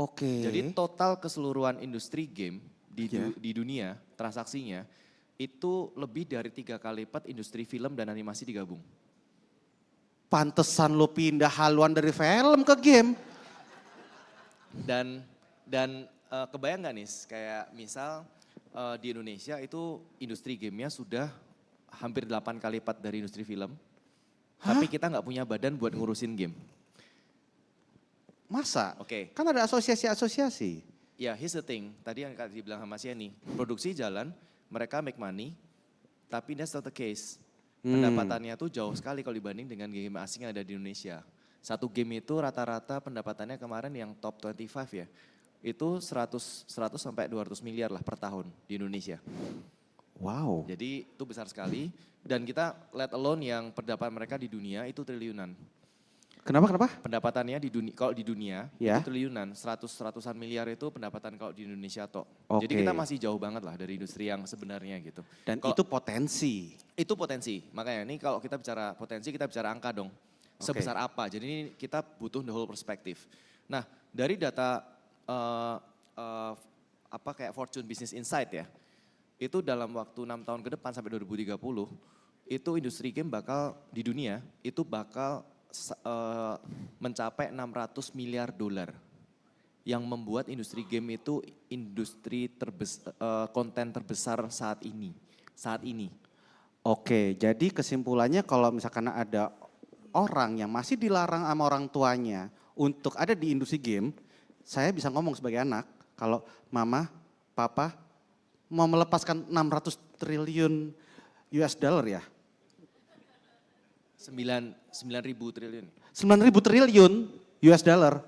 Oke. Jadi total keseluruhan industri game di dunia transaksinya itu lebih dari 3 kali lipat industri film dan animasi digabung. Pantesan lo pindah haluan dari film ke game. Dan kebayang gak nih kayak misal di Indonesia itu industri gamenya sudah hampir 8 kali lipat dari industri film. Tapi kita gak punya badan buat ngurusin game. Masa? Oke. Kan ada asosiasi-asosiasi. Ya, here's the thing. Tadi yang dibilang sama Siani, produksi jalan, mereka make money, tapi that's not the case. Pendapatannya tuh jauh sekali kalau dibanding dengan game asing yang ada di Indonesia. Satu game itu rata-rata pendapatannya kemarin yang top 25 ya, itu 100 sampai 200 miliar lah per tahun di Indonesia. Wow. Jadi itu besar sekali dan kita let alone yang pendapatan mereka di dunia itu triliunan. Kenapa? Pendapatannya kalau di dunia ya. itu triliunan, ratusan miliar itu pendapatan kalau di Indonesia tok. Oke. Jadi kita masih jauh banget lah dari industri yang sebenarnya gitu. Dan itu potensi. Itu potensi, makanya ini kalau kita bicara potensi kita bicara angka dong. Sebesar apa, jadi ini kita butuh the whole perspective. Nah dari data kayak Fortune Business Insight ya, itu dalam waktu 6 tahun ke depan sampai 2030, itu industri game bakal di dunia, itu bakal mencapai 600 miliar dolar. Yang membuat industri game itu industri konten terbesar saat ini. Oke, jadi kesimpulannya kalau misalkan ada orang yang masih dilarang sama orang tuanya untuk ada di industri game, saya bisa ngomong sebagai anak, kalau mama, papa mau melepaskan 600 triliun US dollar ya? 9.000 triliun. 9.000 triliun US dollar.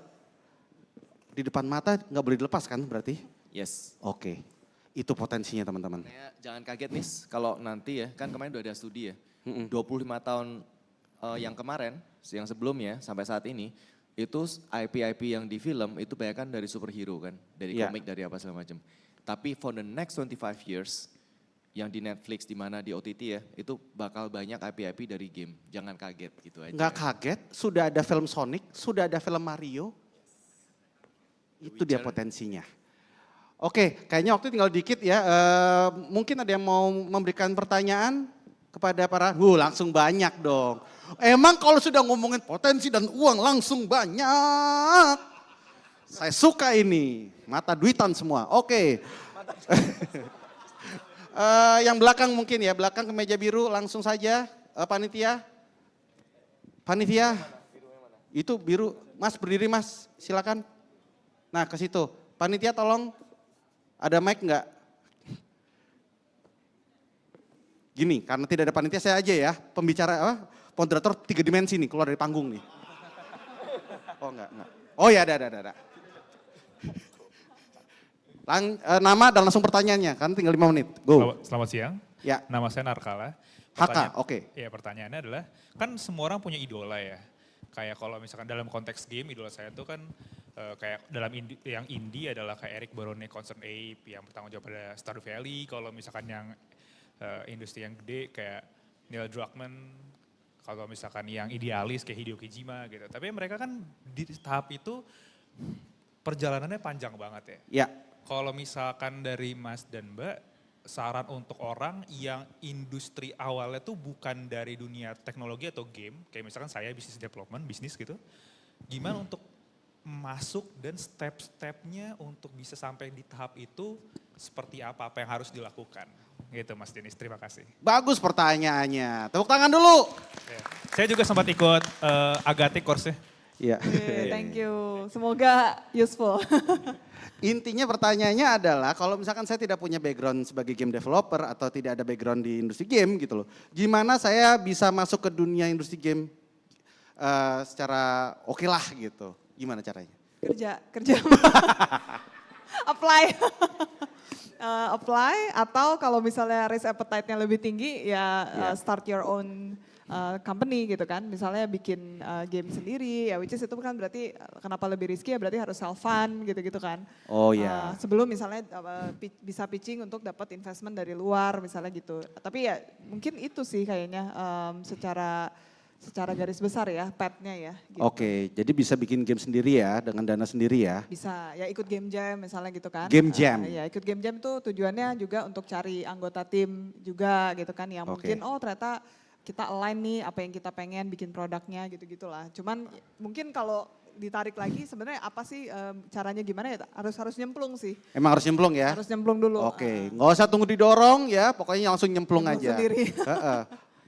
Di depan mata nggak boleh dilepaskan berarti? Yes. Oke, itu potensinya teman-teman. Jangan kaget nih kalau nanti ya, kan kemarin udah ada studi ya, 25 tahun yang kemarin, yang sebelumnya sampai saat ini, itu IP yang di film itu banyak kan dari superhero kan, dari komik, dari apa segala macam. Tapi for the next 25 years, yang di Netflix, di mana di OTT ya, itu bakal banyak IP-IP dari game. Jangan kaget gitu aja. Nggak kaget, sudah ada film Sonic, sudah ada film Mario. Itu dia potensinya. Oke, kayaknya waktu tinggal dikit ya. Mungkin ada yang mau memberikan pertanyaan kepada para, langsung banyak dong. Emang kalau sudah ngomongin potensi dan uang langsung banyak. Saya suka ini, mata duitan semua. Oke. Yang belakang mungkin ya, belakang ke meja biru langsung saja, panitia. Panitia, itu biru, Mas berdiri Mas, silakan. Nah ke situ, panitia tolong, ada mic enggak? Gini, karena tidak ada panitia saya aja ya, pembicara, moderator 3 dimensi nih, keluar dari panggung nih. Oh enggak. Oh ya ada. Nama dan langsung pertanyaannya, kan tinggal 5 menit. Go. Selamat siang. Ya. Nama saya Narkala. Haka, oke. Ya pertanyaannya adalah, kan semua orang punya idola ya. Kayak kalau misalkan dalam konteks game, idola saya tuh kan kayak dalam yang indie adalah kayak Eric Barone, Concern Ape, yang bertanggung jawab pada Stardew Valley. Kalau misalkan yang industri yang gede kayak Neil Druckmann, kalau misalkan yang idealis kayak Hideo Kojima gitu. Tapi mereka kan di tahap itu perjalanannya panjang banget ya. Ya. Kalau misalkan dari Mas dan Mbak, saran untuk orang yang industri awalnya tuh bukan dari dunia teknologi atau game, kayak misalkan saya bisnis development, bisnis gitu, gimana untuk masuk dan step-stepnya untuk bisa sampai di tahap itu seperti apa yang harus dilakukan. Gitu Mas Denis, terima kasih. Bagus pertanyaannya, tepuk tangan dulu. Saya juga sempat ikut Agate course-nya. Iya. Thank you, semoga useful. Intinya pertanyaannya adalah kalau misalkan saya tidak punya background sebagai game developer atau tidak ada background di industri game gitu loh. Gimana saya bisa masuk ke dunia industri game secara oke lah gitu. Gimana caranya? Kerja. Apply. Apply atau kalau misalnya risk appetite-nya lebih tinggi ya start your own company gitu kan. Misalnya bikin game sendiri ya, which is itu kan berarti kenapa lebih risky ya, berarti harus self fund gitu-gitu kan. Oh ya. Sebelum misalnya bisa pitching untuk dapat investment dari luar misalnya gitu. Tapi ya mungkin itu sih kayaknya secara garis besar ya, path-nya ya. Gitu. Oke, jadi bisa bikin game sendiri ya, dengan dana sendiri ya. Bisa, ya ikut game jam misalnya gitu kan. Game jam. Ya ikut game jam tuh tujuannya juga untuk cari anggota tim juga gitu kan. Yang mungkin ternyata kita align nih apa yang kita pengen bikin produknya gitu-gitulah. Cuman mungkin kalau ditarik lagi sebenarnya apa sih caranya gimana ya, harus nyemplung sih. Emang harus nyemplung ya? Harus nyemplung dulu. Oke, nggak usah tunggu didorong ya, pokoknya langsung nyemplung aja. Sendiri.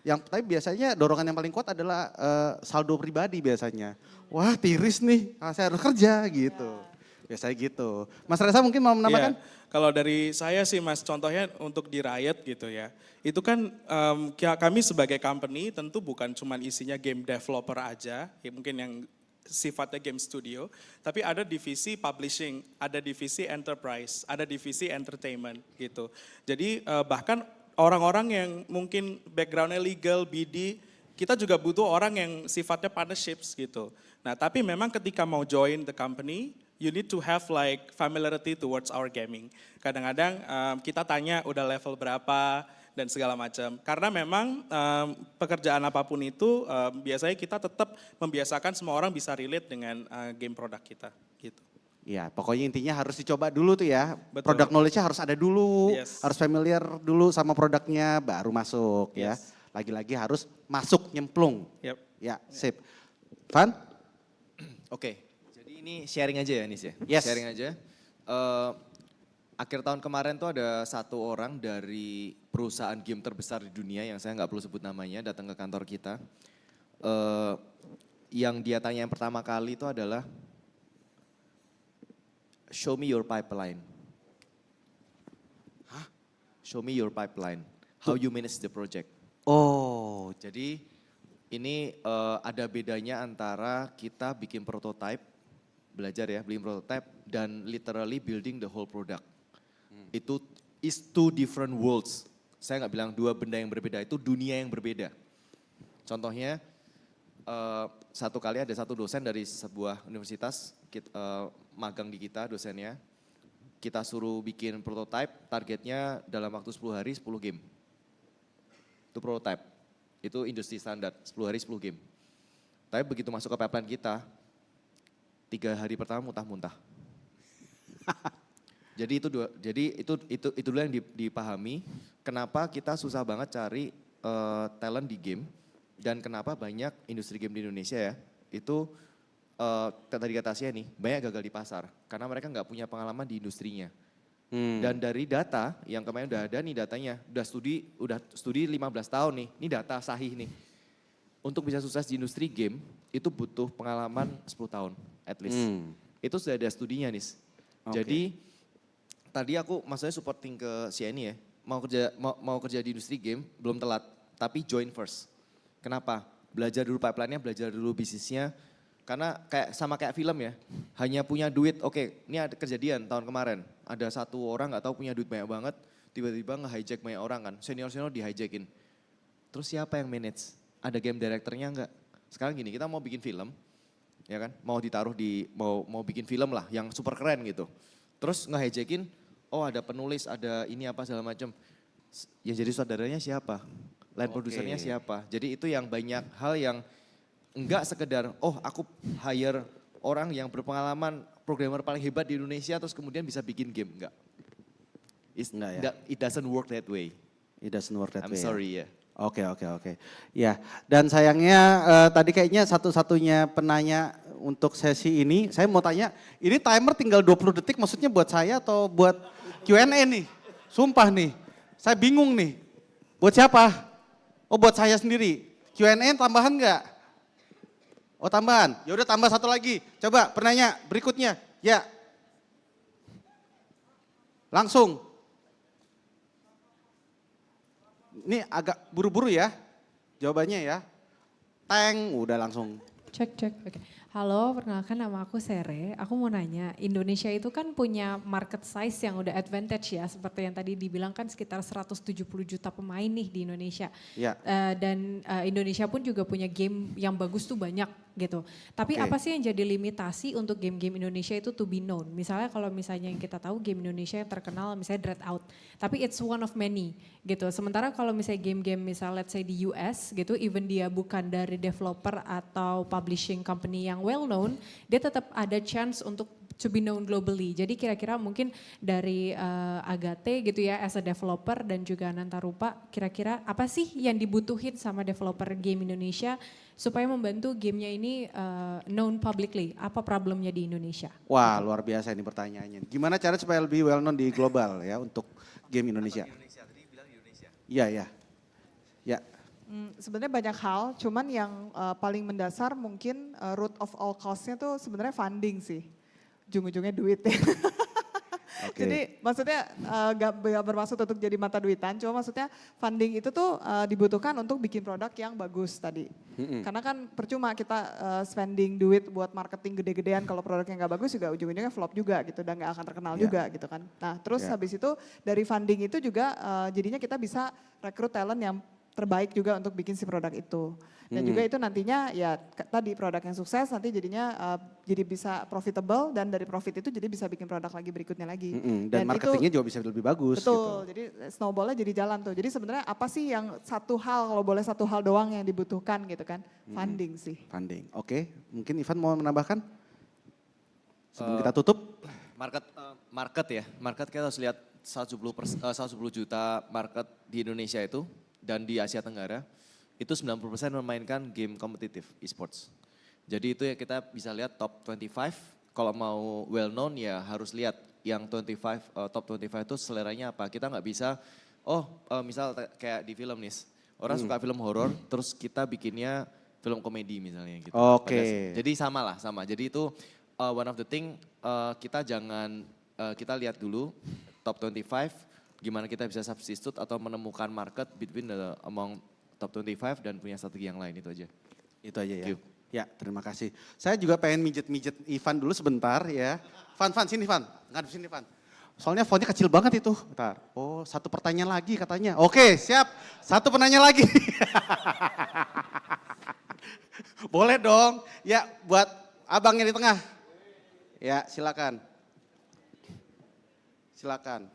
Tapi biasanya dorongan yang paling kuat adalah saldo pribadi biasanya. Wah tiris nih, saya harus kerja gitu. Biasanya gitu. Mas Reza mungkin mau menambahkan? Kalau dari saya sih Mas, contohnya untuk di Riot gitu ya. Itu kan kami sebagai company tentu bukan cuma isinya game developer aja, ya mungkin yang sifatnya game studio, tapi ada divisi publishing, ada divisi enterprise, ada divisi entertainment gitu. Jadi bahkan orang-orang yang mungkin backgroundnya legal, BD, kita juga butuh orang yang sifatnya partnerships gitu. Nah tapi memang ketika mau join the company, you need to have like familiarity towards our gaming. Kadang-kadang kita tanya udah level berapa dan segala macam. Karena memang pekerjaan apapun itu biasanya kita tetap membiasakan semua orang bisa relate dengan game produk kita gitu. Ya, pokoknya intinya harus dicoba dulu tuh ya. Betul. Produk knowledge-nya harus ada dulu, harus familiar dulu sama produknya baru masuk ya. Lagi-lagi harus masuk nyemplung. Ya, sip. Van? Oke, jadi ini sharing aja ya Nis ya? Yes. Sharing aja. Akhir tahun kemarin tuh ada satu orang dari perusahaan game terbesar di dunia yang saya nggak perlu sebut namanya datang ke kantor kita. Yang dia tanya yang pertama kali itu adalah, show me your pipeline. Hah? Show me your pipeline. How you manage the project. Oh. Jadi ini ada bedanya antara kita bikin prototype, belajar ya, bikin prototype, dan literally building the whole product. Itu is two different worlds. Saya nggak bilang dua benda yang berbeda, itu dunia yang berbeda. Contohnya, satu kali ada satu dosen dari sebuah universitas, magang di kita dosennya. kita suruh bikin prototype, targetnya dalam waktu 10 hari 10 game. Itu prototype, itu industri standar, 10 hari 10 game. Tapi begitu masuk ke pipeline kita, 3 hari pertama muntah-muntah. Jadi itu dulu yang dipahami, kenapa kita susah banget cari talent di game, dan kenapa banyak industri game di Indonesia ya, itu tadi kata Asia nih, banyak gagal di pasar, karena mereka nggak punya pengalaman di industrinya. Dan dari data, yang kemarin udah ada nih datanya, udah studi 15 tahun nih, ini data sahih nih. Untuk bisa sukses di industri game, itu butuh pengalaman 10 tahun at least. Itu sudah ada studinya nih. Jadi tadi aku maksudnya supporting ke Siani ya, mau kerja di industri game belum telat, tapi join first. Kenapa? Belajar dulu pipeline-nya, belajar dulu bisnisnya. Karena kayak film ya, hanya punya duit, oke, ini ada kejadian tahun kemarin, ada satu orang nggak tahu punya duit banyak banget, tiba-tiba nge-hijack banyak orang kan, senior-senior di-hijackin. Terus siapa yang manage? Ada game directornya nggak? Sekarang gini, kita mau bikin film, ya kan, mau ditaruh di, mau bikin film lah yang super keren gitu. Terus nge-hijackin, oh ada penulis, ada ini apa segala macam. Ya jadi saudaranya siapa? Line produsernya siapa? Jadi itu yang banyak hal yang enggak sekedar, oh aku hire orang yang berpengalaman, programmer paling hebat di Indonesia terus kemudian bisa bikin game. Enggak. It doesn't work that way. It doesn't work that way. I'm sorry ya. Oke. Ya, dan sayangnya tadi kayaknya satu-satunya penanya untuk sesi ini, saya mau tanya, ini timer tinggal 20 detik maksudnya buat saya atau buat Q&A nih? Sumpah nih, saya bingung nih. Buat siapa? Oh buat saya sendiri. Q&A tambahan enggak? Oh tambahan, ya udah tambah satu lagi. Coba penanya berikutnya, ya. Langsung. Ini agak buru-buru ya, jawabannya ya. Teng, udah langsung. Cek. Oke. Halo, perkenalkan nama aku Sere. Aku mau nanya, Indonesia itu kan punya market size yang udah advantage ya, seperti yang tadi dibilang kan sekitar 170 juta pemain nih di Indonesia. Ya. Dan Indonesia pun juga punya game yang bagus tuh banyak gitu. Tapi apa sih yang jadi limitasi untuk game-game Indonesia itu to be known? Misalnya kalau misalnya yang kita tahu game Indonesia yang terkenal misalnya Dread Out, tapi it's one of many gitu. Sementara kalau misalnya game-game misalnya let's say di US gitu, even dia bukan dari developer atau publishing company yang well known, dia tetap ada chance untuk to be known globally. Jadi kira-kira mungkin dari Agate gitu ya as a developer dan juga Nantarupa, kira-kira apa sih yang dibutuhin sama developer game Indonesia supaya membantu gamenya ini known publicly? Apa problemnya di Indonesia? Wah luar biasa ini pertanyaannya. Gimana cara supaya lebih well known di global ya untuk game Indonesia? Iya. Sebenarnya banyak hal, cuman yang paling mendasar mungkin root of all cost-nya tuh sebenarnya funding sih. Ujung-ujungnya duit ya. Jadi maksudnya gak bermaksud untuk jadi mata duitan, cuma maksudnya funding itu tuh dibutuhkan untuk bikin produk yang bagus tadi. Karena kan percuma kita spending duit buat marketing gede-gedean kalau produknya gak bagus juga ujung-ujungnya flop juga gitu dan gak akan terkenal juga gitu kan. Nah terus habis itu dari funding itu juga jadinya kita bisa rekrut talent yang terbaik juga untuk bikin si produk itu. Dan juga itu nantinya ya tadi produk yang sukses nanti jadinya jadi bisa profitable dan dari profit itu jadi bisa bikin produk lagi berikutnya lagi. Dan marketingnya juga bisa lebih bagus. Betul, gitu. jadi snowballnya jadi jalan tuh. Jadi sebenarnya apa sih yang satu hal, kalau boleh satu hal doang yang dibutuhkan gitu kan? Funding sih. Funding, oke. Mungkin Ivan mau menambahkan? Sebelum kita tutup. Market ya, market kita harus lihat 110 juta market di Indonesia itu. Dan di Asia Tenggara, itu 90% memainkan game kompetitif, e-sports. Jadi itu ya kita bisa lihat top 25, kalau mau well known ya harus lihat yang 25, top 25 itu seleranya apa. Kita nggak bisa, misal kayak di film nih, orang suka film horor, terus kita bikinnya film komedi misalnya gitu. Oke. Jadi sama. Jadi itu one of the thing, kita jangan, kita lihat dulu top 25, gimana kita bisa substitute atau menemukan market between among top 25 dan punya strategi yang lain, itu aja. Itu aja ya. Ya terima kasih. Saya juga pengen mijet-mijet Ivan dulu sebentar ya. Van sini Van, ngadep sini Van. Soalnya fontnya kecil banget itu. Bentar. Oh satu pertanyaan lagi katanya. Oke siap, satu penanya lagi. Boleh dong. Ya buat abangnya di tengah. Ya silakan. Silakan.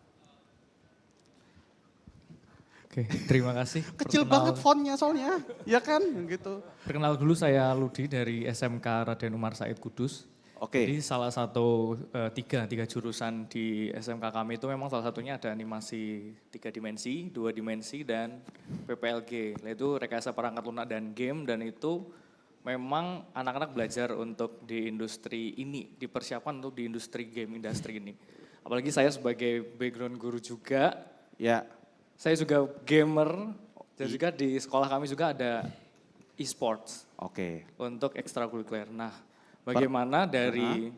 Oke, terima kasih. Kecil banget fontnya soalnya, ya kan gitu. Perkenal dulu saya Ludi dari SMK Raden Umar Said Kudus. Oke. Jadi salah satu tiga jurusan di SMK kami itu memang salah satunya ada animasi 3 dimensi, 2 dimensi dan PPLG, yaitu rekayasa perangkat lunak dan game, dan itu memang anak-anak belajar untuk di industri ini, dipersiapkan untuk di industri game industri ini. Apalagi saya sebagai background guru juga. Ya. Saya juga gamer, dan juga di sekolah kami juga ada e-sports. Oke. Untuk ekstrakurikuler. Nah, bagaimana dari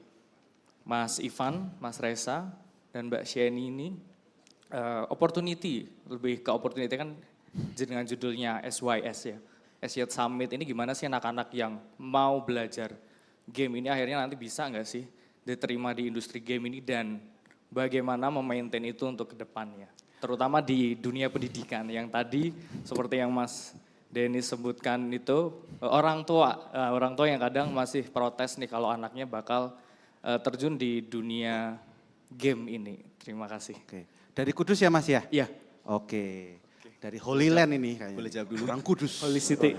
Mas Ivan, Mas Reza, dan Mbak Sheni ini, opportunity, lebih ke opportunity kan dengan judulnya SYS ya, Youth Summit ini gimana sih anak-anak yang mau belajar game ini akhirnya nanti bisa nggak sih diterima di industri game ini, dan bagaimana memaintain itu untuk kedepannya. Terutama di dunia pendidikan yang tadi seperti yang Mas Dennis sebutkan itu, orang tua yang kadang masih protes nih kalau anaknya bakal terjun di dunia game ini. Terima kasih. Oke. Dari Kudus ya Mas ya? Iya. Oke. Dari Holy Land ini kayaknya. Boleh jawab dulu. Orang Kudus. Holy City.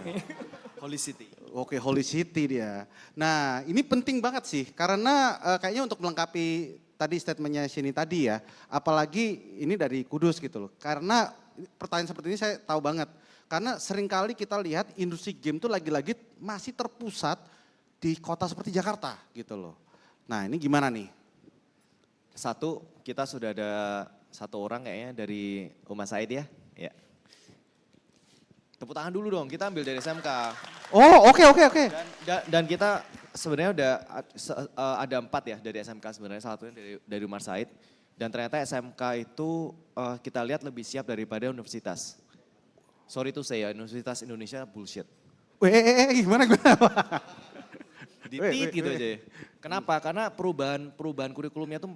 Holy City. Oke, Holy City dia. Nah, ini penting banget sih karena kayaknya untuk melengkapi tadi statementnya Shini tadi ya, apalagi ini dari Kudus gitu loh. Karena pertanyaan seperti ini saya tahu banget. Karena seringkali kita lihat industri game tuh lagi-lagi masih terpusat di kota seperti Jakarta gitu loh. Nah ini gimana nih? Satu, kita sudah ada satu orang kayaknya dari Umar Said ya. Ya. Tepuk tangan dulu dong, kita ambil dari SMK. Oh oke. Dan kita sebenarnya udah ada 4 ya dari SMK sebenarnya, salah satunya dari Umar Said. Dan ternyata SMK itu kita lihat lebih siap daripada universitas. Sorry to say ya, Universitas Indonesia bullshit. Gimana? Ditit gitu aja ya. Kenapa? Karena perubahan kurikulumnya tuh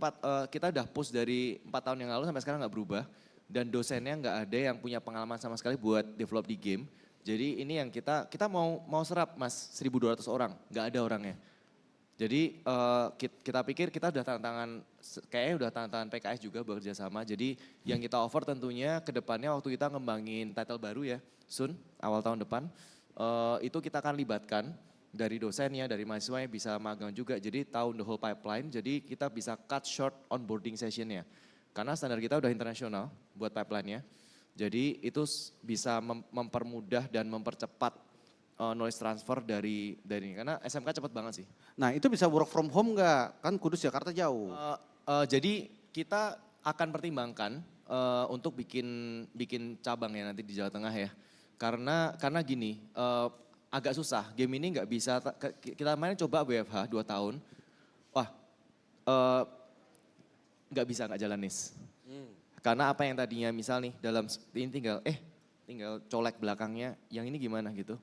kita udah push dari 4 tahun yang lalu sampai sekarang nggak berubah. Dan dosennya nggak ada yang punya pengalaman sama sekali buat develop di game. Jadi ini yang kita mau serap Mas 1.200 orang, nggak ada orangnya. Jadi kita pikir kita udah kayaknya udah tantangan PKS juga bekerja sama. Jadi yang kita offer tentunya ke depannya waktu kita ngembangin title baru ya, soon, awal tahun depan. Itu kita akan libatkan dari dosennya, dari mahasiswanya bisa magang juga. Jadi tahu the whole pipeline, jadi kita bisa cut short onboarding sessionnya. Karena standar kita udah internasional buat pipeline-nya. Jadi itu bisa mempermudah dan mempercepat knowledge transfer dari ini. Karena SMK cepat banget sih. Nah itu bisa work from home nggak? Kan Kudus Jakarta jauh. Jadi kita akan pertimbangkan untuk bikin cabang ya nanti di Jawa Tengah ya. Karena gini, agak susah. Game ini nggak bisa, kita main coba WFH 2 tahun. Wah, nggak bisa, nggak jalan nis. Karena apa yang tadinya misal nih ini tinggal colek belakangnya, yang ini gimana gitu.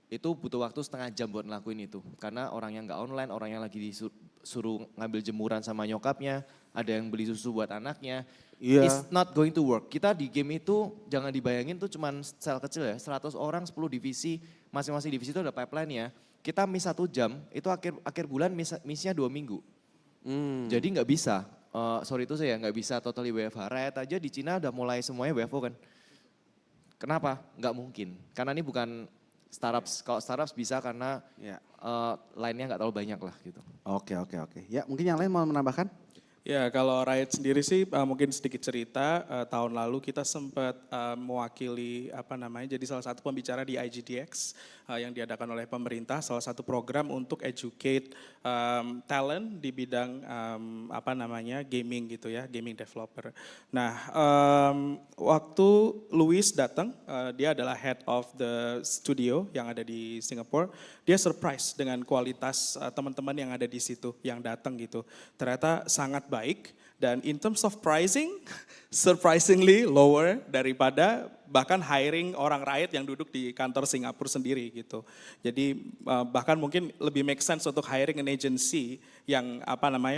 Itu butuh waktu setengah jam buat ngelakuin itu. Karena orang yang nggak online, orang yang lagi disuruh ngambil jemuran sama nyokapnya, ada yang beli susu buat anaknya. Iya. It's not going to work. Kita di game itu jangan dibayangin tuh cuman sel kecil ya, 100 orang, 10 divisi, masing-masing divisi itu ada pipeline ya. Kita miss 1 jam, itu akhir bulan missnya 2 minggu. Jadi nggak bisa. Sorry itu saya nggak bisa totally WFH. Riot aja di Cina udah mulai semuanya WFO kan. Kenapa? Nggak mungkin. Karena ini bukan startups. Kalau startups bisa karena lainnya nggak terlalu banyak lah gitu. Oke. Ya mungkin yang lain mau menambahkan? Ya kalau Riot sendiri sih mungkin sedikit cerita, tahun lalu kita sempat mewakili jadi salah satu pembicara di IGDX yang diadakan oleh pemerintah, salah satu program untuk educate talent di bidang gaming gitu ya, gaming developer. Nah waktu Louis datang, dia adalah head of the studio yang ada di Singapore, dia surprise dengan kualitas teman-teman yang ada di situ yang datang gitu. Ternyata sangat baik dan in terms of pricing surprisingly lower daripada bahkan hiring orang Riot yang duduk di kantor Singapura sendiri gitu. Jadi bahkan mungkin lebih make sense untuk hiring an agency yang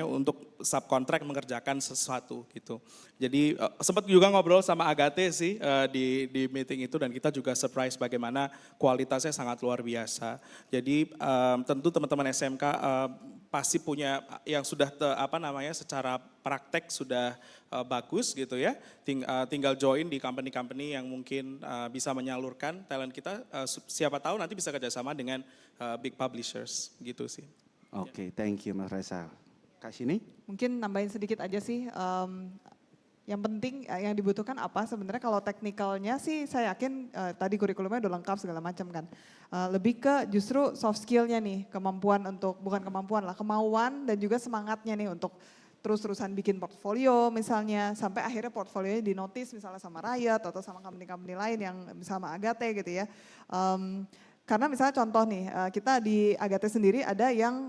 untuk subcontract mengerjakan sesuatu gitu. Jadi sempat juga ngobrol sama Agate sih di meeting itu dan kita juga surprise bagaimana kualitasnya sangat luar biasa. Jadi tentu teman-teman SMK pasti punya yang sudah secara praktek sudah bagus gitu ya. Tinggal join di company-company yang mungkin bisa menyalurkan talent kita. Siapa tahu nanti bisa kerjasama dengan big publishers gitu sih. Oke, thank you Mas Reza. Kak Sini? Mungkin nambahin sedikit aja sih. Yang penting yang dibutuhkan apa sebenarnya kalau teknikalnya sih saya yakin tadi kurikulumnya udah lengkap segala macam kan. Lebih ke justru soft skillnya nih, kemampuan untuk, bukan kemampuan lah, kemauan dan juga semangatnya nih untuk terus-terusan bikin portfolio misalnya, sampai akhirnya portfolionya dinotis misalnya sama Riot atau sama company-company lain yang sama Agate gitu ya. Karena misalnya contoh nih, kita di Agate sendiri ada yang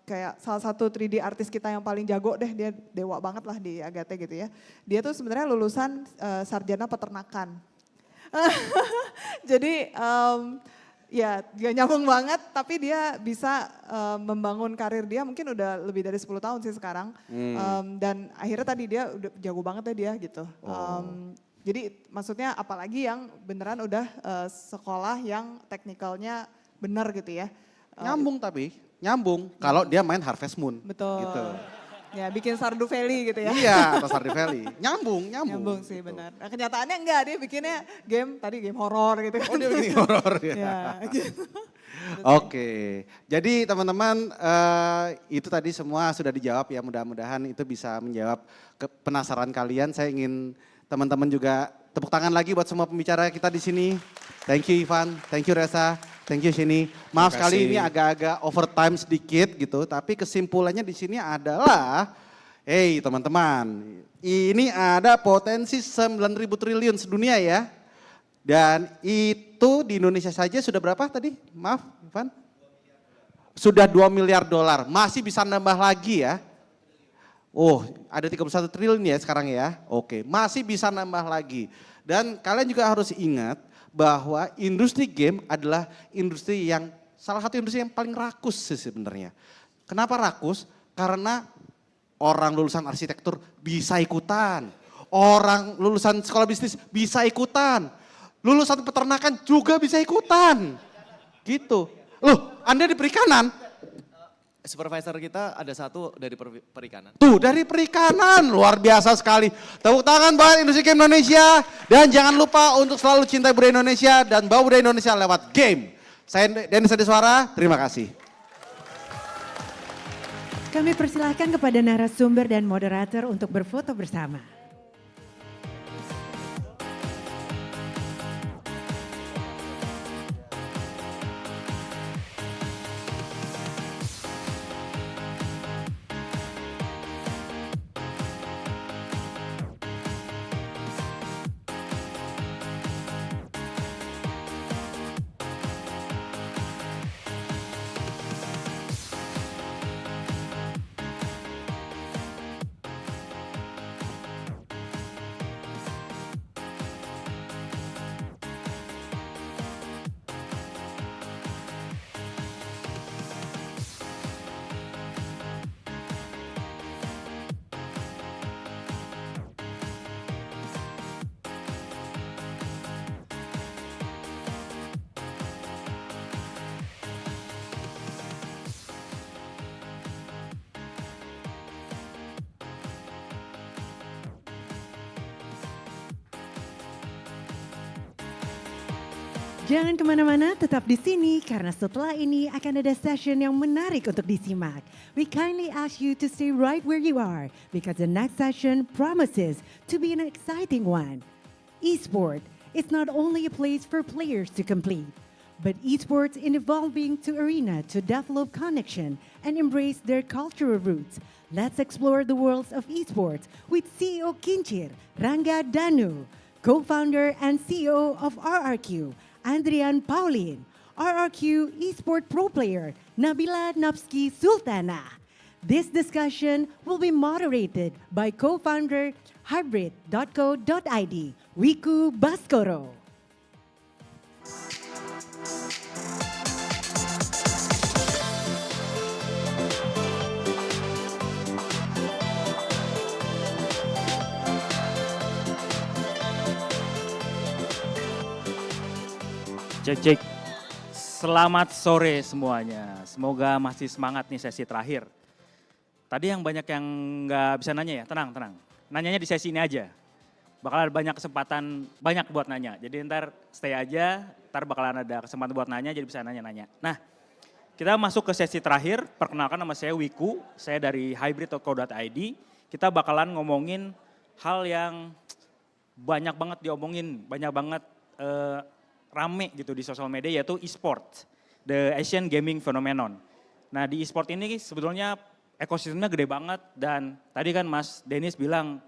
kayak salah satu 3D artis kita yang paling jago deh, dia dewa banget lah di Agate gitu ya. Dia tuh sebenarnya lulusan sarjana peternakan. Jadi ya gak nyambung banget, tapi dia bisa membangun karir dia mungkin udah lebih dari 10 tahun sih sekarang. Dan akhirnya tadi dia udah jago banget ya dia gitu. Jadi maksudnya apalagi yang beneran udah sekolah yang teknikalnya bener gitu ya. Nyambung tapi, nyambung kalau dia main Harvest Moon. Betul. Gitu. Ya bikin Stardew Valley gitu ya. Iya, atau Stardew Valley. Nyambung. Nyambung sih benar. Nah, kenyataannya enggak, dia bikinnya game horor gitu. Oh dia bikin horor ya. Ya gitu. Oke, jadi teman-teman itu tadi semua sudah dijawab ya, mudah-mudahan itu bisa menjawab penasaran kalian. Saya ingin teman-teman juga tepuk tangan lagi buat semua pembicara kita di sini. Thank you Ivan, thank you Reza, thank you Shini. Maaf sekali ini agak-agak overtime sedikit gitu, tapi kesimpulannya di sini adalah, hey teman-teman, ini ada potensi 9.000 triliun sedunia ya. Dan itu di Indonesia saja sudah berapa tadi? Maaf Ivan? Sudah 2 miliar dolar, masih bisa nambah lagi ya. Oh, ada 31 triliun ya sekarang ya. Oke, masih bisa nambah lagi. Dan kalian juga harus ingat bahwa industri game adalah industri yang salah satu industri yang paling rakus sih sebenarnya. Kenapa rakus? Karena orang lulusan arsitektur bisa ikutan. Orang lulusan sekolah bisnis bisa ikutan. Lulusan peternakan juga bisa ikutan. Gitu. Loh, Anda di perikanan? Supervisor kita ada satu dari perikanan. Tuh dari perikanan, luar biasa sekali. Tepuk tangan buat industri game Indonesia. Dan jangan lupa untuk selalu cintai budaya Indonesia dan bawa budaya Indonesia lewat game. Saya Denis Adiswara, terima kasih. Kami persilahkan kepada narasumber dan moderator untuk berfoto bersama. Jangan kemana-mana, tetap di sini karena setelah ini akan ada session yang menarik untuk disimak. We kindly ask you to stay right where you are because the next session promises to be an exciting one. Esport is not only a place for players to complete, but esports is evolving to arena to develop connection and embrace their cultural roots. Let's explore the worlds of esports with CEO Kincir, Rangga Danu, co-founder and CEO of RRQ, Andrian Paulin, RRQ Esport Pro Player, Nabila Napski Sultana. This discussion will be moderated by co-founder hybrid.co.id, Wiku Baskoro. Cek cek. Selamat sore semuanya. Semoga masih semangat nih sesi terakhir. Tadi yang banyak yang nggak bisa nanya ya, tenang. Nanyanya di sesi ini aja. Bakal ada banyak kesempatan, banyak buat nanya. Jadi ntar stay aja, ntar bakalan ada kesempatan buat nanya, jadi bisa nanya-nanya. Nah, kita masuk ke sesi terakhir. Perkenalkan nama saya Wiku, saya dari hybrid.co.id. Kita bakalan ngomongin hal yang banyak banget diomongin, banyak banget rame gitu di sosial media, yaitu e-sport, the Asian Gaming Phenomenon. Nah di e-sport ini sebetulnya ekosistemnya gede banget dan tadi kan Mas Dennis bilang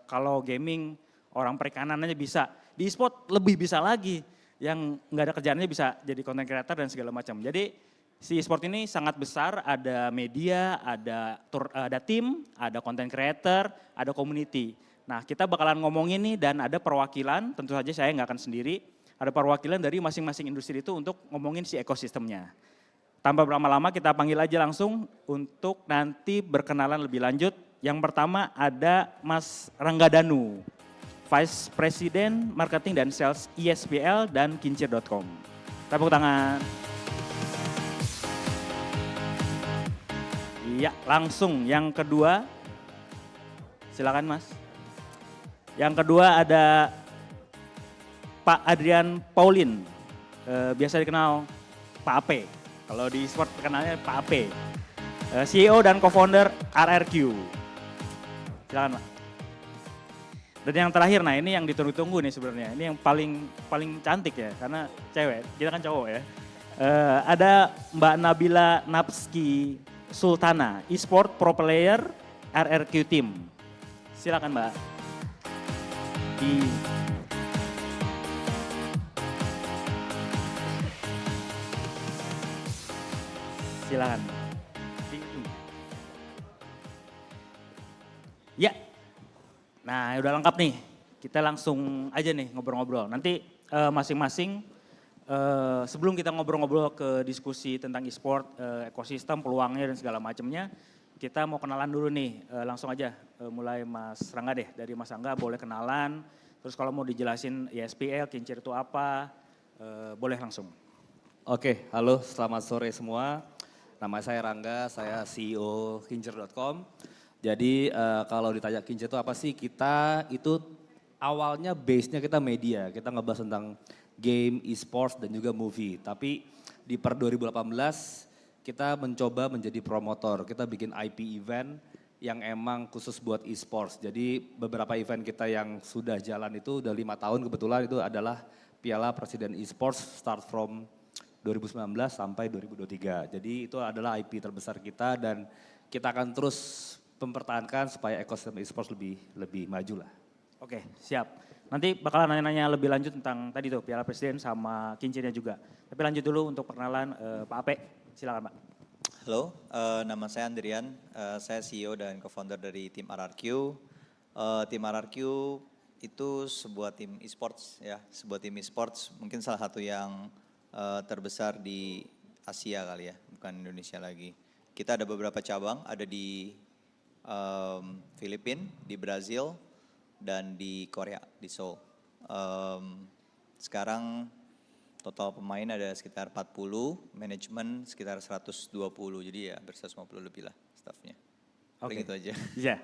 kalau gaming orang perikanan aja bisa, di e-sport lebih bisa lagi, yang nggak ada kerjaannya bisa jadi content creator dan segala macam. Jadi si e-sport ini sangat besar, ada media, ada tim, ada content creator, ada community. Nah kita bakalan ngomongin nih dan ada perwakilan, tentu saja saya nggak akan sendiri. Ada perwakilan dari masing-masing industri itu untuk ngomongin si ekosistemnya. Tanpa berlama-lama kita panggil aja langsung untuk nanti berkenalan lebih lanjut. Yang pertama ada Mas Rangga Danu, Vice President Marketing dan Sales ISPL dan Kincir.com. Tepuk tangan. Iya, langsung yang kedua. Silakan Mas. Yang kedua ada Pak Adrian Paulin, biasa dikenal Pak Ape. Kalau di sport terkenalnya Pak Ape. CEO dan co-founder RRQ. Silakan Pak. Dan yang terakhir, nah ini yang ditunggu-tunggu nih sebenarnya. Ini yang paling cantik ya, karena cewek, kita kan cowok ya. Ada Mbak Nabila Napski Sultana, e-sport pro player RRQ team. Silakan Mbak. Silakan. Ya. Nah, udah lengkap nih. Kita langsung aja nih ngobrol-ngobrol. Nanti masing-masing sebelum kita ngobrol-ngobrol ke diskusi tentang e-sport, ekosistem, peluangnya dan segala macamnya, kita mau kenalan dulu nih. Langsung aja mulai Mas Rangga deh. Dari Mas Rangga boleh kenalan. Terus kalau mau dijelasin ISPL, Kincir itu apa, boleh langsung. Oke, halo selamat sore semua. Nama saya Rangga, saya CEO Kincir.com. Jadi kalau ditanya Kincir itu apa sih? Kita itu awalnya base-nya kita media. Kita ngebahas tentang game, e-sports dan juga movie. Tapi di per 2018 kita mencoba menjadi promotor. Kita bikin IP event yang emang khusus buat e-sports. Jadi beberapa event kita yang sudah jalan itu udah 5 tahun kebetulan itu adalah Piala Presiden e-sports start from 2019 sampai 2023. Jadi itu adalah IP terbesar kita dan kita akan terus mempertahankan supaya ekosistem e-sports lebih maju lah. Oke, siap. Nanti bakalan nanya-nanya lebih lanjut tentang tadi tuh Piala Presiden sama Kincirnya juga. Tapi lanjut dulu untuk perkenalan Pak Ape. Silakan Pak. Halo, nama saya Andrian. Saya CEO dan co-founder dari tim RRQ. Tim RRQ itu sebuah tim e-sports ya, sebuah tim e-sports mungkin salah satu yang terbesar di Asia kali ya, bukan Indonesia lagi. Kita ada beberapa cabang, ada di Filipina, di Brazil, dan di Korea, di Seoul. Sekarang total pemain ada sekitar 40, manajemen sekitar 120, jadi ya hampir 150 lebih lah staffnya. Oke, gitu aja. Iya,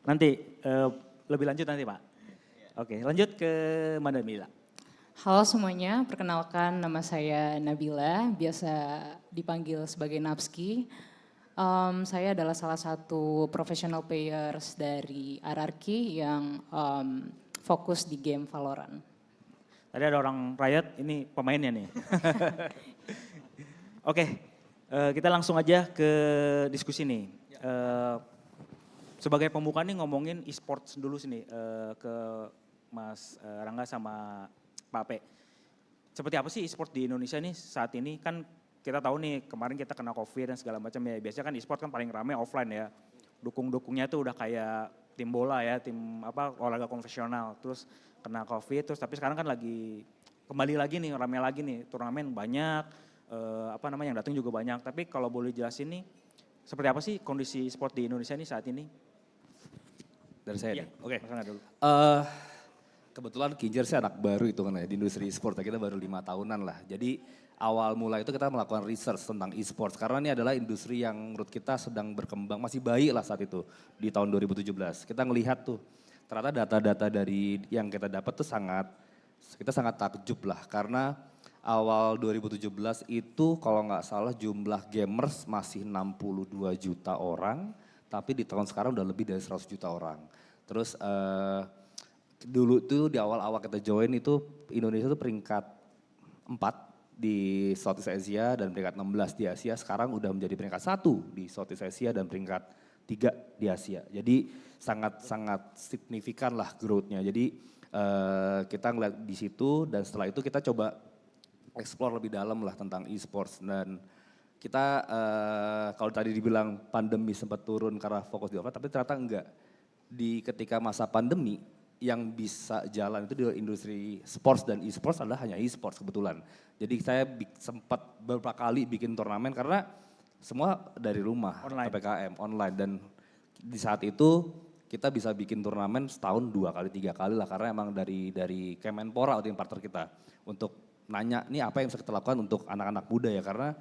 nanti lebih lanjut nanti Pak. Oke, lanjut ke Mbak Nabila. Halo semuanya, perkenalkan nama saya Nabila, biasa dipanggil sebagai Napski. Saya adalah salah satu professional players dari RRQ yang fokus di game Valorant. Tadi ada orang Riot, ini pemainnya nih. Oke, kita langsung aja ke diskusi nih. Sebagai pembuka nih ngomongin e-sports dulu sini ke Mas Rangga sama Pak Ape. Seperti apa sih e-sport di Indonesia nih saat ini? Kan kita tahu nih kemarin kita kena COVID dan segala macam ya. Biasanya kan e-sport kan paling ramai offline ya. Dukung-dukungnya tuh udah kayak tim bola ya, tim olahraga konvensional. Terus kena COVID, terus tapi sekarang kan lagi kembali lagi nih, ramai lagi nih. Turnamen banyak, yang datang juga banyak. Tapi kalau boleh jelasin nih, seperti apa sih kondisi e-sport di Indonesia nih saat ini? Dari saya ya, nih. Oke, Mas Rangga dulu. kebetulan Kinjer sih anak baru itu kan ya di industri e-sport, kita baru 5 tahunan lah. Jadi awal mula itu kita melakukan research tentang e-sports karena ini adalah industri yang menurut kita sedang berkembang, masih bayi lah saat itu di tahun 2017. Kita ngelihat tuh ternyata data-data dari yang kita dapat tuh kita sangat takjub lah karena awal 2017 itu kalau nggak salah jumlah gamers masih 62 juta orang, tapi di tahun sekarang udah lebih dari 100 juta orang. Terus dulu tuh di awal-awal kita join itu Indonesia tuh peringkat 4 di Southeast Asia dan peringkat 16 di Asia. Sekarang udah menjadi peringkat 1 di Southeast Asia dan peringkat 3 di Asia. Jadi sangat signifikan lah growth-nya. Jadi kita ngeliat di situ dan setelah itu kita coba explore lebih dalam lah tentang e-sports dan kita kalau tadi dibilang pandemi sempat turun karena fokus di offline, tapi ternyata enggak. Di ketika masa pandemi yang bisa jalan itu di industri sports dan e-sports adalah hanya e-sports kebetulan. Jadi saya sempat beberapa kali bikin turnamen karena semua dari rumah, PPKM, online. Dan di saat itu kita bisa bikin turnamen setahun 2 kali, 3 kali lah karena emang dari Kemenpora atau partner kita untuk nanya nih apa yang bisa kita lakukan untuk anak-anak muda ya karena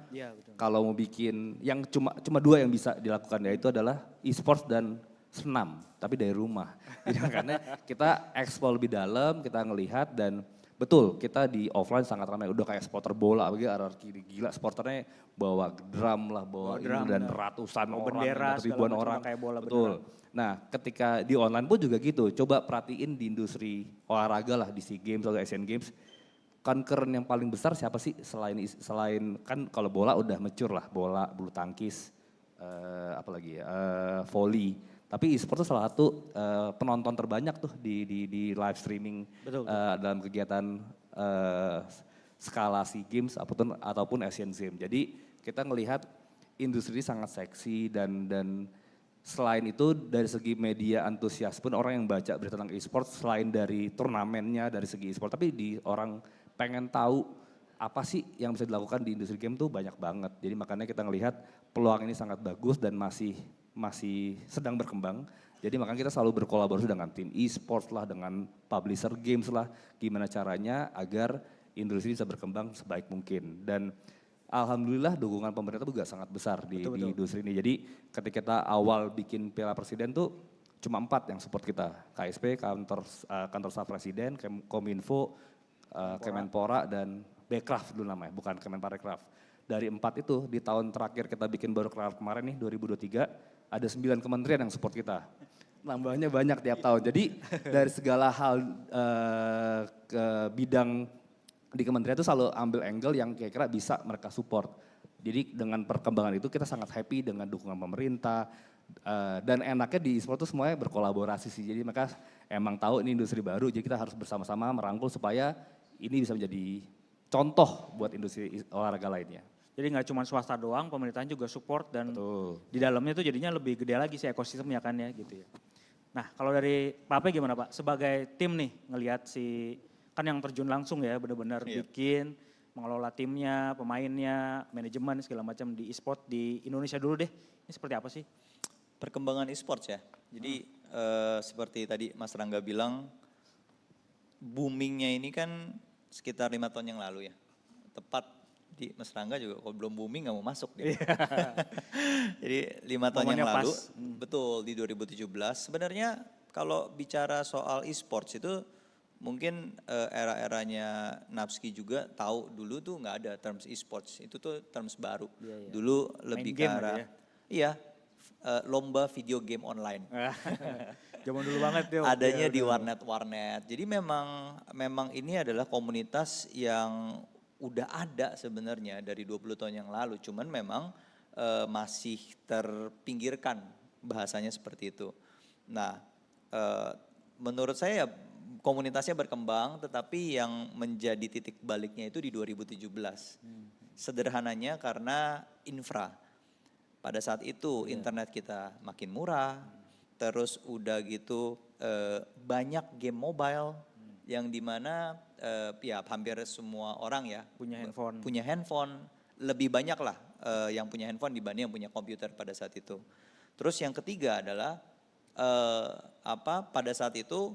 kalau mau bikin yang cuma 2 yang bisa dilakukan yaitu adalah e-sports dan senam tapi dari rumah. Jadi makanya kita eksplor lebih dalam, kita ngelihat dan betul kita di offline sangat ramai udah kayak supporter bola begitu gila supporternya bawa drum lah, bawa ini dan ratusan orang, bendera, ribuan orang. Kayak bola betul. Nah, ketika di online pun juga gitu. Coba perhatiin di industri olahraga lah di SEA Games atau Asian Games. Concurrent yang paling besar siapa sih selain kan kalau bola udah mature lah, bola, bulu tangkis, apalagi ya, volley. Tapi e-sport itu salah satu penonton terbanyak tuh di live streaming dalam kegiatan skala SEA Games ataupun Asian Games. Jadi kita ngelihat industri ini sangat seksi dan selain itu dari segi media antusias pun orang yang baca berita tentang e-sport selain dari turnamennya dari segi e-sport tapi orang pengen tahu apa sih yang bisa dilakukan di industri game tuh banyak banget. Jadi makanya kita ngelihat peluang ini sangat bagus dan masih sedang berkembang. Jadi makanya kita selalu berkolaborasi dengan tim e-sports lah, dengan publisher games lah. Gimana caranya agar industri bisa berkembang sebaik mungkin. Dan alhamdulillah dukungan pemerintah juga sangat besar di industri ini. Jadi ketika kita awal bikin Piala Presiden tuh cuma 4 yang support kita. KSP, kantor staf presiden, Kominfo, Kemenpora dan Bekraf dulu namanya, bukan Kemenparekraf. Dari 4 itu di tahun terakhir kita bikin baru kemarin nih 2023 ada 9 kementerian yang support kita. Nambahnya banyak tiap tahun. Jadi dari segala hal ke bidang di kementerian itu selalu ambil angle yang kira-kira bisa mereka support. Jadi dengan perkembangan itu kita sangat happy dengan dukungan pemerintah. Dan enaknya di e-sport itu semuanya berkolaborasi sih. Jadi mereka emang tahu ini industri baru, jadi kita harus bersama-sama merangkul supaya ini bisa menjadi contoh buat industri olahraga lainnya. Jadi nggak cuma swasta doang, pemerintahan juga support dan di dalamnya itu jadinya lebih gede lagi sih ekosistemnya kan ya gitu ya. Nah kalau dari Pak Ape gimana Pak? Sebagai tim nih ngelihat kan yang terjun langsung ya benar-benar bikin, mengelola timnya, pemainnya, manajemen segala macam di e-sport di Indonesia dulu deh. Ini seperti apa sih? Perkembangan e-sports ya. Jadi seperti tadi Mas Rangga bilang, boomingnya ini kan sekitar 5 tahun yang lalu ya. Tepat di Mas Rangga juga kalau belum booming nggak mau masuk dia. Jadi 5 tahun yang lalu, betul di 2017. Sebenarnya kalau bicara soal e-sports itu mungkin era-eranya Napski juga tahu dulu tuh nggak ada terms e-sports. Itu tuh terms baru. Dulu lebih ke arah, lomba video game online. Zaman dulu banget ya. Adanya di warnet. Jadi memang ini adalah komunitas yang udah ada sebenarnya dari 20 tahun yang lalu. Cuman memang masih terpinggirkan bahasanya seperti itu. Nah menurut saya komunitasnya berkembang tetapi yang menjadi titik baliknya itu di 2017. Sederhananya karena infra. Pada saat itu internet kita makin murah, terus udah gitu banyak game mobile yang dimana ya hampir semua orang ya punya handphone, lebih banyak lah yang punya handphone dibanding yang punya komputer pada saat itu. Terus yang ketiga adalah pada saat itu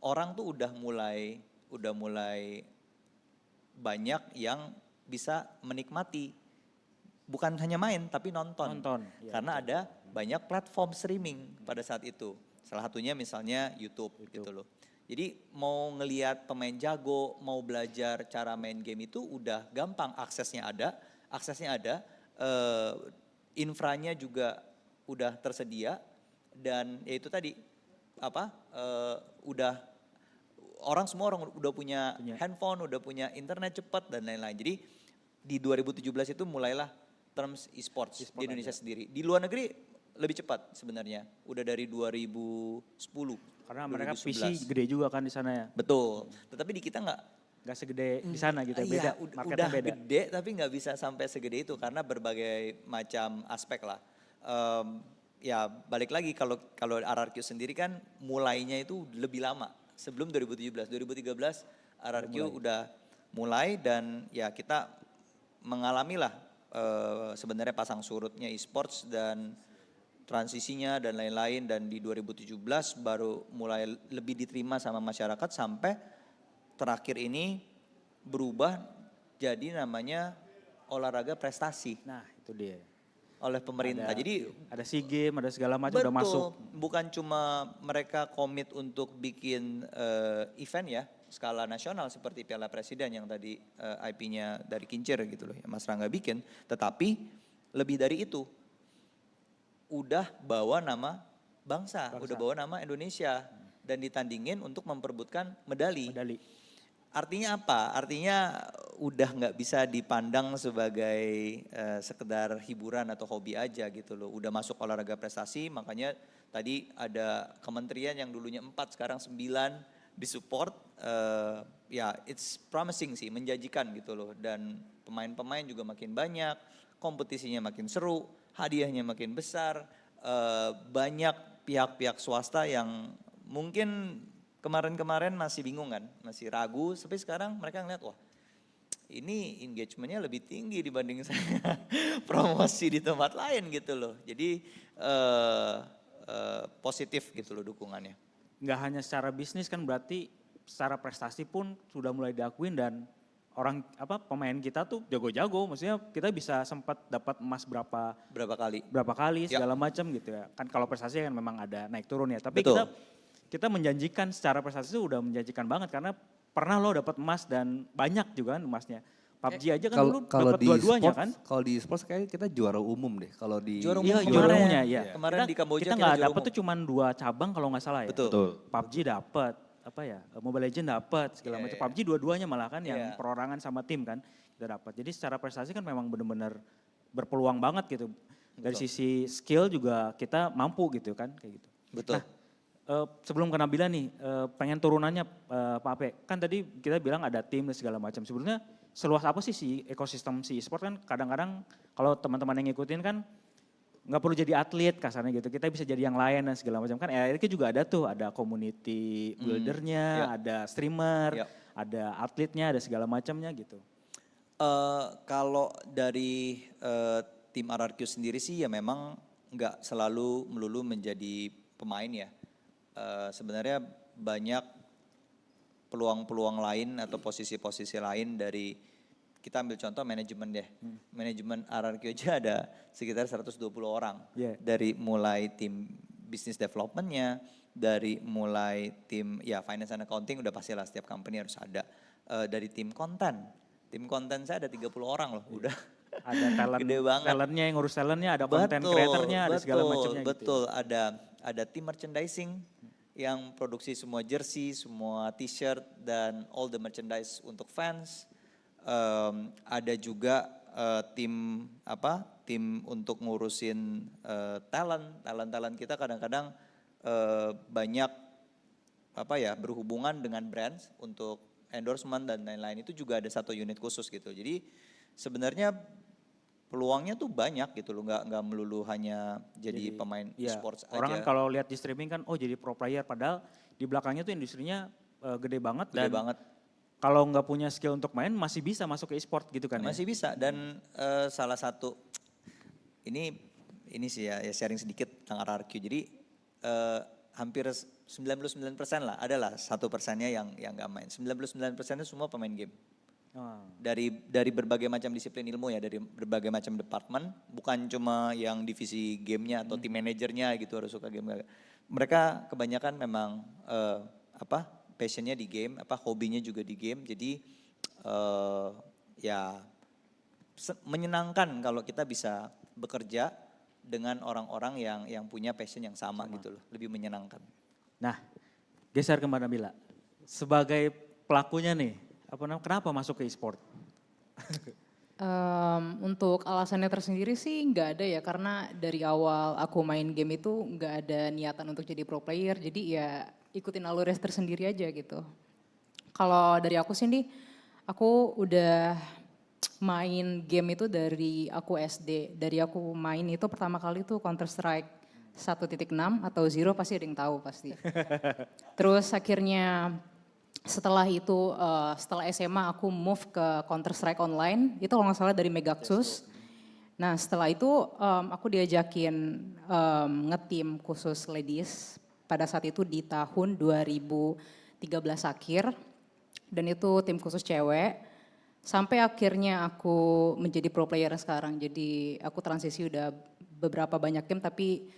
orang tuh udah mulai banyak yang bisa menikmati, bukan hanya main tapi nonton. Ya, karena ada banyak platform streaming pada saat itu. Salah satunya misalnya YouTube. Gitu loh. Jadi mau ngelihat pemain jago, mau belajar cara main game itu udah gampang, aksesnya ada, infranya juga udah tersedia, dan ya itu tadi udah semua orang udah punya handphone, udah punya internet cepat dan lain-lain. Jadi di 2017 itu mulailah terms e-sports di Indonesia sendiri. Di luar negeri lebih cepat sebenarnya, udah dari 2010. Karena mereka 2011. PC gede juga kan di sana ya. Betul, tetapi di kita nggak segede di sana gitu, iya, beda, marketnya udah beda. gede tapi nggak bisa sampai segede itu karena berbagai macam aspek lah. Ya balik lagi kalau RRQ sendiri kan mulainya itu lebih lama sebelum 2017, 2013 RRQ udah mulai, dan ya kita mengalami lah sebenarnya pasang surutnya e-sports dan transisinya dan lain-lain, dan di 2017 baru mulai lebih diterima sama masyarakat sampai terakhir ini berubah jadi namanya olahraga prestasi. Nah, itu dia. Oleh pemerintah. Jadi ada SEA Games, ada segala macam udah masuk. Bukan cuma mereka komit untuk bikin event ya, skala nasional seperti Piala Presiden yang tadi IP-nya dari Kincir gitu loh, yang Mas Rangga bikin, tetapi lebih dari itu. Udah bawa nama bangsa, udah bawa nama Indonesia dan ditandingin untuk memperebutkan medali. Artinya apa? Artinya udah nggak bisa dipandang sebagai sekedar hiburan atau hobi aja gitu loh. Udah masuk olahraga prestasi, makanya tadi ada kementerian yang dulunya 4 sekarang 9 disupport. Ya it's promising sih, menjanjikan gitu loh. Dan pemain-pemain juga makin banyak, kompetisinya makin seru, hadiahnya makin besar, banyak pihak-pihak swasta yang mungkin kemarin-kemarin masih bingung kan, masih ragu, tapi sekarang mereka ngeliat, wah ini engagementnya lebih tinggi dibanding saya promosi di tempat lain gitu loh. Jadi positif gitu loh dukungannya. Nggak hanya secara bisnis kan, berarti secara prestasi pun sudah mulai diakuin, dan pemain kita tuh jago-jago, maksudnya kita bisa sempat dapat emas berapa kali segala macam gitu ya. Kan kalau prestasi kan memang ada naik turun ya, tapi kita menjanjikan secara prestasi itu udah menjanjikan banget, karena pernah lo dapat emas dan banyak juga kan emasnya. PUBG aja kan dulu dapat dua-duanya kan. Kalau di e-sports kayaknya kita juara umum deh. Kalau di juara umumnya ya. Kemarin di Kamboja kita nggak dapat tuh cuma 2 cabang kalau nggak salah ya. Betul. PUBG dapat, Mobile Legends dapat segala macam. PUBG dua-duanya malah kan yang perorangan sama tim kan kita dapat. Jadi secara prestasi kan memang benar-benar berpeluang banget gitu. Dari sisi skill juga kita mampu gitu kan, kayak gitu. Betul. Nah, sebelum ke Nabila nih, pengen turunannya Pak Ape. Kan tadi kita bilang ada tim dan segala macam. Sebenarnya seluas apa sih si ekosistem si e-sport kan, kadang-kadang kalau teman-teman yang ngikutin kan nggak perlu jadi atlet kasarnya gitu, kita bisa jadi yang lain dan segala macam kan. Itu juga ada tuh, ada community buildernya, ada streamer, ada atletnya, ada segala macamnya gitu. Kalau dari tim RRQ sendiri sih ya memang nggak selalu melulu menjadi pemain ya. Sebenarnya banyak peluang-peluang lain atau posisi-posisi lain dari, kita ambil contoh manajemen deh. Manajemen RRQ aja ada sekitar 120 orang. Dari mulai tim business development-nya, dari mulai tim finance and accounting, udah pastilah setiap company harus ada. Dari tim konten. Tim konten saya ada 30 orang loh, udah. Ada talent, gede banget. Talentnya yang ngurus talentnya, ada content creator-nya, ada segala macamnya gitu. Betul, ada tim merchandising yang produksi semua jersey, semua t-shirt, dan all the merchandise untuk fans. Ada juga tim untuk ngurusin talent kita kadang-kadang banyak berhubungan dengan brands untuk endorsement dan lain-lain, itu juga ada satu unit khusus gitu. Jadi sebenarnya peluangnya tuh banyak gitu loh, nggak melulu hanya jadi pemain e-sports aja. Orang kan kalau lihat di streaming kan, jadi pro player, padahal di belakangnya tuh industrinya gede banget. Kalau nggak punya skill untuk main masih bisa masuk ke e-sport gitu kan. Masih bisa, dan salah satu ini sih ya sharing sedikit tentang RRQ. Jadi hampir 99% lah, adalah 1%-nya yang nggak main. 99%-nya semua pemain game. Dari berbagai macam disiplin ilmu ya, dari berbagai macam departemen, bukan cuma yang divisi gamenya atau tim manajernya gitu harus suka game. Mereka kebanyakan memang passionnya di game, hobinya juga di game. Jadi ya menyenangkan kalau kita bisa bekerja dengan orang-orang yang punya passion yang sama gitu loh, lebih menyenangkan. Nah, geser ke Mbak Nabila. Sebagai pelakunya nih, kenapa masuk ke e-sport? Untuk alasannya tersendiri sih nggak ada ya, karena dari awal aku main game itu nggak ada niatan untuk jadi pro player, jadi ya ikutin alurnya tersendiri aja gitu. Kalau dari aku sih nih, aku udah main game itu dari aku SD. Dari aku main itu pertama kali tuh Counter Strike 1.6 atau Zero, pasti ada yang tahu pasti. Terus akhirnya setelah itu, setelah SMA aku move ke Counter Strike Online, itu kalau nggak salah dari Megaxus. Nah setelah itu aku diajakin nge-team khusus ladies pada saat itu di tahun 2013 akhir. Dan itu tim khusus cewek. Sampai akhirnya aku menjadi pro player sekarang. Jadi aku transisi udah beberapa banyak game, tapi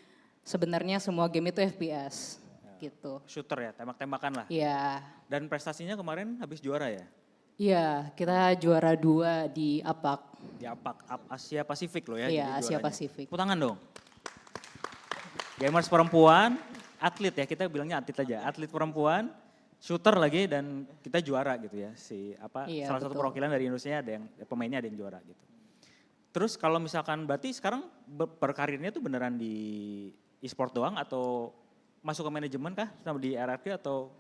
sebenarnya semua game itu FPS gitu. Shooter ya, tembak-tembakan lah. Iya. Dan prestasinya kemarin habis juara ya? Iya, kita juara 2 di APAC. Di APAC, Asia Pasifik loh ya. Iya, Asia Pasifik. Tepuk tangan dong. Gamers perempuan, atlet ya, kita bilangnya atlet aja. Atlet perempuan, shooter lagi, dan kita juara gitu ya. Iya, salah satu betul. perwakilan dari Indonesia, pemainnya ada yang juara gitu. Terus kalau misalkan berarti sekarang berkarirnya tuh beneran di e-sport doang atau masuk ke manajemen kah sama di RRQ atau?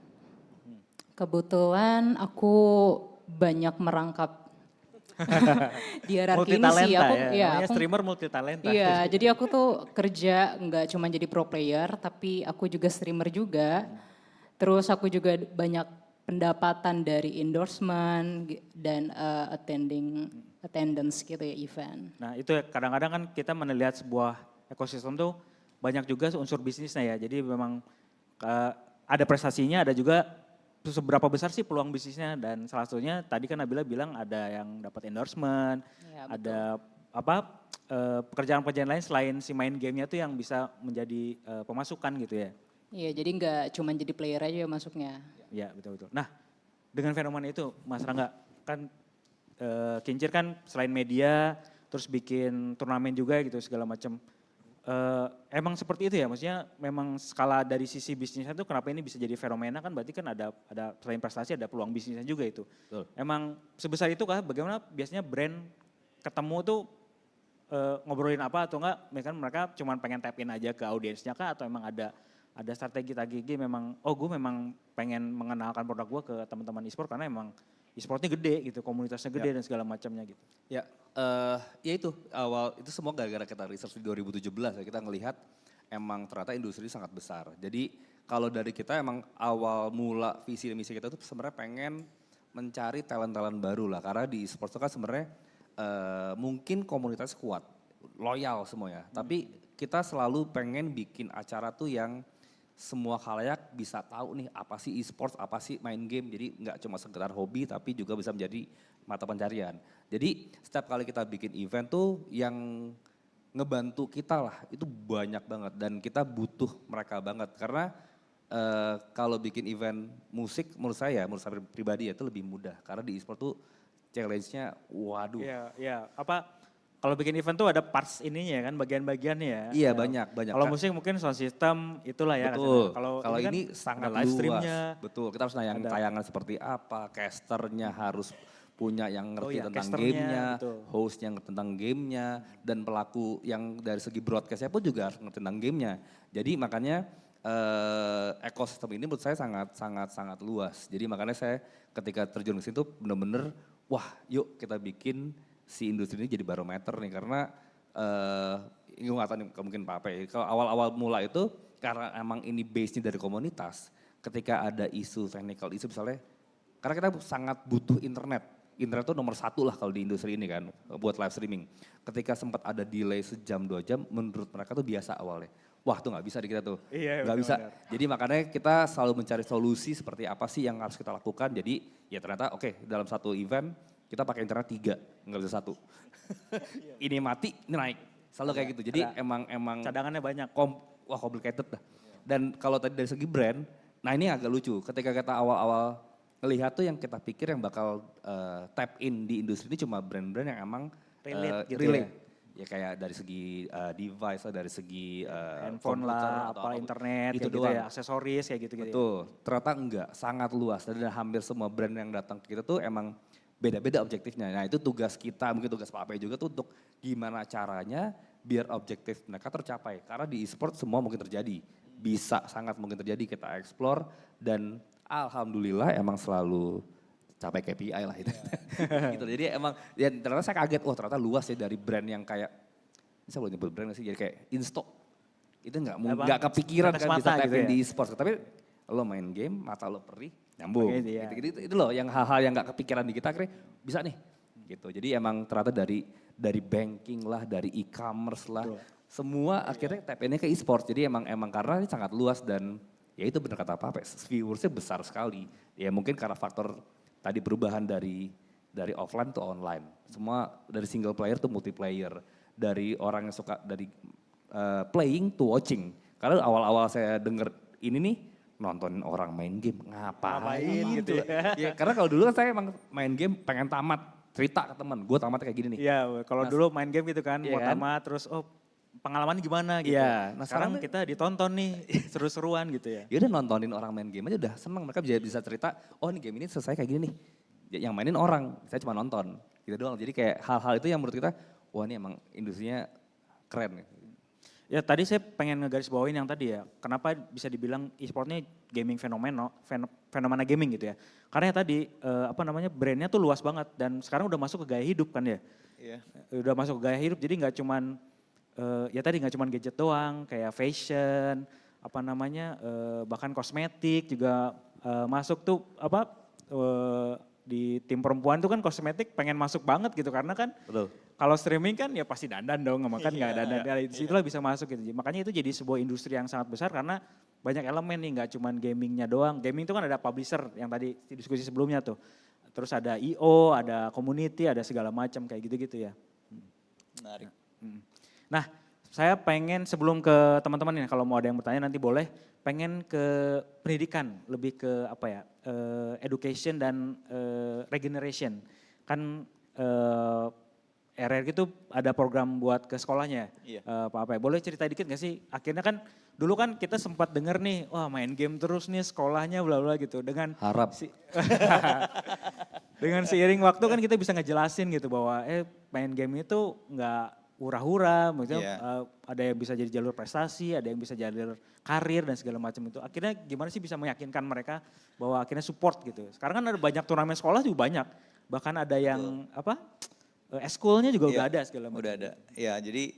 Kebetulan aku banyak merangkap di hierarki ini sih. Aku, ya, streamer multi talenta. Iya, jadi aku tuh kerja nggak cuma jadi pro player, tapi aku juga streamer juga. Terus aku juga banyak pendapatan dari endorsement dan attendance gitu ya, event. Nah itu ya, kadang-kadang kan kita melihat sebuah ekosistem tuh banyak juga unsur bisnisnya ya. Jadi memang ada prestasinya, ada juga seberapa besar sih peluang bisnisnya. Dan salah satunya tadi kan Nabila bilang ada yang dapat endorsement, ya, ada pekerjaan-pekerjaan lain selain si main gamenya tuh yang bisa menjadi pemasukan gitu ya. Iya, jadi nggak cuma jadi player aja masuknya. Iya, betul-betul. Nah, dengan fenomena itu, Mas Rangga, kan Kincir kan selain media, terus bikin turnamen juga gitu segala macam. Emang seperti itu ya, maksudnya memang skala dari sisi bisnisnya itu kenapa ini bisa jadi fenomena kan berarti kan ada selain prestasi ada peluang bisnisnya juga itu. Betul. Emang sebesar itu kah? Bagaimana biasanya brand ketemu tuh ngobrolin apa atau enggak? Misalkan mereka cuma pengen tap in aja ke audiensnya kah atau emang ada strategi memang, gue memang pengen mengenalkan produk gue ke teman-teman e-sport karena emang e-sportnya gede gitu, komunitasnya gede dan segala macamnya gitu. Ya, ya itu awal itu semua gara-gara kita research di 2017 ya, kita ngelihat emang ternyata industri sangat besar. Jadi kalau dari kita emang awal mula visi dan misi kita tuh sebenarnya pengen mencari talent-talent baru lah, karena di e-sport itu kan sebenarnya mungkin komunitas kuat, loyal semuanya, tapi kita selalu pengen bikin acara tuh yang semua khalayak bisa tahu nih apa sih e-sports, apa sih main game. Jadi nggak cuma sekedar hobi tapi juga bisa menjadi mata pencarian. Jadi setiap kali kita bikin event tuh yang ngebantu kita lah itu banyak banget dan kita butuh mereka banget. Karena kalau bikin event musik menurut saya pribadi ya itu lebih mudah. Karena di e-sport tuh challenge-nya waduh. Iya. Kalau bikin event tuh ada parts ininya kan, bagian-bagiannya ya. Iya banyak. Kalau musik mungkin sound system itulah ya. Betul. Kalau ini kan sangat live luas. streamnya. Betul, kita harus nayang tayangan seperti apa, casternya harus punya yang ngerti tentang casternya, gamenya, betul. host yang ngerti tentang gamenya, dan pelaku yang dari segi broadcastnya pun juga harus ngerti tentang gamenya. Jadi makanya ekosistem ini menurut saya sangat luas. Jadi makanya saya ketika terjun ke situ benar-benar wah yuk kita bikin si industri ini jadi barometer nih karena ini nggak tahu mungkin apa ya. Kalau awal-awal mula itu karena emang ini base-nya dari komunitas, ketika ada isu technical isu misalnya, karena kita sangat butuh internet. Internet itu nomor satu lah kalau di industri ini kan buat live streaming. Ketika sempat ada delay sejam 2 jam, menurut mereka tuh biasa awalnya. wah tuh nggak bisa di kita tuh. Iya, Nggak bisa. benar-benar. Jadi makanya kita selalu mencari solusi seperti apa sih yang harus kita lakukan. Jadi ya ternyata oke, dalam satu event kita pakai internet 3, nggak bisa 1. Ini mati, ini naik. Selalu kayak gitu. Jadi emang cadangannya banyak. Wah complicated dah. Dan kalau tadi dari segi brand, nah ini agak lucu. Ketika kita awal-awal ngelihat tuh yang kita pikir yang bakal tap in di industri ini cuma brand-brand yang emang Relate gitu relate. Ya kayak dari segi device lah, dari segi handphone lah, apa internet, itu kayak gitu doang. ya, aksesoris kayak gitu-gitu. Betul, ternyata enggak, sangat luas. Dan hampir semua brand yang datang ke kita tuh emang beda-beda objektifnya. Nah itu tugas kita, mungkin tugas Pak Ape juga tuh untuk gimana caranya biar objektif mereka tercapai. Karena di e-sport semua mungkin terjadi, bisa sangat mungkin terjadi, kita explore dan alhamdulillah emang selalu capai KPI lah itu. Gitu. Jadi emang ya ternyata saya kaget, wah ternyata luas ya dari brand yang kayak, bisa boleh nyebut brand gak sih, jadi kayak Insto. Itu nggak kepikiran kan bisa tap in di e-sport. Tapi lo main game, mata lo perih, nyambung. Gitu, itu loh yang hal-hal yang nggak kepikiran di kita akhirnya bisa nih. Gitu. Jadi emang ternyata dari banking lah, dari e-commerce lah, semua akhirnya tap in-nya ke e-sport. Jadi emang karena ini sangat luas dan ya itu benar kata Pak, viewersnya besar sekali. Ya mungkin karena faktor tadi perubahan dari offline ke online. Semua dari single player to multiplayer. Dari orang yang suka dari playing to watching. Karena awal-awal saya denger ini nih, nontonin orang main game, ngapain gitu. Ya, karena kalau dulu kan saya emang main game pengen tamat, cerita ke teman, gue tamat kayak gini nih. Iya, kalau dulu main game gitu kan, mau tamat terus pengalaman gimana gitu. Iya, nah sekarang kita ditonton nih, seru-seruan gitu ya. Ya udah nontonin orang main game aja udah seneng, mereka bisa cerita, oh ini game ini selesai kayak gini nih. Yang mainin orang, saya cuma nonton, gitu doang. Jadi kayak hal-hal itu yang menurut kita, wah ini emang industrinya keren. Ya tadi saya pengen ngegarisbawain yang tadi ya, kenapa bisa dibilang e-sportnya gaming fenomena gaming gitu ya. Karena ya tadi brandnya tuh luas banget dan sekarang udah masuk ke gaya hidup kan ya. Iya. Udah masuk ke gaya hidup jadi nggak cuman nggak cuman gadget doang, kayak fashion, bahkan kosmetik juga masuk tuh di tim perempuan tuh kan kosmetik pengen masuk banget gitu karena kan kalau streaming kan ya pasti dandan dong, makan nggak dandan, dari situlah bisa masuk gitu. Makanya itu jadi sebuah industri yang sangat besar karena banyak elemen nih, nggak cuman gamingnya doang. Gaming itu kan ada publisher yang tadi diskusi sebelumnya tuh. Terus ada IO, ada community, ada segala macam kayak gitu-gitu ya. Menarik. Nah, saya pengen sebelum ke teman-teman ini, kalau mau ada yang bertanya nanti boleh, pengen ke pendidikan, lebih ke education dan regeneration. Kan RRQ itu ada program buat ke sekolahnya, Pak Ape. Boleh cerita dikit gak sih? Akhirnya kan dulu kan kita sempat denger nih, wah main game terus nih sekolahnya bla bla gitu. Dengan dengan seiring waktu kan kita bisa ngejelasin gitu bahwa main game itu nggak hura-hura, maksudnya ada yang bisa jadi jalur prestasi, ada yang bisa jalur karir dan segala macam itu. Akhirnya gimana sih bisa meyakinkan mereka bahwa akhirnya support gitu. Sekarang kan ada banyak turnamen sekolah juga banyak, bahkan ada yang eskulnya juga udah ada segala macam. Udah ada, ya jadi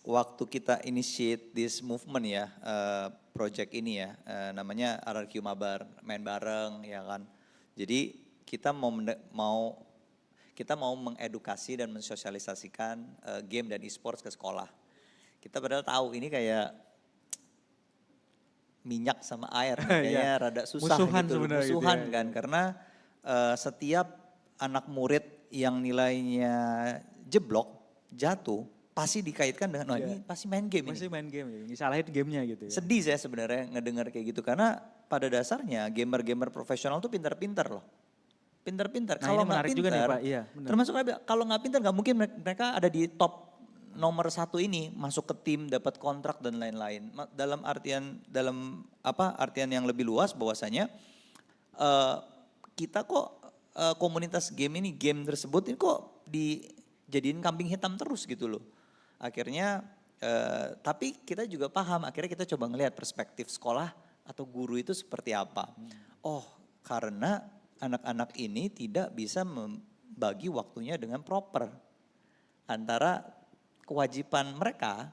waktu kita initiate this movement ya, project ini ya, namanya RRQ Mabar, main bareng ya kan. Jadi kita mau mengedukasi dan mensosialisasikan game dan e-sports ke sekolah. Kita padahal tahu ini kayak minyak sama air, kayaknya rada susah gitu, musuhan kan. Karena setiap anak murid yang nilainya jeblok, jatuh, pasti dikaitkan dengan, ini pasti main game ini. Pasti main game, disalahin gamenya gitu ya. Sedih saya sebenarnya ngedengar kayak gitu, karena pada dasarnya gamer-gamer profesional tuh pintar-pintar loh. Pintar-pintar, kalau nggak pintar, termasuk kalau nggak pintar nggak mungkin mereka ada di top nomor 1 ini, masuk ke tim, dapat kontrak dan lain-lain. Dalam artian yang lebih luas bahwasanya kita kok komunitas game tersebut ini kok dijadiin kambing hitam terus gitu loh. Akhirnya tapi kita juga paham, akhirnya kita coba ngelihat perspektif sekolah atau guru itu seperti apa. Oh, karena anak-anak ini tidak bisa membagi waktunya dengan proper antara kewajiban mereka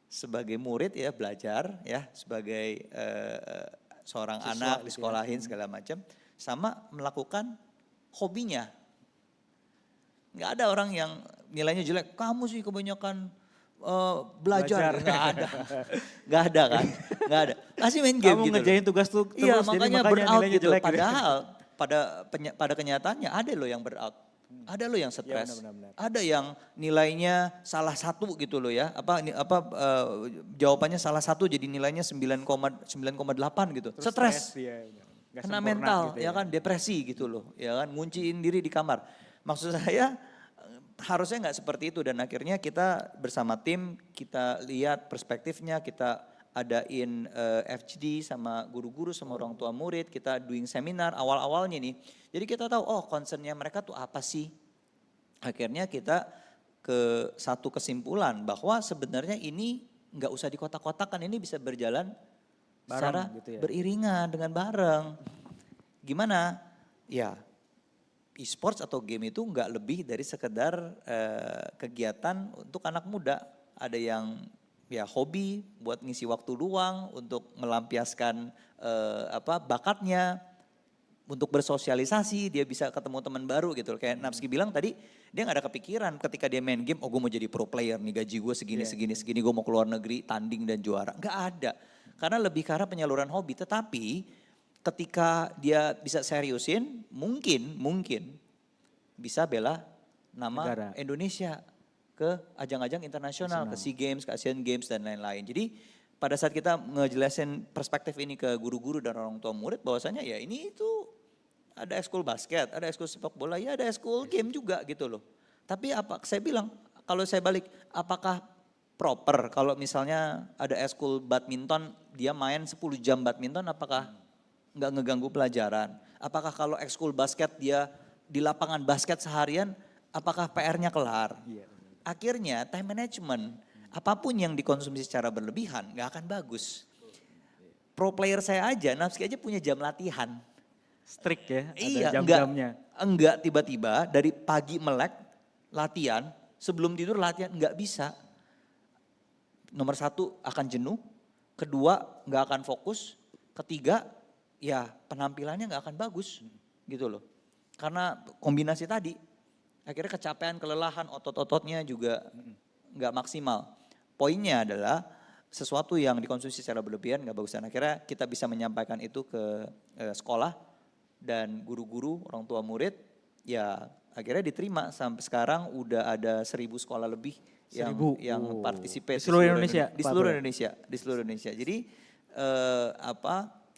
sebagai murid ya belajar ya sebagai seorang anak disekolahin segala macam, sama melakukan hobinya. Nggak ada orang yang nilainya jelek, kamu sih kebanyakan belajar. Nggak ada kan, nggak ada. Masih main game Kamu gitu. ngerjain tugas terus, Iya, jadi makanya makanya burnout nilainya gitu. jelek gitu. Padahal pada kenyataannya ada loh yang burnout. Ada loh yang stres. benar-benar. Ada yang nilainya salah satu gitu loh ya. Jawabannya salah satu jadi nilainya 9,8 gitu. Terus Stres. Iya, nggak Kena sempurna mental gitu ya kan, depresi gitu loh. Ya kan, ngunciin diri di kamar. Maksud saya harusnya nggak seperti itu dan akhirnya kita bersama tim kita lihat perspektifnya, kita adain FGD sama guru-guru sama orang tua murid, kita doing seminar awal-awalnya nih. Jadi kita tahu oh concernnya mereka tuh apa sih. Akhirnya kita ke satu kesimpulan bahwa sebenarnya ini nggak usah dikotak-kotakan, ini bisa berjalan secara gitu ya. beriringan dengan bareng. Gimana? Ya e-sports atau game itu nggak lebih dari sekedar kegiatan untuk anak muda. Ada yang ya hobi buat ngisi waktu luang, untuk melampiaskan bakatnya, untuk bersosialisasi, dia bisa ketemu teman baru gitu. Kayak Napski bilang tadi, dia nggak ada kepikiran ketika dia main game, oh gue mau jadi pro player nih, gaji gue segini, gue mau keluar negeri, tanding dan juara. Nggak ada, karena lebih ke arah penyaluran hobi. Tetapi ketika dia bisa seriusin, mungkin bisa bela nama Negara. Indonesia ke ajang-ajang internasional, ke SEA Games, ke Asian Games dan lain-lain. Jadi pada saat kita ngejelasin perspektif ini ke guru-guru dan orang tua murid, bahwasanya ya ini itu ada ekskul basket, ada ekskul sepak bola, ya ada ekskul game juga gitu loh. Tapi saya bilang, kalau saya balik, apakah proper kalau misalnya ada ekskul badminton, dia main 10 jam badminton, apakah nggak ngeganggu pelajaran? Apakah kalau ekskul basket dia di lapangan basket seharian, apakah PR-nya kelar? Akhirnya time management, apapun yang dikonsumsi secara berlebihan nggak akan bagus. Pro player saya aja, Napski aja punya jam latihan. Strict ya, Iya, ada jam-jamnya. enggak tiba-tiba dari pagi melek latihan, sebelum tidur latihan, nggak bisa. Nomor 1 akan jenuh, kedua nggak akan fokus, ketiga ya penampilannya nggak akan bagus gitu loh. Karena kombinasi tadi, akhirnya kecapean, kelelahan, otot-ototnya juga nggak maksimal. Poinnya adalah sesuatu yang dikonsumsi secara berlebihan nggak bagus. Dan akhirnya kita bisa menyampaikan itu ke sekolah dan guru-guru, orang tua murid, ya akhirnya diterima. Sampai sekarang udah ada 1.000 sekolah lebih yang participate Di seluruh Indonesia? Di seluruh Indonesia. Jadi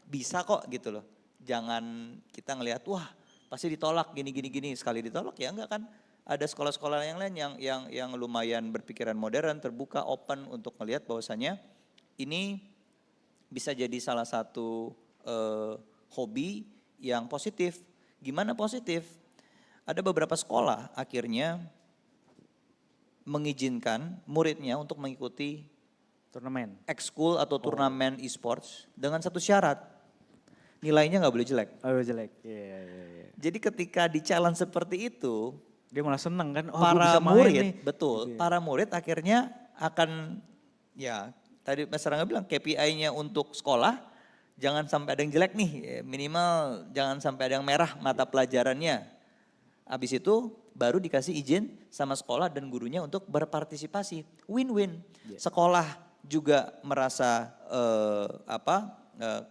bisa kok gitu loh. Jangan kita ngelihat wah pasti ditolak gini, sekali ditolak ya enggak kan. Ada sekolah-sekolah yang lain yang lumayan berpikiran modern, terbuka, open untuk melihat bahwasannya ini bisa jadi salah satu hobi yang positif. Gimana positif? Ada beberapa sekolah akhirnya mengizinkan muridnya untuk mengikuti turnamen, ekskul atau turnamen e-sports dengan satu syarat, nilainya nggak boleh jelek. Oh jelek, iya. Jadi ketika di challenge seperti itu, dia malah seneng kan, oh para bisa main murid, nih. betul, para murid akhirnya akan, ya tadi Mas Rangga bilang KPI-nya untuk sekolah, jangan sampai ada yang jelek nih, minimal jangan sampai ada yang merah mata pelajarannya. Habis itu baru dikasih izin sama sekolah dan gurunya untuk berpartisipasi, win-win. Sekolah juga merasa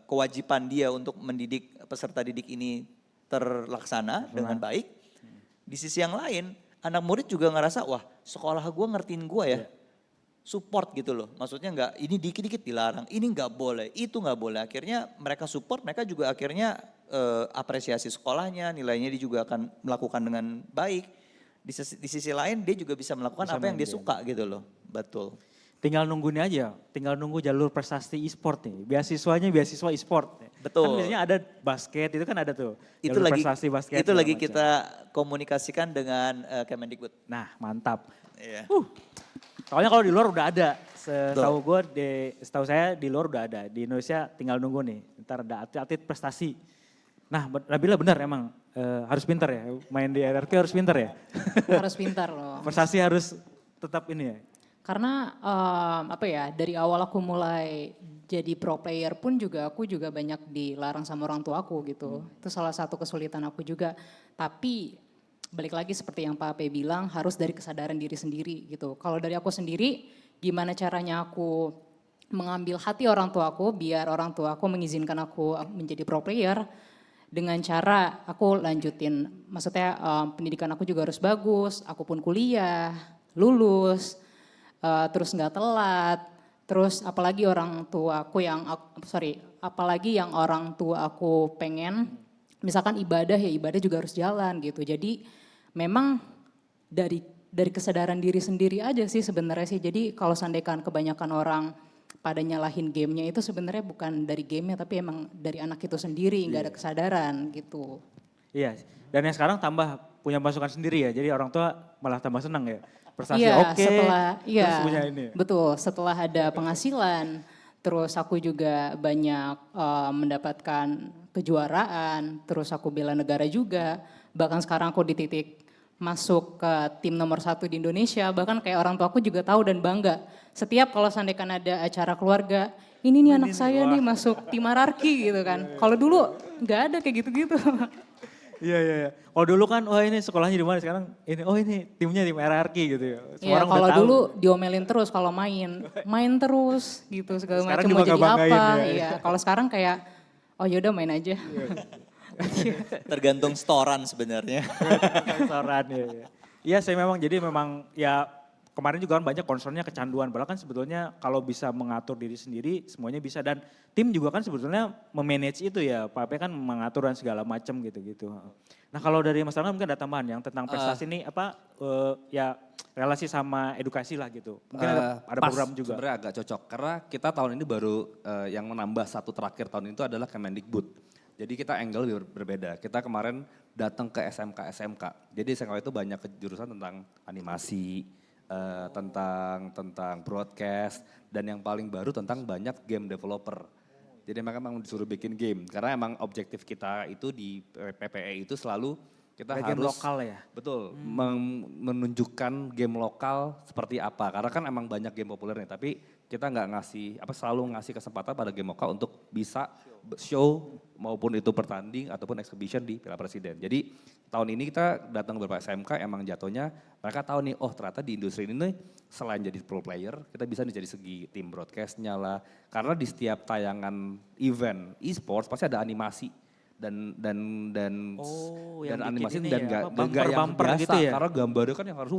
kewajiban dia untuk mendidik peserta didik ini terlaksana dengan baik. Di sisi yang lain, anak murid juga ngerasa, wah sekolah gue ngertiin gue ya. Support gitu loh, maksudnya enggak ini dikit-dikit dilarang, ini enggak boleh, itu enggak boleh. Akhirnya mereka support, mereka juga akhirnya apresiasi sekolahnya, nilainya dia juga akan melakukan dengan baik. Di sisi lain dia juga bisa melakukan apa yang dia suka gitu loh, betul. Tinggal nunggu nih aja, tinggal nunggu jalur prestasi e-sport nih. Beasiswanya beasiswa e-sport. Betul. Kan biasanya ada basket, itu kan ada tuh. Itu jalur lagi prestasi basket. itu lagi kita komunikasikan dengan Kemendikbud. Nah mantap. Iya. Soalnya kalau di luar udah ada. Setahu saya di luar udah ada. Di Indonesia tinggal nunggu nih. Ntar ada atlet prestasi. Nah Nabila benar emang harus pintar ya. Main di RRQ harus pintar ya. Harus pintar loh. Prestasi harus tetap ini ya. Karena dari awal aku mulai jadi pro player pun juga aku juga banyak dilarang sama orang tua aku gitu. Itu salah satu kesulitan aku juga. Tapi balik lagi seperti yang Pak P bilang harus dari kesadaran diri sendiri gitu. Kalau dari aku sendiri gimana caranya aku mengambil hati orang tua aku biar orang tua aku mengizinkan aku menjadi pro player dengan cara aku lanjutin, maksudnya pendidikan aku juga harus bagus, aku pun kuliah, lulus, terus nggak telat, terus apalagi orang tua aku apalagi yang orang tua aku pengen, misalkan ibadah ya ibadah juga harus jalan gitu. Jadi memang dari kesadaran diri sendiri aja sih sebenarnya sih. Jadi kalau seandainya kebanyakan orang pada nyalahin gamenya itu sebenarnya bukan dari gamenya tapi emang dari anak itu sendiri nggak ada kesadaran gitu. Iya, dan yang sekarang tambah punya masukan sendiri ya, jadi orang tua malah tambah senang ya. Prestasi Iya, oke, terus punya ini. Betul, setelah ada penghasilan, terus aku juga banyak mendapatkan kejuaraan, terus aku bela negara juga, bahkan sekarang aku di titik masuk ke tim nomor 1 di Indonesia, bahkan kayak orang tua aku juga tahu dan bangga. Setiap kalau seandainya ada acara keluarga, ini nih anak saya nih masuk tim hierarki gitu kan. Kalau dulu nggak ada kayak gitu-gitu. Iya. Kalau dulu kan, wah ini sekolahnya di mana sekarang? Ini, oh ini timnya tim hierarki gitu ya. Iya, kalau dulu diomelin terus kalau main terus gitu segala macam mau jadi apa. Ya. Iya, kalau sekarang kayak, oh yaudah main aja. Tergantung storan sebenarnya. Storan ya. Iya saya memang jadi memang ya kemarin juga kan banyak concernnya kecanduan. Padahal kan sebetulnya kalau bisa mengatur diri sendiri semuanya bisa. Dan tim juga kan sebetulnya memanage itu ya. Pak P kan mengatur dan segala macam gitu-gitu. Nah kalau dari Mas Rangga mungkin ada tambahan yang tentang prestasi ini ya relasi sama edukasi lah gitu. Mungkin ada program juga. Sebenarnya agak cocok karena kita tahun ini baru yang menambah satu terakhir tahun itu adalah Kemendikbud. Jadi kita angle berbeda. Kita kemarin datang ke SMK. Jadi SMK itu banyak jurusan tentang animasi, tentang broadcast, dan yang paling baru tentang banyak game developer. Jadi mereka memang disuruh bikin game. Karena emang objektif kita itu di PPE itu selalu kita harus game lokal ya? Betul, menunjukkan game lokal seperti apa. Karena kan emang banyak game populer nih, tapi kita nggak selalu ngasih kesempatan pada game lokal untuk bisa show maupun itu pertanding ataupun exhibition di Piala Presiden. Jadi tahun ini kita datang beberapa SMK emang jatuhnya mereka tahu nih, oh ternyata di industri ini nih, selain jadi pro player, kita bisa nih jadi segi tim broadcastnya lah. Karena di setiap tayangan event e-sports pasti ada animasi dan animasi dan gak yang biasa gitu ya? Karena gambarnya kan yang harus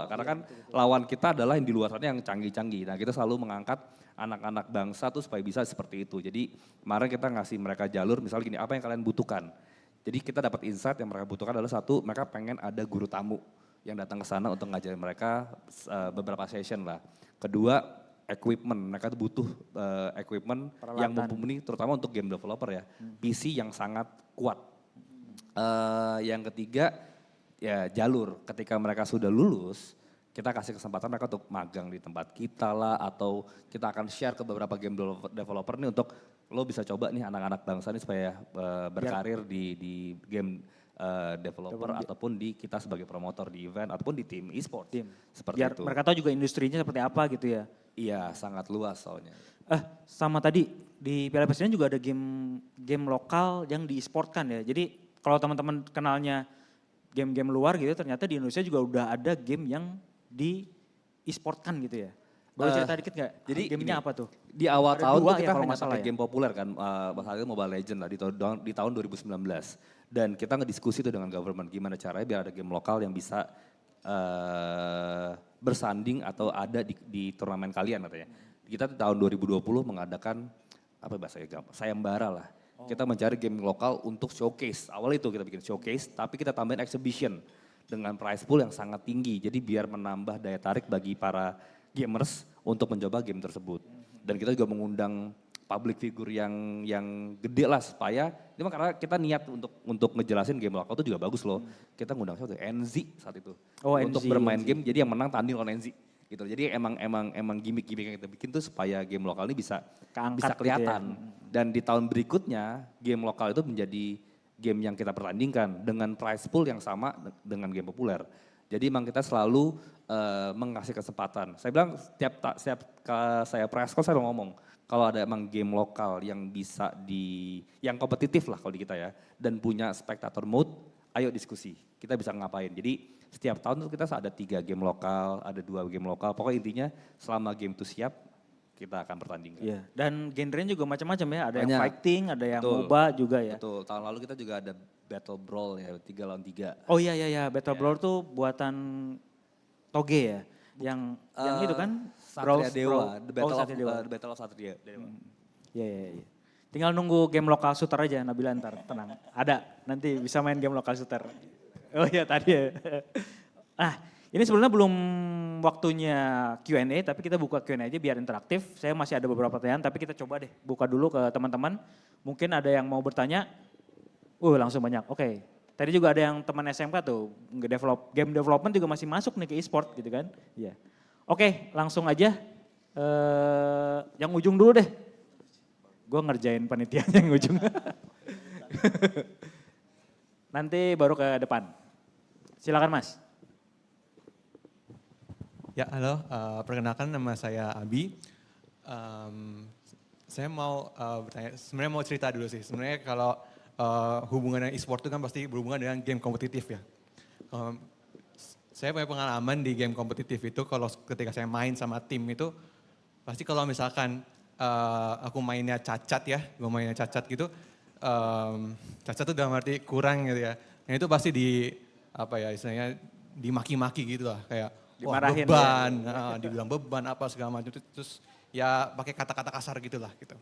karena kan lawan kita adalah yang di luar sana yang canggih-canggih. Nah kita selalu mengangkat anak-anak bangsa tuh supaya bisa seperti itu. Jadi kemarin kita ngasih mereka jalur misalnya gini, apa yang kalian butuhkan. Jadi kita dapat insight yang mereka butuhkan adalah satu, mereka pengen ada guru tamu yang datang ke sana untuk ngajarin mereka beberapa session lah. Kedua, equipment, mereka tuh butuh equipment yang mumpuni terutama untuk game developer ya. PC yang sangat kuat. Yang ketiga, ya jalur. Ketika mereka sudah lulus, kita kasih kesempatan mereka untuk magang di tempat kita lah, atau kita akan share ke beberapa game developer nih untuk lo bisa coba nih anak-anak bangsa nih supaya berkarir di game developer ataupun di kita sebagai promotor di event ataupun di tim e-sport. Seperti biar itu. Mereka tahu juga industrinya seperti apa gitu ya. Iya, sangat luas soalnya. Sama tadi di Piala Presiden juga ada game lokal yang di e-sport kan ya. Jadi kalau teman-teman kenalnya game-game luar gitu, ternyata di Indonesia juga udah ada game yang di e-sport kan gitu ya. Boleh cerita dikit gak? Jadi gamenya apa tuh? Di awal tahun dua kita ya, kalau hanya nggak salah pakai game populer kan, saat itu Mobile Legends lah di tahun 2019. Dan kita ngediskusi tuh dengan government gimana caranya biar ada game lokal yang bisa bersanding atau ada di turnamen kalian katanya. Kita di tahun 2020 mengadakan apa bahasanya sayembara lah. Kita mencari game lokal untuk showcase. Awal itu kita bikin showcase tapi kita tambahin exhibition dengan prize pool yang sangat tinggi. Jadi biar menambah daya tarik bagi para gamers untuk mencoba game tersebut. Dan kita juga mengundang public figure yang gede lah supaya ini karena kita niat untuk ngejelasin game lokal itu juga bagus loh. Kita ngundang siapa tuh? NZ saat itu. Untuk bermain game jadi yang menang tanding lawan NZ. Gitu. Jadi emang gimmick-gimmick yang kita bikin tuh supaya game lokal ini bisa kelihatan. Gitu ya. Dan di tahun berikutnya game lokal itu menjadi game yang kita pertandingkan dengan prize pool yang sama dengan game populer. Jadi emang kita selalu mengasih kesempatan. Saya bilang setiap saya press call saya ngomong, kalau ada emang game lokal yang bisa yang kompetitif lah kalau di kita ya, dan punya spectator mode, ayo diskusi, kita bisa ngapain. Jadi Setiap tahun tuh kita ada 3 game lokal, ada 2 game lokal. Pokoknya intinya selama game itu siap, kita akan pertandingkan. Iya, dan genrenya juga macam-macam ya. Ada yang Banyak. fighting, ada yang Betul. MOBA juga ya. Betul, tahun lalu kita juga ada Battle Brawl ya, 3 lawan 3. Oh iya, Battle Brawl tuh buatan Toge ya? Yang itu kan? Satria Dewa, The Battle of Satria Dewa. Iya. Tinggal nunggu game lokal shooter aja Nabila ntar, tenang. Ada, nanti bisa main game lokal shooter. Oh iya tadi ya. Ini sebenarnya belum waktunya Q&A, tapi kita buka Q&A aja biar interaktif. Saya masih ada beberapa pertanyaan, tapi kita coba deh buka dulu ke teman-teman. Mungkin ada yang mau bertanya, langsung banyak. Oke, tadi juga ada yang teman SMK tuh, game development juga masih masuk nih ke e-sport gitu kan. Iya. Oke, langsung aja. Yang ujung dulu deh. Gue ngerjain panitianya yang ujung. Nanti baru ke depan. Silakan Mas. Ya, halo. Perkenalkan nama saya Abi. Saya mau bertanya, sebenarnya mau cerita dulu sih. Sebenarnya kalau hubungan dengan e-sport itu kan pasti berhubungan dengan game kompetitif ya. Saya punya pengalaman di game kompetitif itu kalau ketika saya main sama tim itu, pasti kalau misalkan aku mainnya cacat ya, gue mainnya cacat gitu, cacat itu dalam arti kurang gitu ya. Nah itu pasti istilahnya dimaki-maki gitu lah, kayak dimarahin beban, dibilang beban apa segala macam, terus ya pakai kata-kata kasar gitulah gitu.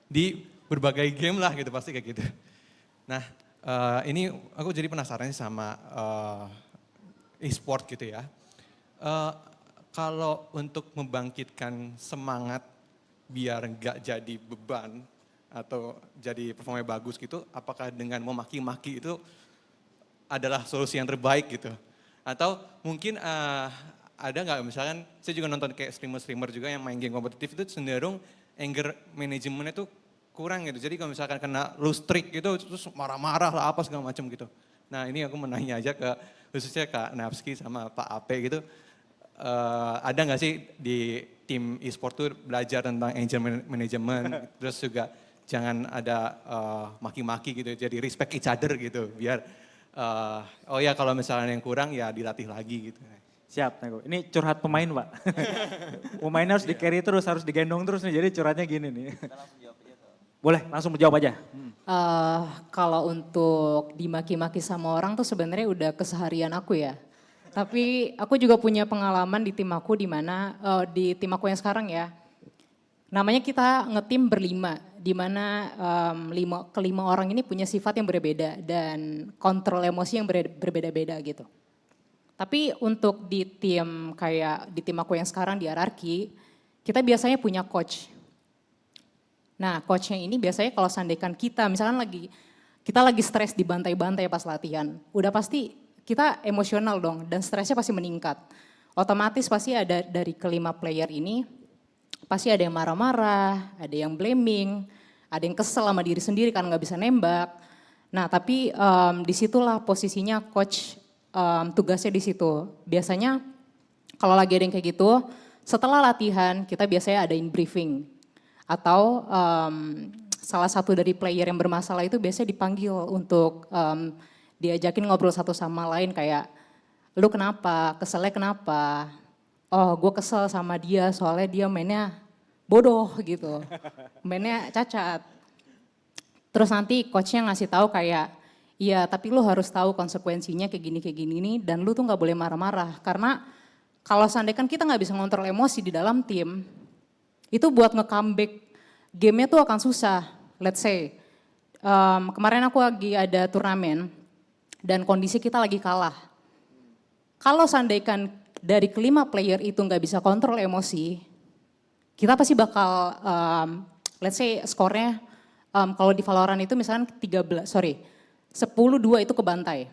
Di berbagai game lah gitu pasti kayak gitu. Nah ini aku jadi penasaran sama e-sport gitu ya. Kalau untuk membangkitkan semangat biar nggak jadi beban atau jadi performanya bagus gitu, apakah dengan memaki-maki itu adalah solusi yang terbaik gitu? Atau mungkin ada nggak misalkan, saya juga nonton kayak streamer-streamer juga yang main game kompetitif itu cenderung anger manajemennya itu kurang gitu. Jadi kalau misalkan kena lose streak gitu terus marah-marah lah apa segala macam gitu. Nah ini aku menanya aja khususnya Kak Napski sama Pak Ape gitu. Ada nggak sih di tim e-sport tuh belajar tentang anger management, terus juga jangan ada maki-maki gitu, jadi respect each other gitu, biar kalau misalnya yang kurang ya dilatih lagi gitu. Siap, Nego. Ini curhat pemain Pak. Pemainnya harus di-carry terus, harus digendong terus nih, jadi curhatnya gini nih. Boleh, langsung menjawab aja. Kalau untuk dimaki-maki sama orang tuh sebenarnya udah keseharian aku ya. Tapi aku juga punya pengalaman di tim aku di mana di tim aku yang sekarang ya. Namanya kita ngetim berlima, di mana kelima orang ini punya sifat yang berbeda dan kontrol emosi yang berbeda-beda gitu. Tapi untuk di tim aku yang sekarang di RRQ, kita biasanya punya coach. Nah coachnya ini biasanya kalau seandainya kita misalkan kita lagi stres dibantai-bantai pas latihan, udah pasti kita emosional dong dan stresnya pasti meningkat. Otomatis pasti ada dari kelima player ini, pasti ada yang marah-marah, ada yang blaming, ada yang kesel sama diri sendiri karena nggak bisa nembak. Nah tapi disitulah posisinya coach tugasnya di situ. Biasanya kalau lagi ada yang kayak gitu, setelah latihan kita biasanya adain briefing. Atau salah satu dari player yang bermasalah itu biasanya dipanggil untuk diajakin ngobrol satu sama lain kayak, lu kenapa, keselnya kenapa? Oh gue kesel sama dia soalnya dia mainnya bodoh gitu, mainnya cacat. Terus nanti coachnya ngasih tahu kayak, iya tapi lu harus tahu konsekuensinya kayak gini nih dan lu tuh gak boleh marah-marah. Karena kalau seandainya kita gak bisa ngontrol emosi di dalam tim, itu buat nge-comeback gamenya tuh akan susah. Let's say, kemarin aku lagi ada turnamen, dan kondisi kita lagi kalah. Kalau seandainya dari kelima player itu nggak bisa kontrol emosi, kita pasti bakal, let's say skornya, kalau di Valorant itu misalkan 10-2 itu kebantai.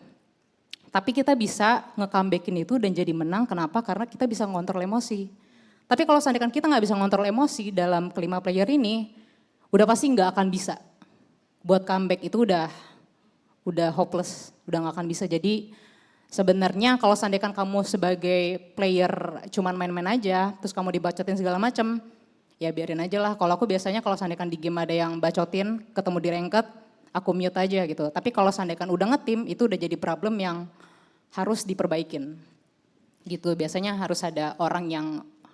Tapi kita bisa nge-comebackin itu dan jadi menang, kenapa? Karena kita bisa ngontrol emosi. Tapi kalau seandainya kita nggak bisa ngontrol emosi dalam kelima player ini, udah pasti nggak akan bisa. Buat comeback itu udah hopeless, udah gak akan bisa. Jadi sebenarnya kalau seandainya kamu sebagai player cuman main-main aja, terus kamu dibacotin segala macam, ya biarin aja lah. Kalau aku biasanya kalau seandainya di game ada yang bacotin, ketemu di ranked, aku mute aja gitu. Tapi kalau seandainya udah ngetim, itu udah jadi problem yang harus diperbaikin. Gitu, biasanya harus ada orang yang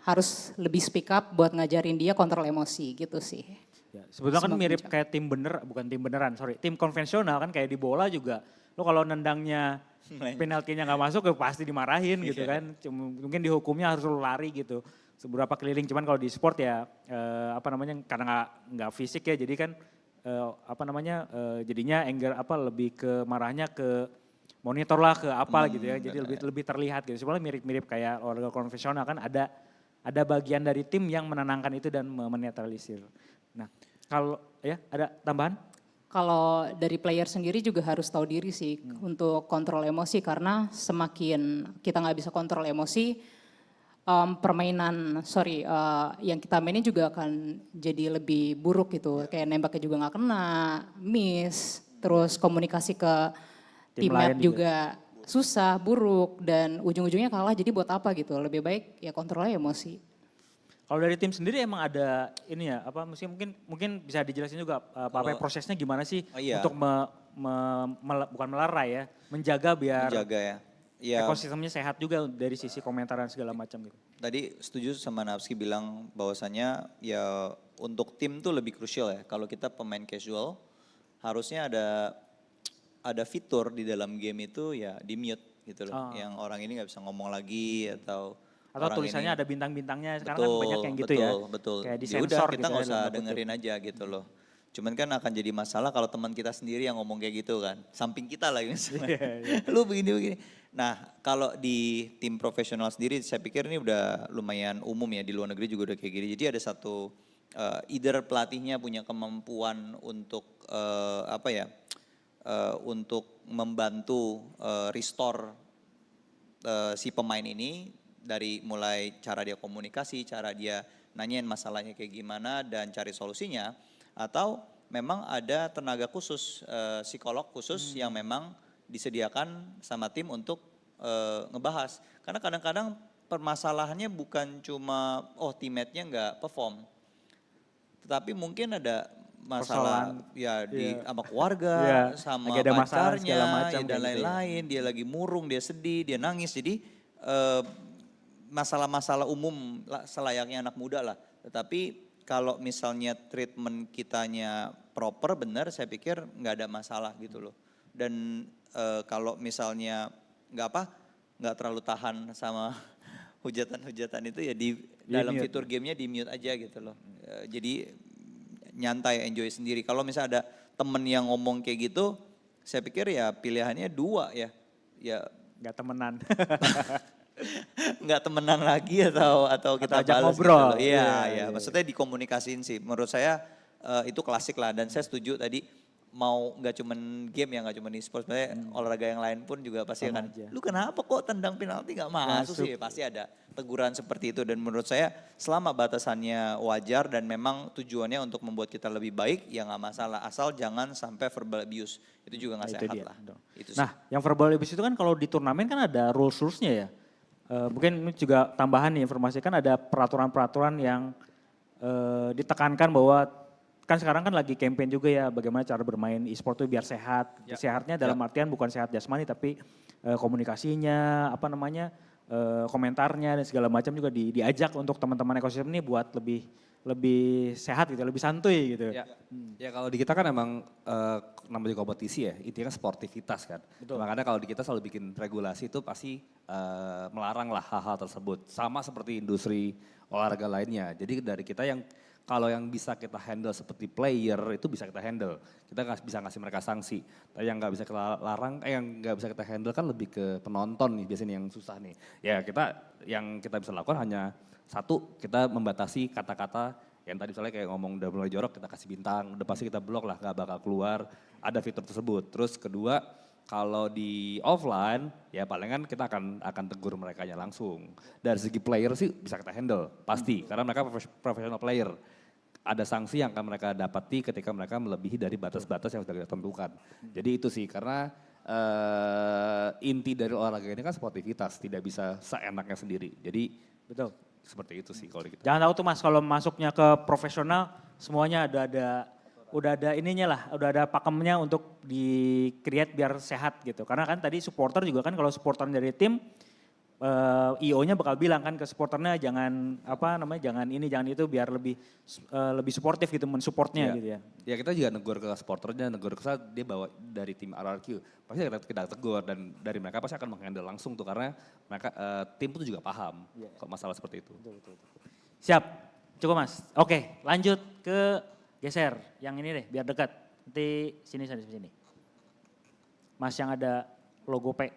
harus lebih speak up buat ngajarin dia kontrol emosi gitu sih. Ya, sebetulnya kan mirip kayak tim konvensional kan kayak di bola juga. Lo kalau nendangnya penaltinya nggak masuk ya pasti dimarahin gitu kan. Mungkin dihukumnya harus lo lari gitu. Seberapa keliling, cuman kalau di sport ya karena nggak fisik ya, jadi kan jadinya anger lebih ke marahnya ke monitor lah, ke apa gitu ya, jadi lebih terlihat gitu. Sebenarnya mirip-mirip kayak olahraga konvensional kan, ada bagian dari tim yang menenangkan itu dan menetralisir. Nah kalau ya ada tambahan? Kalau dari player sendiri juga harus tahu diri sih untuk kontrol emosi, karena semakin kita nggak bisa kontrol emosi, yang kita mainin juga akan jadi lebih buruk gitu. Kayak nembaknya juga nggak kena, miss, terus komunikasi ke teammate juga susah, buruk, dan ujung-ujungnya kalah. Jadi buat apa gitu? Lebih baik ya kontrol aja emosi. Kalau dari tim sendiri emang ada mungkin bisa dijelasin juga prosesnya gimana sih untuk bukan melerai ya, menjaga biar ekosistemnya sehat juga dari sisi komentar dan segala macam gitu. Tadi setuju sama Napski bilang bahwasannya ya untuk tim tuh lebih krusial ya. Kalau kita pemain casual harusnya ada fitur di dalam game itu ya di mute gitu loh. Yang orang ini nggak bisa ngomong lagi atau tulisannya ada bintang-bintangnya, sekarang kan banyak yang gitu ya. Betul. Kayak di Ya udah sensor kita gitu nggak usah dengerin aja gitu loh. Cuman kan akan jadi masalah kalau teman kita sendiri yang ngomong kayak gitu kan. Samping kita lagi misalnya. Lu begini-begini. Nah kalau di tim profesional sendiri saya pikir ini udah lumayan umum ya, di luar negeri juga udah kayak gini. Jadi ada satu either pelatihnya punya kemampuan untuk untuk membantu restore si pemain ini, dari mulai cara dia komunikasi, cara dia nanyain masalahnya kayak gimana dan cari solusinya, atau memang ada tenaga khusus, psikolog khusus yang memang disediakan sama tim untuk ngebahas. Karena kadang-kadang permasalahannya bukan cuma teammate-nya nggak perform, tetapi mungkin ada masalah sama keluarga, sama pacarnya, dan lain-lain. Dia lagi murung, dia sedih, dia nangis. Jadi masalah-masalah umum selayaknya anak muda lah. Tetapi kalau misalnya treatment kitanya proper, benar, saya pikir nggak ada masalah gitu loh. Dan kalau misalnya nggak terlalu tahan sama hujatan-hujatan itu ya dalam fitur gamenya di mute aja gitu loh. Jadi nyantai, enjoy sendiri. Kalau misalnya ada temen yang ngomong kayak gitu, saya pikir ya pilihannya dua ya. Ya nggak temenan. Nggak temenan lagi atau kita ajak balas ngobrol. Gitu loh. Iya. Maksudnya dikomunikasiin sih. Menurut saya itu klasik lah, dan saya setuju tadi mau nggak cuman game ya, nggak cuman e-sport, sebenarnya olahraga yang lain pun juga pasti akan, lu kenapa kok tendang penalti nggak masuk sih, pasti ada teguran seperti itu. Dan menurut saya selama batasannya wajar dan memang tujuannya untuk membuat kita lebih baik ya nggak masalah, asal jangan sampai verbal abuse, itu juga nggak sehat lah. Itu nah yang verbal abuse itu kan kalau di turnamen kan ada rules-rulesnya ya. Mungkin ini juga tambahan nih informasi, kan ada peraturan-peraturan yang ditekankan bahwa kan sekarang kan lagi campaign juga ya bagaimana cara bermain e-sport itu biar sehat. Sehatnya dalam artian bukan sehat jasmani tapi komunikasinya, komentarnya dan segala macam juga diajak untuk teman-teman ekosistem ini buat lebih sehat gitu, lebih santuy gitu. Ya kalau di kita kan emang namanya kompetisi ya, intinya sportivitas kan. Betul. Makanya kalau di kita selalu bikin regulasi itu pasti melarang lah hal-hal tersebut. Sama seperti industri olahraga lainnya. Jadi dari kita kalau yang bisa kita handle seperti player itu bisa kita handle. Kita bisa ngasih mereka sanksi. Tapi yang nggak bisa kita larang, yang nggak bisa kita handle kan lebih ke penonton nih biasanya yang susah nih. Ya yang kita bisa lakukan hanya satu, kita membatasi kata-kata yang tadi misalnya kayak ngomong udah mulai jorok kita kasih bintang, udah pasti kita blok lah, nggak bakal keluar, ada fitur tersebut. Terus kedua, kalau di offline ya palingan kita akan tegur mereka langsung. Dari segi player sih bisa kita handle, pasti. Karena mereka professional player. Ada sanksi yang akan mereka dapati ketika mereka melebihi dari batas-batas yang sudah kita tentukan. Jadi itu sih, karena inti dari olahraga ini kan sportivitas, tidak bisa seenaknya sendiri. Jadi betul. Seperti itu sih kalau kita. Jangan tahu tuh Mas, kalau masuknya ke profesional semuanya ada udah ada ininya lah, udah ada pakemnya untuk di-create biar sehat gitu. Karena kan tadi supporter juga kan kalau supporter dari tim, IO-nya bakal bilang kan ke supporternya jangan jangan ini jangan itu biar lebih suportif gitu mensupportnya gitu ya. Ya kita juga negur ke supporternya, negur ke dia bawa dari tim RRQ. Pasti kita tegur dan dari mereka pasti akan menghandle langsung tuh karena mereka tim itu juga paham kalau masalah seperti itu. Betul. Siap, cukup Mas. Oke, lanjut ke geser yang ini deh biar dekat. Nanti sini. Mas yang ada logo P.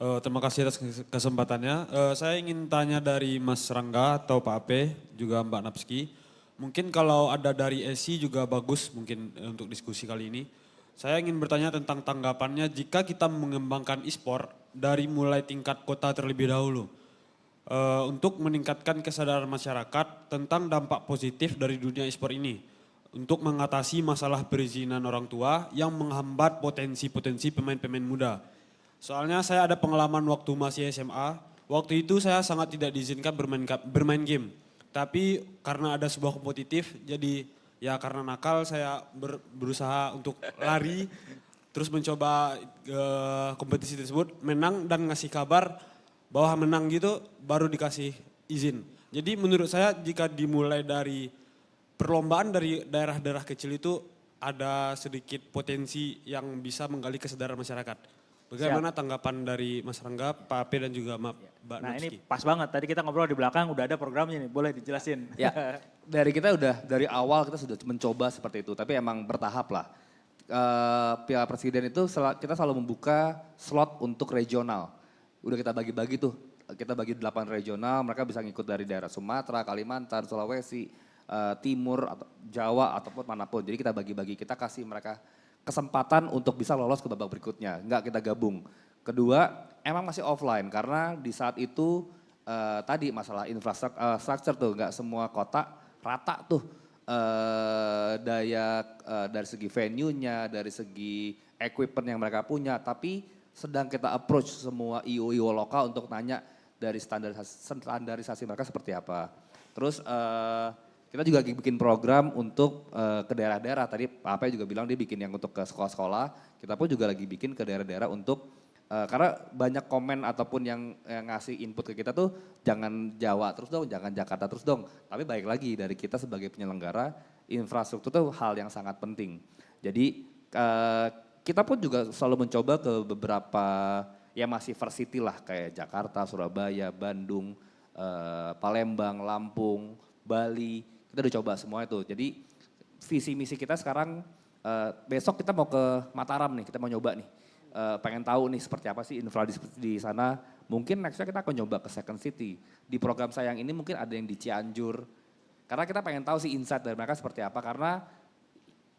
Terima kasih atas kesempatannya. Saya ingin tanya dari Mas Rangga atau Pak Ape, juga Mbak Napski. Mungkin kalau ada dari ESI juga bagus mungkin untuk diskusi kali ini. Saya ingin bertanya tentang tanggapannya jika kita mengembangkan e-sport dari mulai tingkat kota terlebih dahulu. Untuk meningkatkan kesadaran masyarakat tentang dampak positif dari dunia e-sport ini. Untuk mengatasi masalah perizinan orang tua yang menghambat potensi-potensi pemain-pemain muda. Soalnya saya ada pengalaman waktu masih SMA, waktu itu saya sangat tidak diizinkan bermain game. Tapi karena ada sebuah kompetitif, jadi ya karena nakal saya berusaha untuk lari, terus mencoba kompetisi tersebut, menang dan ngasih kabar bahwa menang gitu baru dikasih izin. Jadi menurut saya jika dimulai dari perlombaan dari daerah-daerah kecil itu ada sedikit potensi yang bisa menggali kesadaran masyarakat. Bagaimana tanggapan dari Mas Rangga, Pak Ape dan juga Mbak Nah Napski? ini pas banget, tadi kita ngobrol di belakang udah ada programnya nih, boleh dijelasin. Ya, dari awal kita sudah mencoba seperti itu, tapi emang bertahap lah. Piala Presiden itu kita selalu membuka slot untuk regional. Udah kita bagi-bagi tuh, kita bagi 8 regional, mereka bisa ngikut dari daerah Sumatera, Kalimantan, Sulawesi, Timur, Jawa ataupun manapun. Jadi kita bagi-bagi, kita kasih mereka kesempatan untuk bisa lolos ke babak berikutnya, enggak kita gabung. Kedua, emang masih offline karena di saat itu tadi masalah infrastruktur tuh, enggak semua kota rata tuh daya dari segi venue-nya, dari segi equipment yang mereka punya, tapi sedang kita approach semua IO lokal untuk nanya dari standarisasi mereka seperti apa. Terus kita juga bikin program untuk ke daerah-daerah. Tadi Pak Ape juga bilang dia bikin yang untuk ke sekolah-sekolah. Kita pun juga lagi bikin ke daerah-daerah untuk, karena banyak komen ataupun yang ngasih input ke kita tuh jangan Jawa terus dong, jangan Jakarta terus dong. Tapi baik lagi dari kita sebagai penyelenggara, infrastruktur tuh hal yang sangat penting. Jadi kita pun juga selalu mencoba ke beberapa yang masih varsity lah kayak Jakarta, Surabaya, Bandung, Palembang, Lampung, Bali. Kita udah coba semua itu. Jadi visi misi kita sekarang besok kita mau ke Mataram nih, kita mau nyoba nih. Pengen tahu nih seperti apa sih infra di sana. Mungkin nextnya kita akan nyoba ke Second City. Di program sayang ini mungkin ada yang di Cianjur. Karena kita pengen tahu sih insight dari mereka seperti apa. Karena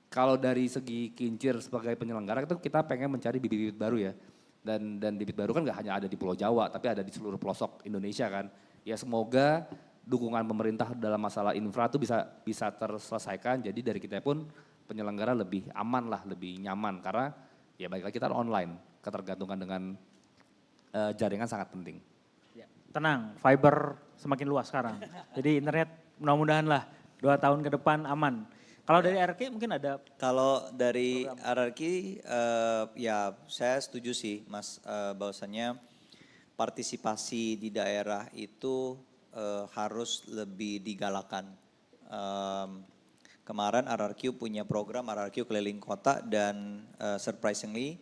kalau dari segi Kincir sebagai penyelenggara itu kita pengen mencari bibit-bibit baru ya. Dan bibit baru kan gak hanya ada di Pulau Jawa tapi ada di seluruh pelosok Indonesia kan. Ya semoga dukungan pemerintah dalam masalah infra itu bisa terselesaikan. Jadi dari kita pun penyelenggara lebih aman lah, lebih nyaman. Karena ya baik lagi kita online, ketergantungan dengan jaringan sangat penting. Ya, tenang, fiber semakin luas sekarang. Jadi internet mudah-mudahan lah 2 tahun ke depan aman. Kalau dari RRQ mungkin ada? Kalau dari RRQ ya saya setuju sih Mas bahwasannya partisipasi di daerah itu harus lebih digalakan. Kemarin RRQ punya program RRQ keliling kota dan surprisingly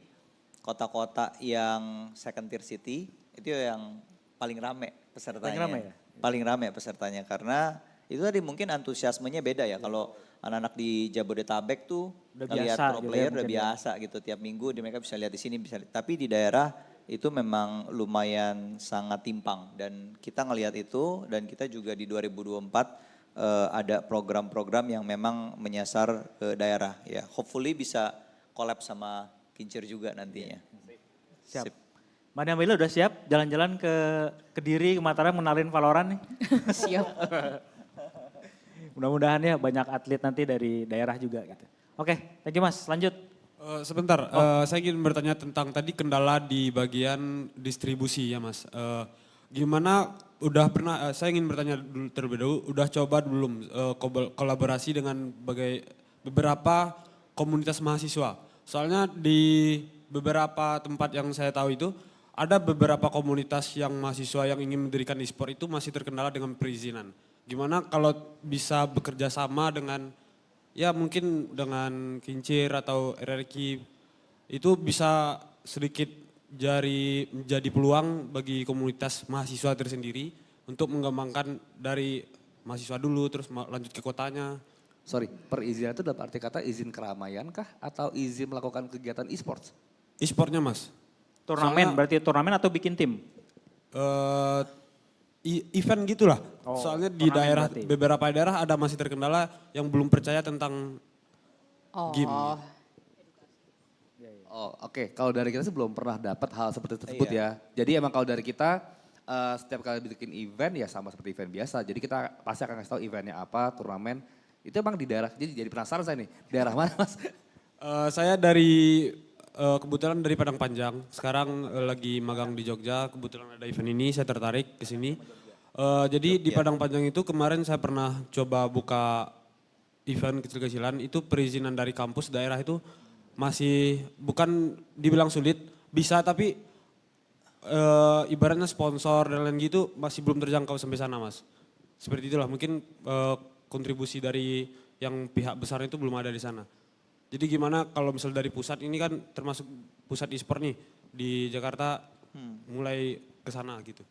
kota-kota yang second tier city itu yang paling rame pesertanya. Paling rame ya? Paling rame pesertanya karena itu tadi mungkin antusiasmenya beda ya. Kalau anak-anak di Jabodetabek tuh lihat pro player udah biasa gitu tiap minggu mereka bisa lihat di sini tapi di daerah itu memang lumayan sangat timpang dan kita ngelihat itu dan kita juga di 2024 ada program-program yang memang menyasar ke daerah ya. Hopefully bisa collab sama Kincir juga nantinya. Siap. Mbak Nabila udah siap jalan-jalan ke Kediri, ke Mataram mengenalin Valorant nih? Siap. Mudah-mudahan ya banyak atlet nanti dari daerah juga gitu. Oke, thank you Mas, lanjut. Sebentar, saya ingin bertanya tentang tadi kendala di bagian distribusi ya Mas. Gimana udah pernah, saya ingin bertanya dulu terlebih dahulu, udah coba belum kolaborasi dengan beberapa komunitas mahasiswa? Soalnya di beberapa tempat yang saya tahu itu, ada beberapa komunitas yang mahasiswa yang ingin mendirikan e-sport itu masih terkendala dengan perizinan. Gimana kalau bisa bekerja sama dengan, ya mungkin dengan Kincir atau RRQ, itu bisa sedikit menjadi peluang bagi komunitas mahasiswa tersendiri untuk mengembangkan dari mahasiswa dulu terus lanjut ke kotanya. Sorry, perizinan itu dalam arti kata izin keramaian kah atau izin melakukan kegiatan e-sports? E-sportnya mas. Turnamen, berarti turnamen atau bikin tim? Event gitulah. Oh, soalnya di beberapa daerah ada masih terkendala yang belum percaya tentang game. Oh oke, kalau dari kita sih belum pernah dapat hal seperti tersebut ya. Jadi emang kalau dari kita setiap kali bikin event ya sama seperti event biasa. Jadi kita pasti akan kasih tahu eventnya apa, turnamen. Itu emang di daerah, jadi penasaran saya nih, daerah mana mas? Saya dari, kebetulan dari Padang Panjang, sekarang lagi magang di Jogja, kebetulan ada event ini saya tertarik ke sini. Jadi di Padang Panjang itu kemarin saya pernah coba buka event kecil-kecilan, itu perizinan dari kampus daerah itu masih bukan dibilang sulit, bisa tapi ibaratnya sponsor dan lain gitu masih belum terjangkau sampai sana mas. Seperti itulah mungkin kontribusi dari yang pihak besar itu belum ada di sana. Jadi gimana kalau misal dari pusat ini kan termasuk pusat e-sport nih di Jakarta mulai ke sana gitu.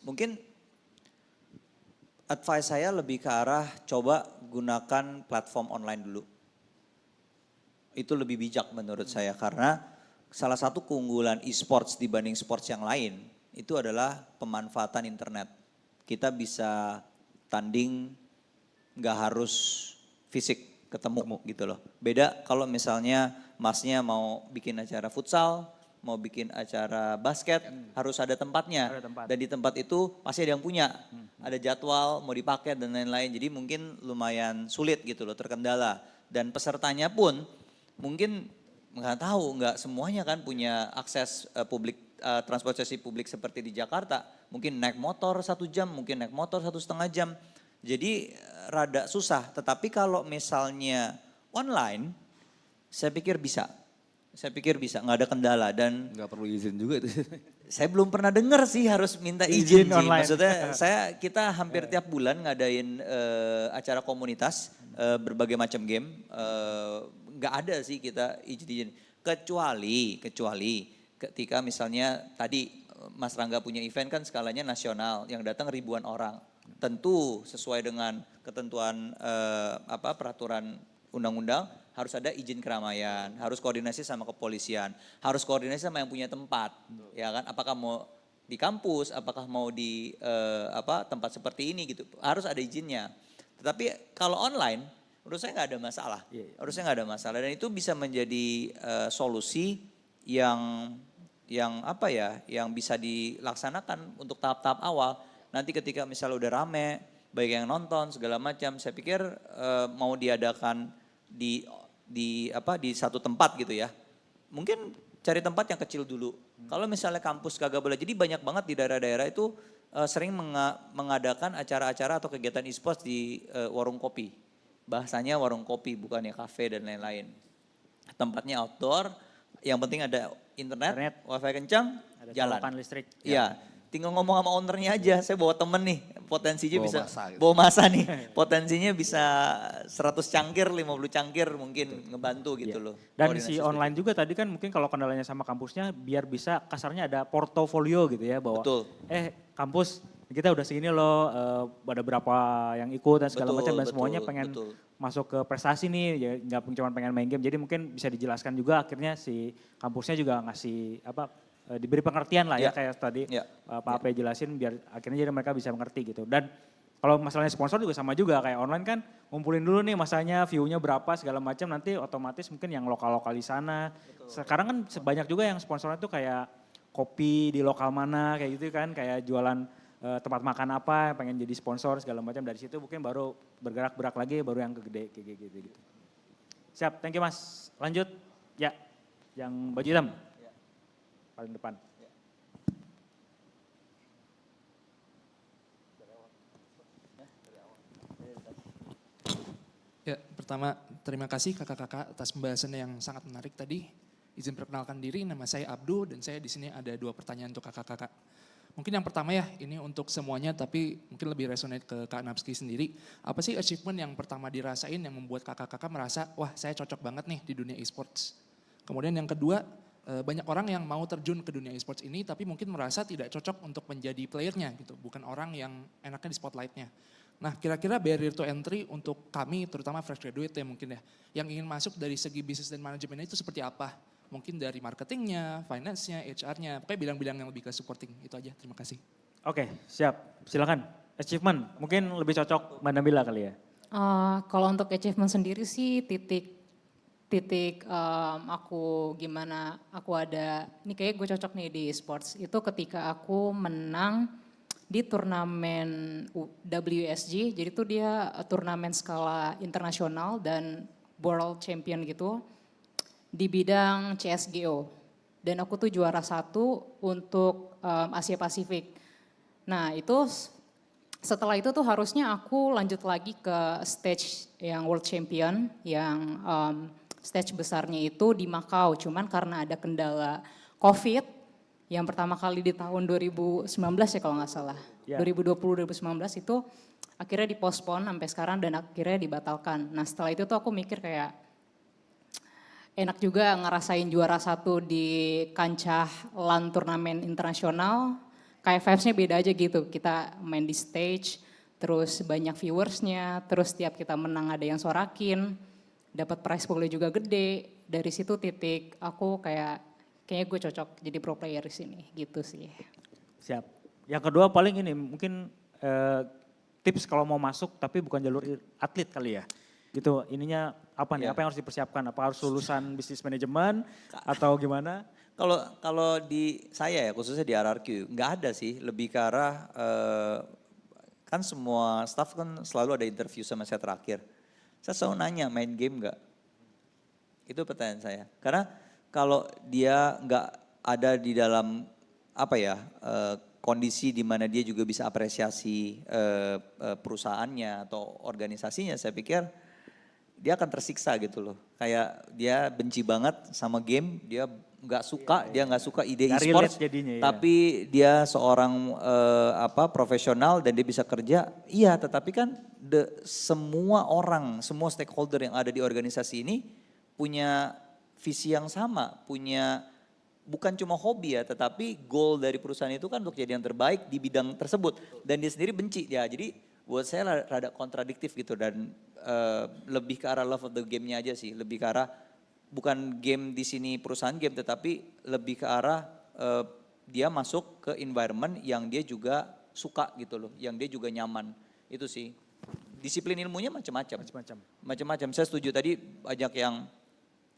Mungkin advice saya lebih ke arah coba gunakan platform online dulu. Itu lebih bijak menurut saya karena salah satu keunggulan e-sports dibanding sports yang lain itu adalah pemanfaatan internet. Kita bisa tanding nggak harus fisik ketemu gitu loh. Beda kalau misalnya masnya mau bikin acara futsal, mau bikin acara basket, harus ada tempatnya. Dan di tempat itu pasti ada yang punya. Ada jadwal, mau dipakai dan lain-lain. Jadi mungkin lumayan sulit gitu loh, terkendala. Dan pesertanya pun mungkin nggak tahu, nggak semuanya kan punya akses transportasi publik seperti di Jakarta. Mungkin naik motor 1 jam, mungkin naik motor 1,5 jam. Jadi rada susah. Tetapi kalau misalnya online, saya pikir bisa. Nggak ada kendala dan nggak perlu izin juga itu. Saya belum pernah dengar sih harus minta izin sih. online. Maksudnya kita hampir tiap bulan ngadain acara komunitas berbagai macam game. Nggak ada sih kita izin. Kecuali ketika misalnya tadi Mas Rangga punya event kan skalanya nasional yang datang ribuan orang. Tentu sesuai dengan ketentuan peraturan undang-undang harus ada izin keramaian, harus koordinasi sama kepolisian, harus koordinasi sama yang punya tempat, ya kan? Apakah mau di kampus, apakah mau di tempat seperti ini gitu, harus ada izinnya. Tetapi kalau online, menurut saya nggak ada masalah, harusnya nggak ada masalah dan itu bisa menjadi solusi yang bisa dilaksanakan untuk tahap-tahap awal. Nanti ketika misalnya udah rame, baik yang nonton segala macam, saya pikir mau diadakan di satu tempat gitu ya. Mungkin cari tempat yang kecil dulu. Kalau misalnya kampus kagak boleh, jadi banyak banget di daerah-daerah itu sering mengadakan acara-acara atau kegiatan e-sports di warung kopi. Bahasanya warung kopi, bukannya kafe dan lain-lain. Tempatnya outdoor, yang penting ada internet. wifi kencang, ada jalan. colokan listrik. Iya, tinggal ngomong sama ownernya aja. Saya bawa temen nih, potensinya Bawa bisa masa gitu. bawa masa nih. Potensinya bisa 100 cangkir, 50 cangkir mungkin ngebantu gitu loh. Dan koordinasi si online juga tadi kan mungkin kalau kendalanya sama kampusnya biar bisa kasarnya ada portofolio gitu ya bahwa Betul. kampus kita udah segini loh, ada berapa yang ikut dan segala macam dan semuanya pengen masuk ke prestasi nih, ya nggak cuma pengen main game. Jadi mungkin bisa dijelaskan juga akhirnya si kampusnya juga ngasih diberi pengertian lah ya kayak tadi Pak Ape jelasin biar akhirnya jadi mereka bisa mengerti gitu. Dan kalau masalahnya sponsor juga sama juga kayak online kan ngumpulin dulu nih masanya view-nya berapa segala macam nanti otomatis mungkin yang lokal-lokal di sana. Sekarang kan banyak juga yang sponsornya tuh kayak kopi di lokal mana kayak gitu kan, kayak jualan tempat makan apa pengen jadi sponsor segala macam, dari situ mungkin baru bergerak lagi baru yang gede kayak gitu. Siap, thank you Mas. Lanjut ya, yang baju hitam. paling depan. Ya, pertama terima kasih kakak-kakak atas pembahasan yang sangat menarik tadi. Izin perkenalkan diri, nama saya Abdu dan saya di sini ada 2 pertanyaan untuk kakak-kakak. Mungkin yang pertama ya, ini untuk semuanya tapi mungkin lebih resonate ke Kak Napski sendiri. Apa sih achievement yang pertama dirasain yang membuat kakak-kakak merasa, wah saya cocok banget nih di dunia e-sports. Kemudian yang kedua, banyak orang yang mau terjun ke dunia e-sports ini tapi mungkin merasa tidak cocok untuk menjadi playernya gitu. Bukan orang yang enaknya di spotlightnya. Nah kira-kira barrier to entry untuk kami terutama fresh graduate ya mungkin ya. Yang ingin masuk dari segi bisnis dan manajemen itu seperti apa? Mungkin dari marketingnya, finance-nya, HR-nya, pokoknya bilang-bilang yang lebih ke supporting, itu aja, terima kasih. Oke, siap, silakan. Achievement, mungkin lebih cocok Mbak Nabila kali ya. Kalau untuk achievement sendiri sih titik aku gimana aku ada, ini kayak gue cocok nih di sports, itu ketika aku menang di turnamen WSG, jadi tuh dia turnamen skala internasional dan world champion gitu. Di bidang CSGO dan aku tuh juara 1 untuk Asia Pasifik. Nah itu setelah itu tuh harusnya aku lanjut lagi ke stage yang World Champion yang stage besarnya itu di Macau. Cuman karena ada kendala COVID yang pertama kali di tahun 2019 ya kalau nggak salah. Yeah. 2020-2019 itu akhirnya dipospon sampai sekarang dan akhirnya dibatalkan. Nah setelah itu tuh aku mikir kayak enak juga ngerasain juara 1 di kancah LAN turnamen internasional. Kayak vibes-nya beda aja gitu. Kita main di stage, terus banyak viewersnya, terus tiap kita menang ada yang sorakin. Dapat prize pool juga gede. Dari situ titik aku kayaknya gue cocok jadi pro player di sini gitu sih. Siap. Yang kedua paling ini mungkin tips kalau mau masuk tapi bukan jalur atlet kali ya. Gitu, ininya apa nih, apa yang harus dipersiapkan? Apa harus lulusan bisnis manajemen atau gimana? Kalau di saya ya khususnya di RRQ nggak ada sih, lebih ke arah kan semua staff kan selalu ada interview sama saya terakhir. Saya selalu nanya main game nggak? Itu pertanyaan saya. Karena kalau dia nggak ada di dalam apa ya kondisi di mana dia juga bisa apresiasi perusahaannya atau organisasinya, saya pikir dia akan tersiksa gitu loh. Kayak dia benci banget sama game, dia nggak suka, dia nggak suka ide e-sports, tapi dia seorang profesional dan dia bisa kerja. Iya, tetapi kan semua orang, semua stakeholder yang ada di organisasi ini punya visi yang sama, punya bukan cuma hobi ya, tetapi goal dari perusahaan itu kan untuk jadi yang terbaik di bidang tersebut. Dan dia sendiri benci ya, jadi buat saya rada kontradiktif gitu dan lebih ke arah love of the game-nya aja sih, lebih ke arah bukan game di sini perusahaan game tetapi lebih ke arah dia masuk ke environment yang dia juga suka gitu loh, yang dia juga nyaman. Itu sih. Disiplin ilmunya macam-macam. Macam-macam. Saya setuju tadi banyak yang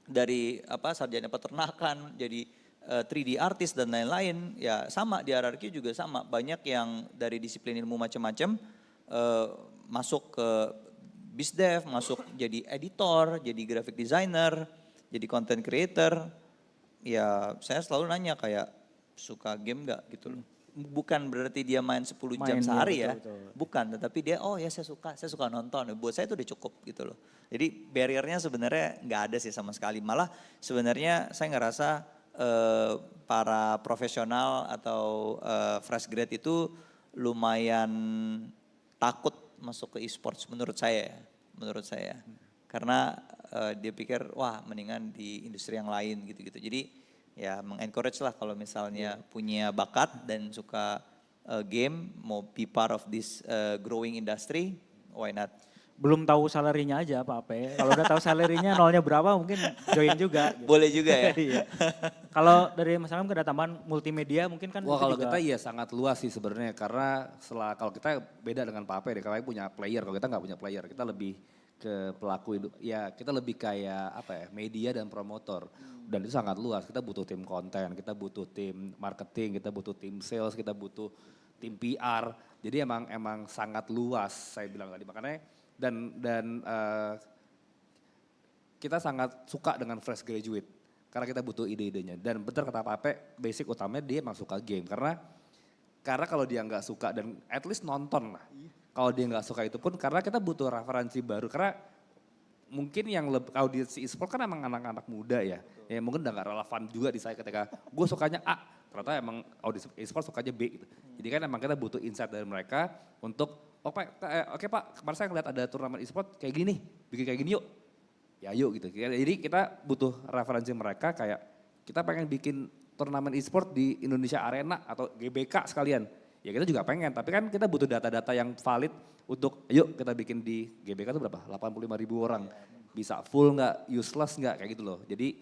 dari sarjana peternakan jadi 3D artist dan lain-lain, ya sama di RRQ juga sama. Banyak yang dari disiplin ilmu macam-macam masuk ke BizDev, masuk jadi editor, jadi graphic designer, jadi content creator. Ya saya selalu nanya kayak suka game gak gitu loh. Bukan berarti dia main 10 jam sehari ya, bukan. Tetapi dia saya suka nonton. Buat saya itu udah cukup gitu loh. Jadi barriernya sebenarnya gak ada sih sama sekali. Malah sebenarnya saya ngerasa para profesional atau fresh grad itu lumayan takut masuk ke e-sports menurut saya. Karena dia pikir wah mendingan di industri yang lain gitu-gitu. Jadi ya mengencourage lah kalau misalnya punya bakat dan suka game, mau be part of this growing industry, why not? Belum tahu salary-nya aja apa ya. Kalau udah tahu salary-nya nolnya berapa mungkin join juga. Gitu. Boleh juga ya. Iya. Kalau dari Mas Alam ada tambahan multimedia mungkin kan Wah kalau juga... kita iya sangat luas sih sebenarnya karena kalau kita beda dengan Pak Ape deh, kalau punya player, kalau kita nggak punya player, kita lebih ke pelaku ya kita lebih kayak media dan promotor dan itu sangat luas. Kita butuh tim konten, kita butuh tim marketing, kita butuh tim sales, kita butuh tim PR. Jadi emang sangat luas saya bilang tadi makanya dan kita sangat suka dengan fresh graduate. Karena kita butuh ide-idenya. Dan benar kata Pak Ape, basic utamanya dia emang suka game. Karena kalau dia nggak suka dan at least nonton lah. Kalau dia nggak suka itu pun karena kita butuh referensi baru. Karena mungkin yang audiens e-sport kan emang anak-anak muda ya. Ya mungkin udah gak relevan juga di saya ketika gue sukanya A. Ternyata emang audiens e-sport sukanya B gitu. Jadi kan emang kita butuh insight dari mereka untuk, oke Pak, kemarin saya ngeliat ada turnamen e-sport kayak gini nih, bikin kayak gini yuk. Ya yuk gitu. Jadi kita butuh referensi mereka kayak kita pengen bikin turnamen e-sport di Indonesia Arena atau GBK sekalian. Ya kita juga pengen, tapi kan kita butuh data-data yang valid untuk yuk kita bikin di GBK itu berapa? 85.000 orang. Bisa full nggak, useless nggak, kayak gitu loh. Jadi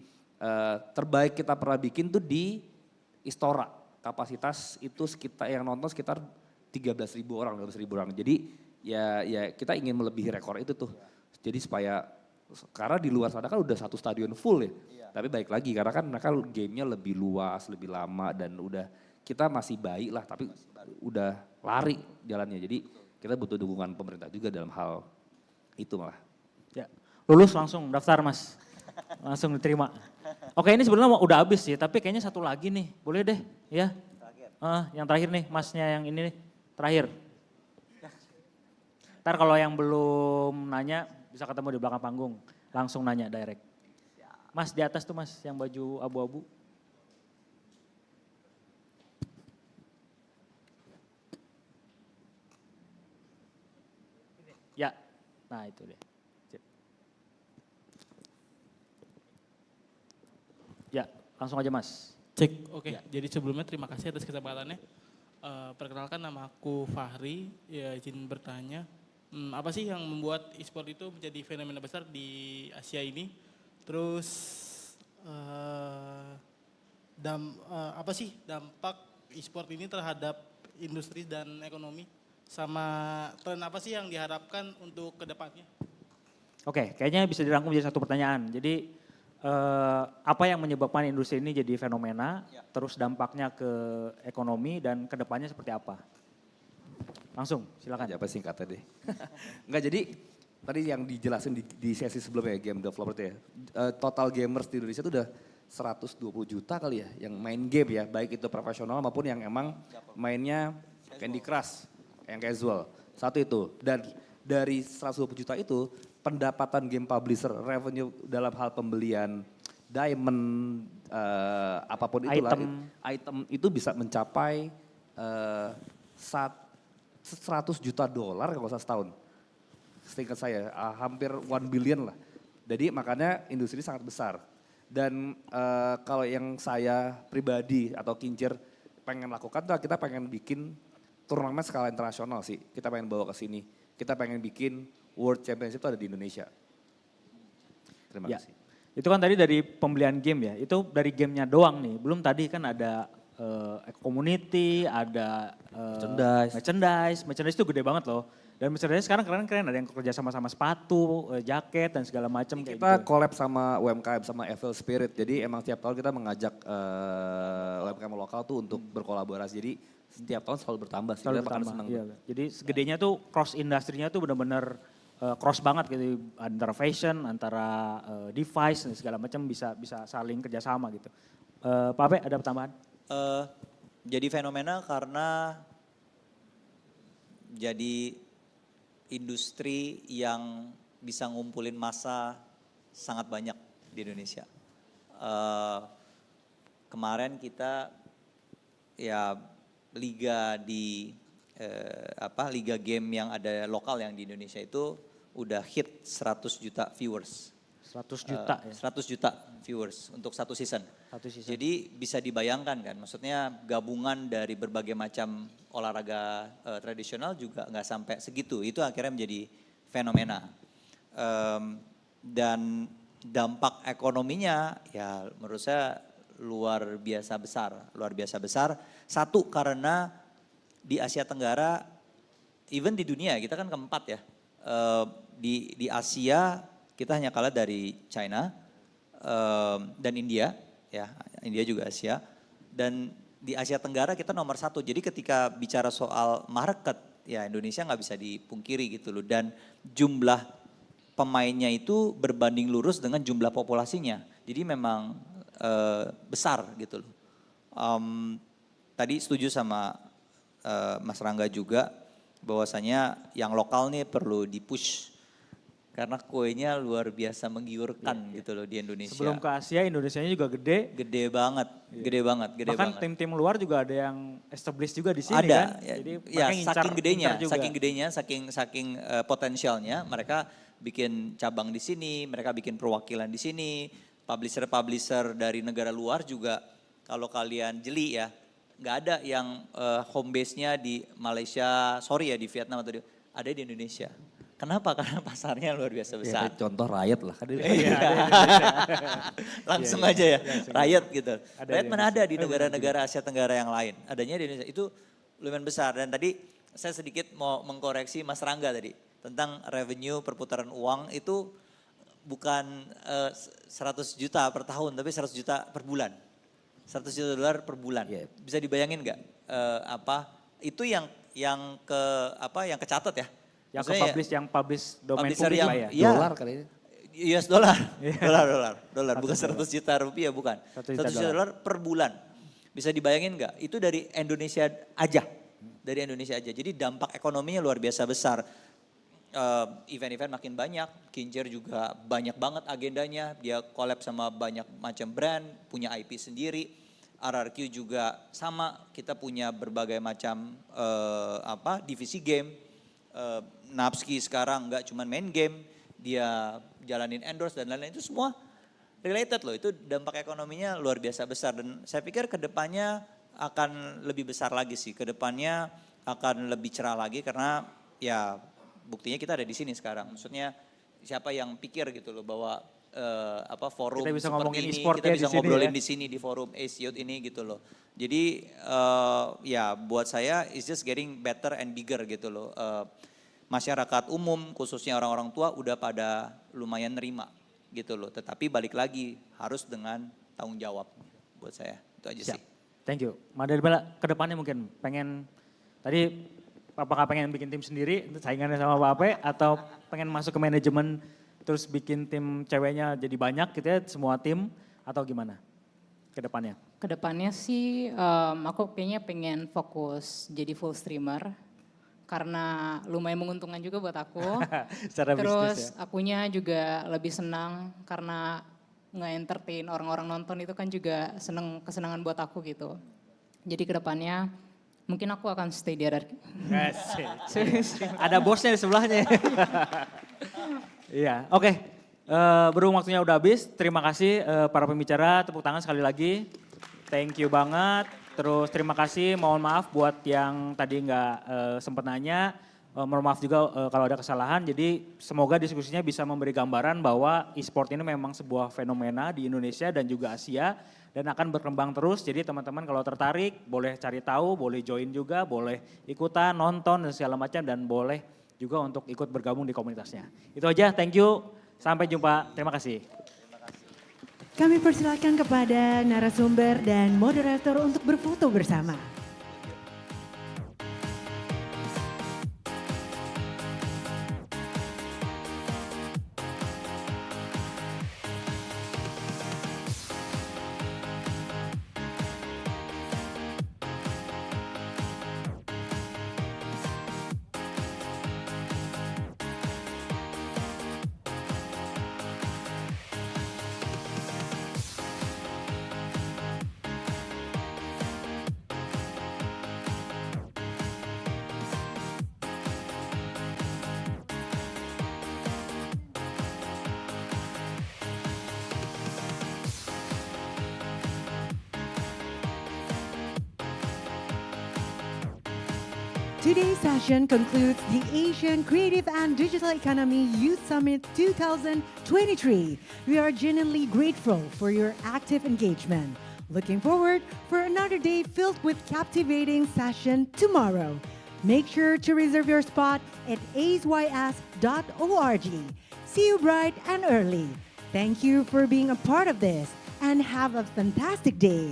terbaik kita pernah bikin tuh di Istora. Kapasitas itu sekitar yang nonton sekitar 13.000 orang, 12.000 orang. Jadi ya kita ingin melebihi rekor itu tuh. Jadi supaya, karena di luar sana kan udah satu stadion full ya. Tapi baik lagi karena kan mereka gamenya lebih luas, lebih lama dan udah kita masih baik lah tapi udah lari jalannya. Jadi kita butuh dukungan pemerintah juga dalam hal itu malah. Ya, lulus langsung daftar Mas, langsung diterima. Oke ini sebenarnya udah habis sih, tapi kayaknya satu lagi nih, boleh deh ya. Yang terakhir nih, Masnya yang ini nih, terakhir. Ntar kalau yang belum nanya bisa ketemu di belakang panggung, langsung nanya direct. Mas di atas tuh Mas, yang baju abu-abu. Ya, nah itu deh. Ya, langsung aja Mas. Cek, oke. Jadi sebelumnya terima kasih atas kesempatannya. Perkenalkan nama aku Fahri, ya izin bertanya. Apa sih yang membuat e-sport itu menjadi fenomena besar di Asia ini? Terus apa sih dampak e-sport ini terhadap industri dan ekonomi? Sama tren apa sih yang diharapkan untuk kedepannya? Oke, kayaknya bisa dirangkum jadi satu pertanyaan. Jadi apa yang menyebabkan industri ini jadi fenomena, terus dampaknya ke ekonomi dan kedepannya seperti apa? Langsung, silakan. Apa singkatnya deh. Enggak, jadi tadi yang dijelasin di sesi sebelumnya game developer itu ya. Total gamers di Indonesia itu udah 120 juta kali ya yang main game ya. Baik itu profesional maupun yang emang mainnya Candy Crush, yang casual. Satu itu. Dan dari 120 juta itu pendapatan game publisher, revenue dalam hal pembelian diamond, apapun itulah. Item itu bisa mencapai 100 juta dolar kalau nggak salah setahun. Seingat saya hampir 1 billion lah. Jadi makanya industri sangat besar. Dan kalau yang saya pribadi atau Kincir pengen lakukan tuh kita pengen bikin turnamen skala internasional sih. Kita pengen bawa ke sini. Kita pengen bikin World Championship itu ada di Indonesia. Terima kasih. Itu kan tadi dari pembelian game ya. Itu dari gamenya doang nih. Belum tadi kan ada community, ada merchandise. Merchandise itu gede banget loh. Dan merchandise sekarang keren-keren, ada yang kerja sama-sama sepatu, jaket dan segala macam kayak kita gitu. collab sama UMKM, sama Evil Spirit. Jadi emang tiap tahun kita mengajak UMKM lokal tuh untuk berkolaborasi. Jadi setiap tahun selalu bertambah sih. Kita bakal senang. Iya. Jadi segedenya tuh cross industrinya tuh benar-benar cross banget gitu. Antara fashion, antara device dan segala macam bisa saling kerjasama gitu. Pak Ape ada pertambahan? Jadi fenomena karena jadi industri yang bisa ngumpulin massa sangat banyak di Indonesia. Kemarin kita ya liga liga game yang ada lokal yang di Indonesia itu udah hit 100 juta viewers. 100 juta ya? 100 juta viewers untuk satu season. Jadi bisa dibayangkan kan, maksudnya gabungan dari berbagai macam olahraga tradisional juga nggak sampai segitu. Itu akhirnya menjadi fenomena. Dan dampak ekonominya ya menurut saya luar biasa besar. Satu karena di Asia Tenggara, even di dunia kita kan keempat ya. Di Asia kita hanya kalah dari China dan India, ya India juga Asia. Dan di Asia Tenggara kita nomor 1. Jadi ketika bicara soal market, ya Indonesia nggak bisa dipungkiri gitu loh. Dan jumlah pemainnya itu berbanding lurus dengan jumlah populasinya. Jadi memang besar gitu loh. Tadi setuju sama Mas Rangga juga bahwasanya yang lokal nih perlu dipush karena kuenya luar biasa menggiurkan gitu loh di Indonesia. Sebelum ke Asia, Indonesianya juga gede. Gede banget, gede banget, gede Bahkan banget. tim-tim luar juga ada yang established juga di sini Ada, kan. ya, Jadi ya makanya saking gedenya, saking potensialnya mereka bikin cabang di sini, mereka bikin perwakilan di sini, publisher dari negara luar juga kalau kalian jeli ya, nggak ada yang home base-nya di Malaysia, sorry ya di Vietnam atau ada di Indonesia. Kenapa? Karena pasarnya luar biasa besar. Ya, contoh Riot lah. Iya. Langsung aja ya, Riot gitu. Riot mana ada di negara-negara Asia Tenggara yang lain. Adanya di Indonesia, itu lumayan besar. Dan tadi saya sedikit mau mengkoreksi Mas Rangga tadi. Tentang revenue perputaran uang itu bukan 100 juta per tahun, tapi 100 juta per bulan. 100 juta dolar per bulan. Bisa dibayangin nggak itu yang kecatat ya? Yang publish domain publisher publik yang, lah ya. Iya, Dolar kali ini. US dolar, bukan 100 juta rupiah, bukan. 100 juta dolar per bulan. Bisa dibayangin nggak? Itu dari Indonesia aja. Dari Indonesia aja. Jadi dampak ekonominya luar biasa besar. Event-event makin banyak, Kincir juga banyak banget agendanya. Dia collab sama banyak macam brand, punya IP sendiri. RRQ juga sama, kita punya berbagai macam divisi game. Napski sekarang nggak cuma main game, dia jalanin endorse dan lain-lain, itu semua related loh. Itu dampak ekonominya luar biasa besar dan saya pikir kedepannya akan lebih besar lagi sih. Kedepannya akan lebih cerah lagi karena ya buktinya kita ada di sini sekarang. Maksudnya siapa yang pikir gitu loh bahwa forum kita bisa seperti ini kita bisa ngobrolin di sini di forum Ace Youth ini gitu loh. Jadi ya buat saya it's just getting better and bigger gitu loh. Masyarakat umum khususnya orang-orang tua udah pada lumayan nerima gitu loh. Tetapi balik lagi harus dengan tanggung jawab buat saya. Itu aja sih. Thank you. Madal Bella kedepannya mungkin pengen tadi apakah pengen bikin tim sendiri saingannya sama Pak Ape atau pengen masuk ke manajemen terus bikin tim ceweknya jadi banyak gitu ya semua tim atau gimana kedepannya? Kedepannya sih aku kayaknya pengen fokus jadi full streamer karena lumayan menguntungkan juga buat aku. Secara terus bisnis ya. akunya juga lebih senang karena nge-entertain orang-orang nonton itu kan juga kesenangan buat aku gitu. Jadi kedepannya mungkin aku akan stay di RRQ. Ada bosnya di sebelahnya. Iya, oke. Berhubung waktunya udah habis, terima kasih para pembicara, tepuk tangan sekali lagi. Thank you banget. Terus terima kasih, mohon maaf buat yang tadi nggak sempat nanya. Mohon maaf juga kalau ada kesalahan. Jadi semoga diskusinya bisa memberi gambaran bahwa e-sport ini memang sebuah fenomena di Indonesia dan juga Asia. Dan akan berkembang terus, jadi teman-teman kalau tertarik boleh cari tahu, boleh join juga, boleh ikutan, nonton dan segala macam. Dan boleh juga untuk ikut bergabung di komunitasnya. Itu aja, thank you, sampai jumpa, terima kasih. Kami persilakan kepada narasumber dan moderator untuk berfoto bersama. Today's session concludes the Asian Creative and Digital Economy Youth Summit 2023. We are genuinely grateful for your active engagement. Looking forward for another day filled with captivating session tomorrow. Make sure to reserve your spot at acys.org. See you bright and early. Thank you for being a part of this and have a fantastic day.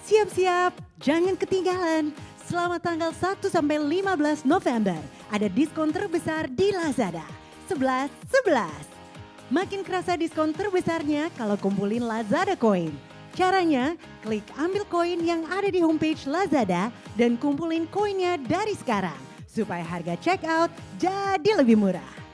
Siap-siap, jangan ketinggalan. Selama tanggal 1 sampai 15 November, ada diskon terbesar di Lazada. 11-11. Makin kerasa diskon terbesarnya kalau kumpulin Lazada Coin. Caranya, klik ambil koin yang ada di homepage Lazada dan kumpulin koinnya dari sekarang supaya harga checkout jadi lebih murah.